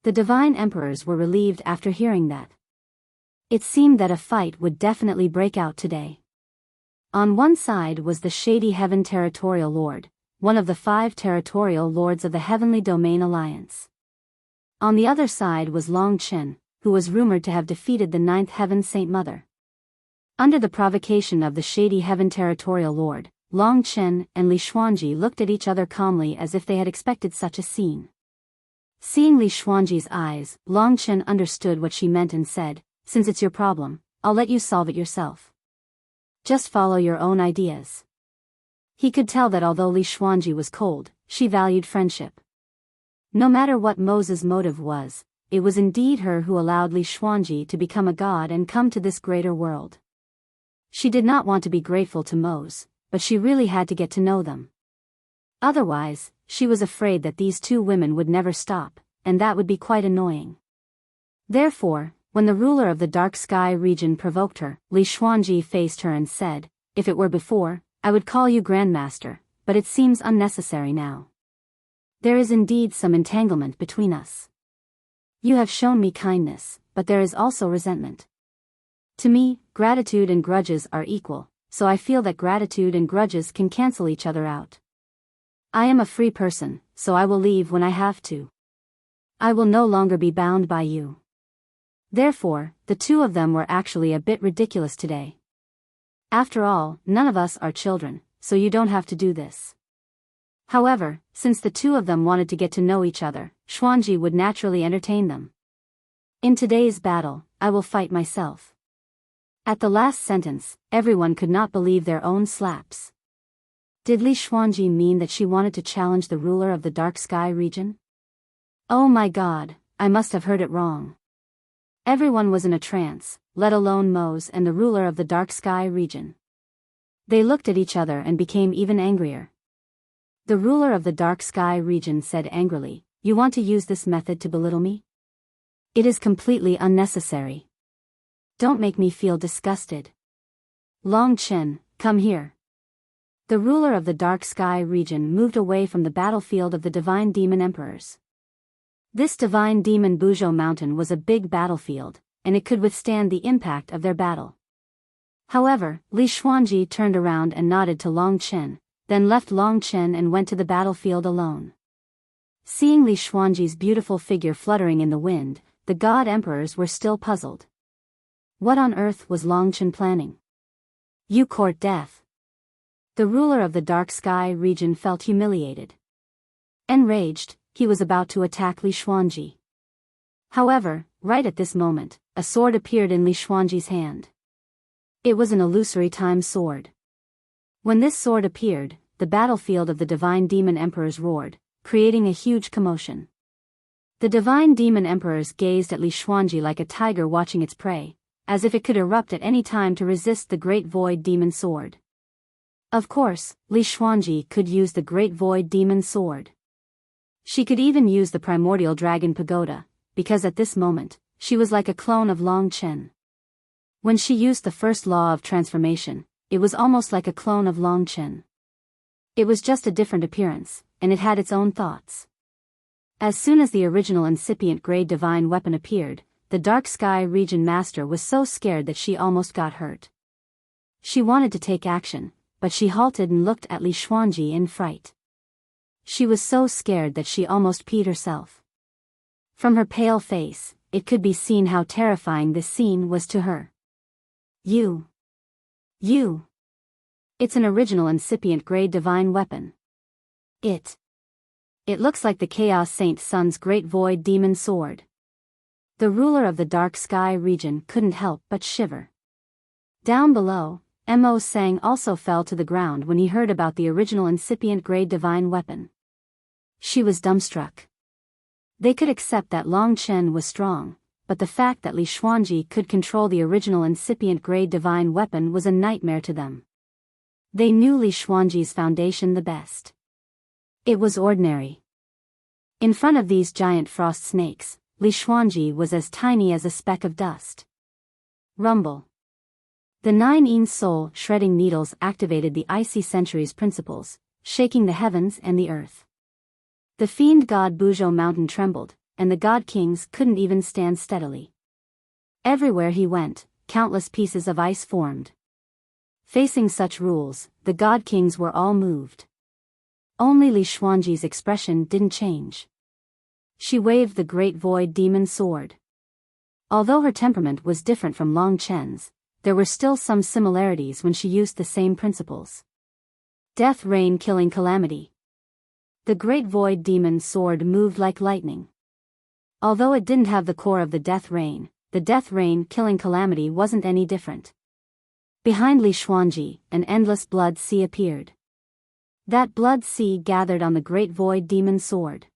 The Divine Emperors were relieved after hearing that. It seemed that a fight would definitely break out today. On one side was the shady Heaven Territorial Lord, one of the 5 territorial lords of the Heavenly Domain Alliance. On the other side was Long Chen, who was rumored to have defeated the 9th Heaven Saint Mother. Under the provocation of the shady Heaven Territorial Lord, Long Chen and Li Xuanji looked at each other calmly as if they had expected such a scene. Seeing Li Xuanji's eyes, Long Chen understood what she meant and said, "Since it's your problem, I'll let you solve it yourself. Just follow your own ideas." He could tell that although Li Xuanji was cold, she valued friendship. No matter what Mo's motive was, it was indeed her who allowed Li Xuanji to become a god and come to this greater world. She did not want to be grateful to Mo's, but she really had to get to know them. Otherwise, she was afraid that these 2 women would never stop, and that would be quite annoying. Therefore, when the ruler of the Dark Sky region provoked her, Li Xuanji faced her and said, "If it were before, I would call you Grandmaster, but it seems unnecessary now. There is indeed some entanglement between us. You have shown me kindness, but there is also resentment. To me, gratitude and grudges are equal, so I feel that gratitude and grudges can cancel each other out. I am a free person, so I will leave when I have to. I will no longer be bound by you." Therefore, the 2 of them were actually a bit ridiculous today. After all, none of us are children, so you don't have to do this. However, since the 2 of them wanted to get to know each other, Xuanji would naturally entertain them. "In today's battle, I will fight myself." At the last sentence, everyone could not believe their own slaps. Did Li Xuanji mean that she wanted to challenge the ruler of the Dark Sky region? Oh my god, I must have heard it wrong. Everyone was in a trance, let alone Mo's and the ruler of the Dark Sky region. They looked at each other and became even angrier. The ruler of the Dark Sky region said angrily, "You want to use this method to belittle me? It is completely unnecessary. Don't make me feel disgusted. Long Chen, come here." The ruler of the Dark Sky region moved away from the battlefield of the divine demon emperors. This divine demon Biyao mountain was a big battlefield, and it could withstand the impact of their battle. However, Li Xuanji turned around and nodded to Long Chen, then left Long Chen and went to the battlefield alone. Seeing Li Xuanji's beautiful figure fluttering in the wind, the god emperors were still puzzled. What on earth was Long Chen planning? You court death. The ruler of the Dark Sky region felt humiliated. Enraged, he was about to attack Li Xuanji. However, right at this moment, a sword appeared in Li Xuanji's hand. It was an illusory time sword. When this sword appeared, the battlefield of the divine demon emperors roared, creating a huge commotion. The divine demon emperors gazed at Li Xuanji like a tiger watching its prey, as if it could erupt at any time to resist the great void demon sword. Of course, Li Xuanji could use the great void demon sword. She could even use the primordial dragon pagoda, because at this moment, she was like a clone of Long Chen. When she used the first law of transformation, it was almost like a clone of Long Chen. It was just a different appearance, and it had its own thoughts. As soon as the original incipient grade divine weapon appeared, the Dark Sky region master was so scared that she almost got hurt. She wanted to take action, but she halted and looked at Li Xuanji in fright. She was so scared that she almost peed herself. From her pale face, it could be seen how terrifying this scene was to her. You. It's an original incipient grade divine weapon. It looks like the Chaos Saint Sun's great void demon sword. The ruler of the Dark Sky region couldn't help but shiver. Down below, Mo Sang also fell to the ground when he heard about the original incipient grade divine weapon. She was dumbstruck. They could accept that Long Chen was strong, but the fact that Li Xuanji could control the original incipient grade divine weapon was a nightmare to them. They knew Li Xuanji's foundation the best. It was ordinary. In front of these giant frost snakes, Li Xuanji was as tiny as a speck of dust. Rumble. The 9 Yin soul shredding needles activated the icy centuries principles, shaking the heavens and the earth. The fiend god Biyao mountain trembled, and the god kings couldn't even stand steadily. Everywhere he went, countless pieces of ice formed. Facing such rules, the god kings were all moved. Only Li Xuanji's expression didn't change. She waved the great void demon sword. Although her temperament was different from Long Chen's, there were still some similarities when she used the same principles. Death rain killing calamity. The great void demon sword moved like lightning. Although it didn't have the core of the death rain killing calamity wasn't any different. Behind Li Xuanji, an endless blood sea appeared. That blood sea gathered on the great void demon sword.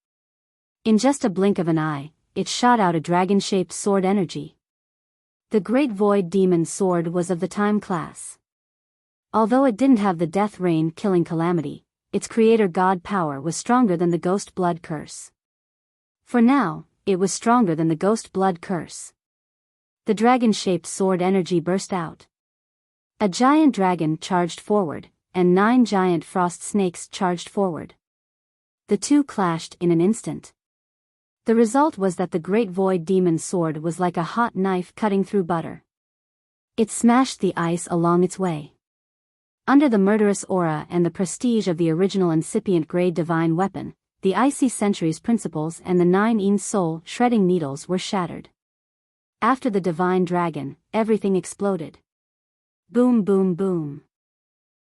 In just a blink of an eye, it shot out a dragon-shaped sword energy. The great void demon sword was of the time class. Although it didn't have the death rain killing calamity, its creator god power was stronger than the ghost blood curse. For now, it was stronger than the ghost blood curse. The dragon-shaped sword energy burst out. A giant dragon charged forward, and 9 giant frost snakes charged forward. The two clashed in an instant. The result was that the great void demon sword was like a hot knife cutting through butter. It smashed the ice along its way. Under the murderous aura and the prestige of the original incipient grade divine weapon, the icy centuries principles and the 9 Yin soul shredding needles were shattered. After the divine dragon, everything exploded. Boom, boom, boom.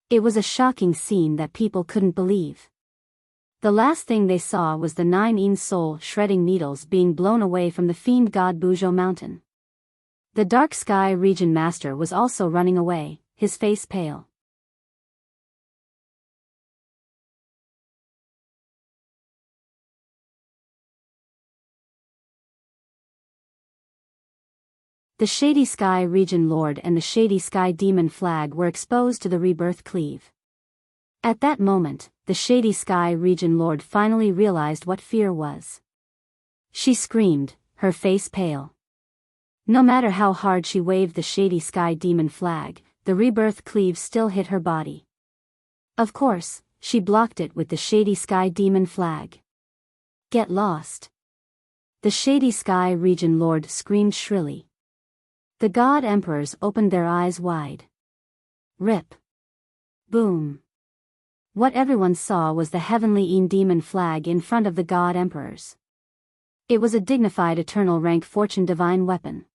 It was a shocking scene that people couldn't believe. The last thing they saw was the 9 Yin soul shredding needles being blown away from the fiend god Biyao mountain. The Dark Sky region master was also running away, his face pale. The Shady Sky region lord and the Shady Sky demon flag were exposed to the rebirth cleave. At that moment, the Shady Sky region lord finally realized what fear was. She screamed, her face pale. No matter how hard she waved the Shady Sky demon flag, the rebirth cleave still hit her body. Of course, she blocked it with the Shady Sky Demon flag. Get lost. The Shady Sky Region Lord screamed shrilly. The God Emperors opened their eyes wide. Rip. Boom. What everyone saw was the Heavenly Demon flag in front of the God Emperors. It was a dignified eternal rank fortune divine weapon.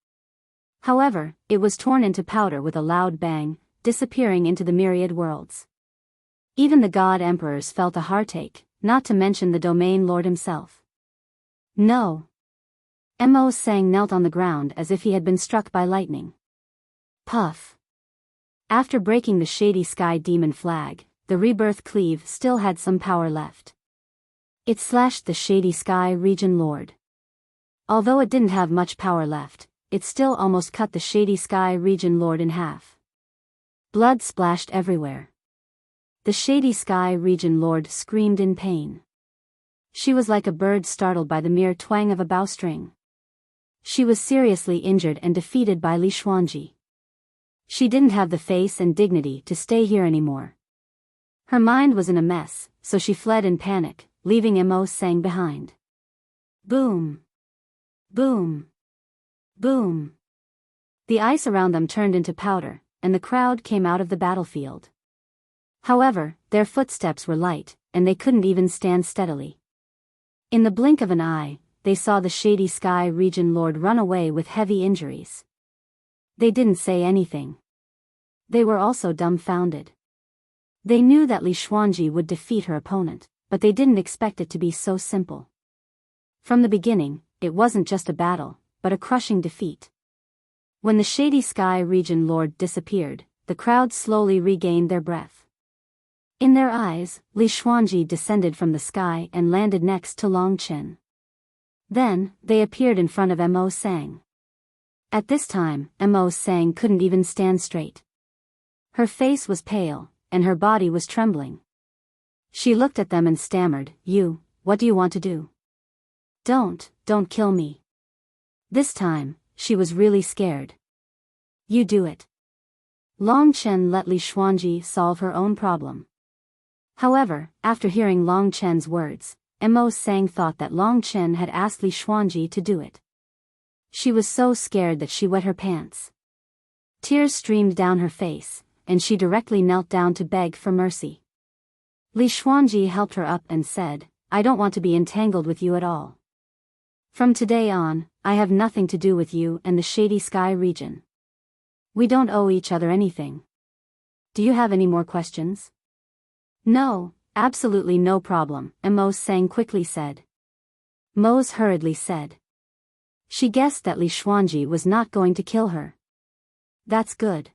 However, it was torn into powder with a loud bang, disappearing into the myriad worlds. Even the God Emperors felt a heartache, not to mention the Domain Lord himself. No. Mo Sang knelt on the ground as if he had been struck by lightning. Puff. After breaking the Shady Sky Demon flag, the Rebirth Cleave still had some power left. It slashed the Shady Sky Region Lord. Although it didn't have much power left, it still almost cut the Shady Sky Region Lord in half. Blood splashed everywhere. The Shady Sky Region Lord screamed in pain. She was like a bird startled by the mere twang of a bowstring. She was seriously injured and defeated by Li Xuanji. She didn't have the face and dignity to stay here anymore. Her mind was in a mess, so she fled in panic, leaving Mo Sang behind. Boom. Boom. Boom. The ice around them turned into powder, and the crowd came out of the battlefield. However, their footsteps were light, and they couldn't even stand steadily. In the blink of an eye, they saw the Shady Sky Region Lord run away with heavy injuries. They didn't say anything. They were also dumbfounded. They knew that Li Xuanji would defeat her opponent, but they didn't expect it to be so simple. From the beginning, it wasn't just a battle, but a crushing defeat. When the Shady Sky Region Lord disappeared, the crowd slowly regained their breath. In their eyes, Li Xuanji descended from the sky and landed next to Long Chen. Then, they appeared in front of Mo Sang. At this time, Mo Sang couldn't even stand straight. Her face was pale, and her body was trembling. She looked at them and stammered, what do you want to do? Don't kill me. This time, she was really scared. You do it. Long Chen let Li Xuanji solve her own problem. However, after hearing Long Chen's words, Mo Sang thought that Long Chen had asked Li Xuanji to do it. She was so scared that she wet her pants. Tears streamed down her face, and she directly knelt down to beg for mercy. Li Xuanji helped her up and said, I don't want to be entangled with you at all. From today on, I have nothing to do with you and the Shady Sky region. We don't owe each other anything. Do you have any more questions? No, absolutely no problem, Mo Sang quickly said. Mose hurriedly said. She guessed that Li Xuanji was not going to kill her. That's good.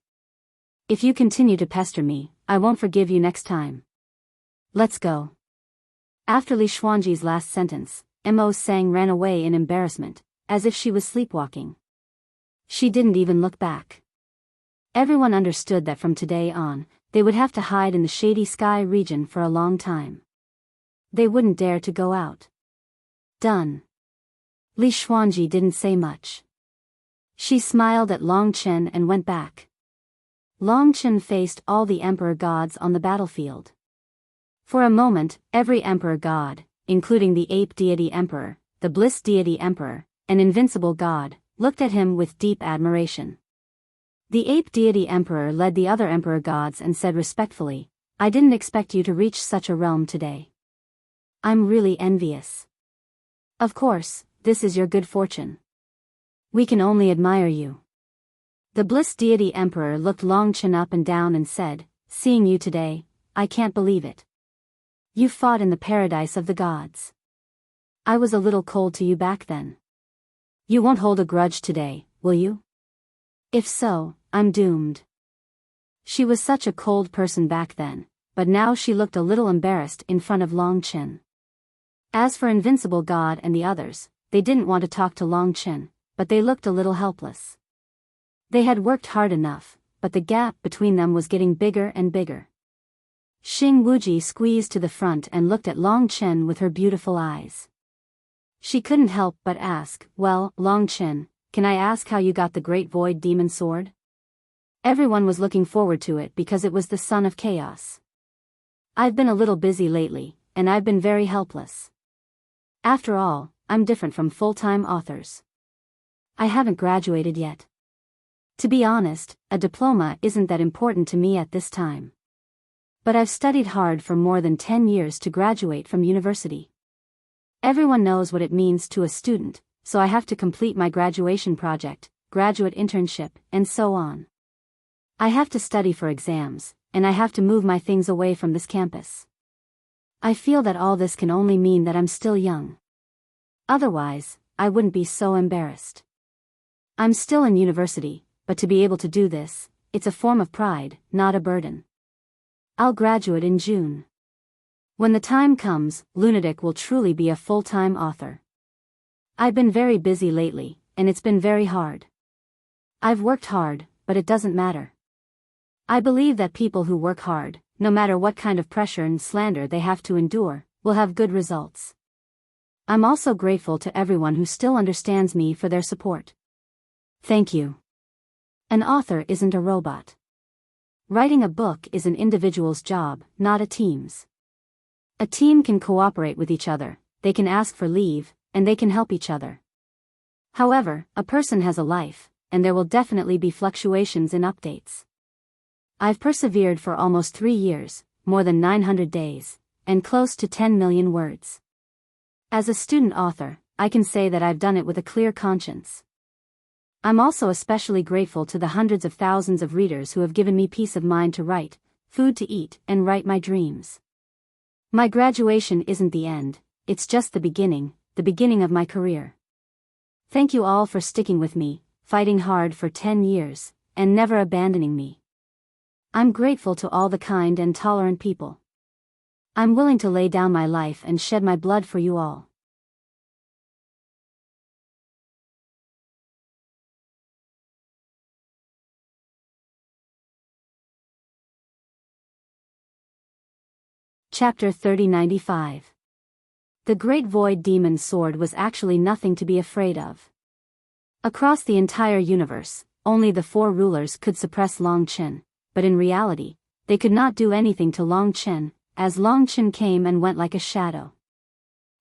If you continue to pester me, I won't forgive you next time. Let's go. After Li Xuanji's last sentence, Mo Sang ran away in embarrassment, as if she was sleepwalking. She didn't even look back. Everyone understood that from today on, they would have to hide in the Shady Sky region for a long time. They wouldn't dare to go out. Done. Li Xuanji didn't say much. She smiled at Long Chen and went back. Long Chen faced all the Emperor gods on the battlefield. For a moment, every Emperor god, including the Ape Deity Emperor, the Bliss Deity Emperor, and Invincible God, looked at him with deep admiration. The Ape Deity Emperor led the other Emperor gods and said respectfully, I didn't expect you to reach such a realm today. I'm really envious. Of course, this is your good fortune. We can only admire you. The Bliss Deity Emperor looked Long Chen up and down and said, seeing you today, I can't believe it. You fought in the paradise of the gods. I was a little cold to you back then. You won't hold a grudge today, will you? If so, I'm doomed. She was such a cold person back then, but now she looked a little embarrassed in front of Long Chen. As for Invincible God and the others, they didn't want to talk to Long Chen, but they looked a little helpless. They had worked hard enough, but the gap between them was getting bigger and bigger. Xing Wuji squeezed to the front and looked at Long Chen with her beautiful eyes. She couldn't help but ask, well, Long Chen, can I ask how you got the Great Void Demon Sword? Everyone was looking forward to it because it was the son of chaos. I've been a little busy lately, and I've been very helpless. After all, I'm different from full-time authors. I haven't graduated yet. To be honest, a diploma isn't that important to me at this time. But I've studied hard for more than 10 years to graduate from university. Everyone knows what it means to a student, so I have to complete my graduation project, graduate internship, and so on. I have to study for exams, and I have to move my things away from this campus. I feel that all this can only mean that I'm still young. Otherwise, I wouldn't be so embarrassed. I'm still in university, but to be able to do this, it's a form of pride, not a burden. I'll graduate in June. When the time comes, Lunatic will truly be a full-time author. I've been very busy lately, and it's been very hard. I've worked hard, but it doesn't matter. I believe that people who work hard, no matter what kind of pressure and slander they have to endure, will have good results. I'm also grateful to everyone who still understands me for their support. Thank you. An author isn't a robot. Writing a book is an individual's job, not a team's. A team can cooperate with each other, they can ask for leave, and they can help each other. However, a person has a life, and there will definitely be fluctuations in updates. I've persevered for almost 3 years, more than 900 days, and close to 10 million words. As a student author, I can say that I've done it with a clear conscience. I'm also especially grateful to the hundreds of thousands of readers who have given me peace of mind to write, food to eat, and write my dreams. My graduation isn't the end, it's just the beginning of my career. Thank you all for sticking with me, fighting hard for 10 years, and never abandoning me. I'm grateful to all the kind and tolerant people. I'm willing to lay down my life and shed my blood for you all. Chapter 3095. The Great Void Demon's sword was actually nothing to be afraid of. Across the entire universe, only the 4 rulers could suppress Long Chen, but in reality, they could not do anything to Long Chen, as Long Chen came and went like a shadow.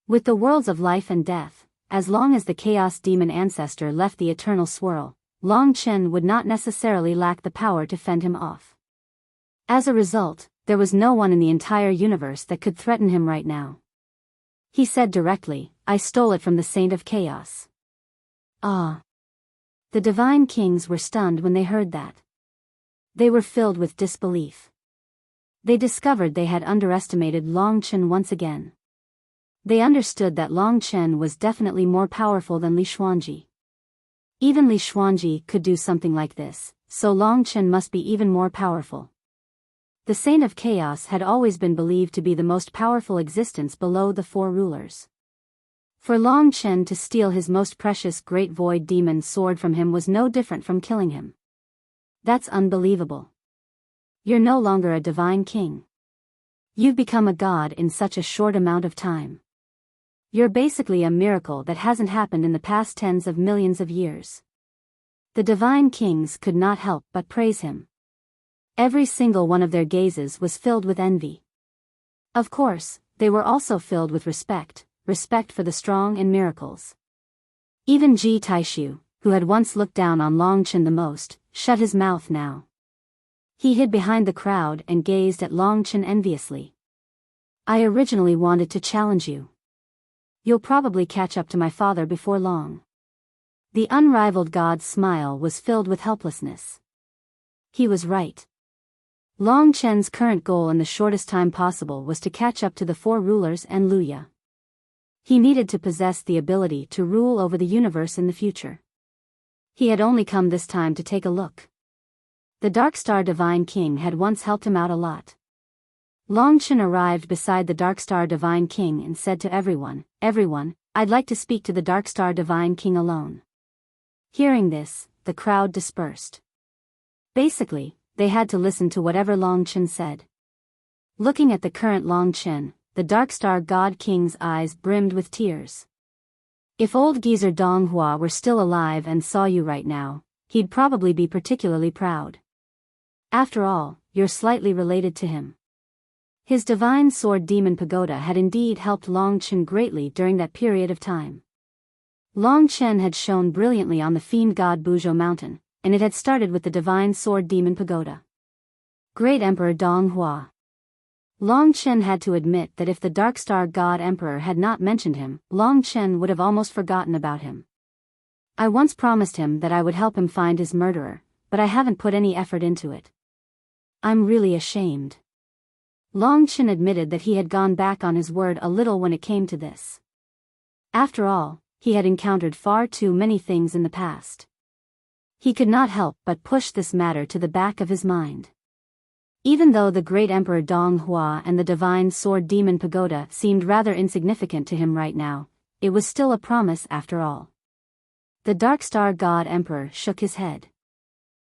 With the worlds of life and death, as long as the Chaos Demon ancestor left the eternal swirl, Long Chen would not necessarily lack the power to fend him off. As a result, there was no one in the entire universe that could threaten him right now. He said directly, "I stole it from the Saint of Chaos." Ah! The Divine Kings were stunned when they heard that. They were filled with disbelief. They discovered they had underestimated Long Chen once again. They understood that Long Chen was definitely more powerful than Li Xuanji. Even Li Xuanji could do something like this, so Long Chen must be even more powerful. The Saint of Chaos had always been believed to be the most powerful existence below the 4 rulers. For Long Chen to steal his most precious Great Void Demon's sword from him was no different from killing him. That's unbelievable. You're no longer a divine king. You've become a god in such a short amount of time. You're basically a miracle that hasn't happened in the past tens of millions of years. The divine kings could not help but praise him. Every single one of their gazes was filled with envy. Of course, they were also filled with respect for the strong and miracles. Even Ji Taishu, who had once looked down on Long Chen the most, shut his mouth now. He hid behind the crowd and gazed at Long Chen enviously. "I originally wanted to challenge you. You'll probably catch up to my father before long." The unrivaled god's smile was filled with helplessness. He was right. Long Chen's current goal in the shortest time possible was to catch up to the 4 rulers and Luya. He needed to possess the ability to rule over the universe in the future. He had only come this time to take a look. The Darkstar Divine King had once helped him out a lot. Long Chen arrived beside the Darkstar Divine King and said to everyone, "I'd like to speak to the Darkstar Divine King alone." Hearing this, the crowd dispersed. Basically, they had to listen to whatever Long Chen said. Looking at the current Long Chen, the Darkstar God King's eyes brimmed with tears. If old geezer Donghua were still alive and saw you right now, he'd probably be particularly proud. After all, you're slightly related to him. His divine sword demon pagoda had indeed helped Long Chen greatly during that period of time. Long Chen had shone brilliantly on the fiend god Buzhou mountain, and it had started with the divine sword demon pagoda. Great Emperor Dong Hua. Long Chen had to admit that if the Dark Star God Emperor had not mentioned him, Long Chen would have almost forgotten about him. I once promised him that I would help him find his murderer, but I haven't put any effort into it. I'm really ashamed. Long Chen admitted that he had gone back on his word a little when it came to this. After all, he had encountered far too many things in the past. He could not help but push this matter to the back of his mind. Even though the great Emperor Dong Hua and the divine sword demon pagoda seemed rather insignificant to him right now, it was still a promise after all. The Dark Star God Emperor shook his head.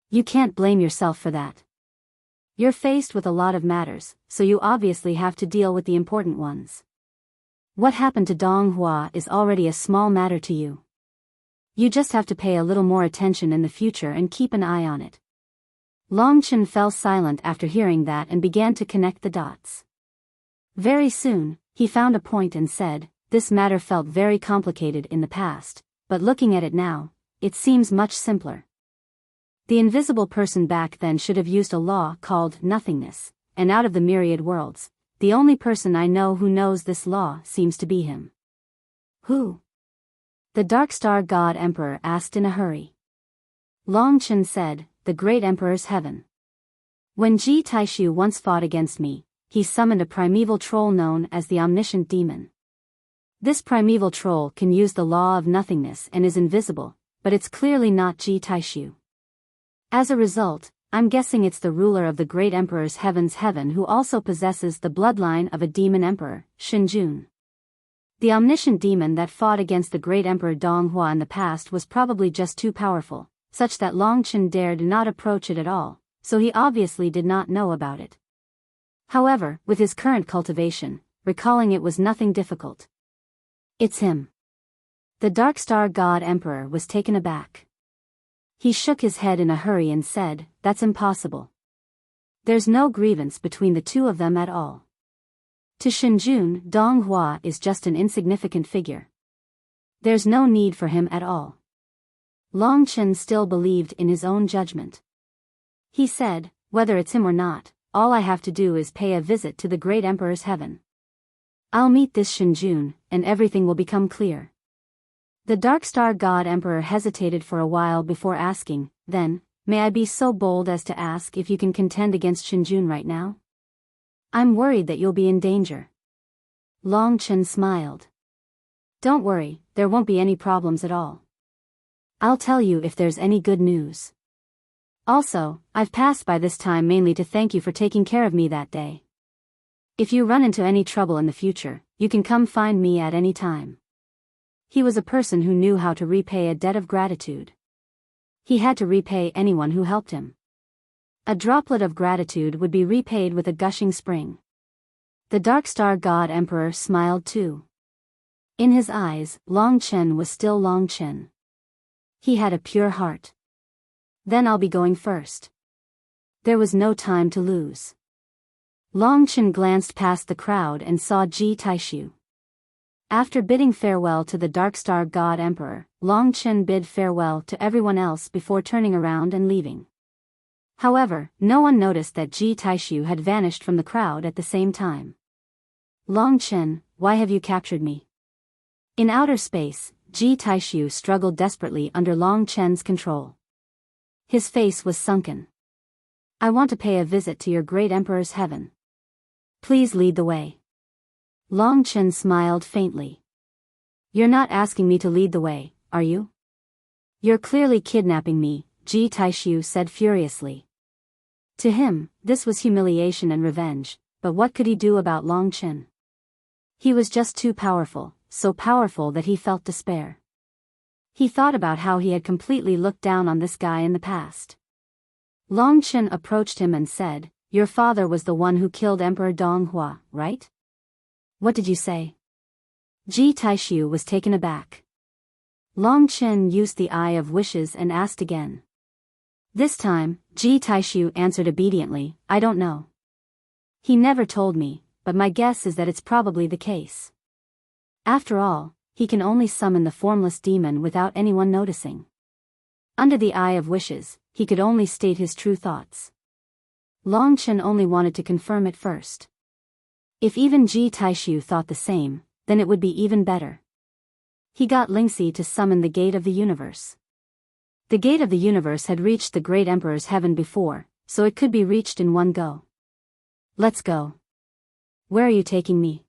You can't blame yourself for that. You're faced with a lot of matters, so you obviously have to deal with the important ones. What happened to Dong Hua is already a small matter to you. You just have to pay a little more attention in the future and keep an eye on it. Long Chen fell silent after hearing that and began to connect the dots. Very soon, he found a point and said, this matter felt very complicated in the past, but looking at it now, it seems much simpler. The invisible person back then should have used a law called nothingness, and out of the myriad worlds, the only person I know who knows this law seems to be him. Who? The Dark Star God Emperor asked in a hurry. Long Chen said, the Great Emperor's Heaven. When Ji Taishu once fought against me, he summoned a primeval troll known as the Omniscient Demon. This primeval troll can use the law of nothingness and is invisible, but it's clearly not Ji Taishu. As a result, I'm guessing it's the ruler of the Great Emperor's Heaven's Heaven who also possesses the bloodline of a demon emperor, Shinjun. The omniscient demon that fought against the great Emperor Dong Hua in the past was probably just too powerful, such that Long Chen dared not approach it at all, so he obviously did not know about it. However, with his current cultivation, recalling it was nothing difficult. It's him. The Dark Star God Emperor was taken aback. He shook his head in a hurry and said, that's impossible. There's no grievance between the two of them at all. To Shinjun, Dong Hua is just an insignificant figure. There's no need for him at all. Long Chen still believed in his own judgment. He said, whether it's him or not, all I have to do is pay a visit to the Great Emperor's Heaven. I'll meet this Shinjun, and everything will become clear. The Dark Star God Emperor hesitated for a while before asking, then, may I be so bold as to ask if you can contend against Shinjun right now? I'm worried that you'll be in danger. Long Chen smiled. Don't worry, there won't be any problems at all. I'll tell you if there's any good news. Also, I've passed by this time mainly to thank you for taking care of me that day. If you run into any trouble in the future, you can come find me at any time. He was a person who knew how to repay a debt of gratitude. He had to repay anyone who helped him. A droplet of gratitude would be repaid with a gushing spring. The Dark Star God Emperor smiled too. In his eyes, Long Chen was still Long Chen. He had a pure heart. Then I'll be going first. There was no time to lose. Long Chen glanced past the crowd and saw Ji Taishu. After bidding farewell to the Dark Star God Emperor, Long Chen bid farewell to everyone else before turning around and leaving. However, no one noticed that Ji Taishu had vanished from the crowd at the same time. Long Chen, why have you captured me? In outer space, Ji Taishu struggled desperately under Long Chen's control. His face was sunken. I want to pay a visit to your great Emperor's Heaven. Please lead the way. Long Chen smiled faintly. You're not asking me to lead the way, are you? You're clearly kidnapping me, Ji Taishu said furiously. To him, this was humiliation and revenge, but what could he do about Long Chen? He was just too powerful, so powerful that he felt despair. He thought about how he had completely looked down on this guy in the past. Long Chen approached him and said, your father was the one who killed Emperor Dong Hua, right? What did you say? Ji Taishu was taken aback. Long Chen used the Eye of Wishes and asked again. This time, Ji Taishu answered obediently, I don't know. He never told me, but my guess is that it's probably the case. After all, he can only summon the formless demon without anyone noticing. Under the Eye of Wishes, he could only state his true thoughts. Long Chen only wanted to confirm it first. If even Ji Taishu thought the same, then it would be even better. He got Lingxi to summon the Gate of the Universe. The Gate of the Universe had reached the Great Emperor's heaven before, so it could be reached in one go. Let's go. Where are you taking me?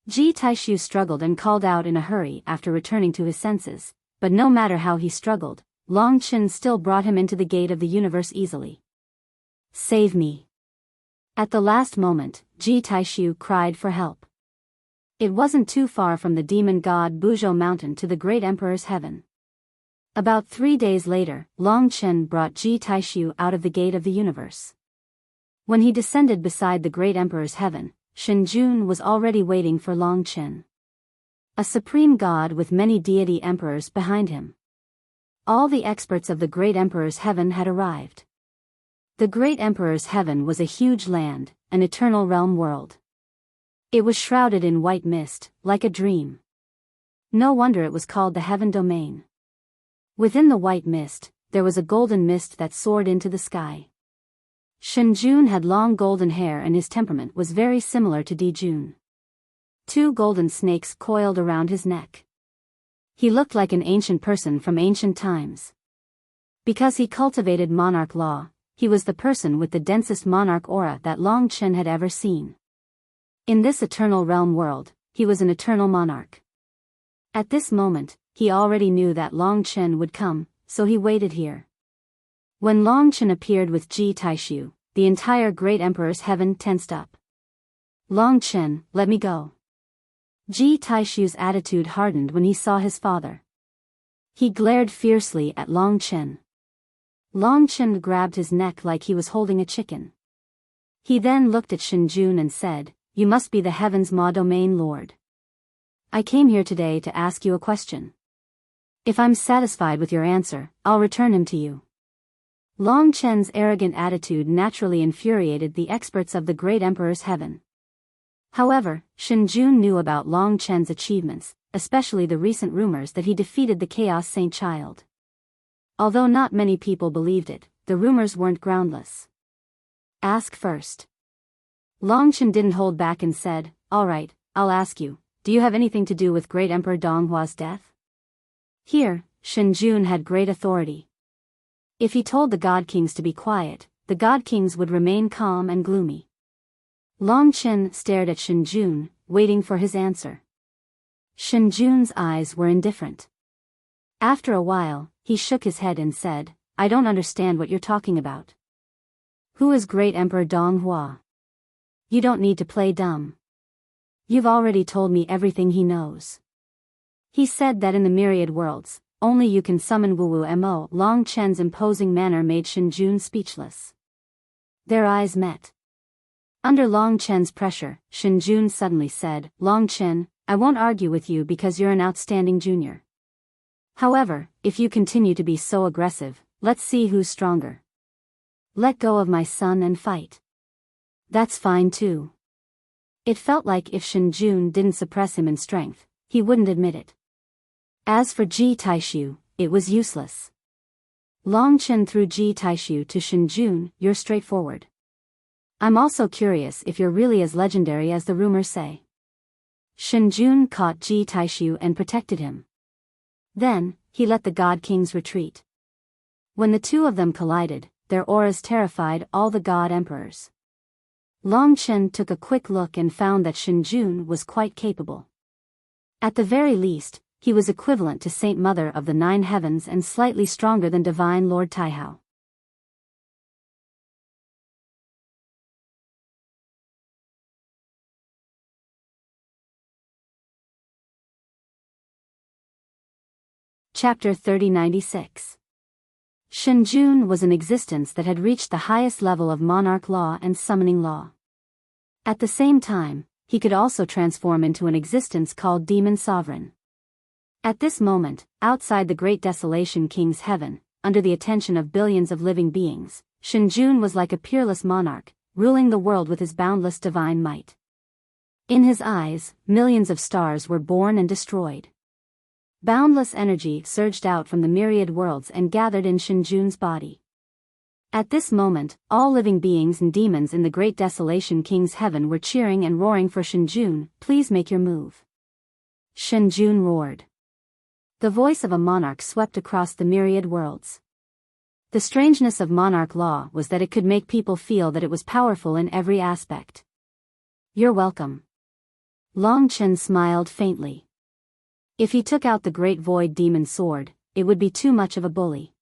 Ji Taishu struggled and called out in a hurry after returning to his senses, but no matter how he struggled, Long Chen still brought him into the Gate of the Universe easily. Save me. At the last moment, Ji Taishu cried for help. It wasn't too far from the demon god Buzhou Mountain to the Great Emperor's heaven. About 3 days later, Long Chen brought Ji Taishu out of the Gate of the Universe. When he descended beside the Great Emperor's heaven, Shen Jun was already waiting for Long Chen. A supreme god with many deity emperors behind him. All the experts of the Great Emperor's heaven had arrived. The Great Emperor's heaven was a huge land, an eternal realm world. It was shrouded in white mist, like a dream. No wonder it was called the Heaven Domain. Within the white mist, there was a golden mist that soared into the sky. Shen Jun had long golden hair and his temperament was very similar to Di Jun. 2 golden snakes coiled around his neck. He looked like an ancient person from ancient times. Because he cultivated monarch law, he was the person with the densest monarch aura that Long Chen had ever seen. In this eternal realm world, he was an eternal monarch. At this moment, he already knew that Long Chen would come, so he waited here. When Long Chen appeared with Ji Taishu, the entire Great Emperor's heaven tensed up. Long Chen, let me go. Ji Taishu's attitude hardened when he saw his father. He glared fiercely at Long Chen. Long Chen grabbed his neck like he was holding a chicken. He then looked at Shen Jun and said, "You must be the Heaven's Ma Domain Lord. I came here today to ask you a question. If I'm satisfied with your answer, I'll return him to you." Long Chen's arrogant attitude naturally infuriated the experts of the Great Emperor's heaven. However, Shen Jun knew about Long Chen's achievements, especially the recent rumors that he defeated the Chaos Saint Child. Although not many people believed it, the rumors weren't groundless. Ask first. Long Chen didn't hold back and said, "All right, I'll ask you, do you have anything to do with Great Emperor Donghua's death?" Here, Shen Jun had great authority. If he told the God Kings to be quiet, the God Kings would remain calm and gloomy. Long Chen stared at Shen Jun, waiting for his answer. Shen Jun's eyes were indifferent. After a while, he shook his head and said, "I don't understand what you're talking about. Who is Great Emperor Donghua? You don't need to play dumb. You've already told me everything he knows." He said that in the myriad worlds, only you can summon Wu Mo. Long Chen's imposing manner made Shen Jun speechless. Their eyes met. Under Long Chen's pressure, Shen Jun suddenly said, "Long Chen, I won't argue with you because you're an outstanding junior. However, if you continue to be so aggressive, let's see who's stronger. Let go of my son and fight." "That's fine too." It felt like if Shen Jun didn't suppress him in strength, he wouldn't admit it. As for Ji Taishu, it was useless. Long Chen threw Ji Taishu to Shen Jun. "You're straightforward. I'm also curious if you're really as legendary as the rumors say." Shen Jun caught Ji Taishu and protected him. Then, he let the God Kings retreat. When the two of them collided, their auras terrified all the God Emperors. Long Chen took a quick look and found that Shen Jun was quite capable. At the very least, he was equivalent to Saint Mother of the Nine Heavens and slightly stronger than Divine Lord Taihao. Chapter 3096. Shen Jun was an existence that had reached the highest level of monarch law and summoning law. At the same time, he could also transform into an existence called Demon Sovereign. At this moment, outside the Great Desolation King's heaven, under the attention of billions of living beings, Shen Jun was like a peerless monarch, ruling the world with his boundless divine might. In his eyes, millions of stars were born and destroyed. Boundless energy surged out from the myriad worlds and gathered in Shinjun's body. At this moment, all living beings and demons in the Great Desolation King's heaven were cheering and roaring for Shinjun. Please make your move. Shinjun roared. The voice of a monarch swept across the myriad worlds. The strangeness of monarch law was that it could make people feel that it was powerful in every aspect. You're welcome. Long Chen smiled faintly. If he took out the Great Void Demon Sword, it would be too much of a bully.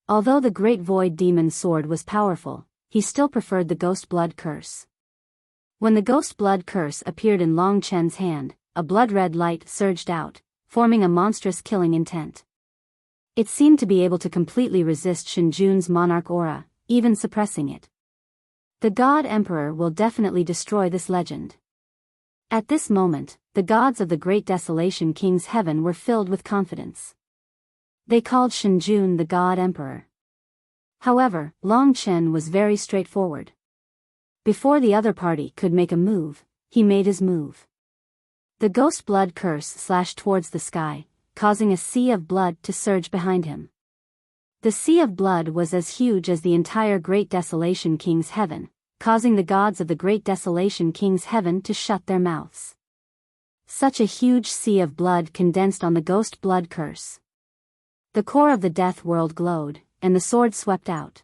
Although the Great Void Demon Sword was powerful, he still preferred the Ghost Blood Curse. When the Ghost Blood Curse appeared in Long Chen's hand, a blood-red light surged out, forming a monstrous killing intent. It seemed to be able to completely resist Shinjun's monarch aura, even suppressing it. The God Emperor will definitely destroy this legend. At this moment, the gods of the Great Desolation King's heaven were filled with confidence. They called Shinjun the God Emperor. However, Long Chen was very straightforward. Before the other party could make a move, he made his move. The Ghost Blood Curse slashed towards the sky, causing a sea of blood to surge behind him. The sea of blood was as huge as the entire Great Desolation King's heaven, causing the gods of the Great Desolation King's heaven to shut their mouths. Such a huge sea of blood condensed on the Ghost Blood Curse. The core of the death world glowed, and the sword swept out.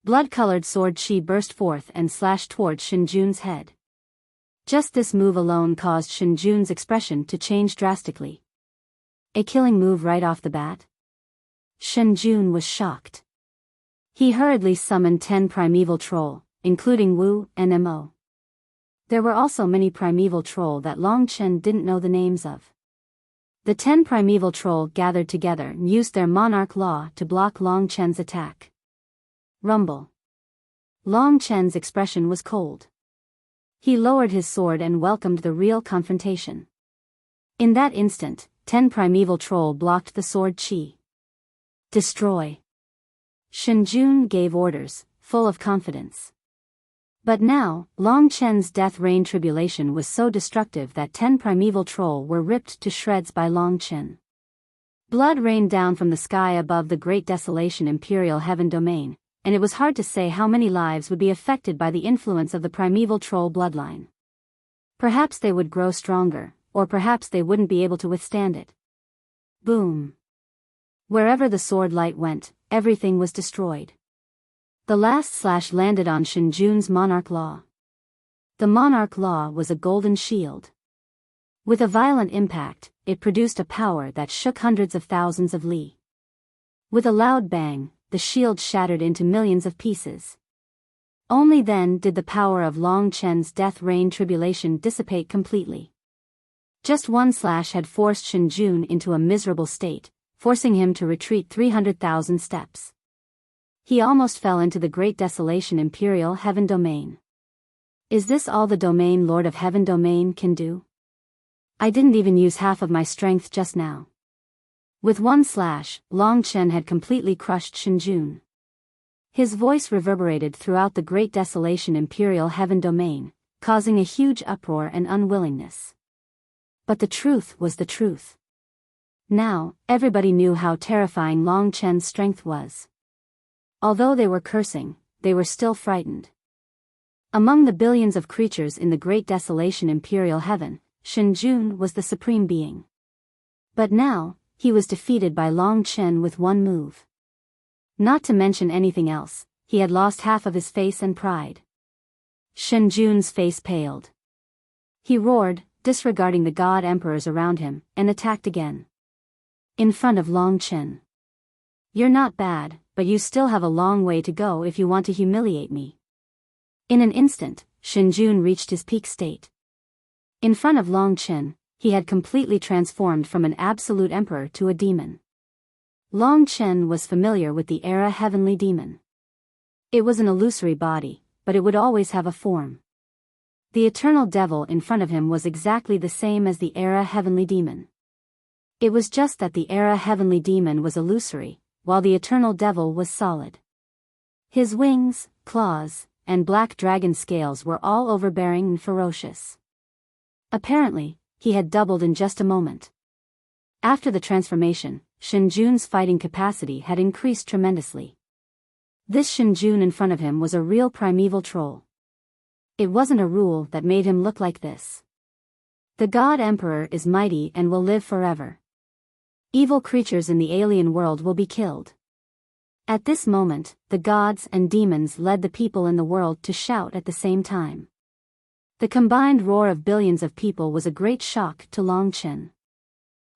Blood-colored sword chi burst forth and slashed towards Shinjun's head. Just this move alone caused Shinjun's expression to change drastically. A killing move right off the bat? Shinjun was shocked. He hurriedly summoned 10 primeval troll, including Wu and Mo. There were also many primeval troll that Long Chen didn't know the names of. The 10 primeval troll gathered together and used their monarch law to block Long Chen's attack. Rumble. Long Chen's expression was cold. He lowered his sword and welcomed the real confrontation. In that instant, 10 primeval troll blocked the sword chi. Destroy. Shinjun gave orders, full of confidence. But now, Long Chen's death rain tribulation was so destructive that 10 primeval troll were ripped to shreds by Long Chen. Blood rained down from the sky above the Great Desolation Imperial Heaven domain, and it was hard to say how many lives would be affected by the influence of the primeval troll bloodline. Perhaps they would grow stronger, or perhaps they wouldn't be able to withstand it. Boom. Wherever the sword light went, everything was destroyed. The last slash landed on Shinjun's monarch law. The monarch law was a golden shield. With a violent impact, it produced a power that shook hundreds of thousands of li. With a loud bang, the shield shattered into millions of pieces. Only then did the power of Long Chen's death rain tribulation dissipate completely. Just one slash had forced Shinjun into a miserable state, forcing him to retreat 300,000 steps. He almost fell into the Great Desolation Imperial Heaven domain. Is this all the domain Lord of Heaven domain can do? I didn't even use half of my strength just now. With one slash, Long Chen had completely crushed Shinjun. His voice reverberated throughout the Great Desolation Imperial Heaven domain, causing a huge uproar and unwillingness. But the truth was the truth. Now, everybody knew how terrifying Long Chen's strength was. Although they were cursing, they were still frightened. Among the billions of creatures in the Great Desolation Imperial Heaven, Shinjun was the supreme being. But now, he was defeated by Long Chen with one move. Not to mention anything else, he had lost half of his face and pride. Shinjun's face paled. He roared, disregarding the god emperors around him, and attacked again. In front of Long Chen. You're not bad, but you still have a long way to go if you want to humiliate me. In an instant, Shinjun reached his peak state. In front of Long Chen, he had completely transformed from an absolute emperor to a demon. Long Chen was familiar with the era heavenly demon. It was an illusory body, but it would always have a form. The eternal devil in front of him was exactly the same as the era heavenly demon. It was just that the era heavenly demon was illusory, while the eternal devil was solid. His wings, claws, and black dragon scales were all overbearing and ferocious. Apparently, he had doubled in just a moment. After the transformation, Shinjun's fighting capacity had increased tremendously. This Shinjun in front of him was a real primeval troll. It wasn't a rule that made him look like this. The God Emperor is mighty and will live forever. Evil creatures in the alien world will be killed. At this moment, the gods and demons led the people in the world to shout at the same time. The combined roar of billions of people was a great shock to Long Chen.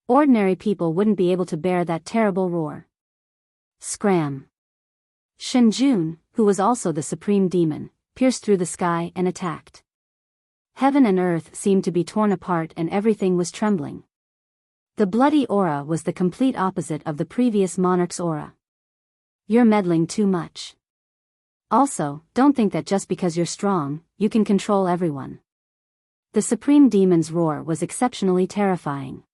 Ordinary people wouldn't be able to bear that terrible roar. Scram! Shinjun, who was also the supreme demon, pierced through the sky and attacked. Heaven and earth seemed to be torn apart and everything was trembling. The bloody aura was the complete opposite of the previous monarch's aura. You're meddling too much. Also, don't think that just because you're strong, you can control everyone. The supreme demon's roar was exceptionally terrifying.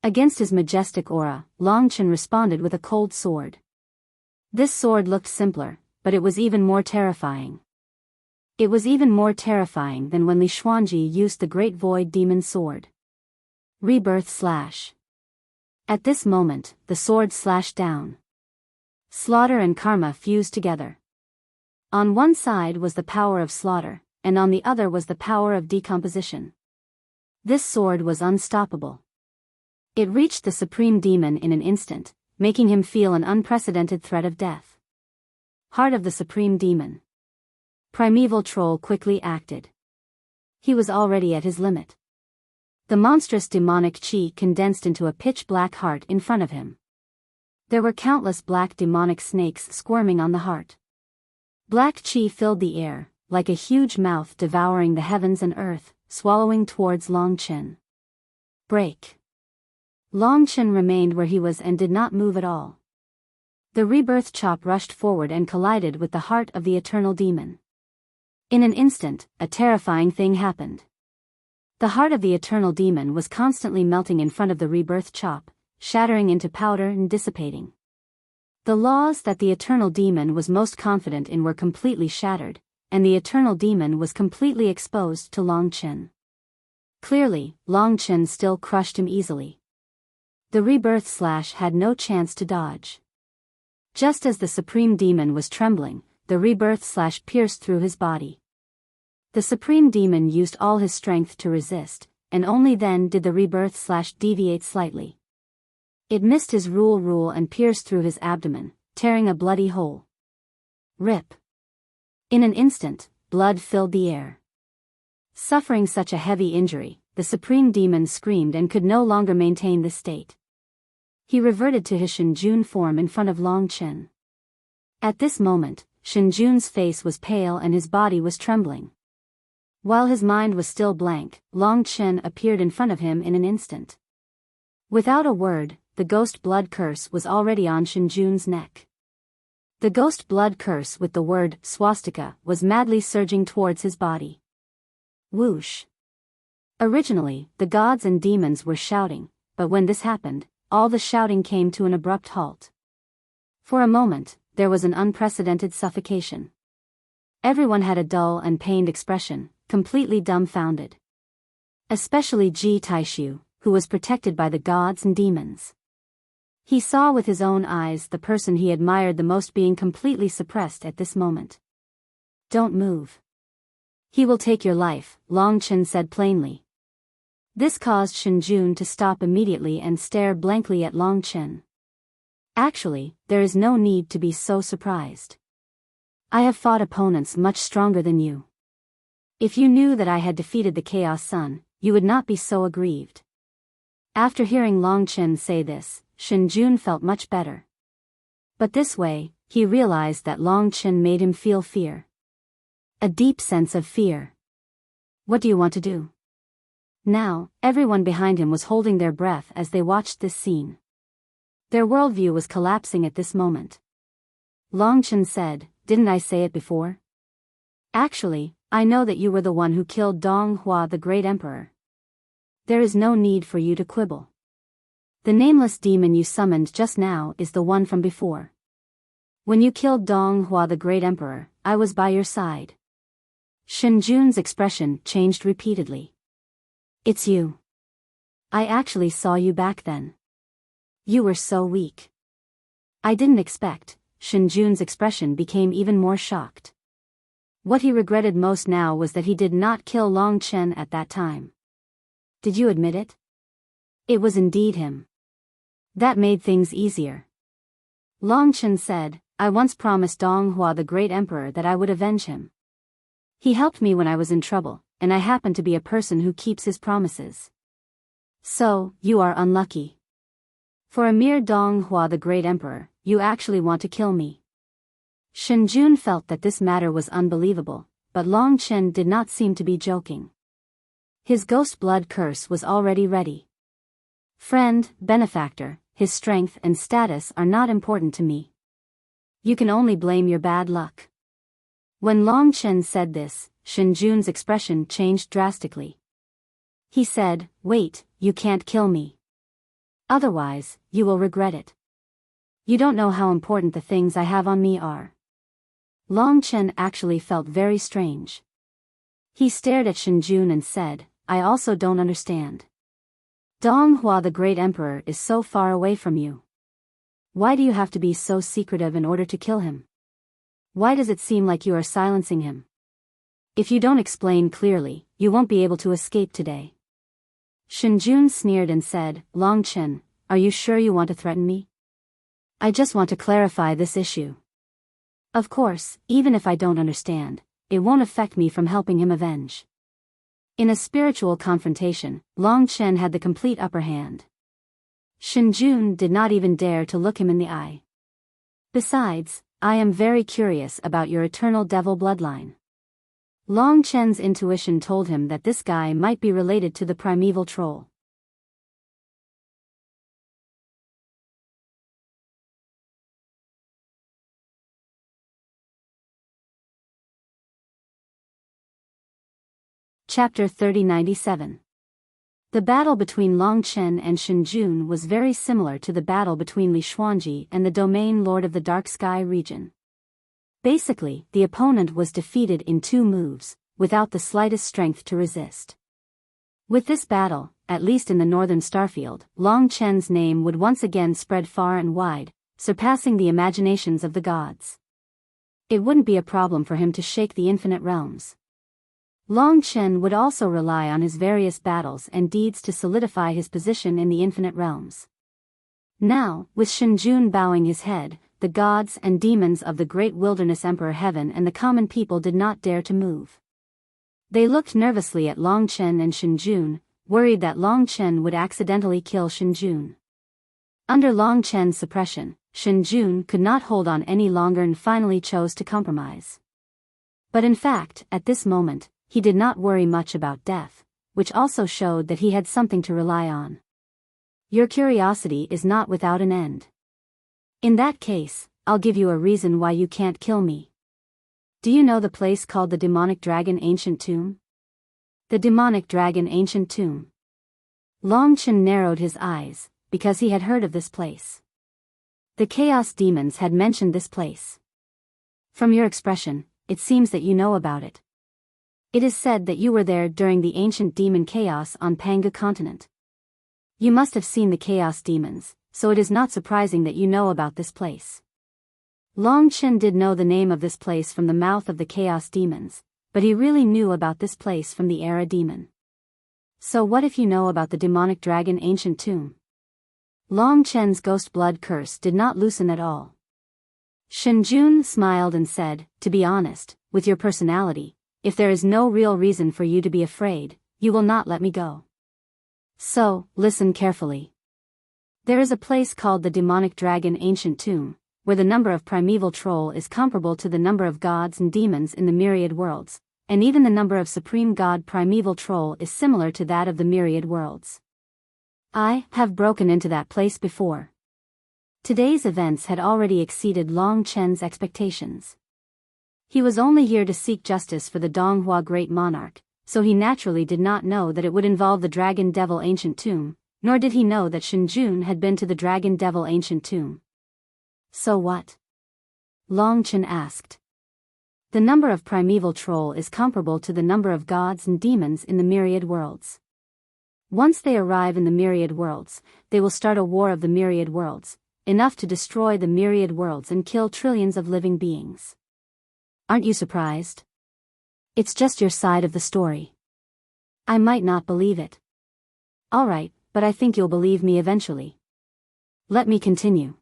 Against his majestic aura, Long Chen responded with a cold sword. This sword looked simpler, but it was even more terrifying. It was even more terrifying than when Li Xuanji used the Great Void Demon Sword. Rebirth Slash. At this moment, the sword slashed down. Slaughter and karma fused together. On one side was the power of slaughter, and on the other was the power of decomposition. This sword was unstoppable. It reached the supreme demon in an instant, making him feel an unprecedented threat of death. Heart of the supreme demon. Primeval troll quickly acted. He was already at his limit. The monstrous demonic chi condensed into a pitch-black heart in front of him. There were countless black demonic snakes squirming on the heart. Black chi filled the air, like a huge mouth devouring the heavens and earth, swallowing towards Long Chen. Break. Long Chen remained where he was and did not move at all. The rebirth chop rushed forward and collided with the heart of the eternal demon. In an instant, a terrifying thing happened. The heart of the eternal demon was constantly melting in front of the rebirth chop, shattering into powder and dissipating. The laws that the eternal demon was most confident in were completely shattered, and the eternal demon was completely exposed to Long Chen. Clearly, Long Chen still crushed him easily. The rebirth slash had no chance to dodge. Just as the supreme demon was trembling, the rebirth slash pierced through his body. The supreme demon used all his strength to resist, and only then did the rebirth slash deviate slightly. It missed his rule and pierced through his abdomen, tearing a bloody hole. Rip. In an instant, blood filled the air. Suffering such a heavy injury, the supreme demon screamed and could no longer maintain this state. He reverted to his Shinjun form in front of Long Chen. At this moment, Shinjun's face was pale and his body was trembling. While his mind was still blank, Long Chen appeared in front of him in an instant. Without a word, the ghost blood curse was already on Shinjun's neck. The ghost blood curse with the word swastika was madly surging towards his body. Whoosh. Originally, the gods and demons were shouting, but when this happened, all the shouting came to an abrupt halt. For a moment, there was an unprecedented suffocation. Everyone had a dull and pained expression, completely dumbfounded. Especially Ji Taishu, who was protected by the gods and demons. He saw with his own eyes the person he admired the most being completely suppressed at this moment. Don't move. He will take your life, Long Chen said plainly. This caused Shinjun to stop immediately and stare blankly at Long Chen. Actually, there is no need to be so surprised. I have fought opponents much stronger than you. If you knew that I had defeated the Chaos Sun, you would not be so aggrieved. After hearing Long Chen say this, Shinjun felt much better. But this way, he realized that Long Chen made him feel fear. A deep sense of fear. What do you want to do? Now, everyone behind him was holding their breath as they watched this scene. Their worldview was collapsing at this moment. Long Chen said, "Didn't I say it before? Actually, I know that you were the one who killed Dong Hua the Great Emperor. There is no need for you to quibble. The nameless demon you summoned just now is the one from before. When you killed Dong Hua the Great Emperor, I was by your side." Shinjun's expression changed repeatedly. It's you. I actually saw you back then. You were so weak. I didn't expect. Shinjun's expression became even more shocked. What he regretted most now was that he did not kill Long Chen at that time. Did you admit it? It was indeed him. That made things easier. Long Chen said, I once promised Donghua the great emperor that I would avenge him. He helped me when I was in trouble, and I happen to be a person who keeps his promises. So, you are unlucky. For a mere Donghua the great emperor, you actually want to kill me. Shinjun felt that this matter was unbelievable, but Long Chen did not seem to be joking. His ghost blood curse was already ready. Friend, benefactor, his strength and status are not important to me. You can only blame your bad luck. When Long Chen said this, Shinjun's expression changed drastically. He said, wait, you can't kill me. Otherwise, you will regret it. You don't know how important the things I have on me are. Long Chen actually felt very strange. He stared at Shinjun and said, I also don't understand. Donghua the great emperor is so far away from you. Why do you have to be so secretive in order to kill him? Why does it seem like you are silencing him? If you don't explain clearly, you won't be able to escape today. Shinjun sneered and said, Long Chen, are you sure you want to threaten me? I just want to clarify this issue. Of course, even if I don't understand, it won't affect me from helping him avenge. In a spiritual confrontation, Long Chen had the complete upper hand. Shinjun did not even dare to look him in the eye. Besides, I am very curious about your eternal devil bloodline. Long Chen's intuition told him that this guy might be related to the primeval troll. Chapter 3097. The battle between Long Chen and Shinjun was very similar to the battle between Li Xuanji and the domain lord of the Dark Sky region. Basically, the opponent was defeated in 2 moves, without the slightest strength to resist. With this battle, at least in the northern starfield, Long Chen's name would once again spread far and wide, surpassing the imaginations of the gods. It wouldn't be a problem for him to shake the infinite realms. Long Chen would also rely on his various battles and deeds to solidify his position in the infinite realms. Now, with Shinjun bowing his head, the gods and demons of the great wilderness Emperor Heaven and the common people did not dare to move. They looked nervously at Long Chen and Shinjun, worried that Long Chen would accidentally kill Shinjun. Under Long Chen's suppression, Shinjun could not hold on any longer and finally chose to compromise. But in fact, at this moment, he did not worry much about death, which also showed that he had something to rely on. Your curiosity is not without an end. In that case, I'll give you a reason why you can't kill me. Do you know the place called the Demonic Dragon Ancient Tomb? The Demonic Dragon Ancient Tomb. Long Chen narrowed his eyes, because he had heard of this place. The Chaos Demons had mentioned this place. From your expression, it seems that you know about it. It is said that you were there during the ancient demon chaos on Panga continent. You must have seen the Chaos Demons, so it is not surprising that you know about this place. Long Chen did know the name of this place from the mouth of the Chaos Demons, but he really knew about this place from the Era Demon. So what if you know about the Demonic Dragon Ancient Tomb? Long Chen's ghost blood curse did not loosen at all. Shinjun smiled and said, to be honest, with your personality, if there is no real reason for you to be afraid, you will not let me go. So, listen carefully. There is a place called the Demonic Dragon Ancient Tomb, where the number of primeval troll is comparable to the number of gods and demons in the myriad worlds, and even the number of supreme god primeval troll is similar to that of the myriad worlds. I have broken into that place before. Today's events had already exceeded Long Chen's expectations. He was only here to seek justice for the Donghua Great Monarch, so he naturally did not know that it would involve the Dragon Devil Ancient Tomb, nor did he know that Shinjun had been to the Dragon Devil Ancient Tomb. So what? Long Chen asked. The number of primeval troll is comparable to the number of gods and demons in the myriad worlds. Once they arrive in the myriad worlds, they will start a war of the myriad worlds, enough to destroy the myriad worlds and kill trillions of living beings. Aren't you surprised? It's just your side of the story. I might not believe it. Alright, but I think you'll believe me eventually. Let me continue.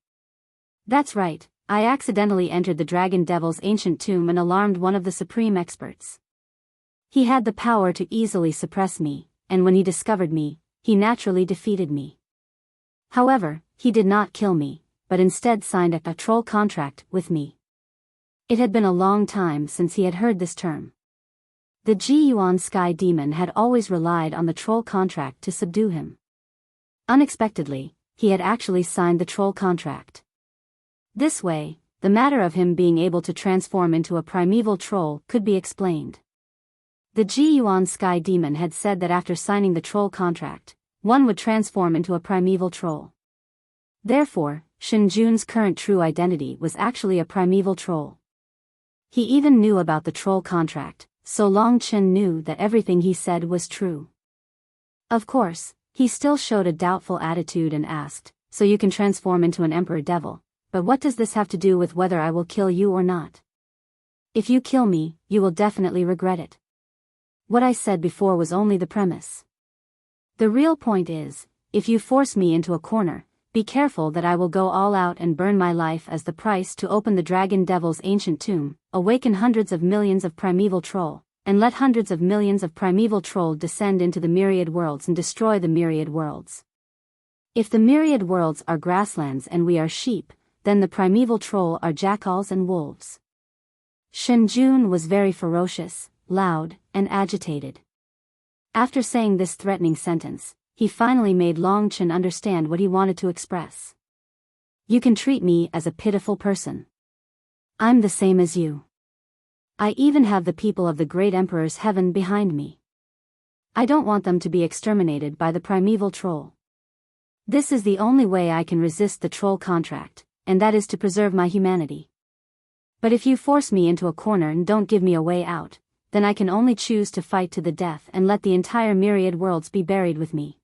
That's right, I accidentally entered the Dragon Devil's ancient tomb and alarmed one of the supreme experts. He had the power to easily suppress me, and when he discovered me, he naturally defeated me. However, he did not kill me, but instead signed a troll contract with me. It had been a long time since he had heard this term. The Ji-Yuan Sky Demon had always relied on the troll contract to subdue him. Unexpectedly, he had actually signed the troll contract. This way, the matter of him being able to transform into a primeval troll could be explained. The Ji-Yuan Sky Demon had said that after signing the troll contract, one would transform into a primeval troll. Therefore, Shen Jun's current true identity was actually a primeval troll. He even knew about the troll contract, so Long Chen knew that everything he said was true. Of course, he still showed a doubtful attitude and asked, "So you can transform into an emperor devil, but what does this have to do with whether I will kill you or not? If you kill me, you will definitely regret it. What I said before was only the premise. The real point is, if you force me into a corner, be careful that I will go all out and burn my life as the price to open the Dragon Devil's ancient tomb, awaken hundreds of millions of primeval troll, and let hundreds of millions of primeval troll descend into the myriad worlds and destroy the myriad worlds. If the myriad worlds are grasslands and we are sheep, then the primeval troll are jackals and wolves." Shen Jun was very ferocious, loud, and agitated. After saying this threatening sentence, he finally made Long Chen understand what he wanted to express. "You can treat me as a pitiful person. I'm the same as you. I even have the people of the great emperor's heaven behind me. I don't want them to be exterminated by the primeval troll. This is the only way I can resist the troll contract, and that is to preserve my humanity. But if you force me into a corner and don't give me a way out, then I can only choose to fight to the death and let the entire myriad worlds be buried with me."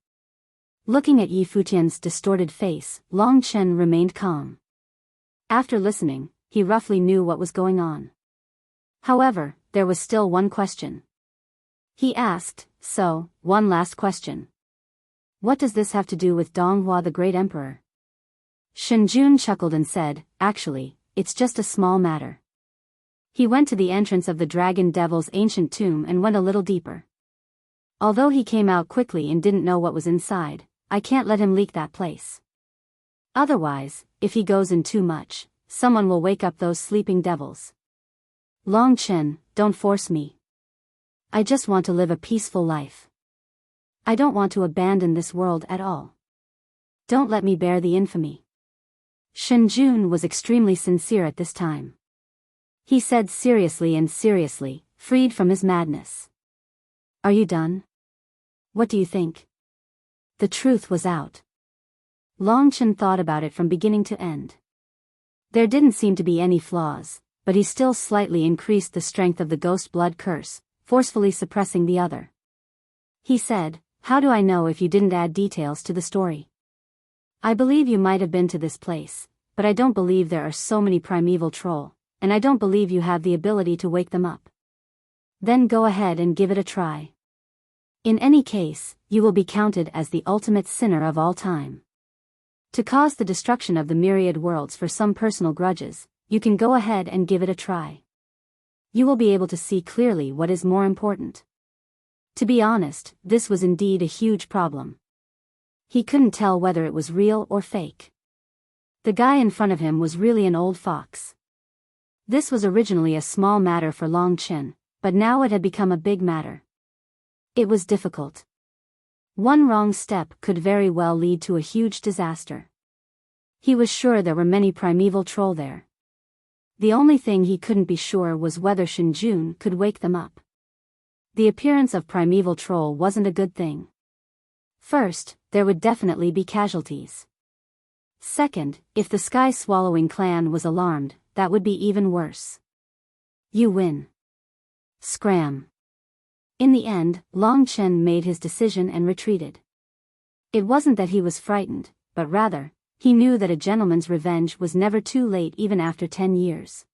Looking at Yi Futian's distorted face, Long Chen remained calm. After listening, he roughly knew what was going on. However, there was still one question. He asked, "So, one last question. What does this have to do with Donghua the Great Emperor?" Shen Jun chuckled and said, "Actually, it's just a small matter." He went to the entrance of the Dragon Devil's ancient tomb and went a little deeper. Although he came out quickly and didn't know what was inside, I can't let him leak that place. Otherwise, if he goes in too much, someone will wake up those sleeping devils. Long Chen, don't force me. I just want to live a peaceful life. I don't want to abandon this world at all. Don't let me bear the infamy." Shen Jun was extremely sincere at this time. He said seriously, freed from his madness, "Are you done? What do you think?" The truth was out. Long Chen thought about it from beginning to end. There didn't seem to be any flaws, but he still slightly increased the strength of the ghost blood curse, forcefully suppressing the other. He said, "How do I know if you didn't add details to the story? I believe you might have been to this place, but I don't believe there are so many primeval troll, and I don't believe you have the ability to wake them up. Then go ahead and give it a try. In any case, you will be counted as the ultimate sinner of all time. To cause the destruction of the myriad worlds for some personal grudges, you can go ahead and give it a try. You will be able to see clearly what is more important." To be honest, this was indeed a huge problem. He couldn't tell whether it was real or fake. The guy in front of him was really an old fox. This was originally a small matter for Long Chen, but now it had become a big matter. It was difficult. One wrong step could very well lead to a huge disaster. He was sure there were many primeval troll there. The only thing he couldn't be sure was whether Shen Jun could wake them up. The appearance of primeval troll wasn't a good thing. First, there would definitely be casualties. Second, if the sky-swallowing clan was alarmed, that would be even worse. You win. Scram. In the end, Long Chen made his decision and retreated. It wasn't that he was frightened, but rather, he knew that a gentleman's revenge was never too late even after 10 years.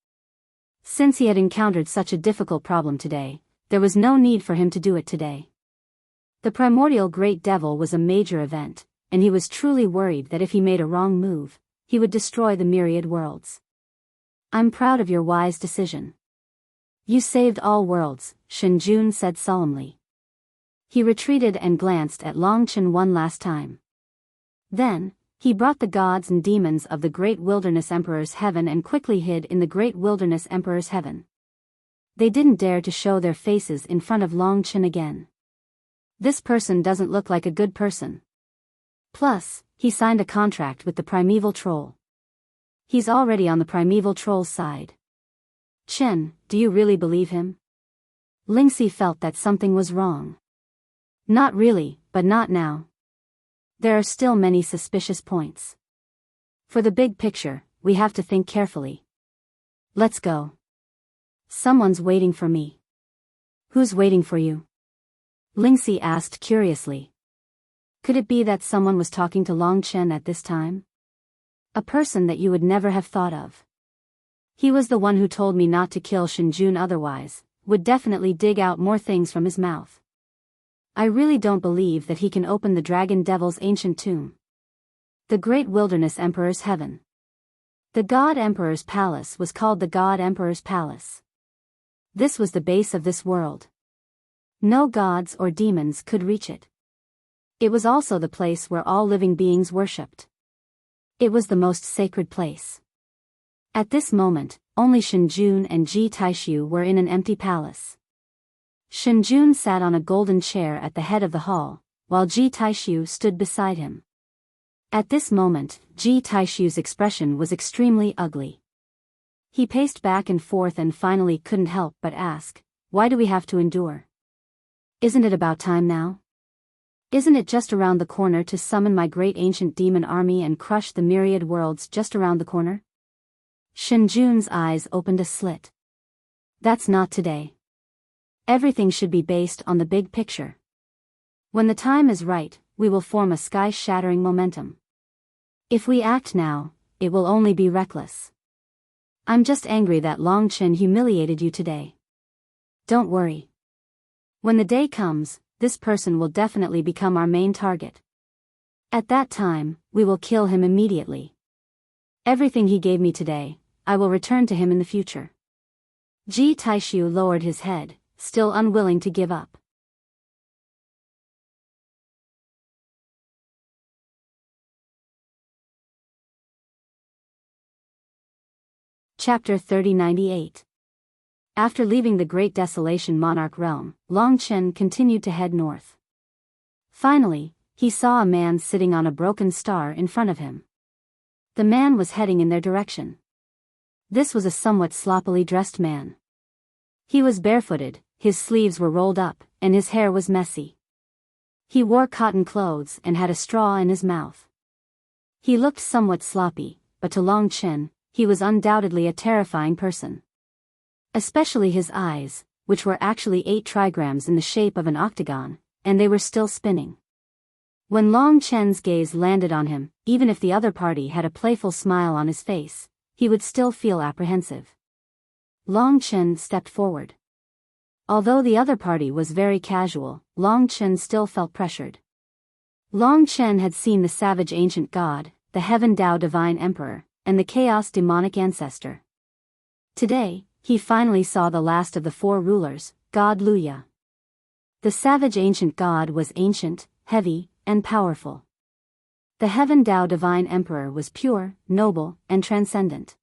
Since he had encountered such a difficult problem today, there was no need for him to do it today. The primordial great devil was a major event, and he was truly worried that if he made a wrong move, he would destroy the myriad worlds. I'm proud of your wise decision. You saved all worlds, Shinjun said solemnly. He retreated and glanced at Longchen one last time. Then, he brought the gods and demons of the Great Wilderness Emperor's heaven and quickly hid in the Great Wilderness Emperor's heaven. They didn't dare to show their faces in front of Longchen again. This person doesn't look like a good person. Plus, he signed a contract with the primeval troll. He's already on the primeval troll's side. Chen, do you really believe him? Lingxi felt that something was wrong. Not really, but not now. There are still many suspicious points. For the big picture, we have to think carefully. Let's go. Someone's waiting for me. Who's waiting for you? Lingxi asked curiously. Could it be that someone was talking to Longchen at this time? A person that you would never have thought of. He was the one who told me not to kill Shinjun, otherwise, would definitely dig out more things from his mouth. I really don't believe that he can open the Dragon Devil's ancient tomb. The Great Wilderness Emperor's heaven. The God Emperor's palace was called the God Emperor's palace. This was the base of this world. No gods or demons could reach it. It was also the place where all living beings worshipped. It was the most sacred place. At this moment, only Shinjun and Ji Taishu were in an empty palace. Shinjun sat on a golden chair at the head of the hall, while Ji Taishu stood beside him. At this moment, Ji Taishu's expression was extremely ugly. He paced back and forth and finally couldn't help but ask, why do we have to endure? Isn't it about time now? Isn't it just around the corner to summon my great ancient demon army and crush the myriad worlds just around the corner? Shinjun's eyes opened a slit. That's not today. Everything should be based on the big picture. When the time is right, we will form a sky-shattering momentum. If we act now, it will only be reckless. I'm just angry that Longchen humiliated you today. Don't worry. When the day comes, this person will definitely become our main target. At that time, we will kill him immediately. Everything he gave me today, I will return to him in the future. Ji Taishu lowered his head, still unwilling to give up. Chapter 3098. After leaving the Great Desolation Monarch realm, Longchen continued to head north. Finally, he saw a man sitting on a broken star in front of him. The man was heading in their direction. This was a somewhat sloppily dressed man. He was barefooted, his sleeves were rolled up, and his hair was messy. He wore cotton clothes and had a straw in his mouth. He looked somewhat sloppy, but to Longchen, he was undoubtedly a terrifying person. Especially his eyes, which were actually 8 trigrams in the shape of an octagon, and they were still spinning. When Longchen's gaze landed on him, even if the other party had a playful smile on his face, he would still feel apprehensive. Longchen stepped forward. Although the other party was very casual, Longchen still felt pressured. Longchen had seen the savage ancient god, the Heaven Dao Divine Emperor, and the Chaos Demonic Ancestor. Today, he finally saw the last of the 4 rulers, God Luya. The savage ancient god was ancient, heavy, and powerful. The Heaven Dao Divine Emperor was pure, noble, and transcendent.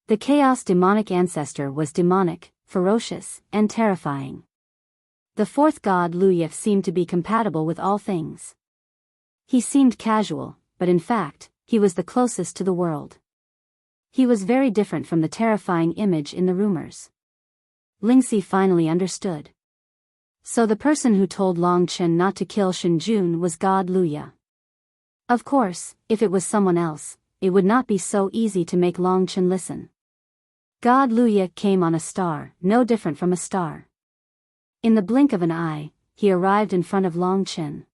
The Chaos Demonic Ancestor was demonic, ferocious, and terrifying. The 4th god Luya seemed to be compatible with all things. He seemed casual, but in fact, he was the closest to the world. He was very different from the terrifying image in the rumors. Lingxi finally understood. So the person who told Longchen not to kill Shinjun was God Luya. Of course, if it was someone else, it would not be so easy to make Longchen listen. God Luya came on a star, no different from a star. In the blink of an eye, he arrived in front of Longchen.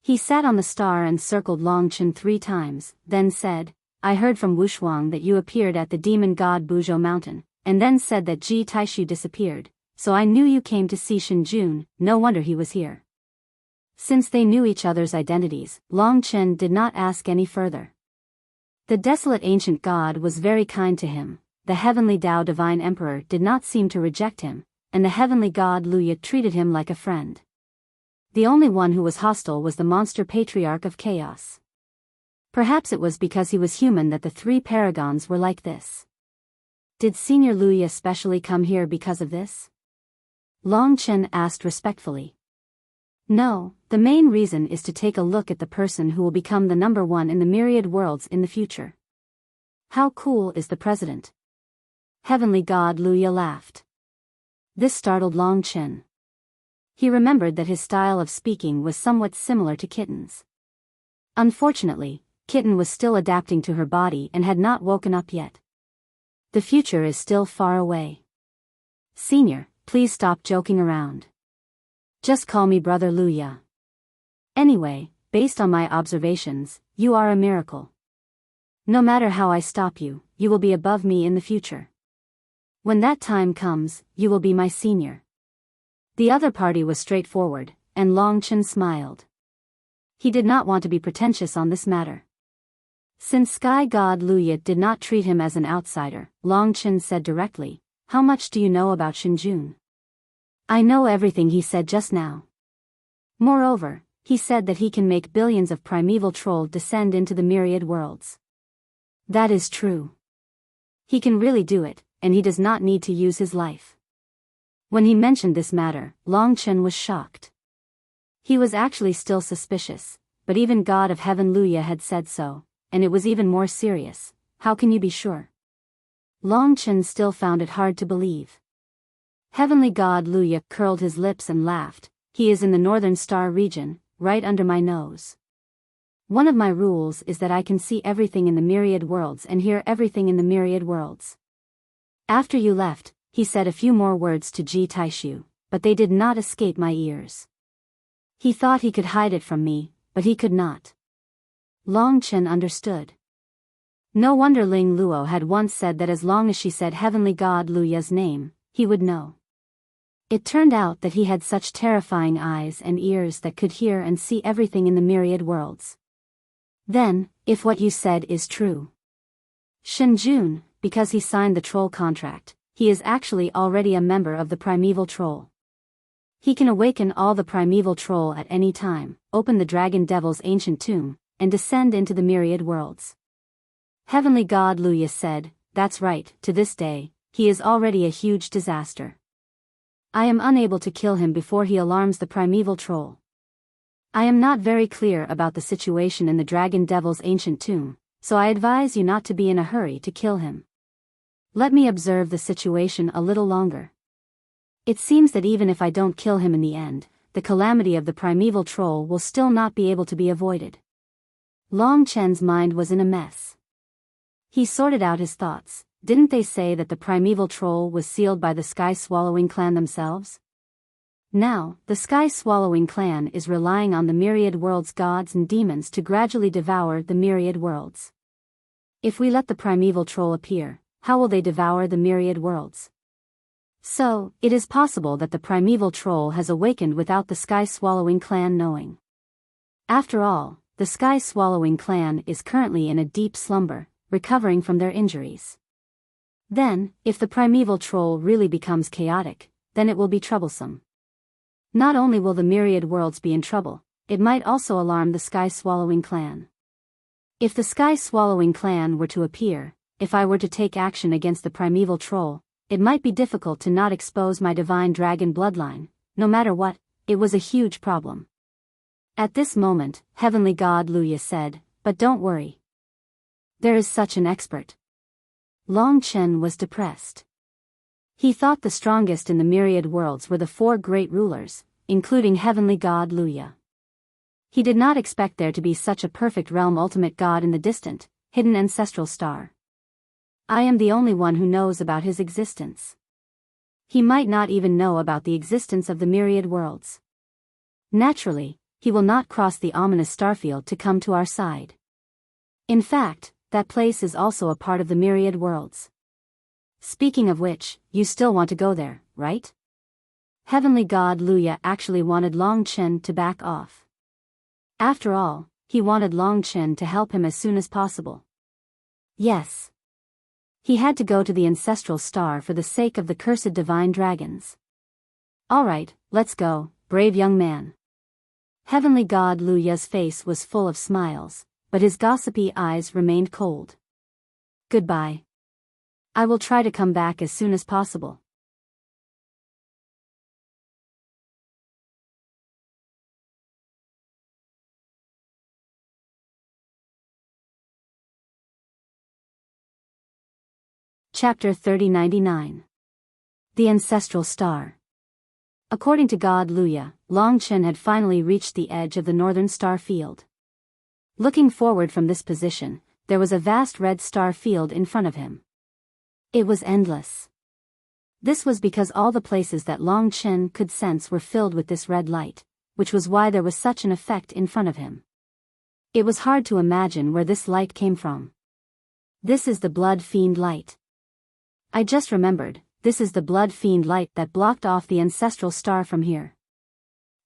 He sat on the star and circled Longchen 3 times, then said, I heard from Wushuang that you appeared at the demon god Buzhou mountain, and then said that Ji Taishu disappeared, so I knew you came to see Shinjun, no wonder he was here. Since they knew each other's identities, Longchen did not ask any further. The desolate ancient god was very kind to him, the heavenly Tao divine emperor did not seem to reject him, and the heavenly god Luya treated him like a friend. The only one who was hostile was the monster patriarch of chaos. Perhaps it was because he was human that the 3 paragons were like this. Did Senior Luya specially come here because of this? Longchen asked respectfully. No, the main reason is to take a look at the person who will become the number 1 in the myriad worlds in the future. How cool is the president? Heavenly God Luya laughed. This startled Longchen. He remembered that his style of speaking was somewhat similar to Kitten's. Unfortunately, Kitten was still adapting to her body and had not woken up yet. The future is still far away. Senior, please stop joking around. Just call me Brother Luya. Anyway, based on my observations, you are a miracle. No matter how I stop you, you will be above me in the future. When that time comes, you will be my senior. The other party was straightforward, and Longchen smiled. He did not want to be pretentious on this matter. Since Sky God Luya did not treat him as an outsider, Longchen said directly, How much do you know about Shinjun? I know everything he said just now. Moreover, he said that he can make billions of primeval troll descend into the myriad worlds. That is true. He can really do it, and he does not need to use his life. When he mentioned this matter, Longchen was shocked. He was actually still suspicious, but even God of Heaven Luya had said so, and it was even more serious. How can you be sure? Longchen still found it hard to believe. Heavenly God Luya curled his lips and laughed. He is in the northern star region, right under my nose. One of my rules is that I can see everything in the myriad worlds and hear everything in the myriad worlds. After you left, he said a few more words to Ji Taishu, but they did not escape my ears. He thought he could hide it from me, but he could not. Longchen understood. No wonder Ling Luo had once said that as long as she said Heavenly God Luya's name, he would know. It turned out that he had such terrifying eyes and ears that could hear and see everything in the myriad worlds. Then, if what you said is true, Shinjun, because he signed the troll contract, he is actually already a member of the primeval troll. He can awaken all the primeval troll at any time, open the dragon devil's ancient tomb, and descend into the myriad worlds. Heavenly God Luya said, That's right, to this day, he is already a huge disaster. I am unable to kill him before he alarms the primeval troll. I am not very clear about the situation in the dragon devil's ancient tomb, so I advise you not to be in a hurry to kill him. Let me observe the situation a little longer. It seems that even if I don't kill him in the end, the calamity of the primeval troll will still not be able to be avoided. Longchen's mind was in a mess. He sorted out his thoughts. Didn't they say that the primeval troll was sealed by the sky-swallowing clan themselves? Now, the sky-swallowing clan is relying on the myriad worlds' gods and demons to gradually devour the myriad worlds. If we let the primeval troll appear, how will they devour the myriad worlds? So, it is possible that the primeval troll has awakened without the sky-swallowing clan knowing. After all, the sky-swallowing clan is currently in a deep slumber, recovering from their injuries. Then, if the primeval troll really becomes chaotic, then it will be troublesome. Not only will the myriad worlds be in trouble, it might also alarm the sky-swallowing clan. If the sky-swallowing clan were to appear, if I were to take action against the primeval troll, it might be difficult to not expose my divine dragon bloodline. No matter what, it was a huge problem. At this moment, Heavenly God Luya said, But don't worry. There is such an expert. Longchen was depressed. He thought the strongest in the myriad worlds were the 4 great rulers, including Heavenly God Luya. He did not expect there to be such a perfect realm ultimate god in the distant, hidden ancestral star. I am the only one who knows about his existence. He might not even know about the existence of the myriad worlds. Naturally, he will not cross the ominous starfield to come to our side. In fact, that place is also a part of the myriad worlds. Speaking of which, you still want to go there, right? Heavenly God Luya actually wanted Long Chen to back off. After all, he wanted Long Chen to help him as soon as possible. Yes. He had to go to the Ancestral Star for the sake of the cursed divine dragons. Alright, let's go, brave young man. Heavenly God Luya's face was full of smiles, but his gossipy eyes remained cold. Goodbye. I will try to come back as soon as possible. Chapter 3099. The Ancestral Star. According to God Luya, Long Chen had finally reached the edge of the northern star field. Looking forward from this position, there was a vast red star field in front of him. It was endless. This was because all the places that Long Chen could sense were filled with this red light, which was why there was such an effect in front of him. It was hard to imagine where this light came from. This is the blood fiend light. I just remembered, this is the blood fiend light that blocked off the Ancestral Star from here.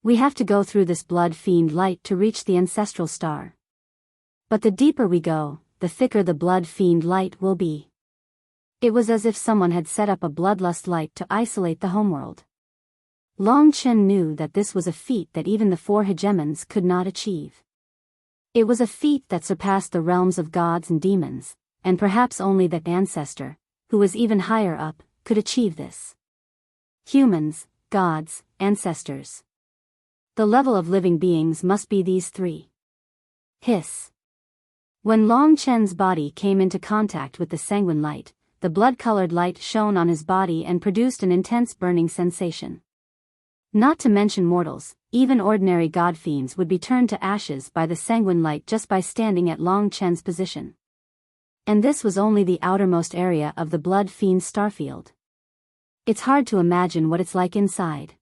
We have to go through this blood fiend light to reach the Ancestral Star. But the deeper we go, the thicker the blood fiend light will be. It was as if someone had set up a bloodlust light to isolate the homeworld. Long Chen knew that this was a feat that even the four hegemons could not achieve. It was a feat that surpassed the realms of gods and demons, and perhaps only the ancestor, who was even higher up, could achieve this. Humans, gods, ancestors. The level of living beings must be these three. Hiss. When Long Chen's body came into contact with the sanguine light, the blood-colored light shone on his body and produced an intense burning sensation. Not to mention mortals, even ordinary god fiends would be turned to ashes by the sanguine light just by standing at Long Chen's position. And this was only the outermost area of the blood fiend starfield. It's hard to imagine what it's like inside.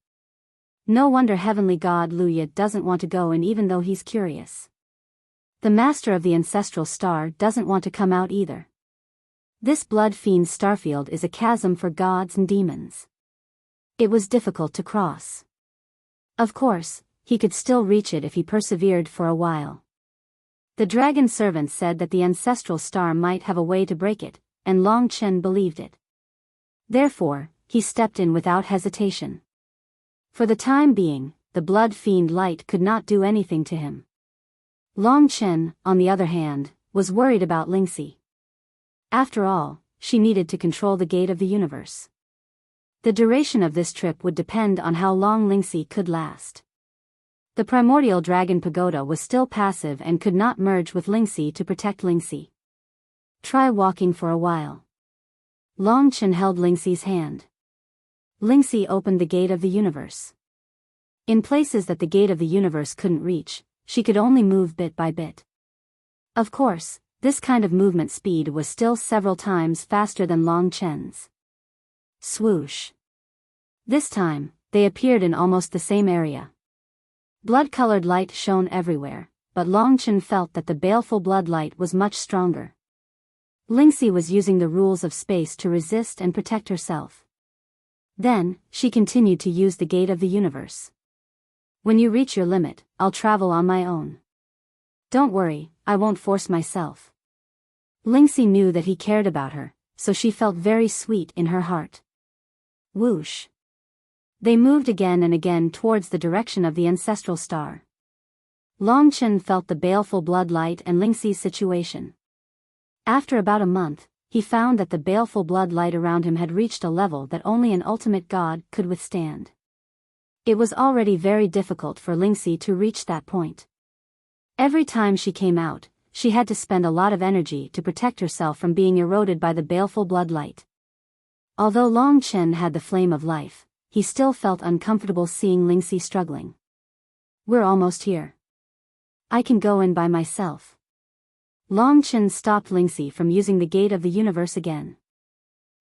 No wonder Heavenly God Luya doesn't want to go in even though he's curious. The master of the Ancestral Star doesn't want to come out either. This blood fiend starfield is a chasm for gods and demons. It was difficult to cross. Of course, he could still reach it if he persevered for a while. The dragon servant said that the Ancestral Star might have a way to break it, and Long Chen believed it. Therefore, he stepped in without hesitation. For the time being, the blood fiend light could not do anything to him. Long Chen, on the other hand, was worried about Lingxi. After all, she needed to control the gate of the universe. The duration of this trip would depend on how long Lingxi could last. The primordial dragon pagoda was still passive and could not merge with Lingxi to protect Lingxi. Try walking for a while. Long Chen held Lingxi's hand. Lingxi opened the gate of the universe. In places that the gate of the universe couldn't reach, she could only move bit by bit. Of course, this kind of movement speed was still several times faster than Long Chen's. Swoosh. This time, they appeared in almost the same area. Blood-colored light shone everywhere, but Long Chen felt that the baleful blood light was much stronger. Lingxi was using the rules of space to resist and protect herself. Then, she continued to use the gate of the universe. When you reach your limit, I'll travel on my own. Don't worry, I won't force myself. Lingxi knew that he cared about her, so she felt very sweet in her heart. Whoosh. They moved again and again towards the direction of the Ancestral Star. Long Chen felt the baleful blood light and Lingxi's situation. After about a month, he found that the baleful blood light around him had reached a level that only an ultimate god could withstand. It was already very difficult for Lingxi to reach that point. Every time she came out, she had to spend a lot of energy to protect herself from being eroded by the baleful blood light. Although Long Chen had the flame of life, he still felt uncomfortable seeing Lingxi struggling. We're almost here. I can go in by myself. Long Chen stopped Lingxi from using the gate of the universe again.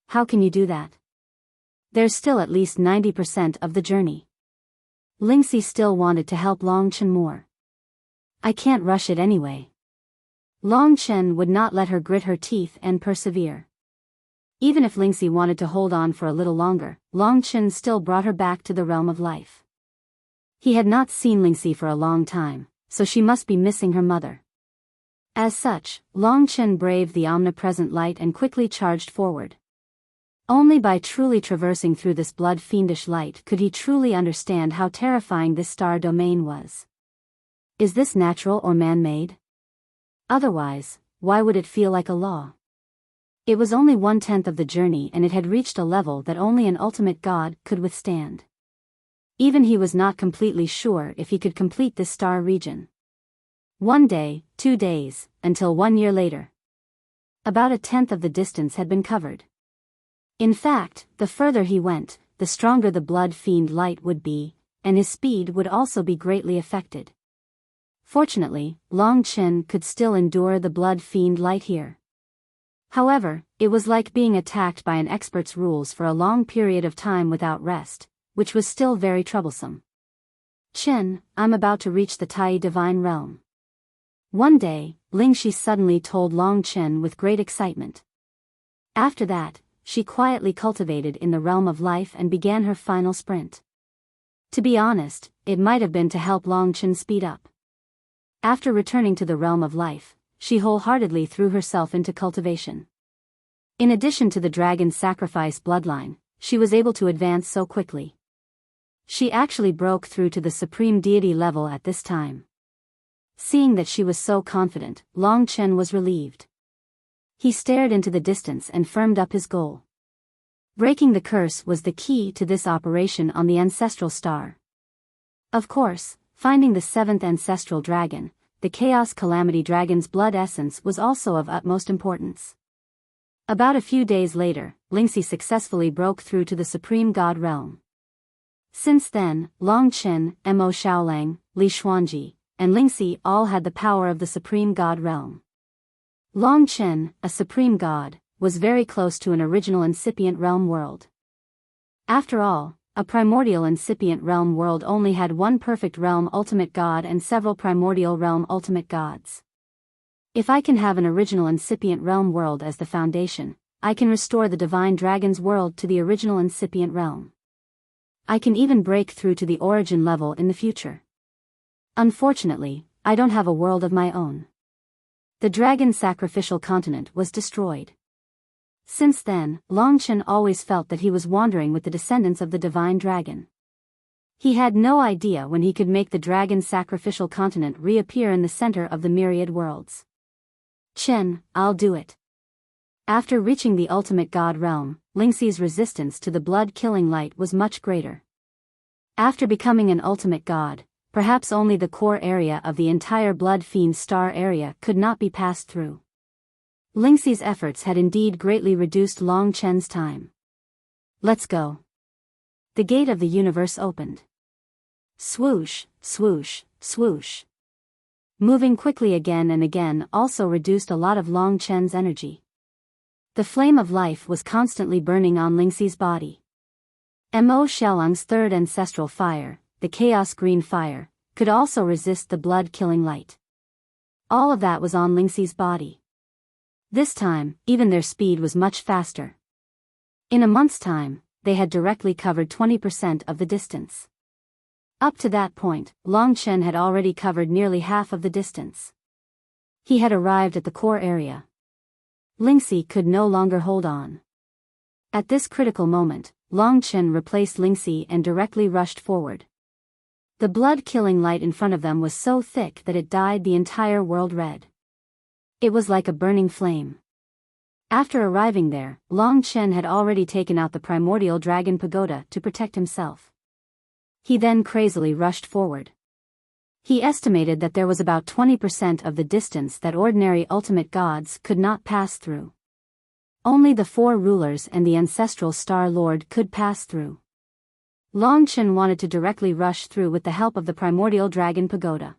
How can you do that? There's still at least 90% of the journey. Lingxi still wanted to help Long Chen more. I can't rush it anyway. Long Chen would not let her grit her teeth and persevere. Even if Lingxi wanted to hold on for a little longer, Long Chen still brought her back to the realm of life. He had not seen Lingxi for a long time, so she must be missing her mother. As such, Long Chen braved the omnipresent light and quickly charged forward. Only by truly traversing through this blood-fiendish light could he truly understand how terrifying this star domain was. Is this natural or man-made? Otherwise, why would it feel like a law? It was only 1/10 of the journey and it had reached a level that only an ultimate god could withstand. Even he was not completely sure if he could complete this star region. 1 day, 2 days, until 1 year later. About 1/10 of the distance had been covered. In fact, the further he went, the stronger the blood fiend light would be, and his speed would also be greatly affected. Fortunately, Long Chen could still endure the blood fiend light here. However, it was like being attacked by an expert's rules for a long period of time without rest, which was still very troublesome. Chen, I'm about to reach the Tai divine realm. One day, Lingxi suddenly told Long Chen with great excitement. After that, she quietly cultivated in the realm of life and began her final sprint. To be honest, it might have been to help Long Chen speed up. After returning to the realm of life, she wholeheartedly threw herself into cultivation. In addition to the dragon sacrifice bloodline, she was able to advance so quickly. She actually broke through to the supreme deity level at this time. Seeing that she was so confident, Long Chen was relieved. He stared into the distance and firmed up his goal. Breaking the curse was the key to this operation on the Ancestral star. Of course, finding the 7th Ancestral dragon, the Chaos Calamity Dragon's blood essence was also of utmost importance. About a few days later, Lingxi successfully broke through to the Supreme God realm. Since then, Long Chen, Mo Xiaolang, Li Xuanji, and Lingxi all had the power of the Supreme God realm. Long Chen, a supreme god, was very close to an original incipient realm world. After all, a primordial incipient realm world only had one perfect realm ultimate god and several primordial realm ultimate gods. If I can have an original incipient realm world as the foundation, I can restore the divine dragon's world to the original incipient realm. I can even break through to the origin level in the future. Unfortunately, I don't have a world of my own. The dragon sacrificial continent was destroyed. Since then, Long Chen always felt that he was wandering with the descendants of the divine dragon. He had no idea when he could make the dragon sacrificial continent reappear in the center of the myriad worlds. Chen, I'll do it. After reaching the ultimate god realm, Lingxi's resistance to the blood-killing light was much greater. After becoming an ultimate god, perhaps only the core area of the entire blood fiend star area could not be passed through. Lingxi's efforts had indeed greatly reduced Long Chen's time. Let's go. The gate of the universe opened. Swoosh, swoosh, swoosh. Moving quickly again and again also reduced a lot of Long Chen's energy. The flame of life was constantly burning on Lingxi's body. Mo Xiaolang's 3rd ancestral fire, the chaos green fire, could also resist the blood-killing light. All of that was on Lingxi's body. This time, even their speed was much faster. In a month's time, they had directly covered 20% of the distance. Up to that point, Long Chen had already covered nearly half of the distance. He had arrived at the core area. Lingxi could no longer hold on. At this critical moment, Long Chen replaced Lingxi and directly rushed forward. The blood-killing light in front of them was so thick that it dyed the entire world red. It was like a burning flame. After arriving there, Long Chen had already taken out the primordial dragon pagoda to protect himself. He then crazily rushed forward. He estimated that there was about 20% of the distance that ordinary ultimate gods could not pass through. Only the 4 rulers and the ancestral Star Lord could pass through. Long Chen wanted to directly rush through with the help of the primordial dragon pagoda.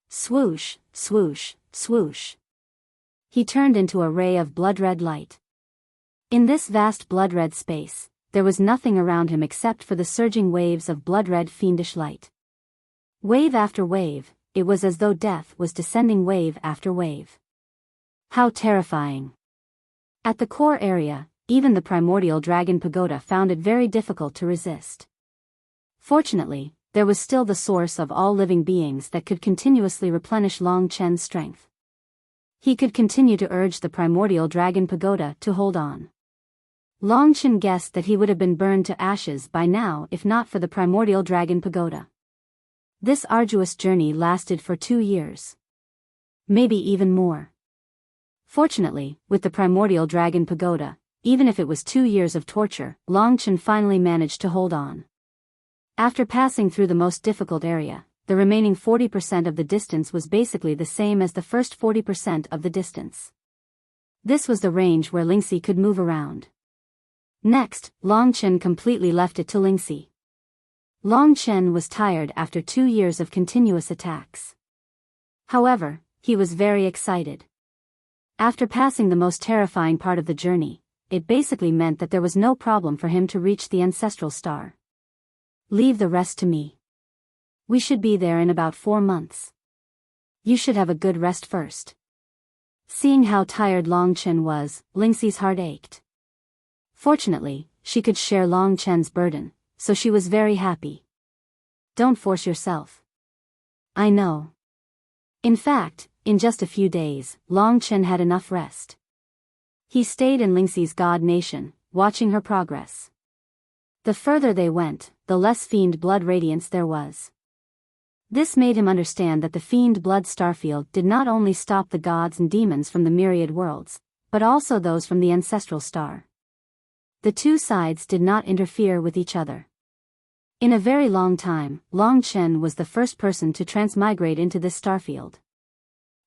Swoosh, swoosh, swoosh. He turned into a ray of blood-red light. In this vast blood-red space, there was nothing around him except for the surging waves of blood-red fiendish light. Wave after wave, it was as though death was descending wave after wave. How terrifying! At the core area, even the primordial dragon pagoda found it very difficult to resist. Fortunately, there was still the source of all living beings that could continuously replenish Long Chen's strength. He could continue to urge the primordial dragon pagoda to hold on. Long Chen guessed that he would have been burned to ashes by now if not for the primordial dragon pagoda. This arduous journey lasted for 2 years. Maybe even more. Fortunately, with the primordial dragon pagoda, even if it was 2 years of torture, Long Chen finally managed to hold on. After passing through the most difficult area, the remaining 40% of the distance was basically the same as the first 40% of the distance. This was the range where Lingxi could move around. Next, Long Chen completely left it to Lingxi. Long Chen was tired after 2 years of continuous attacks. However, he was very excited. After passing the most terrifying part of the journey, it basically meant that there was no problem for him to reach the ancestral star. Leave the rest to me. We should be there in about 4 months. You should have a good rest first. Seeing how tired Long Chen was, Lingxi's heart ached. Fortunately, she could share Long Chen's burden, so she was very happy. Don't force yourself. I know. In fact, in just a few days, Long Chen had enough rest. He stayed in Lingxi's god nation, watching her progress. The further they went, the less fiend blood radiance there was. This made him understand that the fiend blood starfield did not only stop the gods and demons from the myriad worlds, but also those from the ancestral star. The two sides did not interfere with each other. In a very long time, Long Chen was the first person to transmigrate into this starfield.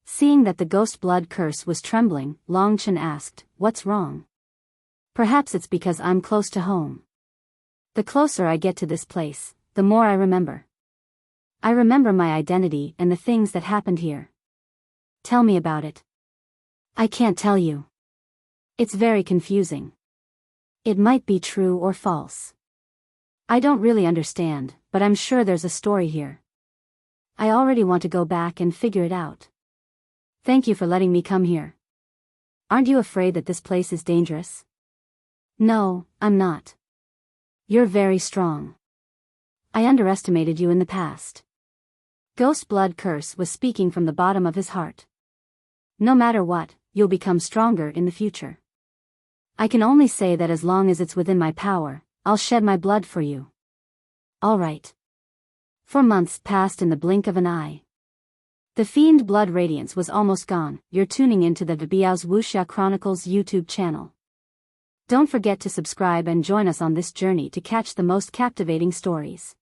Seeing that the ghost blood curse was trembling, Long Chen asked, "What's wrong?" "Perhaps it's because I'm close to home. The closer I get to this place, the more I remember. I remember my identity and the things that happened here." "Tell me about it." "I can't tell you. It's very confusing. It might be true or false. I don't really understand, but I'm sure there's a story here. I already want to go back and figure it out. Thank you for letting me come here. Aren't you afraid that this place is dangerous?" "No, I'm not. You're very strong. I underestimated you in the past." Ghost Blood Curse was speaking from the bottom of his heart. "No matter what, you'll become stronger in the future. I can only say that as long as it's within my power, I'll shed my blood for you." "All right." 4 months passed in the blink of an eye. The fiend blood radiance was almost gone. You're tuning into the Biyao's Wuxia Chronicles YouTube channel. Don't forget to subscribe and join us on this journey to catch the most captivating stories.